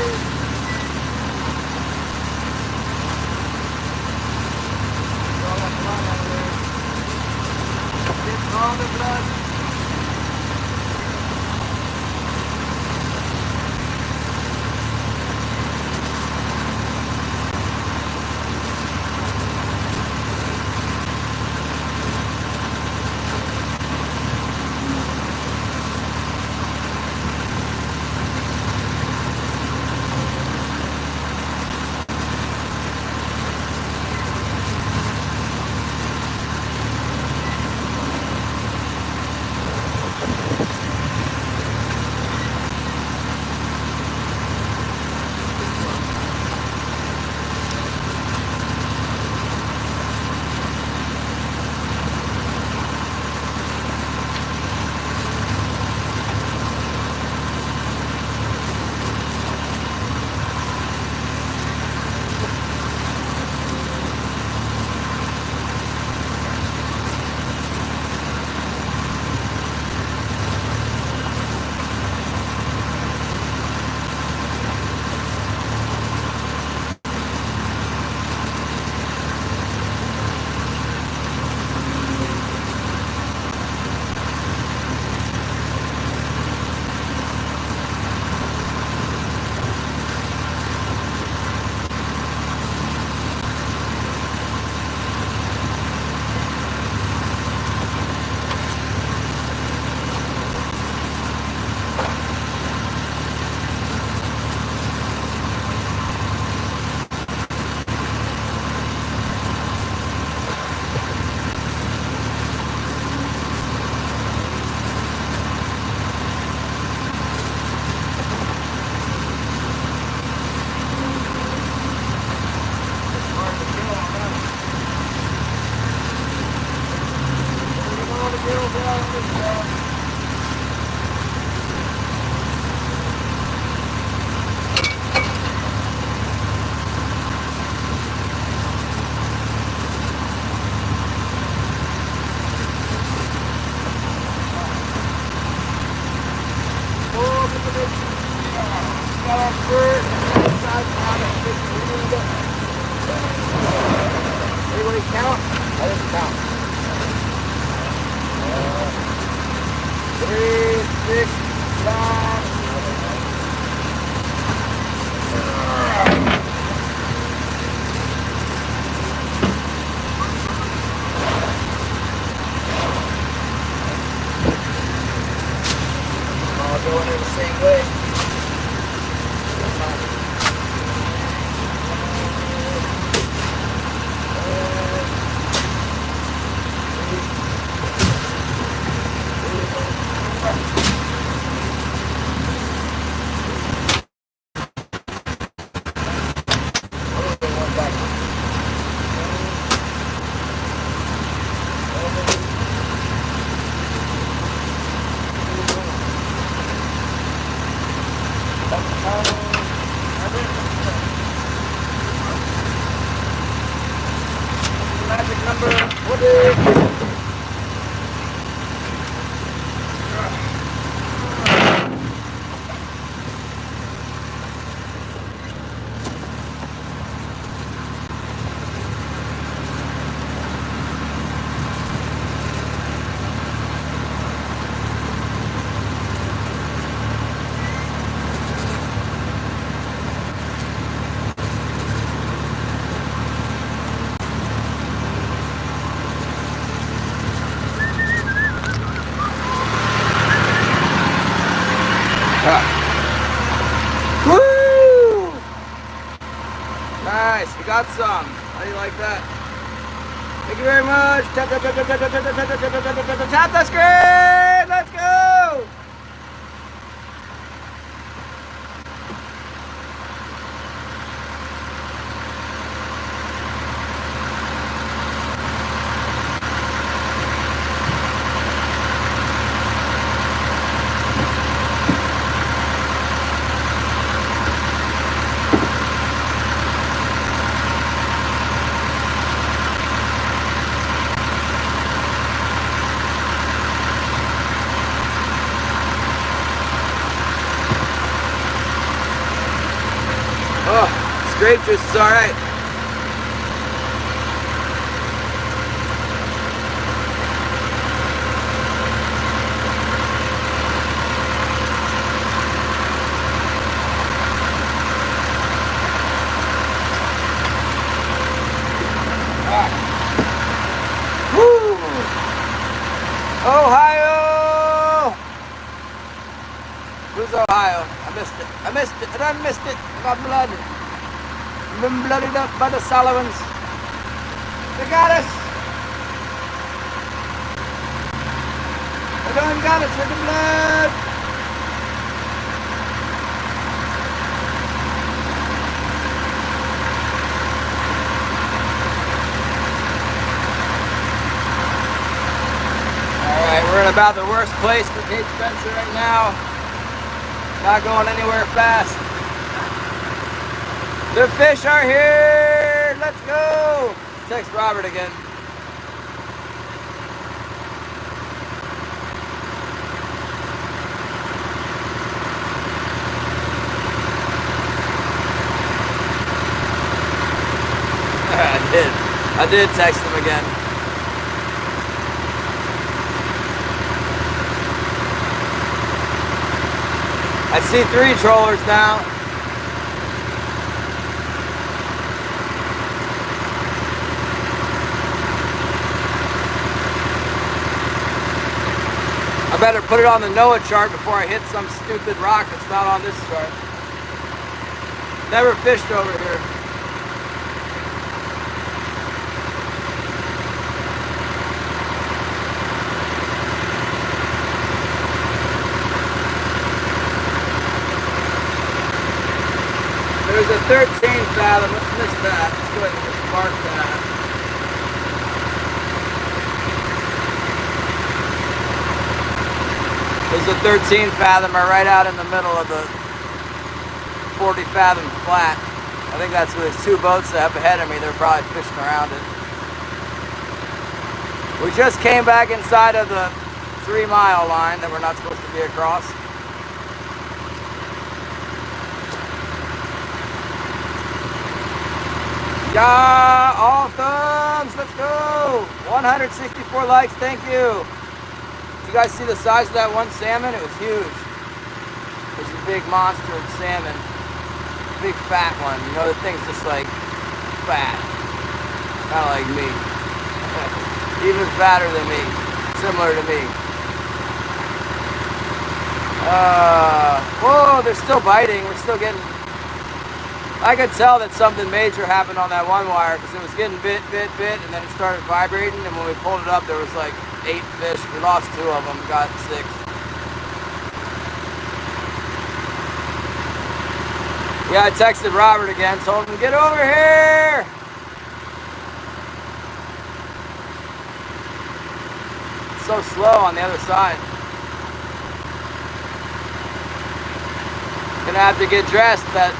All that blood out of there. Get all the blood. Anybody count? I didn't count. 3, 6, 9. All going in the same way. Magic number 40. Woo! Nice, we got some. How do you like that? Thank you very much. Tap, tap, tap, tap, tap, tap, tap, tap, tap, tap, tap, tap, tap the screen. Let's go. Oh, this grape juice is alright. Ohio! Who's Ohio? I missed it. I missed it. I done missed it. I got blood. I've been bloodied up by the Salmons. They got us. They done got us with the blood. We're in about the worst place for Cape Spencer right now. Not going anywhere fast. The fish are here. Let's go. Let's text Robert again. I did text him again. I see 3 trollers now. I better put it on the NOAA chart before I hit some stupid rock that's not on this chart. Never fished over here. There's a 13 fathom. Let's miss that. Let's go ahead and just mark that. There's a 13 fathomer right out in the middle of the 40 fathom flat. I think that's where there's 2 boats up ahead of me. They're probably fishing around it. We just came back inside of the 3-mile line that we're not supposed to be across. Yeah, all thumbs, let's go. 164 likes, thank you. Did you guys see the size of that one salmon? It was huge. It was a big monster of salmon. Big fat one. You know, the thing's just like fat. Kind of like me. Even fatter than me. Similar to me. Whoa, they're still biting. We're still getting... I could tell that something major happened on that one wire because it was getting bit, and then it started vibrating, and when we pulled it up, there was like 8 fish. We lost 2 of them, got 6. Yeah, I texted Robert again, told him, get over here! It's so slow on the other side. Gonna have to get dressed. That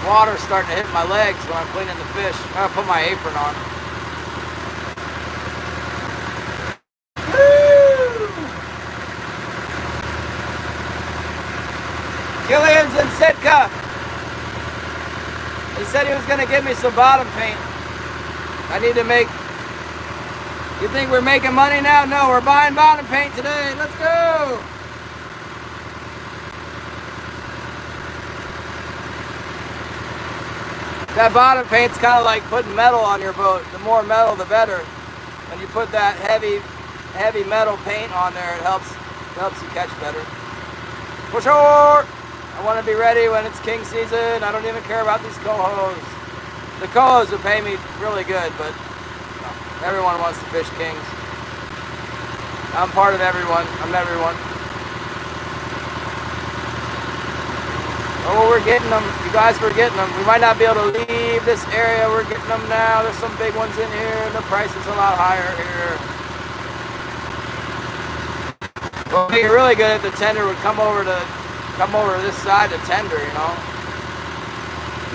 water's starting to hit my legs when I'm cleaning the fish. I'm gonna put my apron on. Woo! Gillian's in Sitka. He said he was gonna give me some bottom paint. I need to make... You think we're making money now? No, we're buying bottom paint today. Let's go! That bottom paint's kind of like putting metal on your boat. The more metal, the better. When you put that heavy metal paint on there, it helps you catch better. For sure! I want to be ready when it's king season. I don't even care about these cohos. The cohos will pay me really good, but everyone wants to fish kings. I'm part of everyone. I'm everyone. Oh, we're getting them. You guys, we're getting them. We might not be able to leave this area. We're getting them now. There's some big ones in here. The price is a lot higher here. Well, you're really good if the tender would come over this side to tender, you know.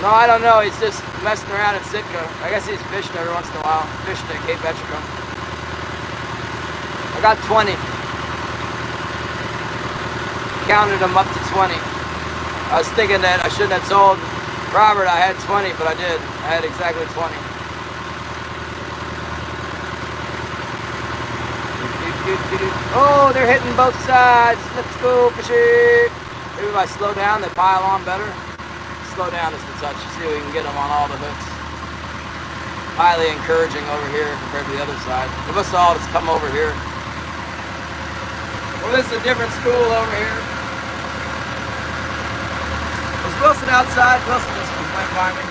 No, I don't know. He's just messing around in Sitka. I guess he's fishing every once in a while. Fishing at Cape Etrica. I got 20. Counted them up to 20. I was thinking that I shouldn't have told Robert, I had 20, but I did. I had exactly 20. Oh, they're hitting both sides. Let's go fishing. Maybe if I slow down, they pile on better. Slow down just a touch. See if we can get them on all the hooks. Highly encouraging over here compared to the other side. We must all just come over here. Well, this is a different school over here. Was Wilson outside? Wilson just went by me.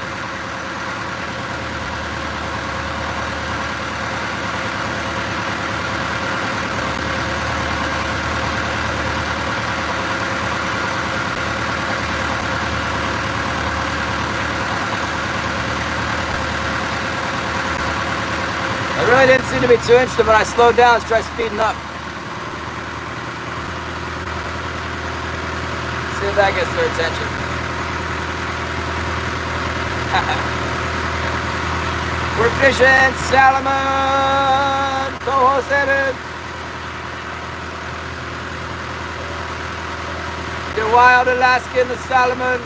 I really didn't seem to be too interested, but I slowed down and tried speeding up. See if that gets their attention. We're fishing salmon, Coho 7. The wild Alaskan, the salmon.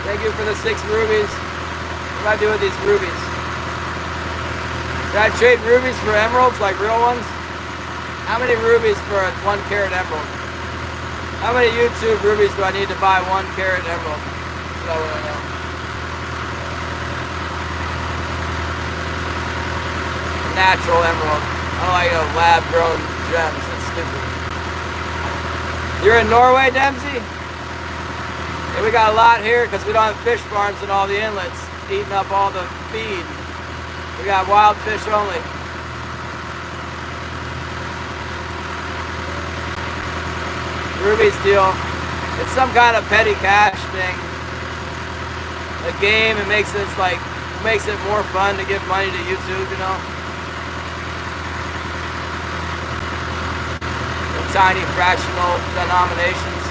Thank you for the 6 rubies. What do I do with these rubies? Should I trade rubies for emeralds, like real ones? How many rubies for a 1 carat emerald? How many YouTube rubies do I need to buy 1 carat emerald? That's what I want to know. Natural emerald. I don't like lab-grown gems. That's stupid. You're in Norway, Dempsey? Yeah, we got a lot here because we don't have fish farms in all the inlets, eating up all the feed. We got wild fish only. Ruby's deal. It's some kind of petty cash thing. A game, it makes it more fun to give money to YouTube, you know. The tiny fractional denominations.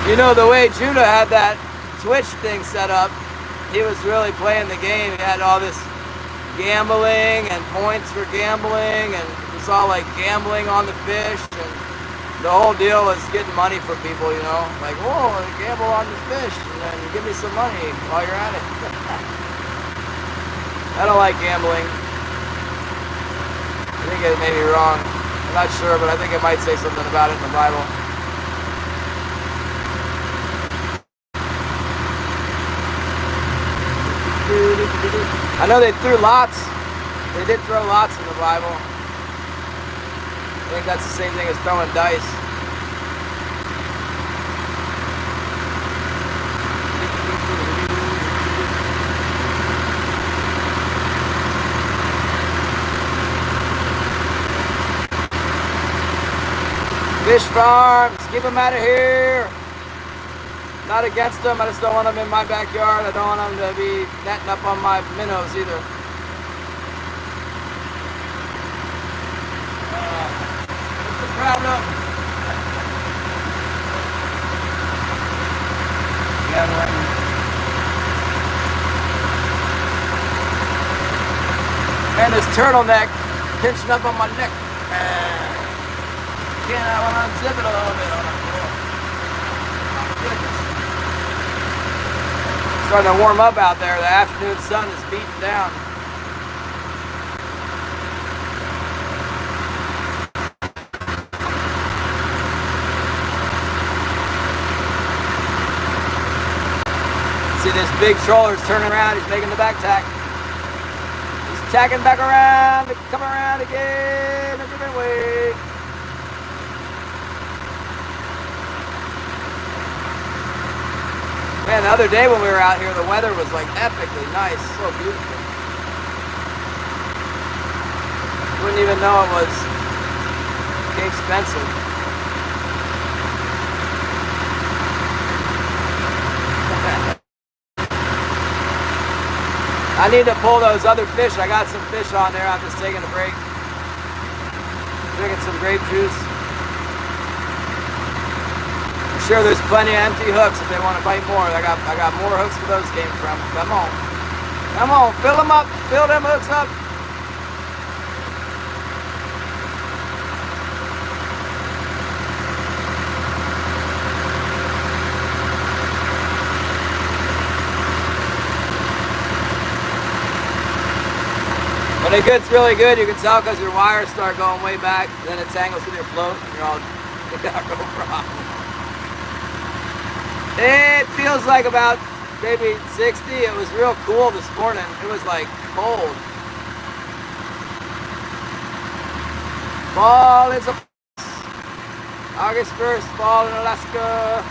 You know, the way Judah had that Twitch thing set up, he was really playing the game. He had all this gambling and points for gambling, and it was all like gambling on the fish, and the whole deal was getting money for people, you know, like, whoa, gamble on the fish and then give me some money while you're at it. I don't like gambling. I think it may be wrong. I'm not sure, but I think it might say something about it in the Bible. I know they threw lots. They did throw lots in the Bible. I think that's the same thing as throwing dice. Fish farms, keep them out of here. Not against them, I just don't want them in my backyard. I don't want them to be netting up on my minnows either. What's the problem? Man, this turtleneck pinching up on my neck. Can't I want to unzip it a little bit on the floor. Oh, goodness. Starting to warm up out there. The afternoon sun is beating down. See this big troller's turning around. He's making the back tack. He's tacking back around. Come around again. A different way. Man, the other day when we were out here, the weather was like epically nice, so beautiful. Wouldn't even know it was Cape Spencer. I need to pull those other fish. I got some fish on there. I'm just taking a break. Drinking some grape juice. Sure, there's plenty of empty hooks if they want to bite more. I got more hooks where those came from. Come on, fill them up, fill them hooks up. When it gets really good, you can tell because your wires start going way back, then it tangles with your float, and you're all, you got no problem. It feels like about maybe 60. It was real cool this morning. It was like cold. Fall is a August 1st, fall in Alaska.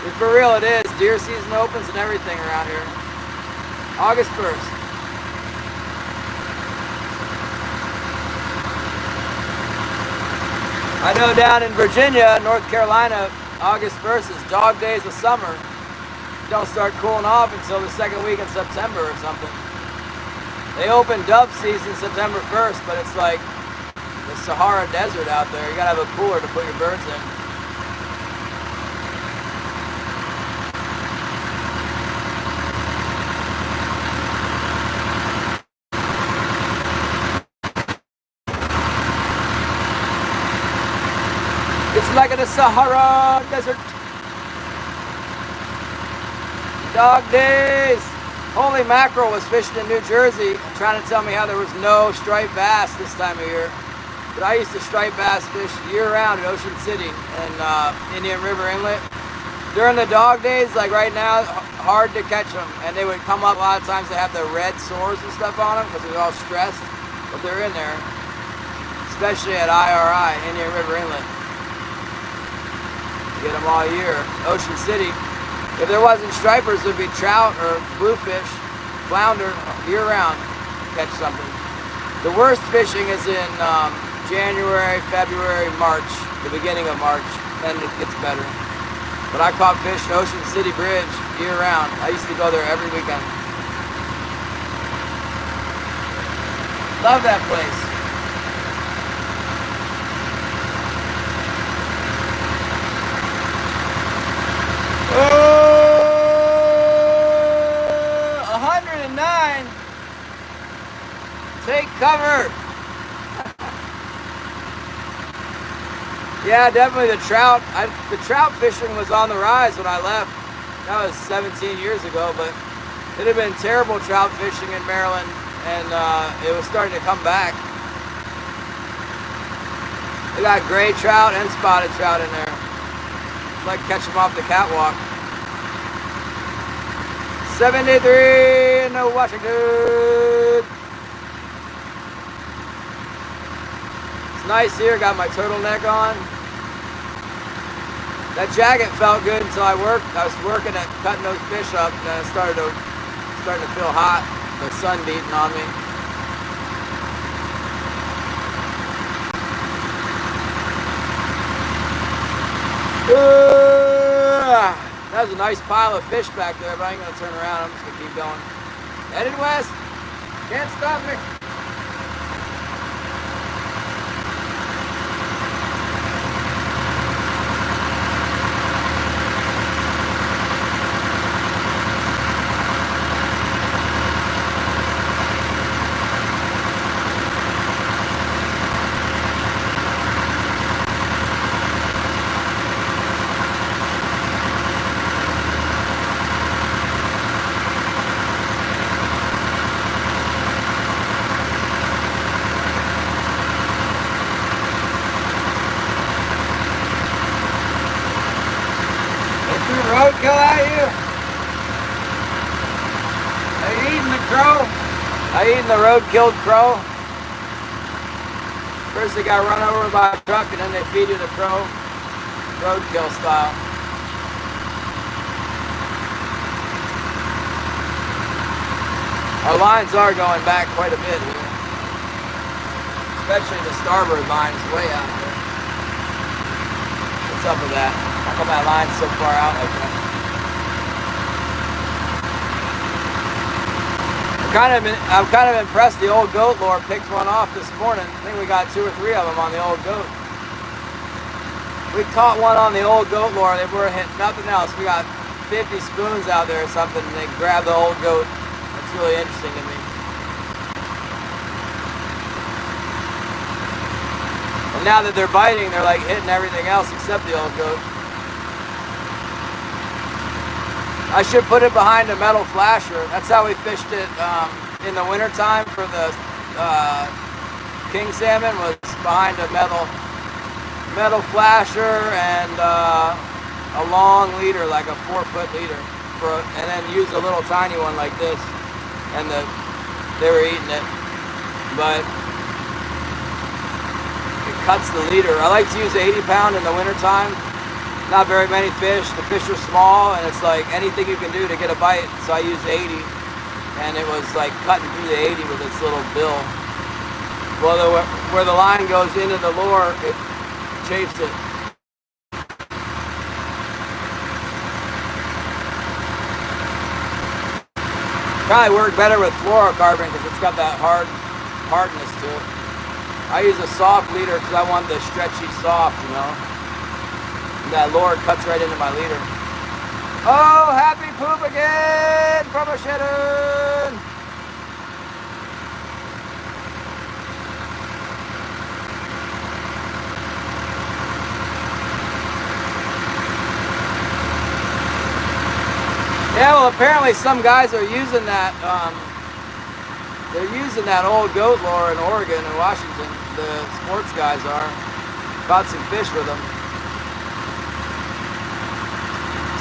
And for real it is. Deer season opens and everything around here. August 1st. I know down in Virginia, North Carolina, August 1st is dog days of summer. Don't start cooling off until the second week in September or something. They open dove season September 1st, but it's like the Sahara Desert out there. You gotta have a cooler to put your birds in. It's like the Sahara Desert. Dog days. Holy mackerel was fishing in New Jersey, trying to tell me how there was no striped bass this time of year. But I used to striped bass fish year-round at Ocean City and Indian River Inlet. During the dog days, like right now, hard to catch them. And they would come up, a lot of times they have the red sores and stuff on them because they're all stressed. But they're in there, especially at IRI, Indian River Inlet. Get them all year. Ocean City, if there wasn't stripers, there'd be trout or bluefish, flounder, year-round, catch something. The worst fishing is in January, February, March, the beginning of March, then it gets better. But I caught fish at Ocean City Bridge year-round. I used to go there every weekend. Love that place. Oh, 109. Take cover. Yeah, definitely the trout. The trout fishing was on the rise when I left. That was 17 years ago, but it had been terrible trout fishing in Maryland, and it was starting to come back. They got gray trout and spotted trout in there. I'd like to catch them off the catwalk. 73 in Washington. It's nice here, got my turtleneck on. That jacket felt good until I was working at cutting those fish up, and then it started to feel hot. The sun beating on me. That was a nice pile of fish back there, but I ain't gonna turn around. I'm just gonna keep going. Headed west. Can't stop me. Roadkill out here. Are you eating the crow? Are you eating the road-killed crow? First they got run over by a truck and then they feed you the crow. Roadkill style. Our lines are going back quite a bit here. Especially the starboard line is way out there. What's up with that? How come that line's so far out like that? I'm kind of impressed the old goat lure picked one off this morning. I think we got 2 or 3 of them on the old goat. We caught one on the old goat lure. They were hitting nothing else. We got 50 spoons out there or something, and they grabbed the old goat. That's really interesting to me. And now that they're biting, they're like hitting everything else except the old goat. I should put it behind a metal flasher. That's how we fished it in the wintertime for the king salmon was behind a metal flasher and a long leader, like a 4-foot leader, and then use a little tiny one like this, and they were eating it, but it cuts the leader. I like to use 80-pound in the wintertime. Not very many fish. The fish are small, and it's like anything you can do to get a bite, so I used 80, and it was like cutting through the 80 with its little bill. Well, where the line goes into the lure, it chafes it. Probably work better with fluorocarbon because it's got that hardness to it. I use a soft leader because I want the stretchy soft, you know. And that lure cuts right into my leader. Oh, happy poop again from a shedden. Yeah, well, apparently some guys are using that. They're using that old goat lure in Oregon and Washington. The sports guys are. Caught some fish with them.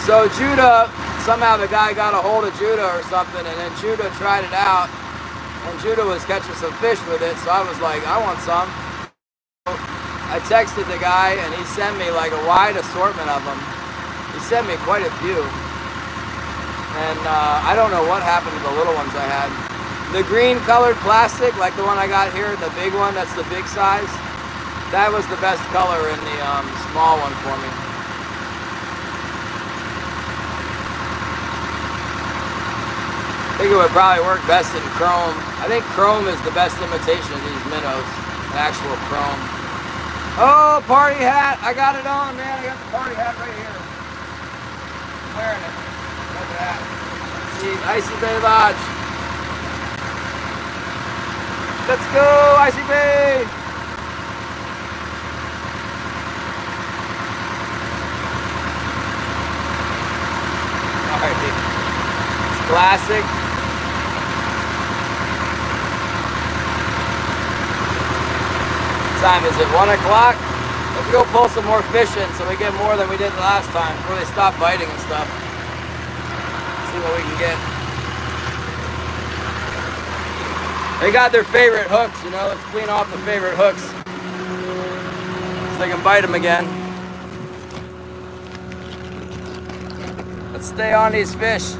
So Judah, somehow the guy got a hold of Judah or something, and then Judah tried it out, and Judah was catching some fish with it. So I was like, I want some. I texted the guy, and he sent me like a wide assortment of them. He sent me quite a few. And I don't know what happened to the little ones I had. The green colored plastic, like the one I got here, the big one, that's the big size, that was the best color in the small one for me. I think it would probably work best in chrome. I think chrome is the best imitation of these minnows, an actual chrome. Oh, party hat, I got it on, man. I got the party hat right here. I'm wearing it. Look at that. See, Icy Bay Lodge. Let's go, Icy Bay. Alright, it's classic. What time is it? 1 o'clock? Let's go pull some more fish in so we get more than we did the last time before they stop biting and stuff. See what we can get. They got their favorite hooks, you know. Let's clean off the favorite hooks so they can bite them again. Let's stay on these fish.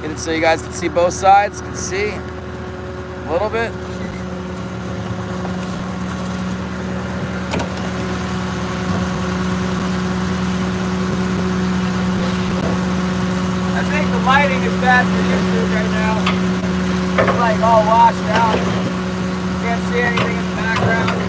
Get it so you guys can see both sides. Can see a little bit. I think the lighting is bad for YouTube right now. It's like all washed out. Can't see anything in the background.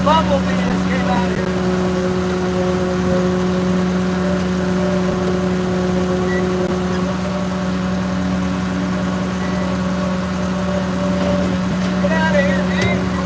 bumblebee just came out here. Get out of here, dude.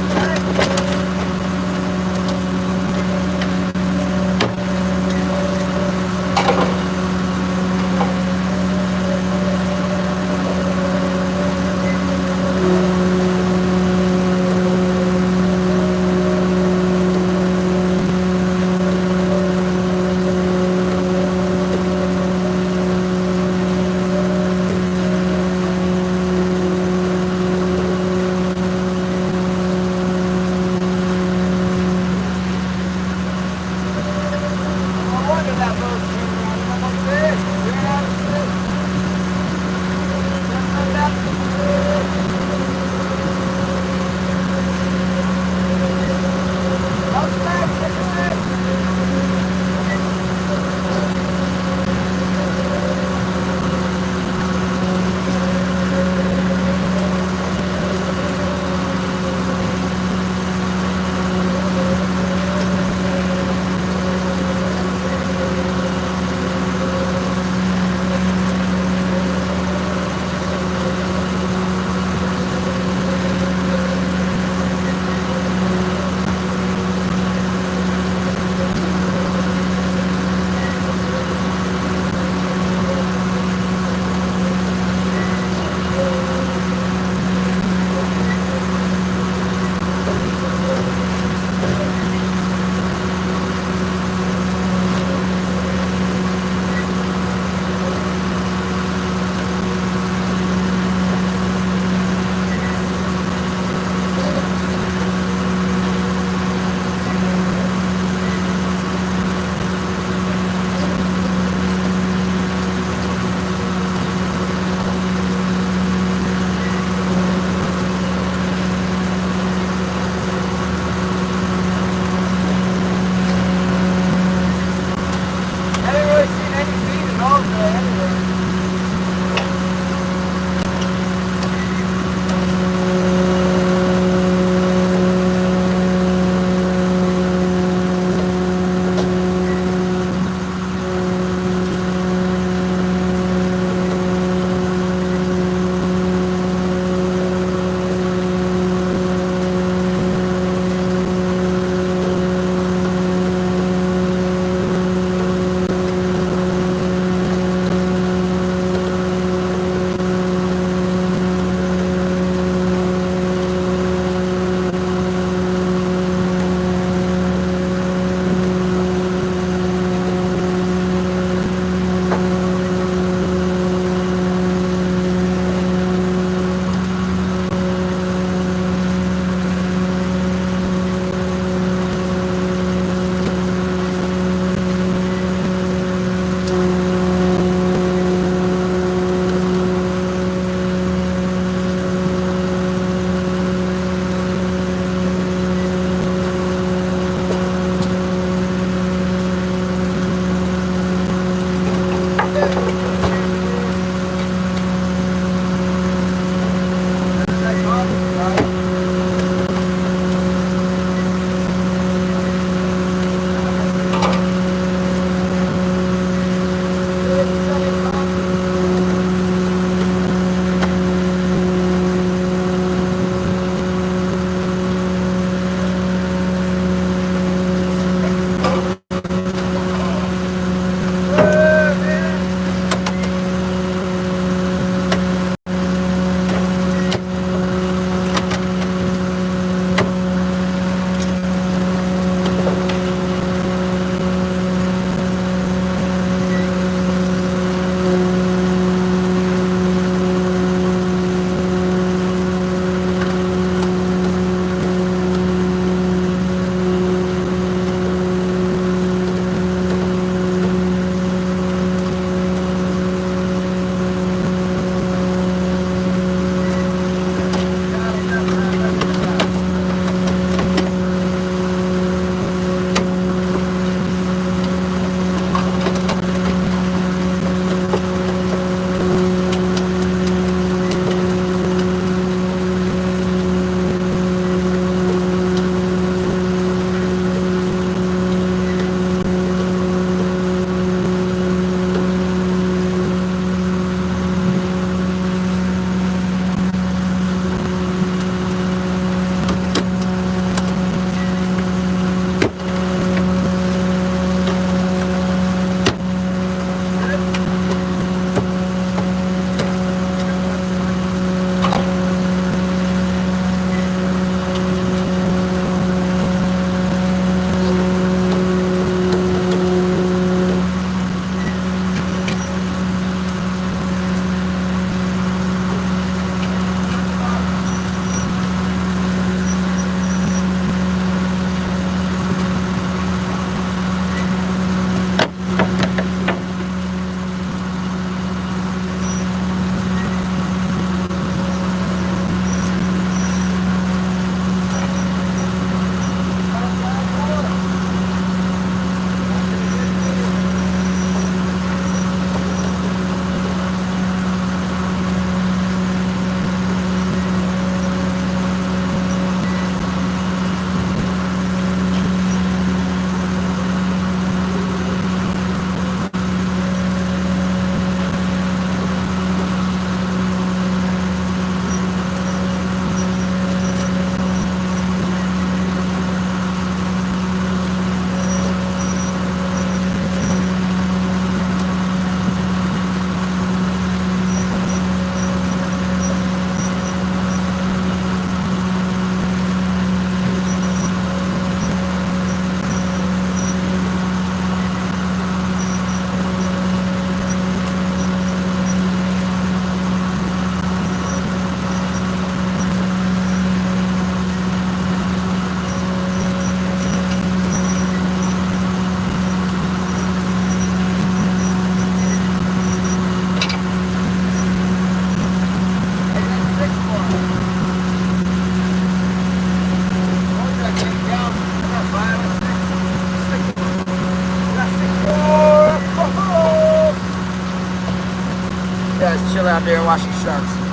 chill out there and watch the sharks.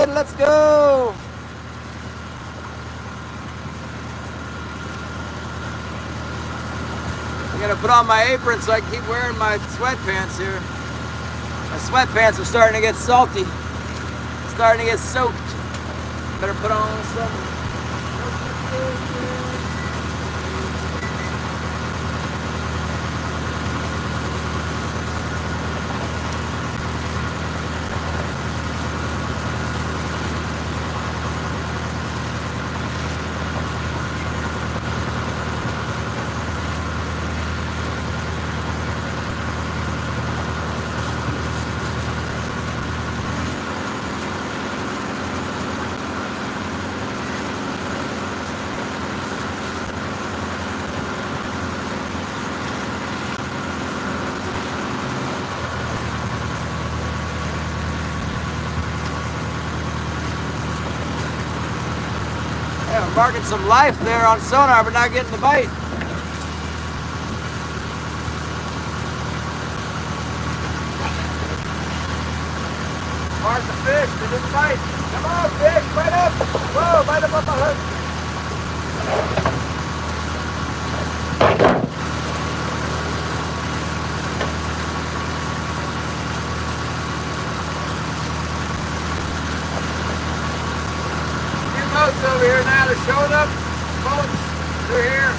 going. Let's go. I'm gonna put on my apron so I can keep wearing my sweatpants here. My sweatpants are starting to get salty. Starting to get soaked. Better put on some. Yeah, marking some life there on sonar, but not getting the bite. Mark the fish, they didn't bite. Come on, fish, bite up. Whoa, bite up on my hook. Boats over here now, they're showing up. Boats, they're here.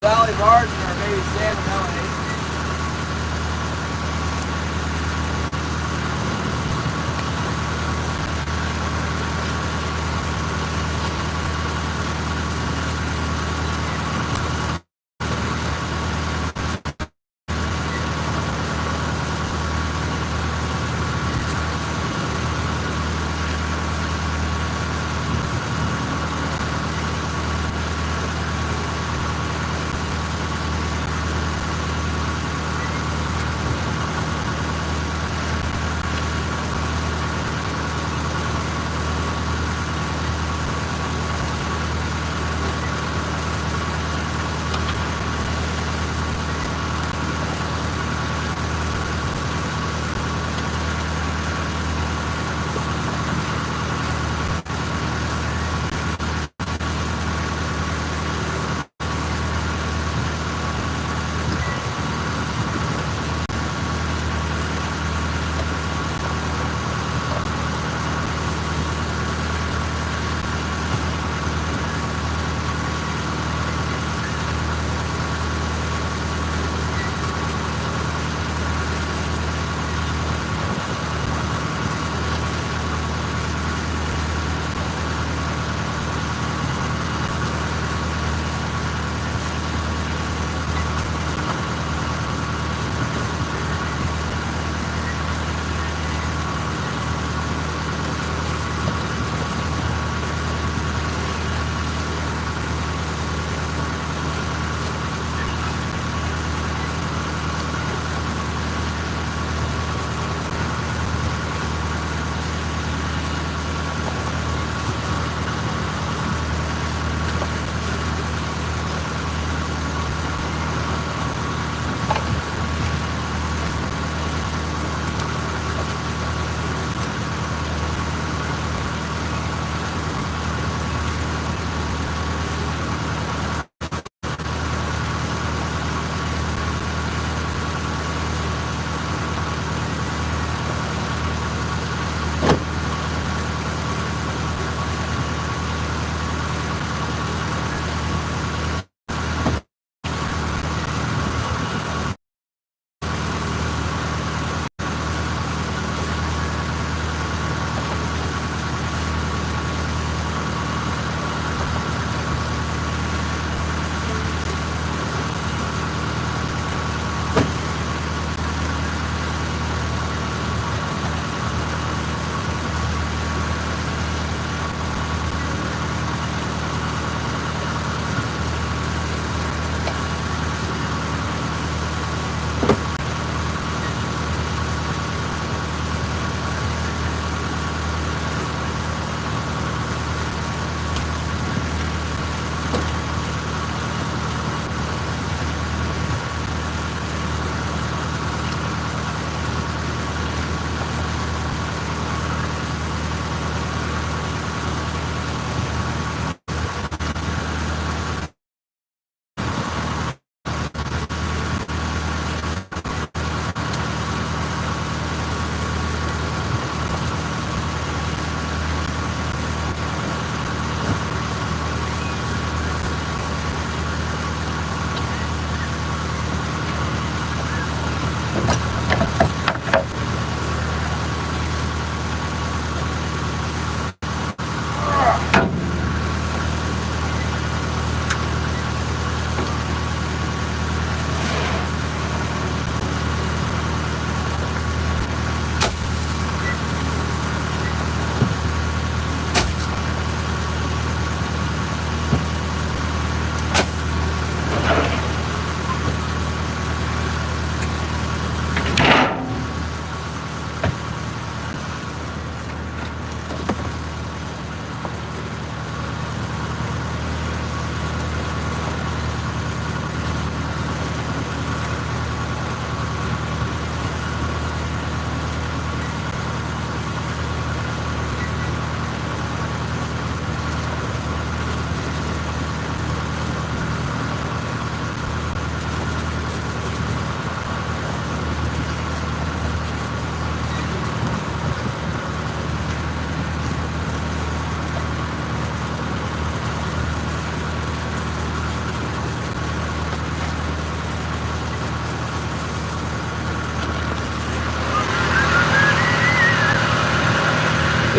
Valley margin or maybe salmon melody.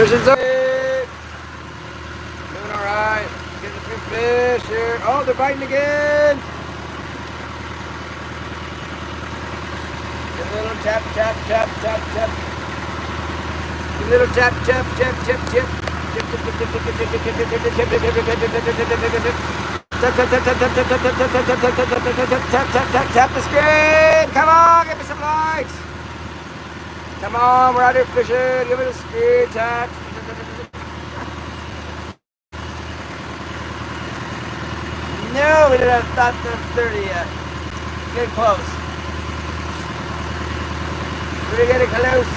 Fishing's okay. Doing alright. Getting a few fish here. Oh, they're biting again. Get a little tap, tap, tap, tap, tap. A little tap, tap, tap, tap, tap. Tap the screen. Come on, give me some likes. Come on, we're out here fishing. Give me the screen tap. No, we didn't have not the 30 yet. Getting close. We're getting close.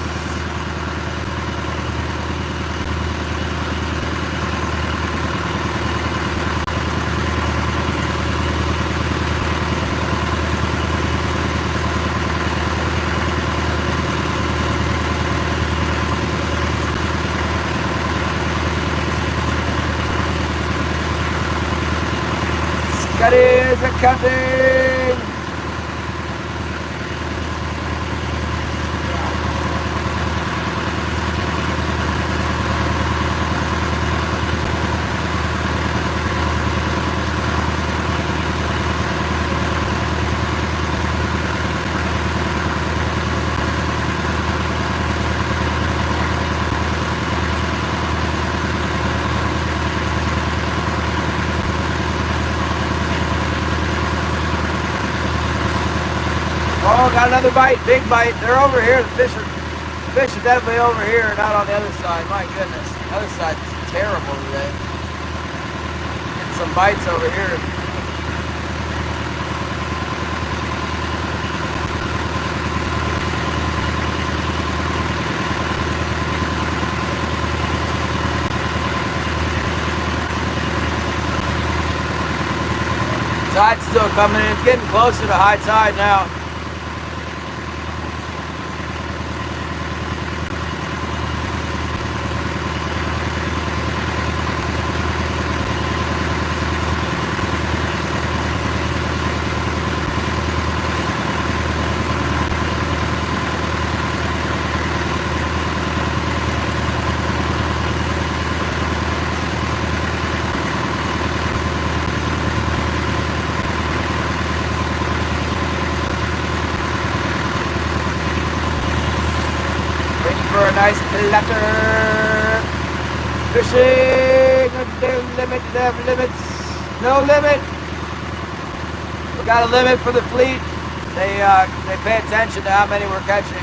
That is a cutting. Oh, got another bite, big bite. They're over here. The fish are definitely over here, not on the other side. My goodness, the other side's terrible today. Getting some bites over here. Tide's still coming in. It's getting closer to high tide now. For a nice platter. Fishing. No limit. They have limits. No limit. We got a limit for the fleet. They pay attention to how many we're catching.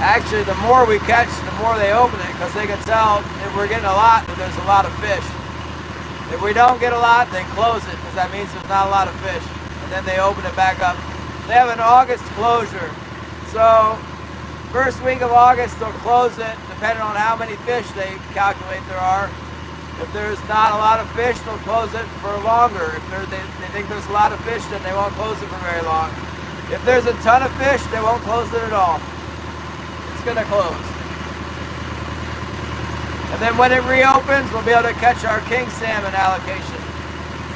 Actually, the more we catch, the more they open it, because they can tell if we're getting a lot, that there's a lot of fish. If we don't get a lot, they close it, because that means there's not a lot of fish. And then they open it back up. They have an August closure. So first week of August, they'll close it, depending on how many fish they calculate there are. If there's not a lot of fish, they'll close it for longer. If they think there's a lot of fish, then they won't close it for very long. If there's a ton of fish, they won't close it at all. It's going to close. And then when it reopens, we'll be able to catch our king salmon allocation,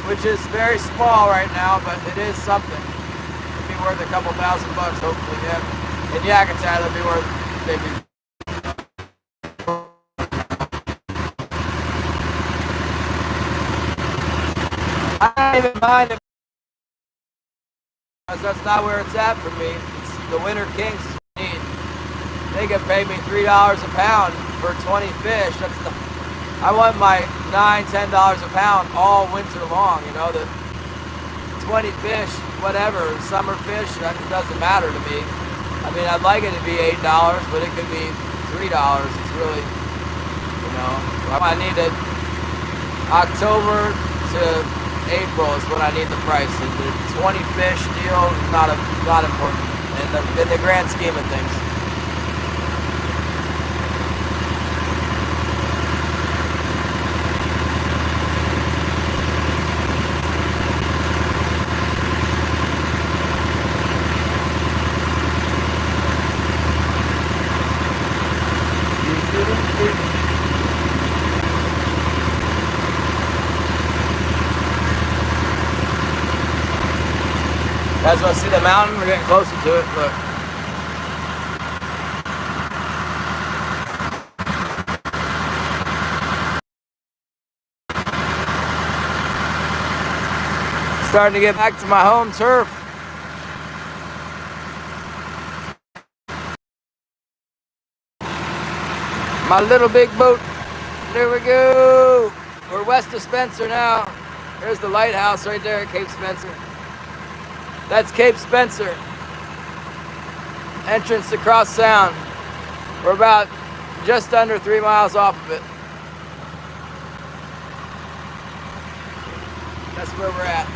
which is very small right now, but it is something. It'll be worth a couple $1,000 hopefully, yeah. In Yakutat, it'll be worth maybe. I don't even mind it, because that's not where it's at for me. It's the winter kings is what I need. They can pay me $3 a pound for 20 fish. I want my $9, $10 a pound all winter long. You know, the 20 fish, whatever, summer fish, that doesn't matter to me. I mean, I'd like it to be $8, but it could be $3. It's really, you know, I need it October to April is when I need the price. And the 20 fish deal is not important in the grand scheme of things. You guys want to see the mountain? We're getting closer to it, look. Starting to get back to my home turf. My little big boat. There we go. We're west of Spencer now. There's the lighthouse right there at Cape Spencer. That's Cape Spencer. Entrance to Cross Sound. We're about just under 3 miles off of it. That's where we're at.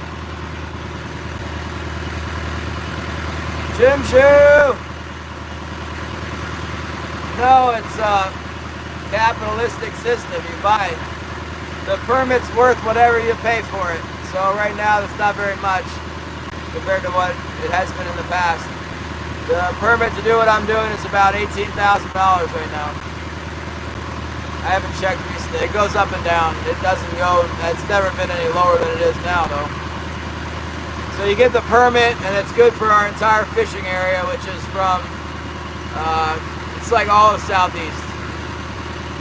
Jim Shoe! No, it's a capitalistic system. You buy it. The permit's worth whatever you pay for it. So right now, it's not very much compared to what it has been in the past. The permit to do what I'm doing is about $18,000 right now. I haven't checked recently. It goes up and down. It doesn't go, it's never been any lower than it is now though. So you get the permit and it's good for our entire fishing area, which is from, it's like all of Southeast.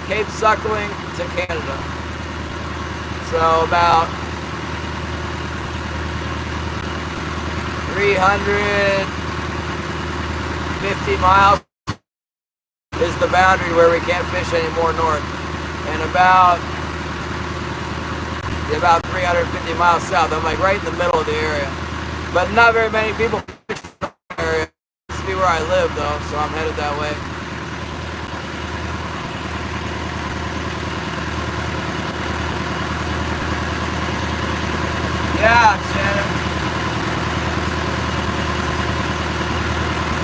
Cape Suckling to Canada. So about 350 miles is the boundary where we can't fish any more north, and about 350 miles south. I'm like right in the middle of the area, but not very many people fish in the area. This is where I live though, so I'm headed that way. Yeah, Shannon.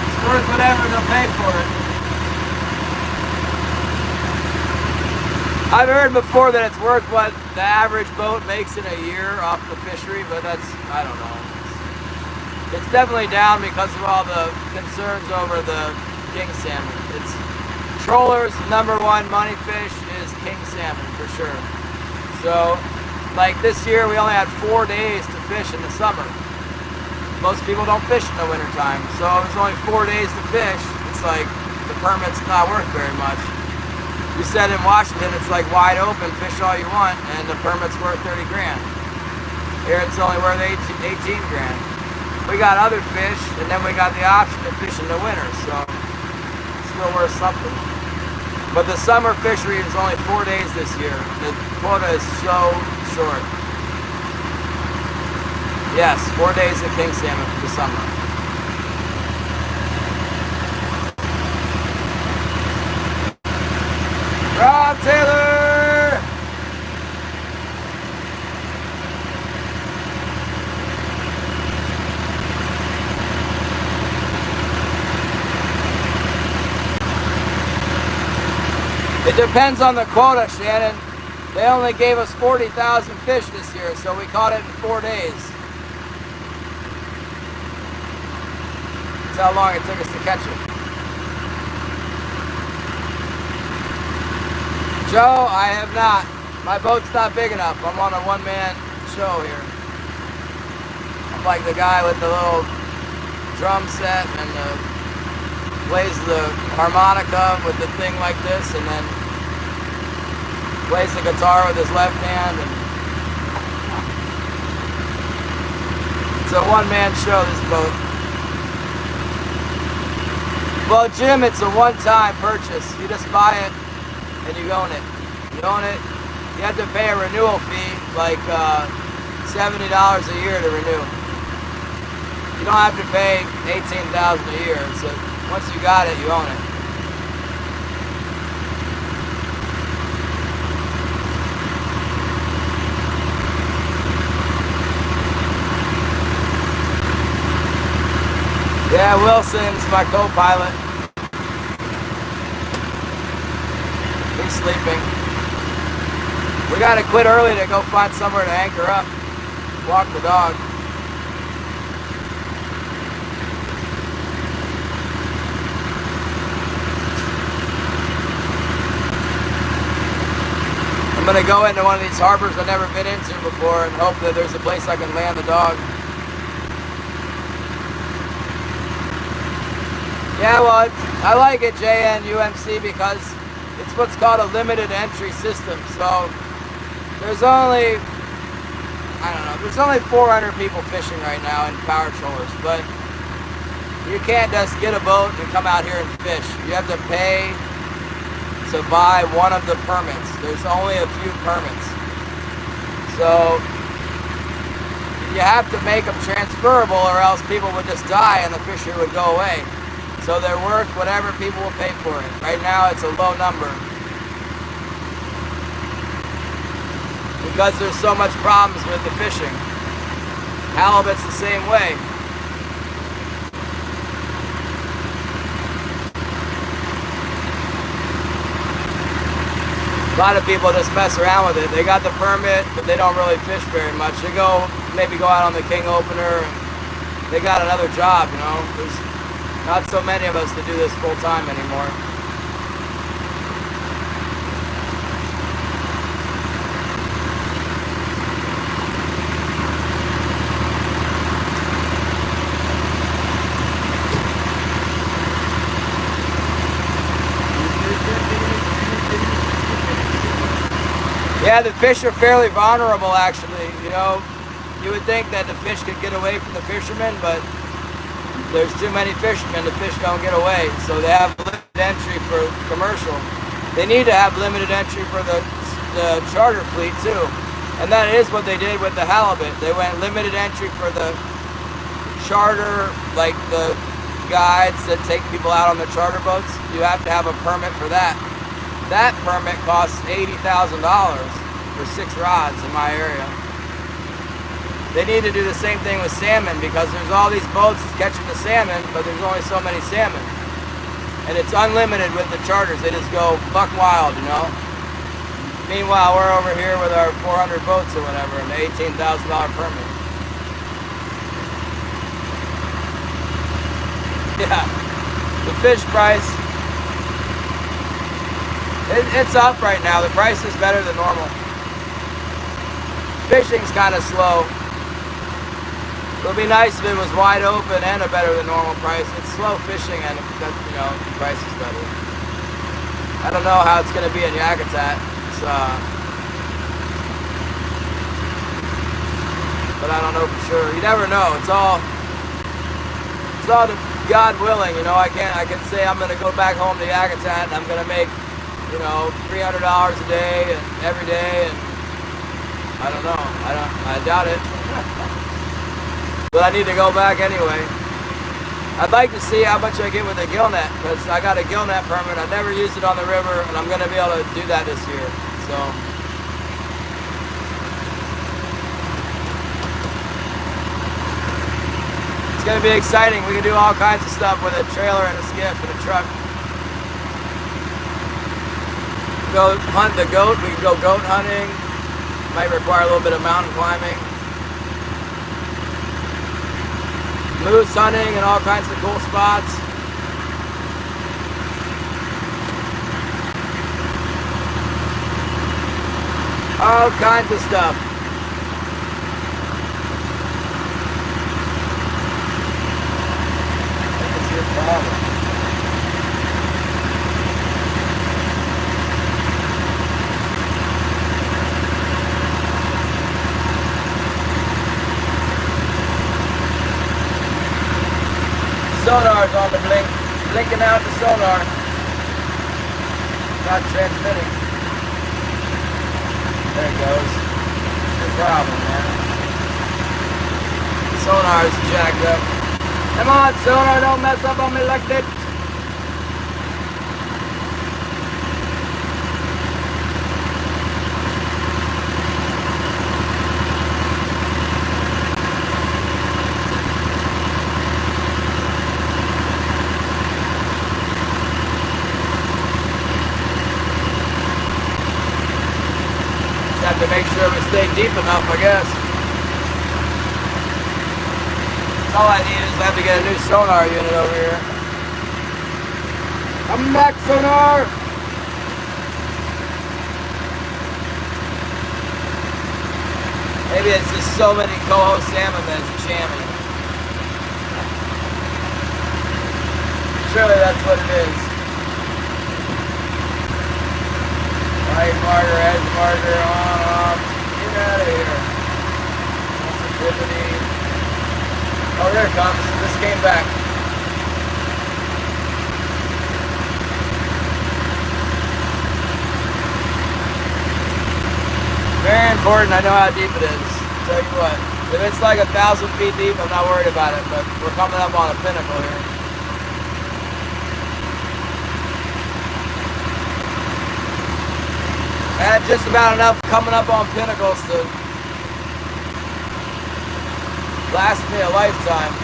It's worth whatever they'll pay for it. I've heard before that it's worth what the average boat makes in a year off the fishery, but that's, I don't know. It's definitely down because of all the concerns over the king salmon. It's trollers' number one money fish is king salmon for sure. So, like this year, we only had 4 days to fish in the summer. Most people don't fish in the wintertime, so it was only 4 days to fish. It's like the permit's not worth very much. You said in Washington it's like wide open, fish all you want, and the permit's worth 30 grand. Here it's only worth 18 grand. We got other fish, and then we got the option to fish in the winter, so it's still worth something. But the summer fishery is only 4 days this year. The quota is so short. Yes, 4 days of king salmon for the summer. Rob Taylor! It depends on the quota, Shannon. They only gave us 40,000 fish this year, so we caught it in 4 days. That's how long it took us to catch it. Joe, I have not. My boat's not big enough. I'm on a one-man show here. I'm like the guy with the little drum set and plays the harmonica with the thing like this, and then plays the guitar with his left hand. And it's a one-man show, this boat. Well, Jim, it's a one-time purchase. You just buy it and you own it. You own it. You have to pay a renewal fee, like $70 a year to renew. You don't have to pay $18,000 a year. So once you got it, you own it. Yeah, Wilson's my co-pilot. He's sleeping. We gotta quit early to go find somewhere to anchor up, walk the dog. I'm gonna go into one of these harbors I've never been into before and hope that there's a place I can land the dog. Yeah, well, I like it, JNUMC, because it's what's called a limited entry system. So there's only I don't know. There's only 400 people fishing right now in power trollers, but you can't just get a boat and come out here and fish. You have to pay to buy one of the permits. There's only a few permits. So you have to make them transferable or else people would just die and the fishery would go away. So they're worth whatever people will pay for it. Right now it's a low number. Because there's so much problems with the fishing. Halibut's the same way. A lot of people just mess around with it. They got the permit, but they don't really fish very much. They maybe go out on the king opener, and they got another job, you know. There's not so many of us that do this full time anymore. Yeah, the fish are fairly vulnerable, actually. You know, you would think that the fish could get away from the fishermen, but there's too many fishermen. The fish don't get away, so they have limited entry for commercial. They need to have limited entry for the charter fleet too, and that is what they did with the halibut. They went limited entry for the charter, like the guides that take people out on the charter boats. You have to have a permit for that. That permit costs $80,000 for 6 rods in my area. They need to do the same thing with salmon because there's all these boats catching the salmon, but there's only so many salmon. And it's unlimited with the charters. They just go buck wild, you know. Meanwhile, we're over here with our 400 boats or whatever and the $18,000 permit. Yeah, the fish price. It's up right now. The price is better than normal. Fishing's kind of slow. It would be nice if it was wide open and a better than normal price. It's slow fishing and, you know, the price is better. I don't know how it's going to be in Yakutat. But I don't know for sure. You never know. It's all God willing. You know, I can say I'm going to go back home to Yakutat and I'm going to make, you know, $300 a day and every day, and I don't know. I doubt it. But I need to go back anyway. I'd like to see how much I get with a gill net because I got a gill net permit. I never used it on the river, and I'm going to be able to do that this year. So it's going to be exciting. We can do all kinds of stuff with a trailer and a skiff and a truck. Go hunt the goat. We can go goat hunting. Might require a little bit of mountain climbing. Moose hunting and all kinds of cool spots. All kinds of stuff. What's your problem? Sonar's on the blink, blinking out the sonar. Not transmitting. There it goes. No problem, man. The sonar's jacked up. Come on, sonar, don't mess up on me like that. Have to make sure we stay deep enough, I guess. All I need is I have to get a new sonar unit over here. Come back, sonar! Maybe it's just so many coho salmon that's jamming. Surely that's what it is. Right marker, edge marker, on, off. Get out of here. flippity. Oh, there it comes. This came back. Very important. I know how deep it is. Tell you what, if it's like 1,000 feet deep, I'm not worried about it, but we're coming up on a pinnacle here. I had just about enough coming up on pinnacles to last me a lifetime.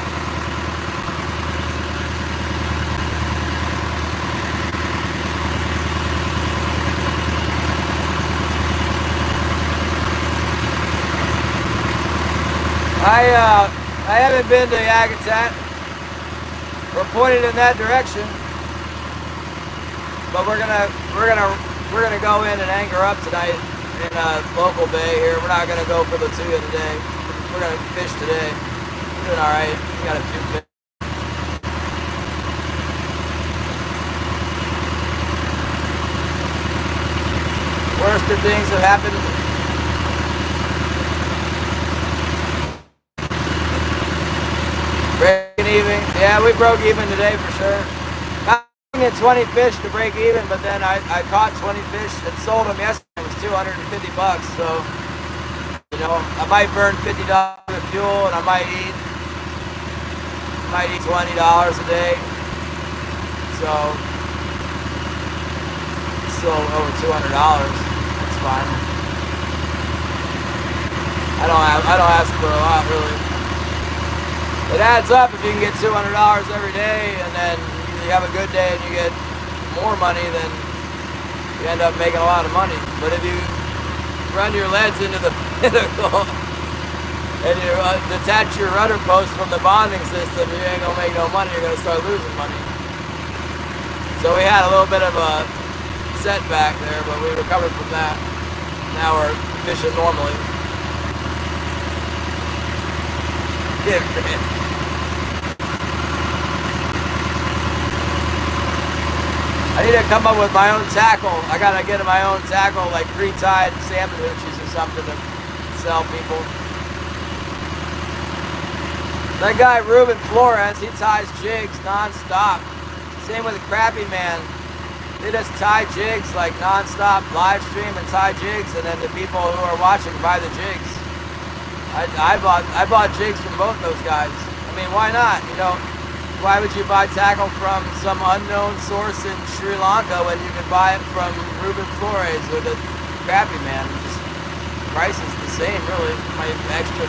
I haven't been to Yakutat. We're pointed in that direction, but we're gonna go in and anchor up tonight in a local bay here. We're not gonna go for the Tuya today. We're gonna fish today. We're doing all right. We got a few fish. Worst of things have happened. Breaking even. Yeah, we broke even today for sure. Not at 20 fish to break even, but then I caught 20 fish and sold them yesterday. It was $250, so you know, I might burn $50 of fuel, and I might eat $20 a day. So it's still over $200. That's fine. I don't ask for a lot, really. It adds up if you can get $200 every day, and then you have a good day and you get more money, then you end up making a lot of money. But if you run your leads into the pinnacle and you detach your rudder post from the bonding system, you ain't gonna make no money. You're gonna start losing money. So we had a little bit of a setback there, but we recovered from that. Now we're fishing normally. Yeah, man. I need to come up with my own tackle. I gotta get my own tackle, like pre-tied salmon hoochies or something to sell people. That guy Ruben Flores, he ties jigs non-stop. Same with the Crappie Man. They just tie jigs like non-stop, live stream and tie jigs, and then the people who are watching buy the jigs. I bought jigs from both those guys. I mean, why not? You know, why would you buy tackle from some unknown source in Sri Lanka when you could buy it from Ruben Flores or the Crappie Man? Just, price is the same, really. My extra,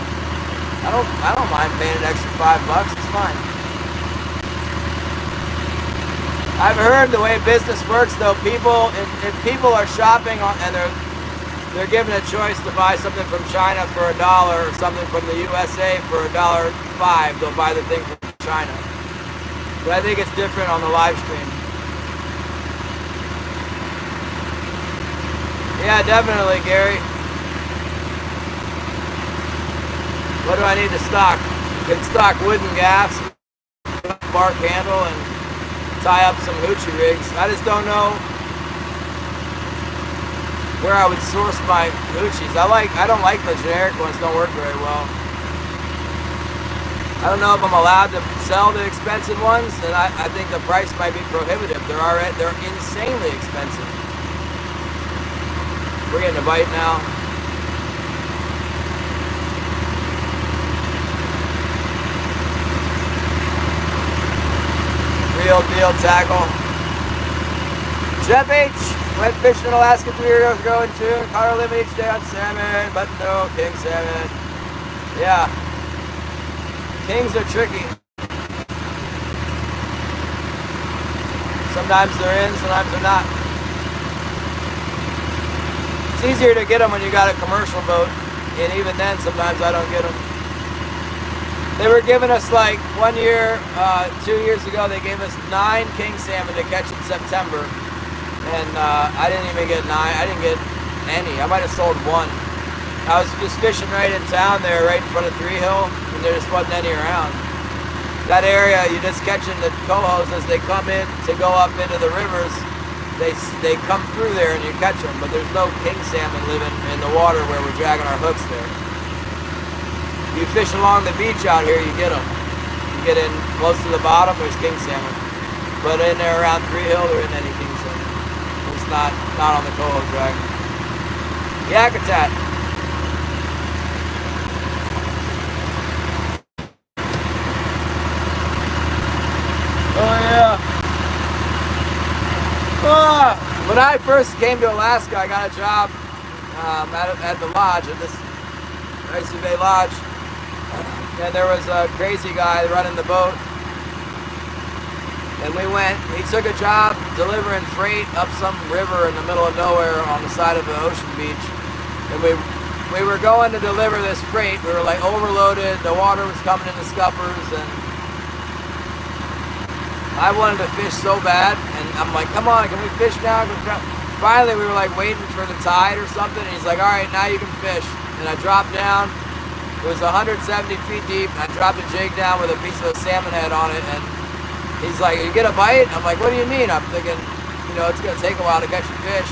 I don't mind paying an extra $5. It's fine. I've heard the way business works, though. If people are shopping and they're given a choice to buy something from China for $1 or something from the USA for $1.05, they'll buy the thing from China. But I think it's different on the live stream. Yeah, definitely, Gary. What do I need to stock? You can stock wooden gaffs, bark handle, and tie up some hoochie rigs. I just don't know where I would source my hoochies. I don't like the generic ones, don't work very well. I don't know if I'm allowed to sell the expensive ones, and I think the price might be prohibitive. They're insanely expensive. We're getting a bite now. Real deal tackle. Jeff H. Went fishing in Alaska 3 years ago in June. Caught a limit each day on salmon, but no king salmon. Yeah. Kings are tricky. Sometimes they're in, sometimes they're not. It's easier to get them when you got a commercial boat, and even then, sometimes I don't get them. They were giving us, like, 1 year, 2 years ago, they gave us 9 king salmon to catch in September. And I didn't even get 9. I didn't get any. I might have sold 1. I was just fishing right in town there, right in front of Three Hill, and there just wasn't any around. That area, you're just catching the cohos as they come in to go up into the rivers. They come through there and you catch them, but there's no king salmon living in the water where we're dragging our hooks there. You fish along the beach out here, you get them. You get in close to the bottom, there's king salmon. But in there around 3 Hill, there isn't any king salmon. It's not on the Coho Dragon. Yakutat. Oh yeah. When I first came to Alaska, I got a job at the lodge, at this Icy Bay Lodge, and there was a crazy guy running the boat. And he took a job delivering freight up some river in the middle of nowhere on the side of the ocean beach. And we were going to deliver this freight. We were like overloaded, the water was coming in the scuppers, and I wanted to fish so bad. And I'm like, come on, can we fish now? Finally, we were like waiting for the tide or something. And he's like, all right, now you can fish. And I dropped down. It was 170 feet deep. I dropped a jig down with a piece of a salmon head on it. And he's like, you get a bite? I'm like, what do you mean? I'm thinking, it's going to take a while to catch a fish.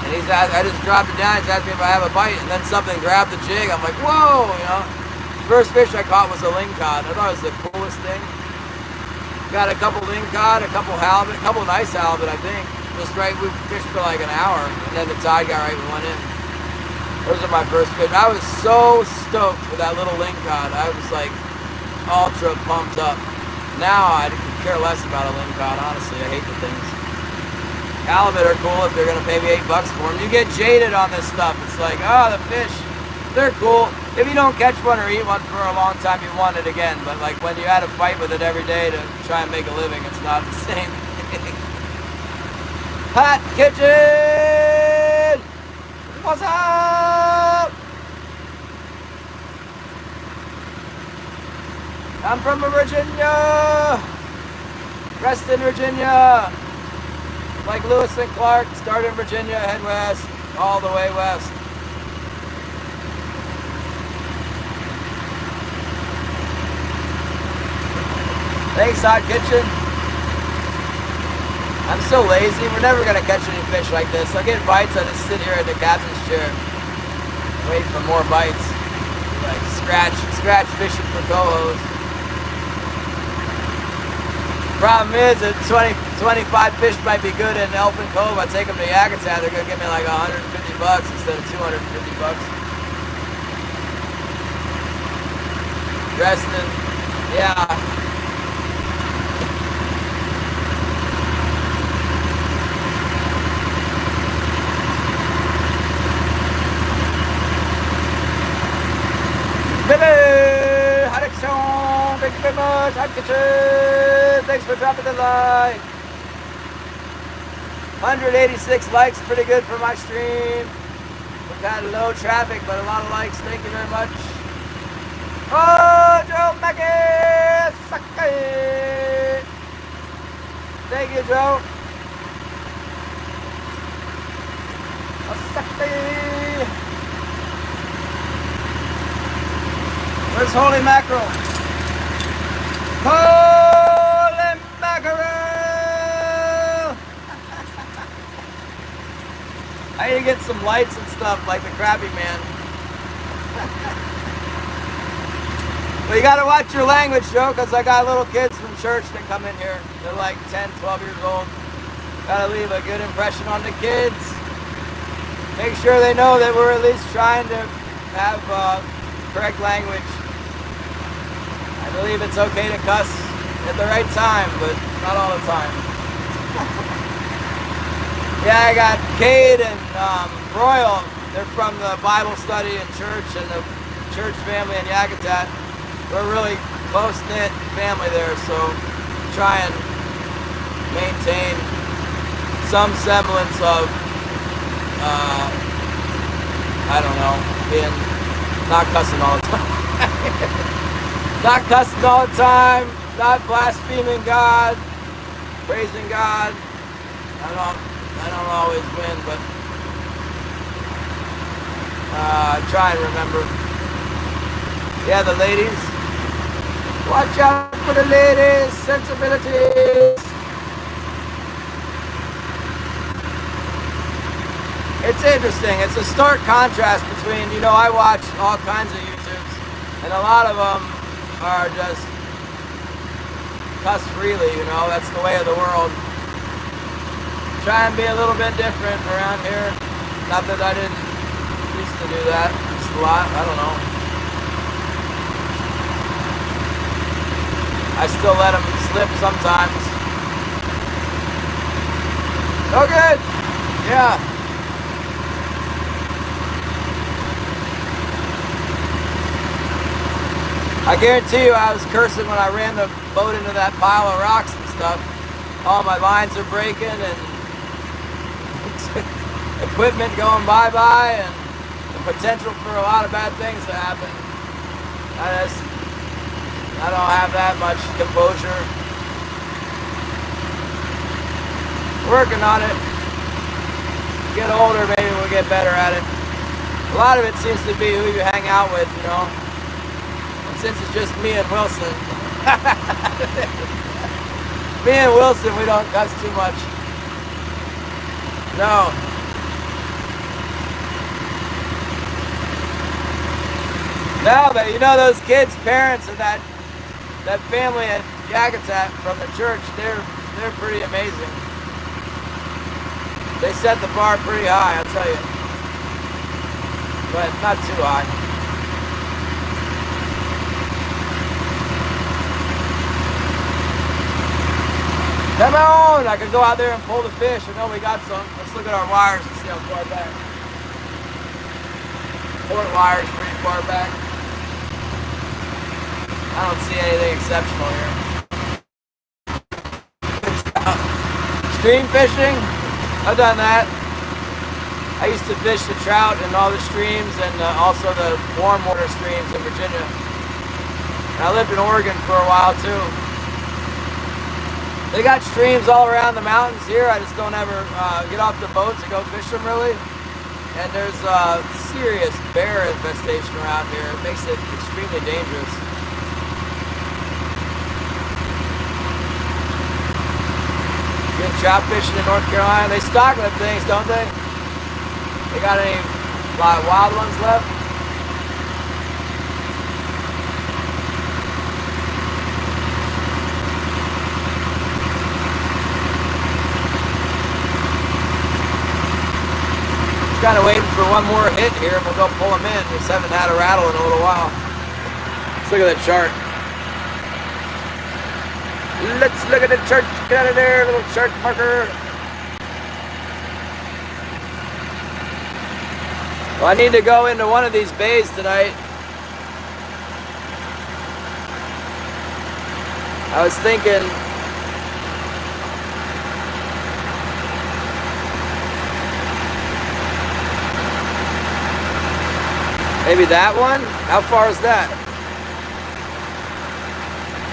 And I just dropped it down. He's asking me if I have a bite. And then something grabbed the jig. I'm like, whoa, First fish I caught was a lingcod. I thought it was the coolest thing. Got a couple lingcod, a couple halibut, a couple nice halibut, I think. Just right, we fished for like an hour. And then the tide got right and went in. Those are my first fish. I was so stoked for that little lingcod. I was like ultra pumped up. Now I could care less about a lingcod, honestly. I hate the things. Halibut are cool if they're going to pay me $8 for them. You get jaded on this stuff. It's like, the fish, they're cool. If you don't catch one or eat one for a long time, you want it again. But like when you had to fight with it every day to try and make a living, it's not the same thing. Hot Kitchen! What's up? I'm from Virginia, Reston, Virginia. Like Lewis and Clark, started in Virginia, head west, all the way west. Thanks, Hot Kitchen. I'm so lazy. We're never gonna catch any fish like this. I get bites. I just sit here in the captain's chair, wait for more bites. Like scratch fishing for cohos. Problem is that 25 fish might be good in Elfin Cove. I take them to Yakutat, they're gonna give me like $150 instead of $250. Reston, yeah. Billy, Harrison, thank you very much. Hot Kitchen, thanks for dropping the like. 186 likes, pretty good for my stream. We've got low traffic, but a lot of likes. Thank you very much. Oh, Joe Mackey, suck it. Thank you, Joe. Suck it. Where's holy mackerel? Holy mackerel! I need to get some lights and stuff like the Krabby Man. But you gotta watch your language, Joe, because I got little kids from church that come in here. They're like 10, 12 years old. Gotta leave a good impression on the kids. Make sure they know that we're at least trying to have correct language. I believe it's okay to cuss at the right time, but not all the time. Yeah, I got Cade and Royal. They're from the Bible study and church and the church family in Yakutat. We're a really close-knit family there, so try and maintain some semblance of, I don't know, being not cussing all the time. Not cussing all the time, not blaspheming God, praising God. I don't always win, but try and remember. Yeah, the ladies. Watch out for the ladies' sensibilities. It's interesting. It's a stark contrast between, I watch all kinds of YouTubes. And a lot of them are just cuss freely, you know, that's the way of the world. Try and be a little bit different around here. Not that I didn't used to do that, just a lot, I don't know. I still let them slip sometimes. Oh good, yeah. I guarantee you I was cursing when I ran the boat into that pile of rocks and stuff. All my lines are breaking and equipment going bye-bye and the potential for a lot of bad things to happen. I don't have that much composure. Working on it. Get older, maybe we'll get better at it. A lot of it seems to be who you hang out with, you know. Since it's just me and Wilson. Me and Wilson, we don't cuss too much. No. No, but you know those kids' parents and that family at Yakutat from the church, they're pretty amazing. They set the bar pretty high, I'll tell you. But not too high. Come on! I could go out there and pull the fish. I know we got some. Let's look at our wires and see how far back. Port wire's pretty far back. I don't see anything exceptional here. Stream fishing? I've done that. I used to fish the trout in all the streams and also the warm water streams in Virginia. And I lived in Oregon for a while too. They got streams all around the mountains here. I just don't ever get off the boat to go fish them really. And there's a serious bear infestation around here. It makes it extremely dangerous. Good trout fishing in North Carolina. They stock them things, don't they? They got any wild ones left? Kind of waiting for one more hit here and we'll go pull them in. Just haven't had a rattle in a little while. Let's look at that chart. Let's look at the chart. Get out of there, little chart marker. Well, I need to go into one of these bays tonight. I was thinking maybe that one? How far is that?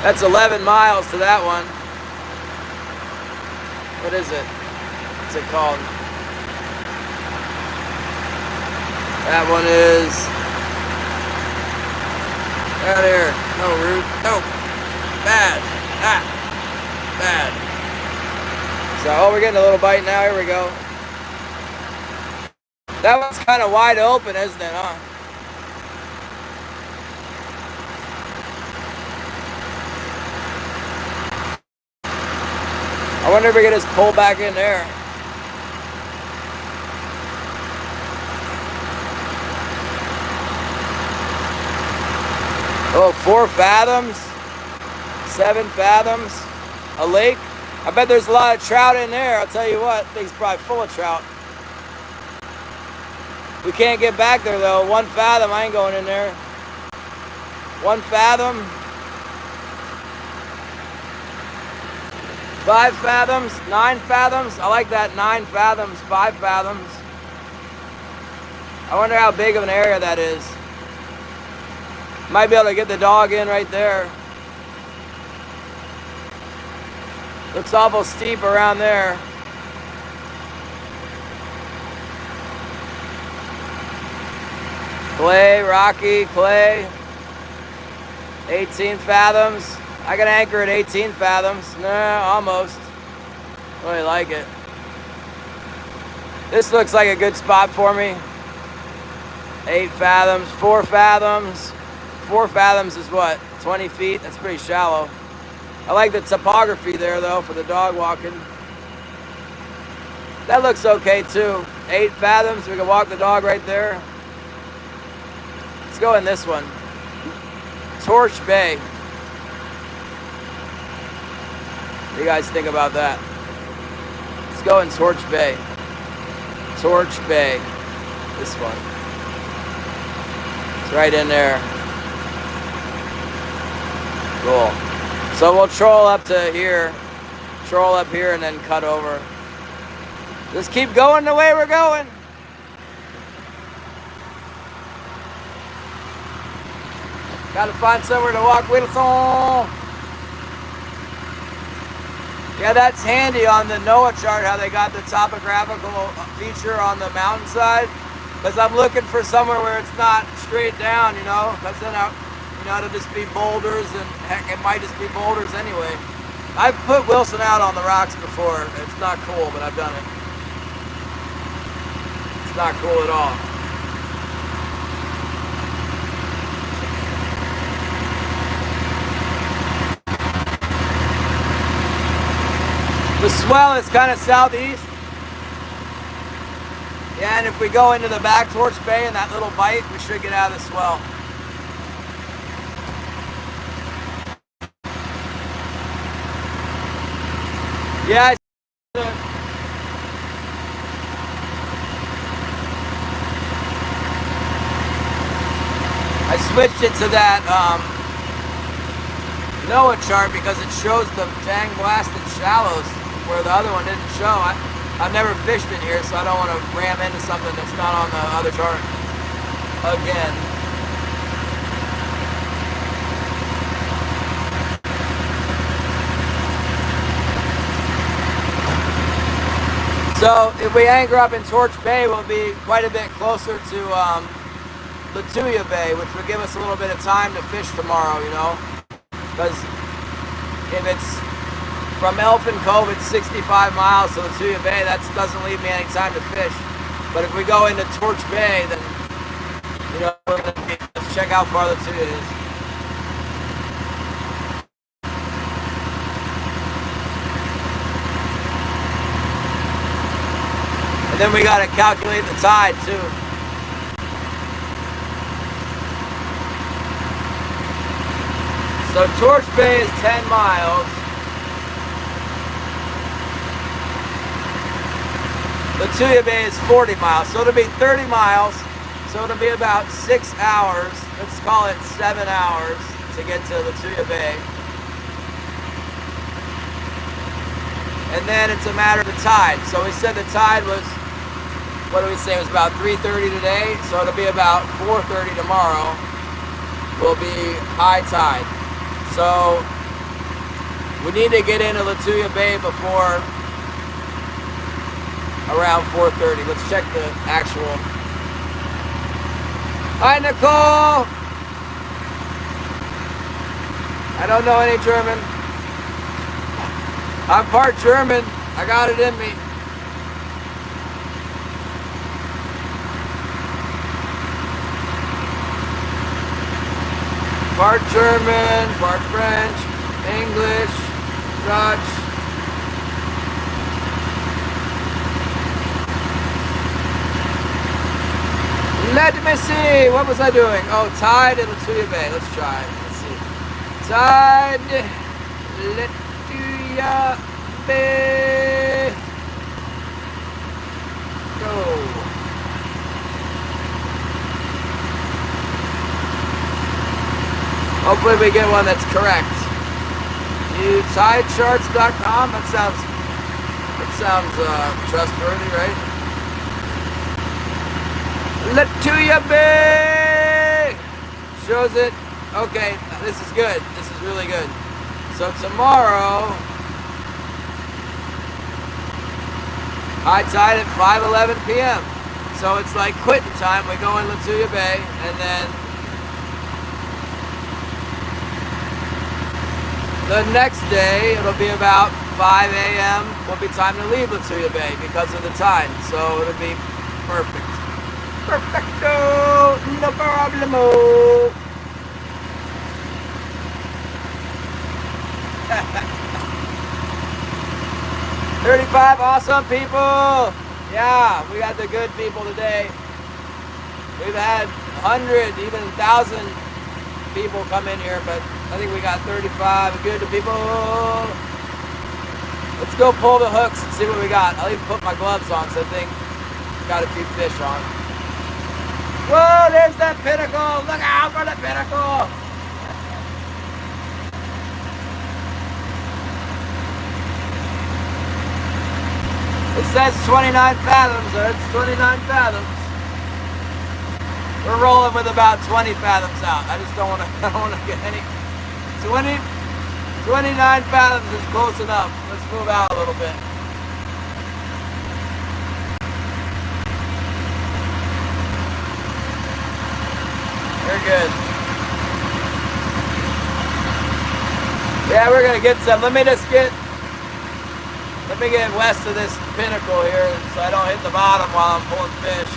That's 11 miles to that one. What is it? What's it called? That one is out here. No, rude. No. Bad. Ah. Bad. So, oh, we're getting a little bite now. Here we go. That one's kind of wide open, isn't it, huh? I wonder if we can just pull back in there. Oh, 4 fathoms, 7 fathoms, a lake. I bet there's a lot of trout in there. I'll tell you what, thing's probably full of trout. We can't get back there though. 1 fathom, I ain't going in there. 1 fathom. 5 fathoms, 9 fathoms. I like that, 9 fathoms, 5 fathoms. I wonder how big of an area that is. Might be able to get the dog in right there. Looks awful steep around there. Clay, rocky, clay. 18 fathoms. I got anchor at 18 fathoms. Nah, almost. Really like it. This looks like a good spot for me. 8 fathoms, 4 fathoms, 4 fathoms is what, 20 feet? That's pretty shallow. I like the topography there though for the dog walking. That looks okay too. 8 fathoms, we can walk the dog right there. Let's go in this one. Torch Bay. What do you guys think about that? Let's go in Torch Bay. Torch Bay. This one. It's right in there. Cool. So we'll troll up to here. Troll up here and then cut over. Just keep going the way we're going. Gotta find somewhere to walk Wilson. Yeah, that's handy on the NOAA chart, how they got the topographical feature on the mountainside. Because I'm looking for somewhere where it's not straight down, you know. Because then, it'll just be boulders, and heck, it might just be boulders anyway. I've put Wilson out on the rocks before. It's not cool, but I've done it. It's not cool at all. The swell is kind of southeast. Yeah, and if we go into the back Torch Bay and that little bite, we should get out of the swell. Yeah, I switched it to that NOAA chart because it shows the dang blasted shallows where the other one didn't show. I've never fished in here, so I don't want to ram into something that's not on the other chart again. So if we anchor up in Torch Bay, we'll be quite a bit closer to Lituya Bay, which will give us a little bit of time to fish tomorrow, you know. Because if it's from Elfin Cove, it's 65 miles to Lituya Bay. That doesn't leave me any time to fish. But if we go into Torch Bay, then, let's check how far Lituya is. And then we got to calculate the tide too. So Torch Bay is 10 miles. Lituya Bay is 40 miles. So it'll be 30 miles. So it'll be about 6 hours. Let's call it 7 hours to get to Lituya Bay. And then it's a matter of the tide. So we said the tide was, what do we say, it was about 3:30 today. So it'll be about 4:30 tomorrow. Will be high tide. So we need to get into Lituya Bay before around 4:30. Let's check the actual. Hi, Nicole. I don't know any German. I'm part German. I got it in me. Part German, part French, English, Dutch. Let me see. What was I doing? Oh, tide at Lituya Bay. Let's try. Let's see. Tide, Lituya Bay. Go. Hopefully we get one that's correct. Tidecharts.com. That sounds trustworthy, right? Lituya Bay shows it. Okay, this is good. This is really good. So tomorrow, high tide at 5:11 p.m. So it's like quitting time. We go in Lituya Bay, and then the next day, it'll be about 5 a.m. will be time to leave Lituya Bay because of the tide. So it'll be perfect. Perfecto, no problemo. 35 awesome people. Yeah, we got the good people today. We've had 100, even 1,000 people come in here, but I think we got 35 good people. Let's go pull the hooks and see what we got. I'll even put my gloves on, so I think we got a few fish on. Whoa, there's that pinnacle. Look out for the pinnacle. It says 29 fathoms, so it's 29 fathoms. We're rolling with about 20 fathoms out. I just don't want to get any. 29 fathoms is close enough. Let's move out a little bit. You're good. Yeah, we're gonna get some. Let me get west of this pinnacle here so I don't hit the bottom while I'm pulling fish.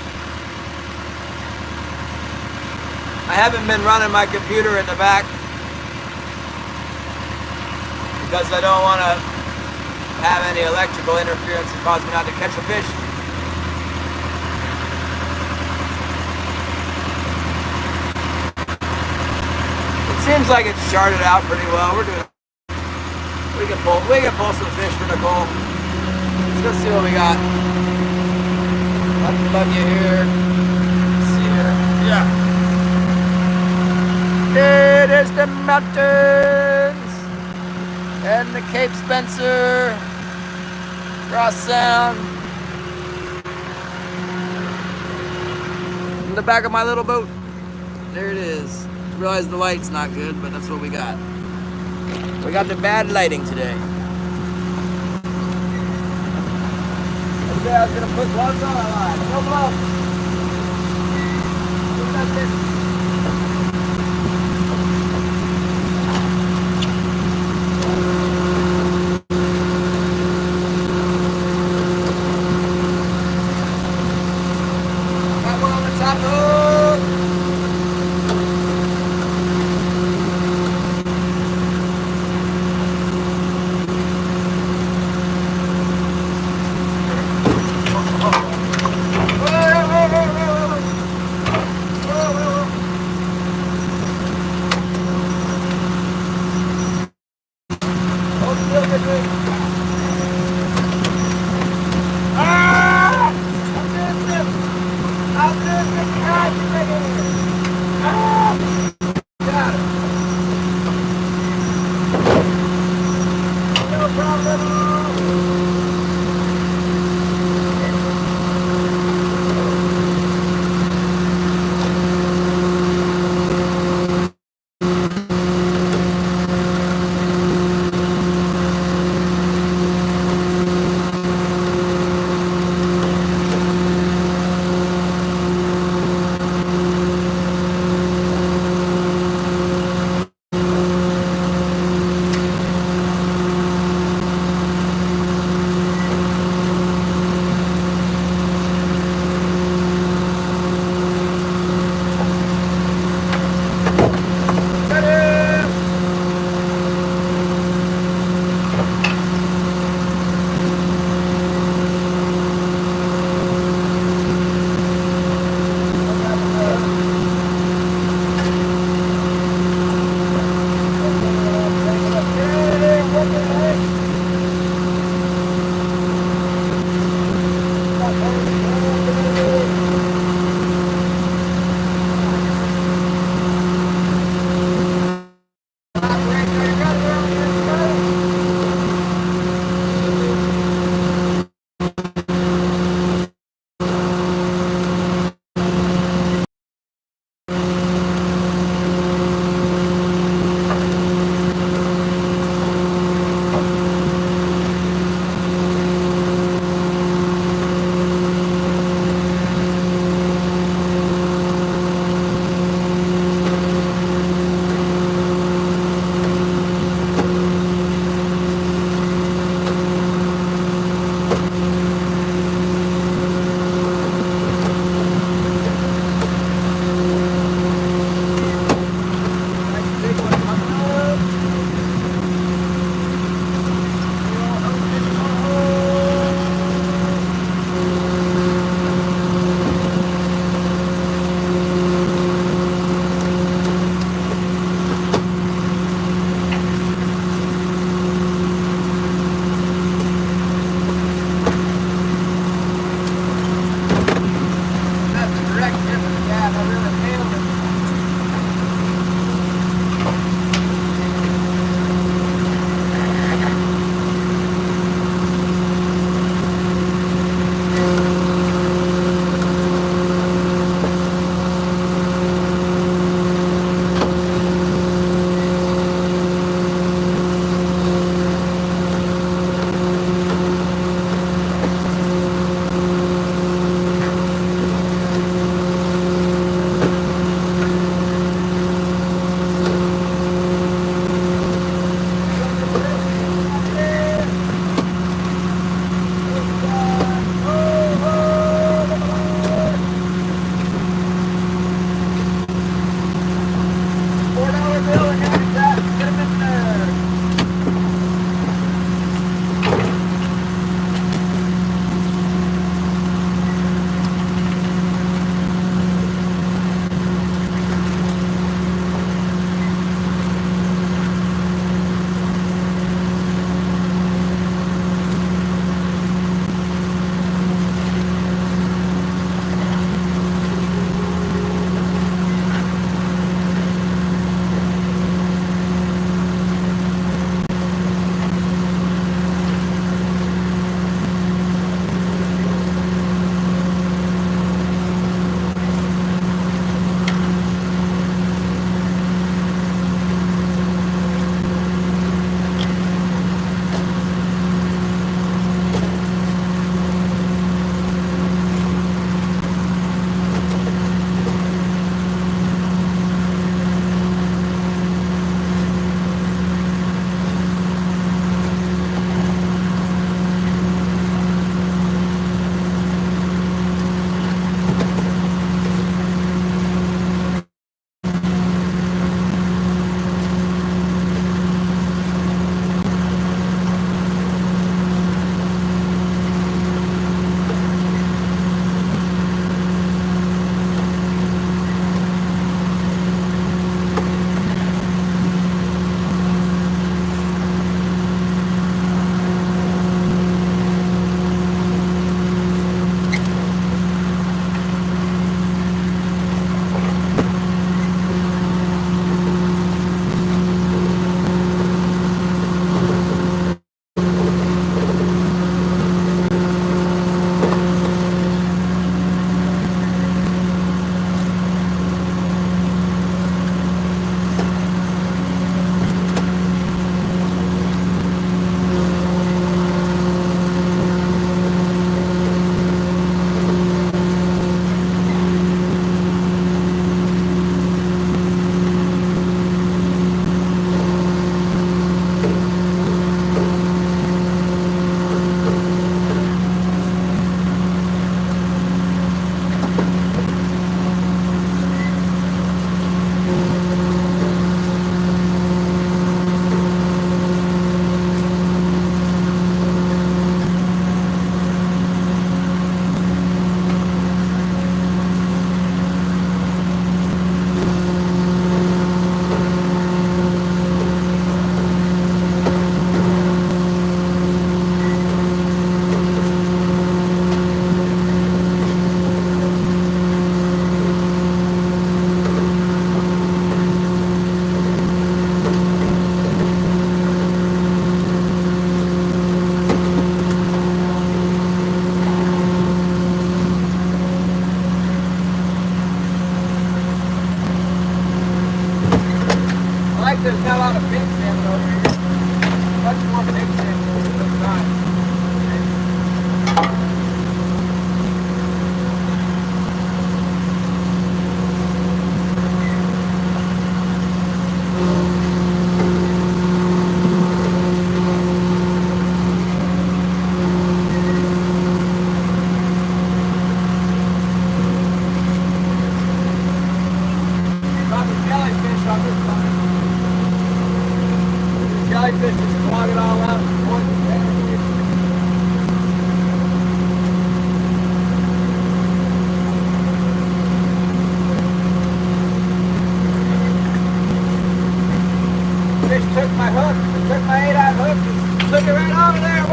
I haven't been running my computer in the back because I don't want to have any electrical interference and cause me not to catch a fish. It seems like it's charted out pretty well. We can pull some fish for Nicole. Let's see what we got. Unplug you here. Let's see here. Yeah. It is the mountains and the Cape Spencer Cross Sound. In the back of my little boat. There it is. I realize the light's not good, but that's what we got. We got the bad lighting today. I said I was gonna put gloves on. I lied. No gloves. Look at this. Got one on the top hook.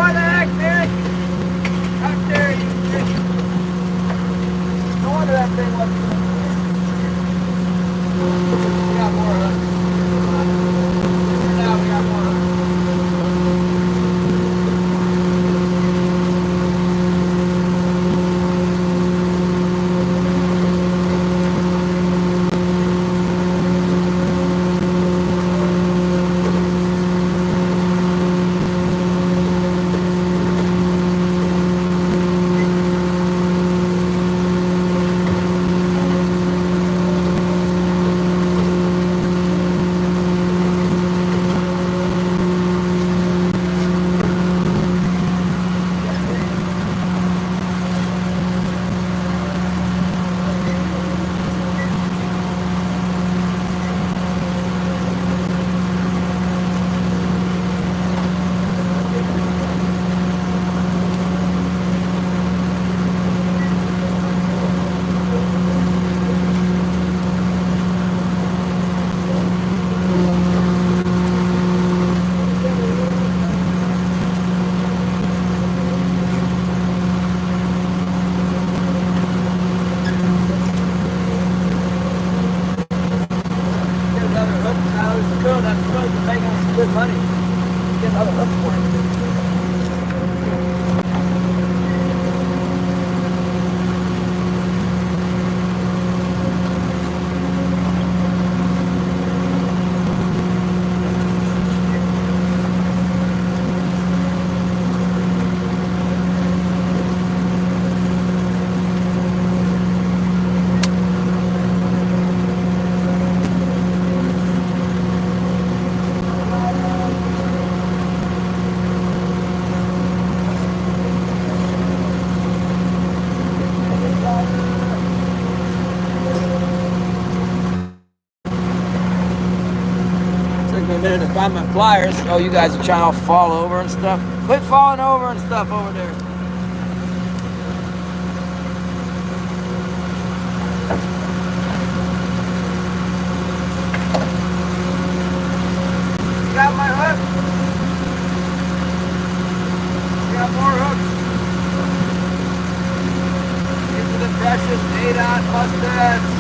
What the heck, man? How dare you? No wonder that thing wasn't. We got more hooks. Now we got more hooks. That's supposed to make us good money. Get another hook for it. Took me a minute to find my pliers. Oh, you guys are trying to fall over and stuff. Quit falling over and stuff over there. You got my hook? You got more hooks? Into the precious 8-aught mustads.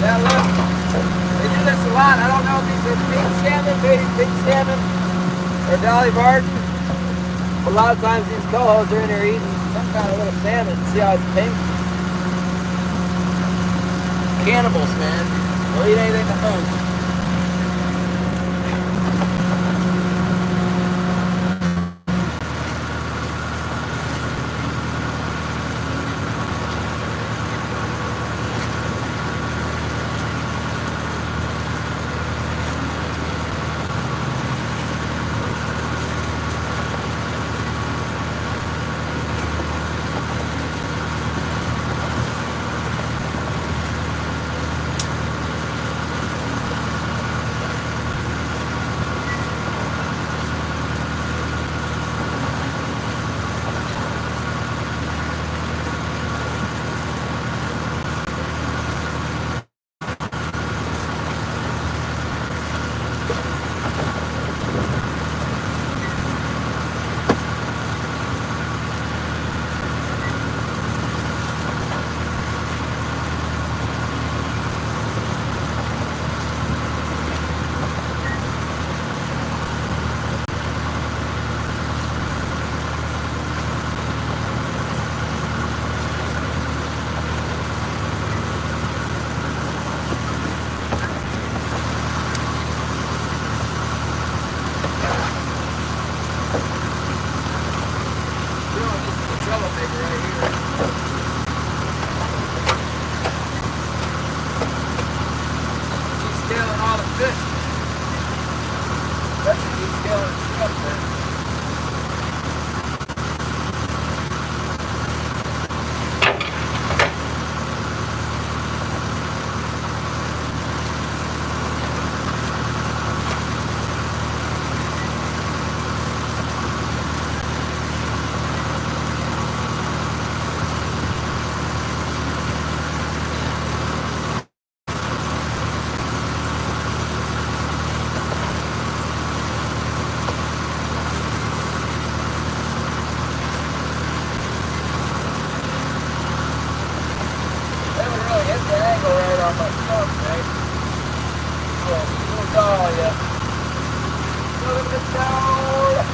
Yeah, look, they do this a lot. I don't know if these are big salmon, big salmon, or Dolly Varden. A lot of times these cohos are in there eating some kind of little salmon. See how it's pink? Cannibals, man. They'll eat anything that moves. off my smoke, right? Little doll, yeah. Look at the doll.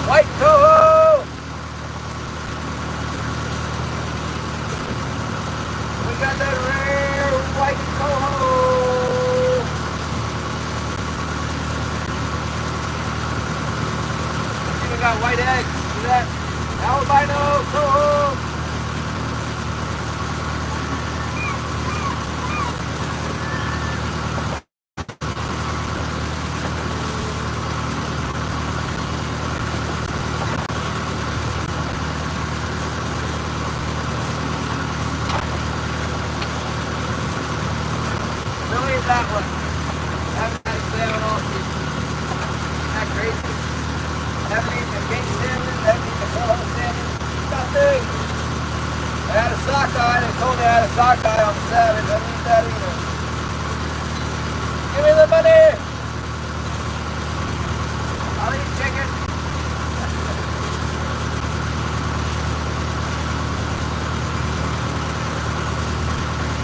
White coho! We got that rare white coho! We got white eggs. See that? Albino coho! That one. Haven't had salmon all season. Isn't that crazy? Haven't eaten the king salmon, haven't eaten the coho salmon. Nothing. I had a sockeye. They told me I had a sockeye on the Sabbath. I didn't eat that either. Give me the money. I'll eat chicken.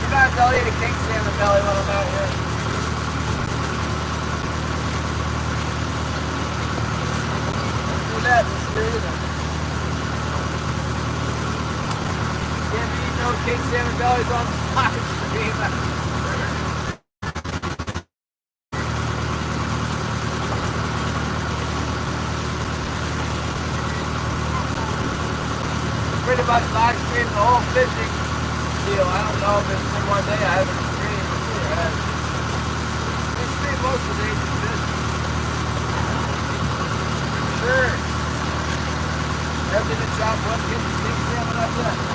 Sometimes I'll eat a king salmon belly when I'm out here. Do that this year either. Can't be eating no king salmon bellies on the live stream. Pretty much live stream the whole fishing deal. I don't know if it's been one day I haven't streamed. I stream most of the days of fishing. Sure. Everything to chop one, get the big salmon up there.